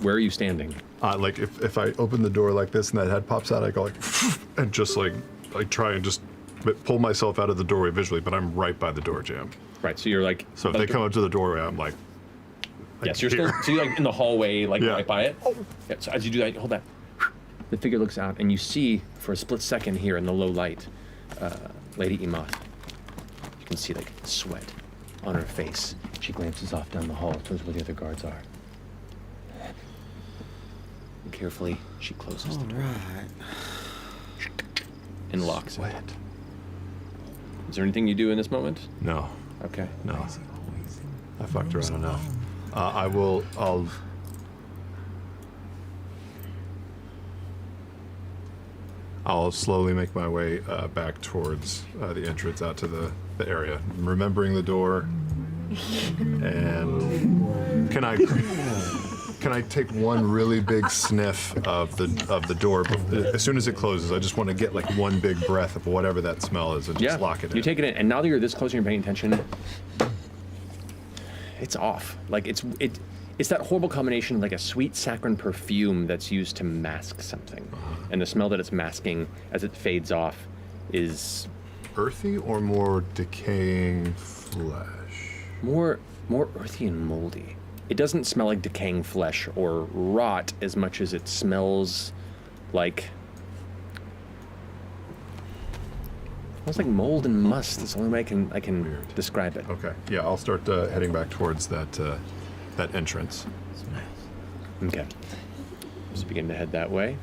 where are you standing? If I open the door like this and that head pops out, I go and just try and just pull myself out of the doorway visually, but I'm right by the door jamb. Right, so you're So if they come up to the doorway, I'm like. Yes, you're still in the hallway, right by it. Yeah, so as you do that, hold that. The figure looks out, and you see for a split second here in the low light, Lady Imath. You can see sweat on her face. She glances off down the hall towards where the other guards are. And carefully, she closes the door. And locks it. Is there anything you do in this moment? No. Okay. No. I fucked around enough. I'll slowly make my way back towards the entrance out to the area, remembering the door. And can I take one really big sniff of the door as soon as it closes? I just want to get one big breath of whatever that smell is and just lock it in. You take it in, and now that you're this close and you're paying attention, it's off. It's that horrible combination of a sweet saccharine perfume that's used to mask something. And the smell that it's masking as it fades off is... earthy or more decaying flesh? More earthy and moldy. It doesn't smell like decaying flesh or rot as much as it smells like... It smells like mold and must. That's the only way I can describe it. Okay. Yeah, I'll start heading back towards that entrance. Okay. Just begin to head that way.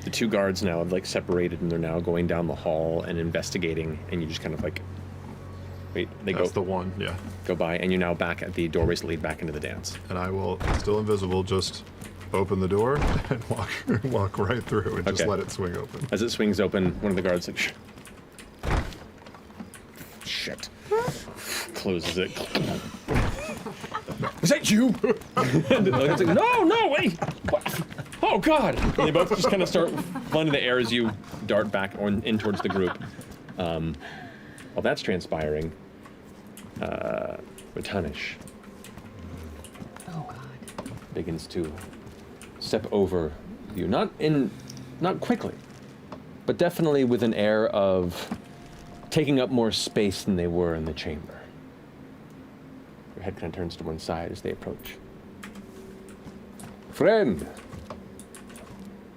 The two guards now have separated, and they're now going down the hall and investigating, and you just kind of wait, That's the one, yeah. Go by, and you're now back at the doorways that lead back into the dance. And I will, still invisible, just open the door and walk right through and just let it swing open. As it swings open, one of the guards shit. Closes it. Was that you? No, wait! What? Oh, God! And they both just kind of start flying in the air as you dart back in towards the group. While that's transpiring, Ratanish begins to step over you. Not quickly, but definitely with an air of taking up more space than they were in the chamber. Your head kind of turns to one side as they approach. Friend,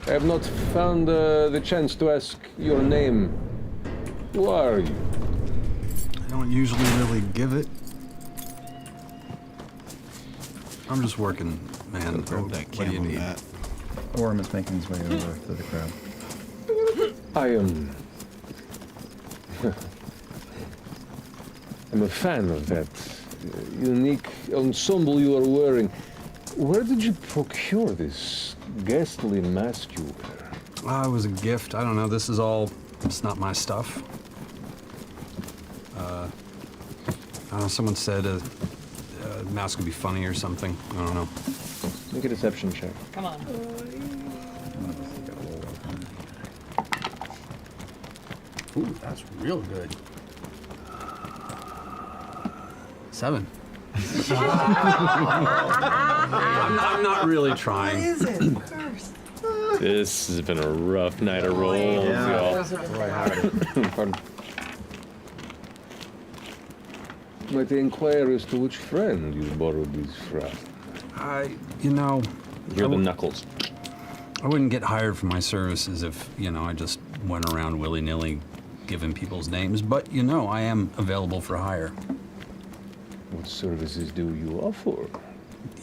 I have not found the chance to ask your name. Who are you? I don't usually really give it. I'm just working, man. What do you need? Orm is making his way over to the crowd. I am... I'm a fan of that unique ensemble you are wearing. Where did you procure this ghastly mask you wear? It was a gift. I don't know. This is all... It's not my stuff. I don't know. Someone said a mask would be funny or something. I don't know. Make a deception check. Come on. Ooh, that's real good. 7. I'm not really trying. What is it? This has been a rough night of rolls, y'all. Pardon. Might I inquire as to which friend you borrowed these from? You know, Hear the knuckles. I wouldn't get hired for my services if, I just went around willy-nilly giving people's names, but, I am available for hire. What services do you offer?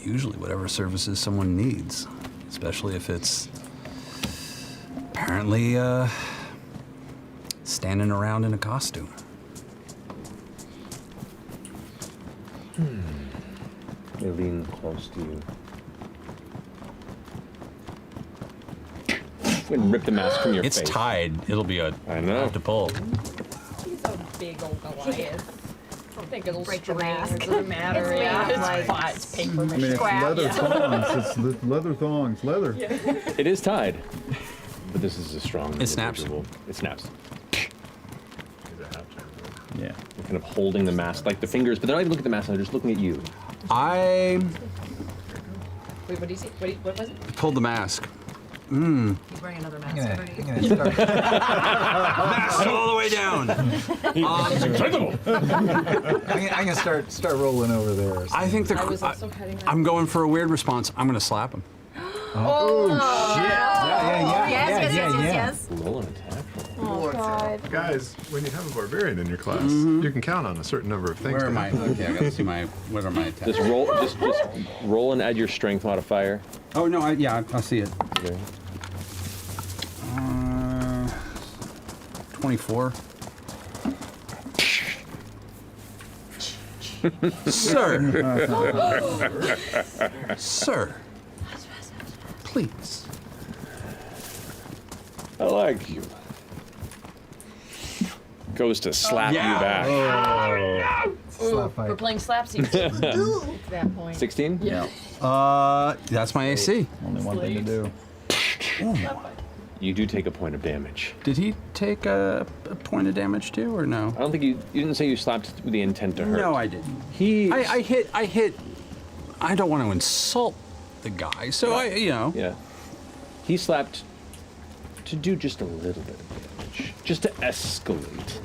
Usually whatever services someone needs, especially if it's apparently standing around in a costume. I lean close to you. And rip the mask from your It's face. tied. It'll be a I know. to pull. He's a big old Goliath. I think it'll Break the strain. mask. It doesn't matter. It's Yeah, made it's of, like- fine. It's paper. I mean, it's leather thongs. It's leather thongs. Leather. It is tied. But this is a strong. It snaps. individual. It snaps. Yeah. They're kind of holding the mask, like the fingers, but they're not even looking at the mask, they're just looking at you. I Wait, what do you see? What was it? pulled the mask. He's wearing another mask. Mask all the way down. I'm gonna start rolling over there. I think I was also heading that. I'm going for a weird response. I'm going to slap him. Oh, shit! Yes. Roll an attack. Oh, God. Guys, when you have a barbarian in your class, you can count on a certain number of things. Where to am I? happen. Okay, I got to see what are my attacks? Just roll, just roll and add your strength modifier. Oh, no, I see it. Okay. 24. Sir. Sir. Please. I like you. Goes to slap you back. Ooh, we're playing slapsies. At that point. 16? Yeah. That's my AC. Only one thing to do. You do take a point of damage. Did he take a point of damage too, or no? I don't think you didn't say you slapped with the intent to hurt. No, I didn't. I hit. I don't want to insult the guy, so Yeah. He slapped to do just a little bit of damage. Just to escalate.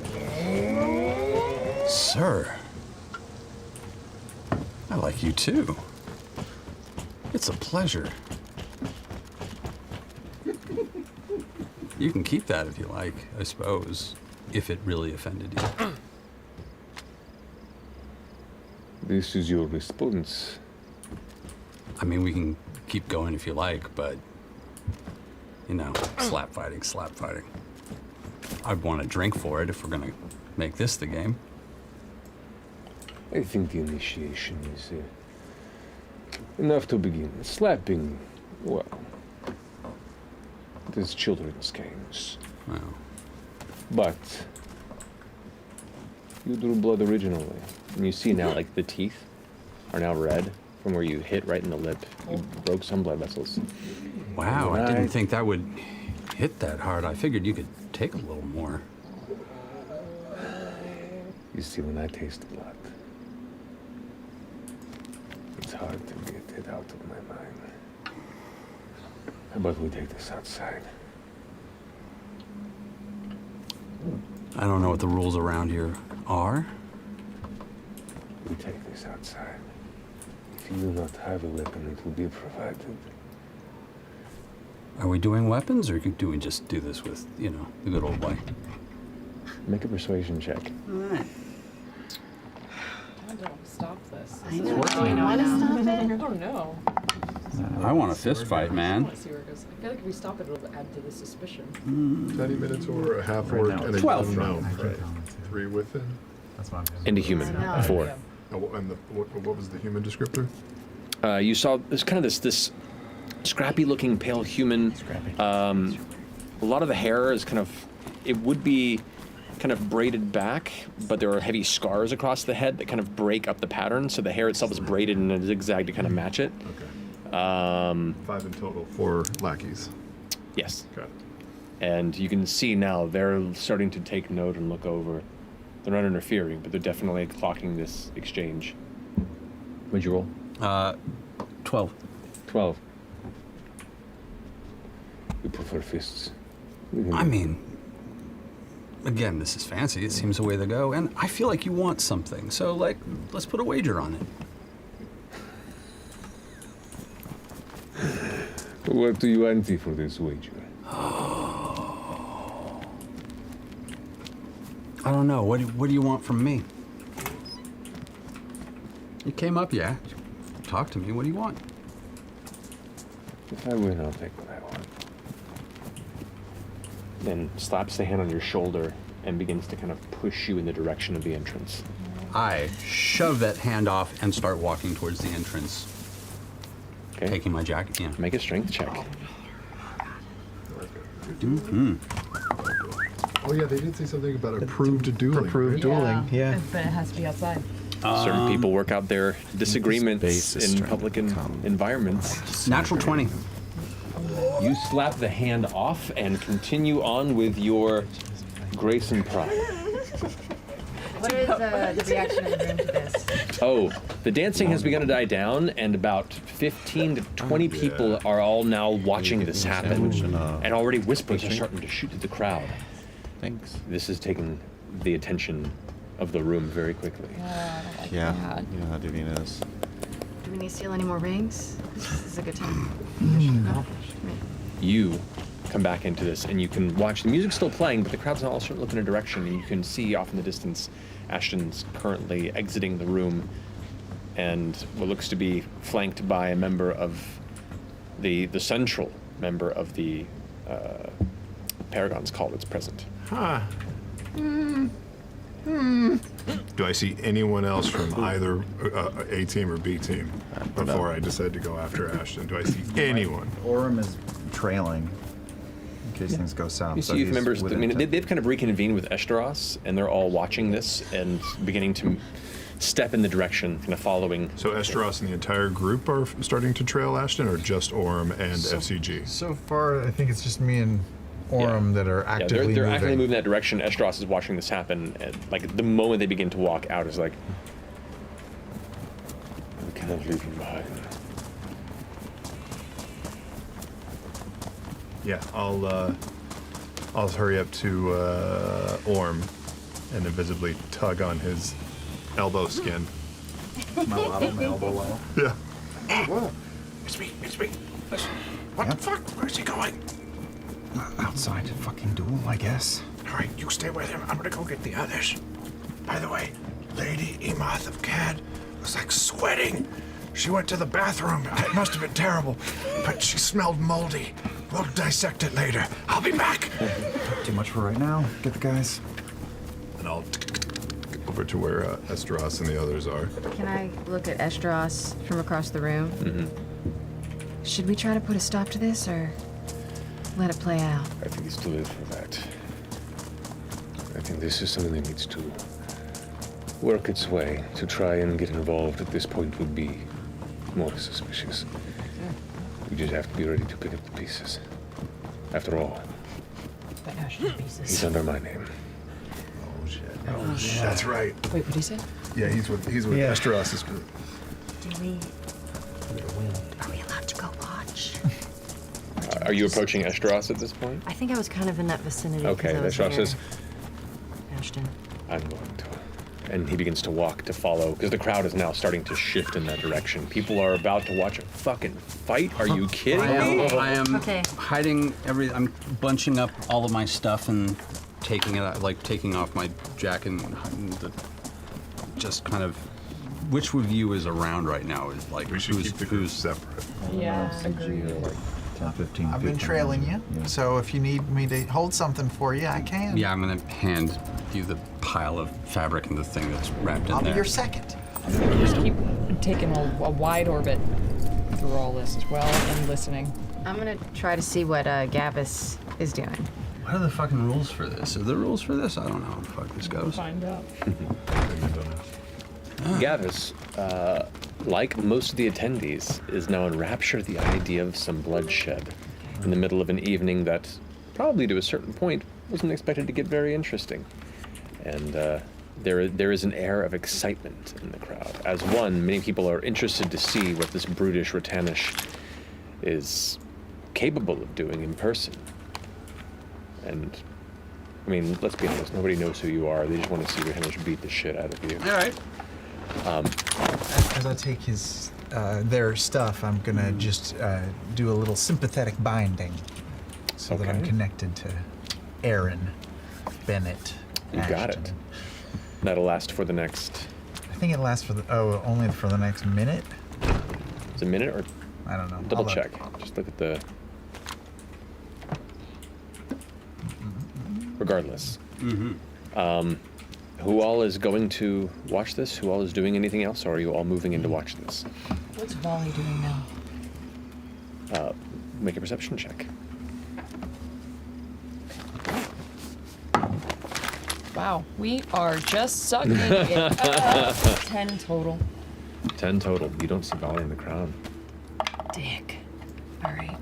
Sir. I like you too. It's a pleasure. You can keep that if you like, I suppose, if it really offended you. This is your response. I mean, we can keep going if you like, but, slap fighting. I'd want a drink for it if we're gonna make this the game. I think the initiation is enough to begin. Slapping, well, it is children's games. Wow. But you drew blood originally. And you see now, like, the teeth are now red from where you hit right in the lip. You broke some blood vessels. Wow, I didn't think that would hit that hard. I figured you could take a little more. You see, when I taste blood, it's hard to get it out of my mind. How about we take this outside? I don't know what the rules around here are. We take this outside. If you do not have a weapon, it will be provided. Are we doing weapons, or do we just do this with, the good old way? Make a persuasion check. I don't stop this. I know. Do you want to stop it? Oh no. I want a fist fight, I man. want to see where it goes. I feel like if we stop it, it'll add to the suspicion. 20 minutes or a half Right orc now and a 12. gnome. Right. 3 within. That's what I'm And a human. I know. 4. Oh, and what was the human descriptor? You saw there's kind of this scrappy-looking pale human. A lot of the hair is it would be kind of braided back, but there are heavy scars across the head that kind of break up the pattern, so the hair itself is braided in a zigzag to kind of match it. Okay. 5 in total, 4 lackeys. Yes. Got it. And you can see now they're starting to take note and look over. They're not interfering, but they're definitely clocking this exchange. What'd you roll? 12. 12. You prefer fists? I mean, again, this is fancy. It seems the way to go, and I feel like you want something. So, like, let's put a wager on it. What do you ante for this wager? I don't know. What do you want from me? You came up, yeah. Talk to me. What do you want? If I win, I'll take what I want. Then slaps the hand on your shoulder and begins to kind of push you in the direction of the entrance. I shove that hand off and start walking towards the entrance. Okay. Taking my jacket, yeah. Make a strength check. Mm-hmm. Oh yeah, they did say something about approved dueling. Approved dueling, yeah. But it has to be outside. Certain people work out their disagreements in public environments. Natural 20. You slap the hand off and continue on with your grace and pride. What is the reaction of the room to this? Oh, the dancing has begun to die down, and about 15 to 20 people are all now watching this happen. And already whispers are starting to shoot through the crowd. Thanks. This has taken the attention of the room very quickly. Yeah, you know how Divina is. Do we need to steal any more rings? This is a good time. You come back into this, and you can watch the music's still playing, but the crowd's all starting to look in a direction, and you can see off in the distance Ashton's currently exiting the room, and what looks to be flanked by a member of the central member of the Paragon's call that's present. Huh. Do I see anyone else from either A team or B team before I decide to go after Ashton? Do I see anyone? Orem is trailing in case things go south. You so see youth he's members, I within mean, 10. they've kind of reconvened with Eshtaros, and they're all watching this and beginning to step in the direction, kind of following. So Eshtaros and the entire group are starting to trail Ashton, or just Orem and FCG? So far, I think it's just me and Orem that are actively they're moving. actively moving that direction. Eshtaros is watching this happen, and like the moment they begin to walk out is like, We cannot leave him behind. Yeah, I'll hurry up to Orm and invisibly tug on his elbow skin. My elbow well. Yeah. What? It's me. Listen, what the fuck? Where's he going? Outside to fucking duel, I guess. All right, you stay with him. I'm gonna go get the others. By the way, Lady Emoth of Cad was like sweating. She went to the bathroom. It must have been terrible, but she smelled moldy. We'll dissect it later. I'll be back. Too much for right now. Get the guys. And I'll over to where Eshtaros and the others are. Can I look at Eshtaros from across the room? Mm-hmm. Should we try to put a stop to this, or let it play out? I think it's too late for that. I think this is something that needs to work its way. To try and get involved at this point would be more suspicious. We just have to be ready to pick up the pieces. After all, The Ashton pieces. he's under my name. Oh shit. Oh shit. That's right. Wait, what did he say? Yeah, he's with Eshtaros' group. Do we? Are we allowed to go watch? Are you approaching Eshtaros at this point? I think I was kind of in that vicinity. 'cause Okay, I was Eshtaros near says, Ashton. I'm going to. and he begins to walk to follow, because the crowd is now starting to shift in that direction. People are about to watch a fucking fight. Are you kidding me? I am Okay. hiding I'm bunching up all of my stuff and taking it out, like taking off my jacket and hiding just kind of. Which of you is around right now? Is like We should keep the groups separate. Yeah, agreed. 10, 15, I've been 15. trailing you, so if you need me to hold something for you, I can. Yeah, I'm gonna hand you the pile of fabric and the thing that's wrapped I'll in be there. your second. Just keep taking a wide orbit through all this as well and listening. I'm gonna try to see what Gavis is doing. What are the fucking rules for this? Are there rules for this? I don't know how the fuck this goes. Find out. Gavis, like most of the attendees, is now enraptured at the idea of some bloodshed in the middle of an evening that, probably to a certain point, wasn't expected to get very interesting. And there is an air of excitement in the crowd. As one, many people are interested to see what this brutish Rotanish is capable of doing in person. And, I mean, let's be honest, nobody knows who you are. They just want to see Rotanish beat the shit out of you. All right. As I take their stuff, I'm gonna just do a little sympathetic binding so that I'm Okay. connected to Aaron Bennett. You got it. That'll last for the next... I think it lasts for only for the next minute. Is it a minute or... I don't know. Double I'll check. Just look at the... Regardless. Who all is going to watch this? Who all is doing anything else? Or are you all moving in to watch this? What's Volley doing now? Make a perception check. Wow, we are just sucking it. 10 total. 10 total. You don't see Volley in the crowd. Dick. All right.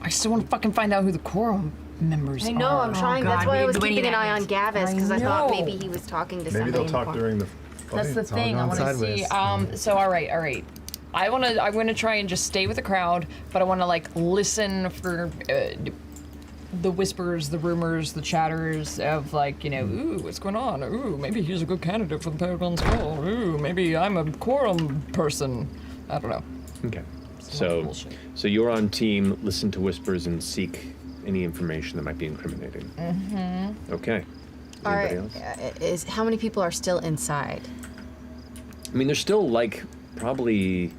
I still want to fucking find out who the quorum members I know, are. I'm trying. That's why I was keeping an eye on Gavis, because I thought maybe he was talking to Maybe somebody. they'll in the talk corner. during the. That's the thing. I want to see. sideways. So all right. I'm gonna try and just stay with the crowd, but I want to like listen for the whispers, the rumors, the chatters of like, you know, ooh, what's going on? Ooh, maybe he's a good candidate for the Paragon Skull. Ooh, maybe I'm a quorum person. I don't know. Okay. So you're on team, listen to whispers and seek any information that might be incriminating. Mm-hmm. Okay. All Anybody right. else? How many people are still inside? I mean, there's still like probably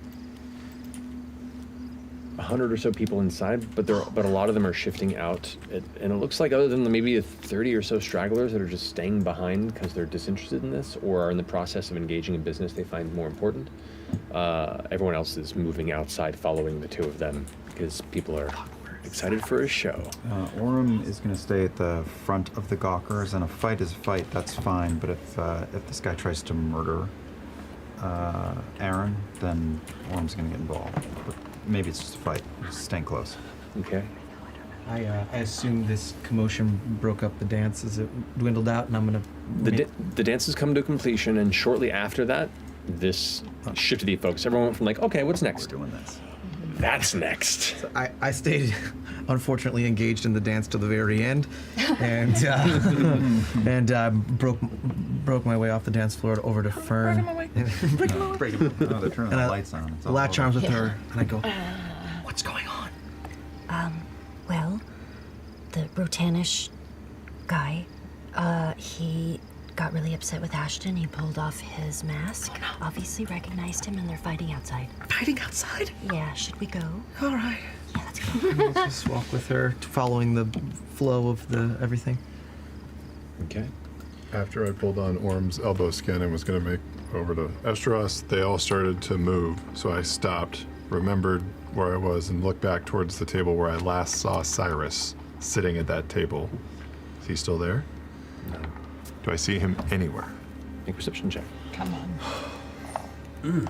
100 or so people inside, but a lot of them are shifting out. And it looks like other than maybe 30 or so stragglers that are just staying behind because they're disinterested in this or are in the process of engaging in business they find more important. Everyone else is moving outside following the two of them because people are excited for a show. Orem is going to stay at the front of the Gawkers, and a fight is a fight, that's fine. But if this guy tries to murder Aaron, then Orem's going to get involved. But maybe it's just a fight. Just staying close. Okay. I assume this commotion broke up the dance as it dwindled out, and I'm gonna... The dance has come to completion, and shortly after that, this shifted the focus. Everyone went from like, okay, what's next? We're doing this. That's next. So I stayed, unfortunately, engaged in the dance to the very end, and broke my way off the dance floor over to Fern. Break him away. Oh, they're turning the lights on. It's all latch over. arms with her, and I go, "What's going on?" Well, the Rotanish guy, he got really upset with Ashton. He pulled off his mask. Oh, no. Obviously recognized him, and they're fighting outside. Fighting outside? Yeah, should we go? All right. Yeah, let's go. I'll just walk with her, following the flow of the everything. Okay. After I pulled on Orm's elbow skin and was going to make over to Esteros, they all started to move. So I stopped, remembered where I was, and looked back towards the table where I last saw Cyrus sitting at that table. Is he still there? No. Do I see him anywhere? Make a perception check. Come on.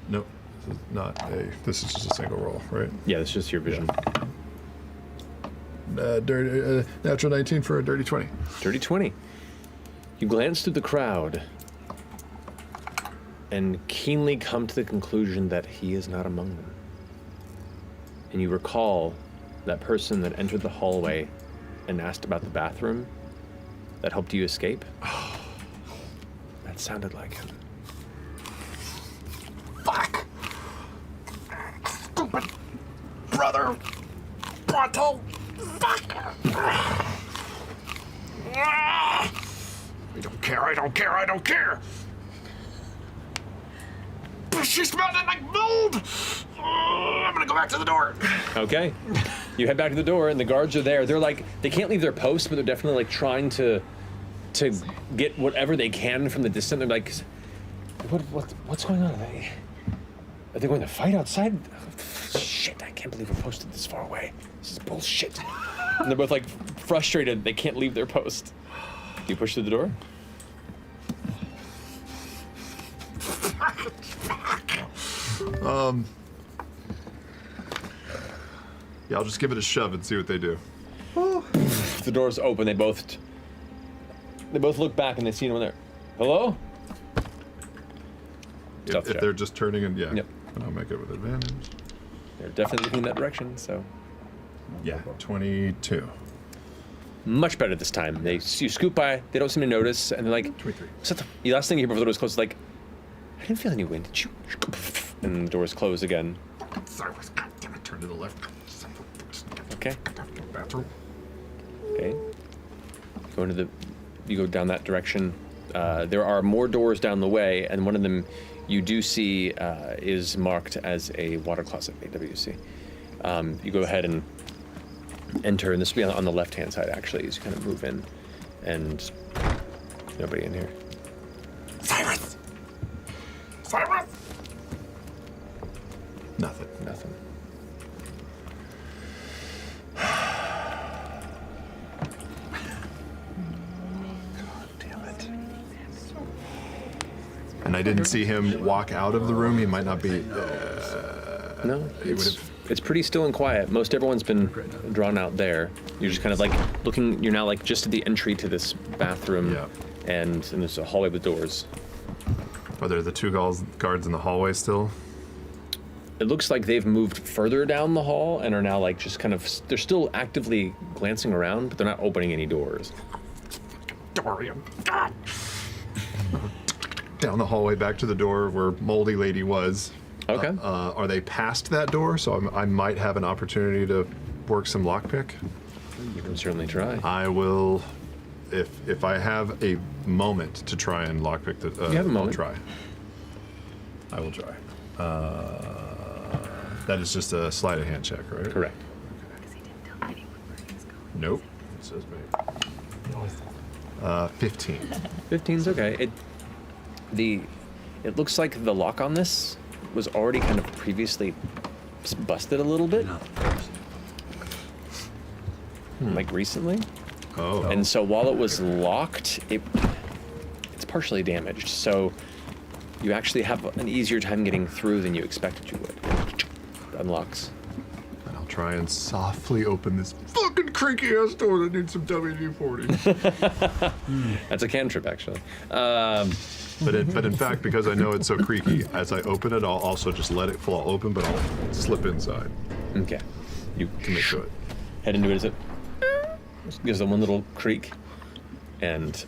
Nope. This is not a. This is just a single roll, right? Yeah, it's just your vision. Natural 19 for a dirty 20. Dirty 20. You glance through the crowd and keenly come to the conclusion that he is not among them. And you recall that person that entered the hallway and asked about the bathroom that helped you escape? That sounded like him. Fuck! Stupid brother! Bronto! Fuck! I don't care! She smelled it like mold! I'm gonna go back to the door. Okay. You head back to the door and the guards are there. They're like, they can't leave their post, but they're definitely like trying to get whatever they can from the distance. They're like, what's going on? Are they going to fight outside? Shit, I can't believe we're posted this far away. This is bullshit. And they're both like frustrated. They can't leave their post. Do you push through the door? Yeah, I'll just give it a shove and see what they do. The doors open. They both look back and they see no one there. Hello? If they're just turning and yeah, Yep. and I'll make it with advantage. They're definitely looking in that direction. So. Yeah, 22. Much better this time. You scoot by, they don't seem to notice, and they're like, 23. The last thing you hear before the doors close is like, I didn't feel any wind, did you? And the doors close again. Sorry, God damn it, turn to the left. Okay. Bathroom. Okay. You go down that direction. There are more doors down the way, and one of them you do see is marked as a water closet, AWC. You go ahead and enter, and this will be on the left-hand side, actually, as you kind of move in, and nobody in here. Cyrus! Cyrus! Nothing. Nothing. And I didn't see him walk out of the room. He might not be. No, it's pretty still and quiet. Most everyone's been drawn out there. You're just kind of like looking. You're now like just at the entry to this bathroom, and there's a hallway with doors. Are there the two guards in the hallway still? It looks like they've moved further down the hall and are now like just kind of. They're still actively glancing around, but they're not opening any doors. Dorian, God! Down the hallway back to the door where Moldy Lady was. Okay. Are they past that door? So I might have an opportunity to work some lockpick. You can certainly try. I will, if I have a moment to try and lockpick the. You have a moment. I'll try. I will try. That is just a sleight of hand check, right? Correct. Okay. Nope. It says maybe. 15. 15's okay. It looks like the lock on this was already kind of previously busted a little bit. Like recently. Oh. And so while it was locked, it's partially damaged. So you actually have an easier time getting through than you expected you would. It unlocks. And I'll try and softly open this fucking creaky ass door that needs some WD-40. That's a cantrip, actually. But in fact, because I know it's so creaky, as I open it, I'll also just let it fall open, but I'll slip inside. Okay. You can make sure. Head into it as it gives them one little creak, and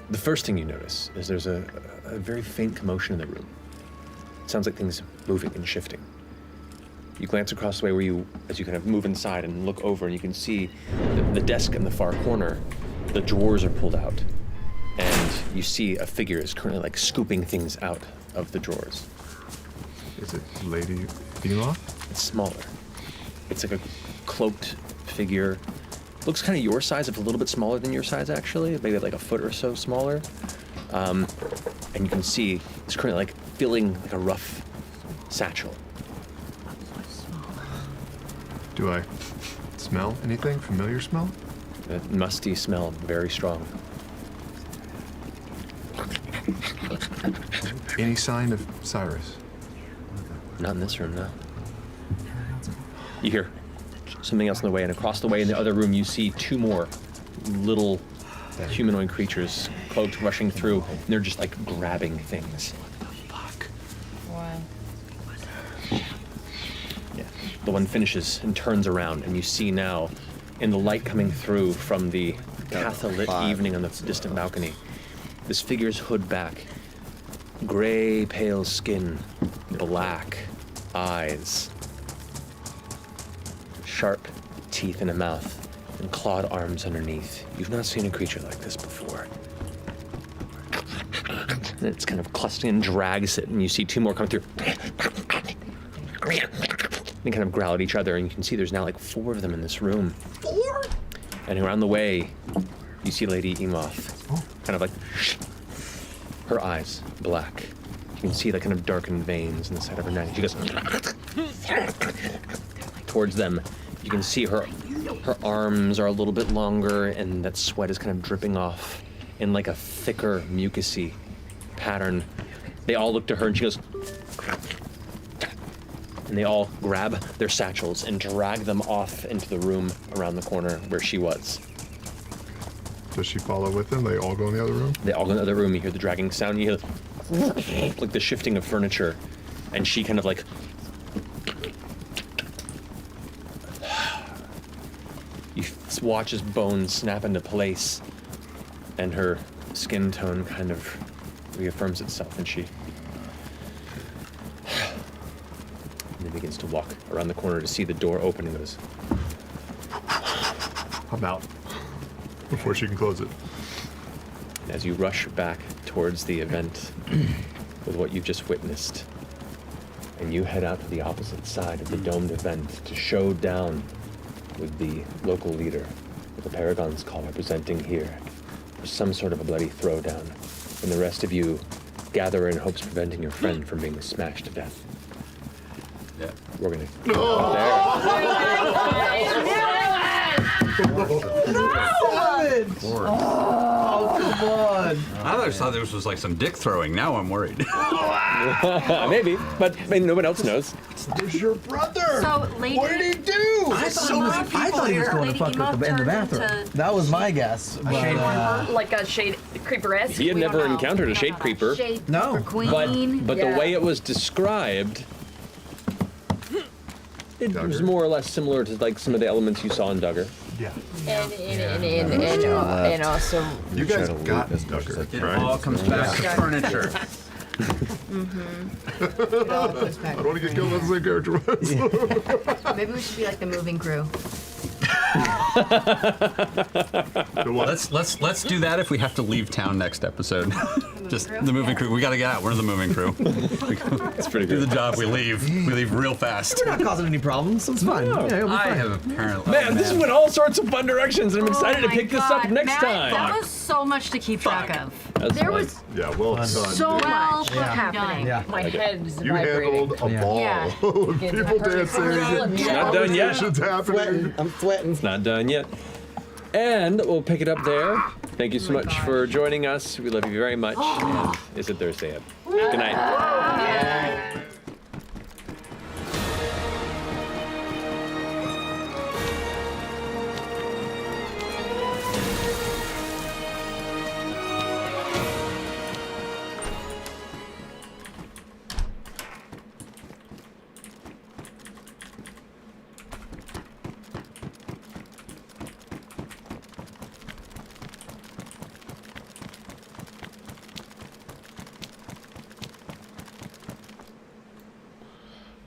the first thing you notice is there's a very faint commotion in the room. It sounds like things moving and shifting. You glance across the way as you kind of move inside and look over, and you can see the desk in the far corner. The drawers are pulled out, and you see a figure is currently like scooping things out of the drawers. Is it Lady Enoch? It's smaller. It's like a cloaked figure. Looks kind of your size, if a little bit smaller than your size, actually. Maybe like a foot or so smaller. And you can see it's currently like filling like a rough satchel. Do I smell anything? Familiar smell? A musty smell, very strong. Any sign of Cyrus? Not in this room, no. You hear something else in the way, and across the way in the other room, you see two more little humanoid creatures, cloaked, rushing through, and they're just like grabbing things. Fuck. Wow. Yeah. The one finishes and turns around, and you see now, in the light coming through from the Catholic evening on the distant balcony, this figure's hood back, gray, pale skin, black eyes, sharp teeth in a mouth, and clawed arms underneath. You've not seen a creature like this before. And it's kind of clustering and drags it, and you see two more come through. They kind of growl at each other, and you can see there's now like 4 of them in this room. 4? And around the way, you see Lady Emoth, kind of like, her eyes black. You can see the kind of darkened veins in the side of her neck. She goes towards them. You can see her arms are a little bit longer, and that sweat is kind of dripping off in like a thicker, mucusy pattern. They all look to her, and she goes, and they all grab their satchels and drag them off into the room around the corner where she was. Does she follow with them? They all go in the other room? They all go in the other room. You hear the dragging sound. You hear like the shifting of furniture, and she kind of like you watch as bones snap into place, and her skin tone kind of reaffirms itself, and she then begins to walk around the corner to see the door open and goes, I'm out before she can close it. and as you rush back towards the event with what you've just witnessed, and you head out to the opposite side of the domed event to show down with the local leader that the Paragon's call representing here for some sort of a bloody throwdown, and the rest of you gather in hopes of preventing your friend from being smashed to death. Yeah. We're gonna Oh, come on. I always thought this was like some dick throwing. Now I'm worried. Maybe, but I mean, no one else knows. There's your brother. So, lady, what did he do? I thought he was going to fuck her in the bathroom. That was my guess. But, Like a shade creeper-esque? He had never encountered a shade creeper. No. But the way it was described, it was more or less similar to like some of the elements you saw in Duggar. Yeah. And also... You guys got Duggar, It right? all comes back to furniture. It all goes back. I don't want to get killed by the same character. Maybe we should be like the moving crew. Let's do that if we have to leave town next episode. Just the moving crew. We gotta get out. We're the moving crew. It's pretty good. good. Do the job. We leave. We leave real fast. We're not causing any problems, so it's fine. No. Yeah, it'll be I fine. have apparently. Man, this went all sorts of fun directions, and I'm excited to my pick this God, up next Matt, time. That was so much to keep track of. That's There fun. was Yeah, well done. so dude. much Yeah. happening. Yeah. My head is You vibrating. handled a ball. Yeah. People dancing. It's not done yet. Conversations happening. I'm sweating. It's not done yet. And we'll pick it up there. Thank you so much for joining us. We love you very much. And is it Thursday yet? Good night.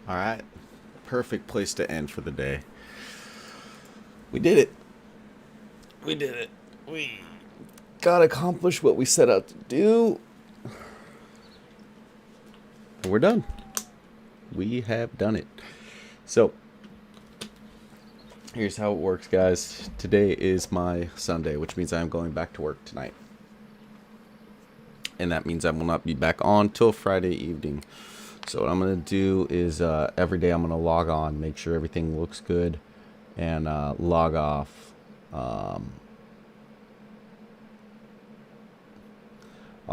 All right. Perfect place to end for the day. We did it. We did it. We got accomplished what we set out to do. And we're done. We have done it. So, here's how it works, guys. Today is my Sunday, which means I'm going back to work tonight. And that means I will not be back on till Friday evening. So what I'm going to do is every day I'm going to log on, make sure everything looks good, and log off. I'll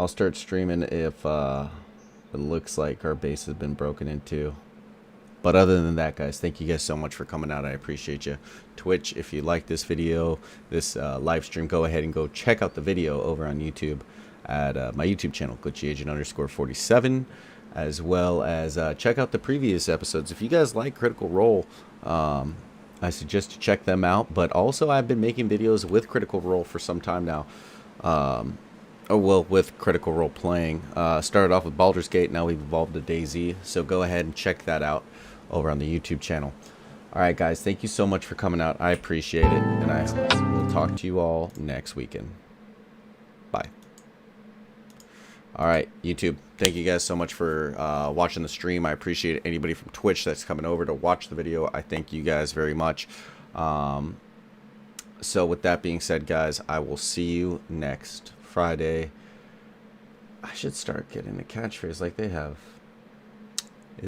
start streaming if it looks like our base has been broken into. But other than that, guys, thank you guys so much for coming out. I appreciate you. Twitch, if you like this video, this live stream, go ahead and go check out the video over on YouTube at my YouTube channel, GlitchyAgent_47. As well as check out the previous episodes. If you guys like Critical Role, I suggest you check them out. But also, I've been making videos with Critical Role for some time now. With Critical Role playing. Started off with Baldur's Gate, now we've evolved to Dayz. So go ahead and check that out over on the YouTube channel. Alright guys, thank you so much for coming out. I appreciate it. And I will talk to you all next weekend. Bye. Alright, YouTube, thank you guys so much for watching the stream. I appreciate anybody from Twitch that's coming over to watch the video. I thank you guys very much. So with that being said, guys, I will see you next Friday. I should start getting a catchphrase like they have.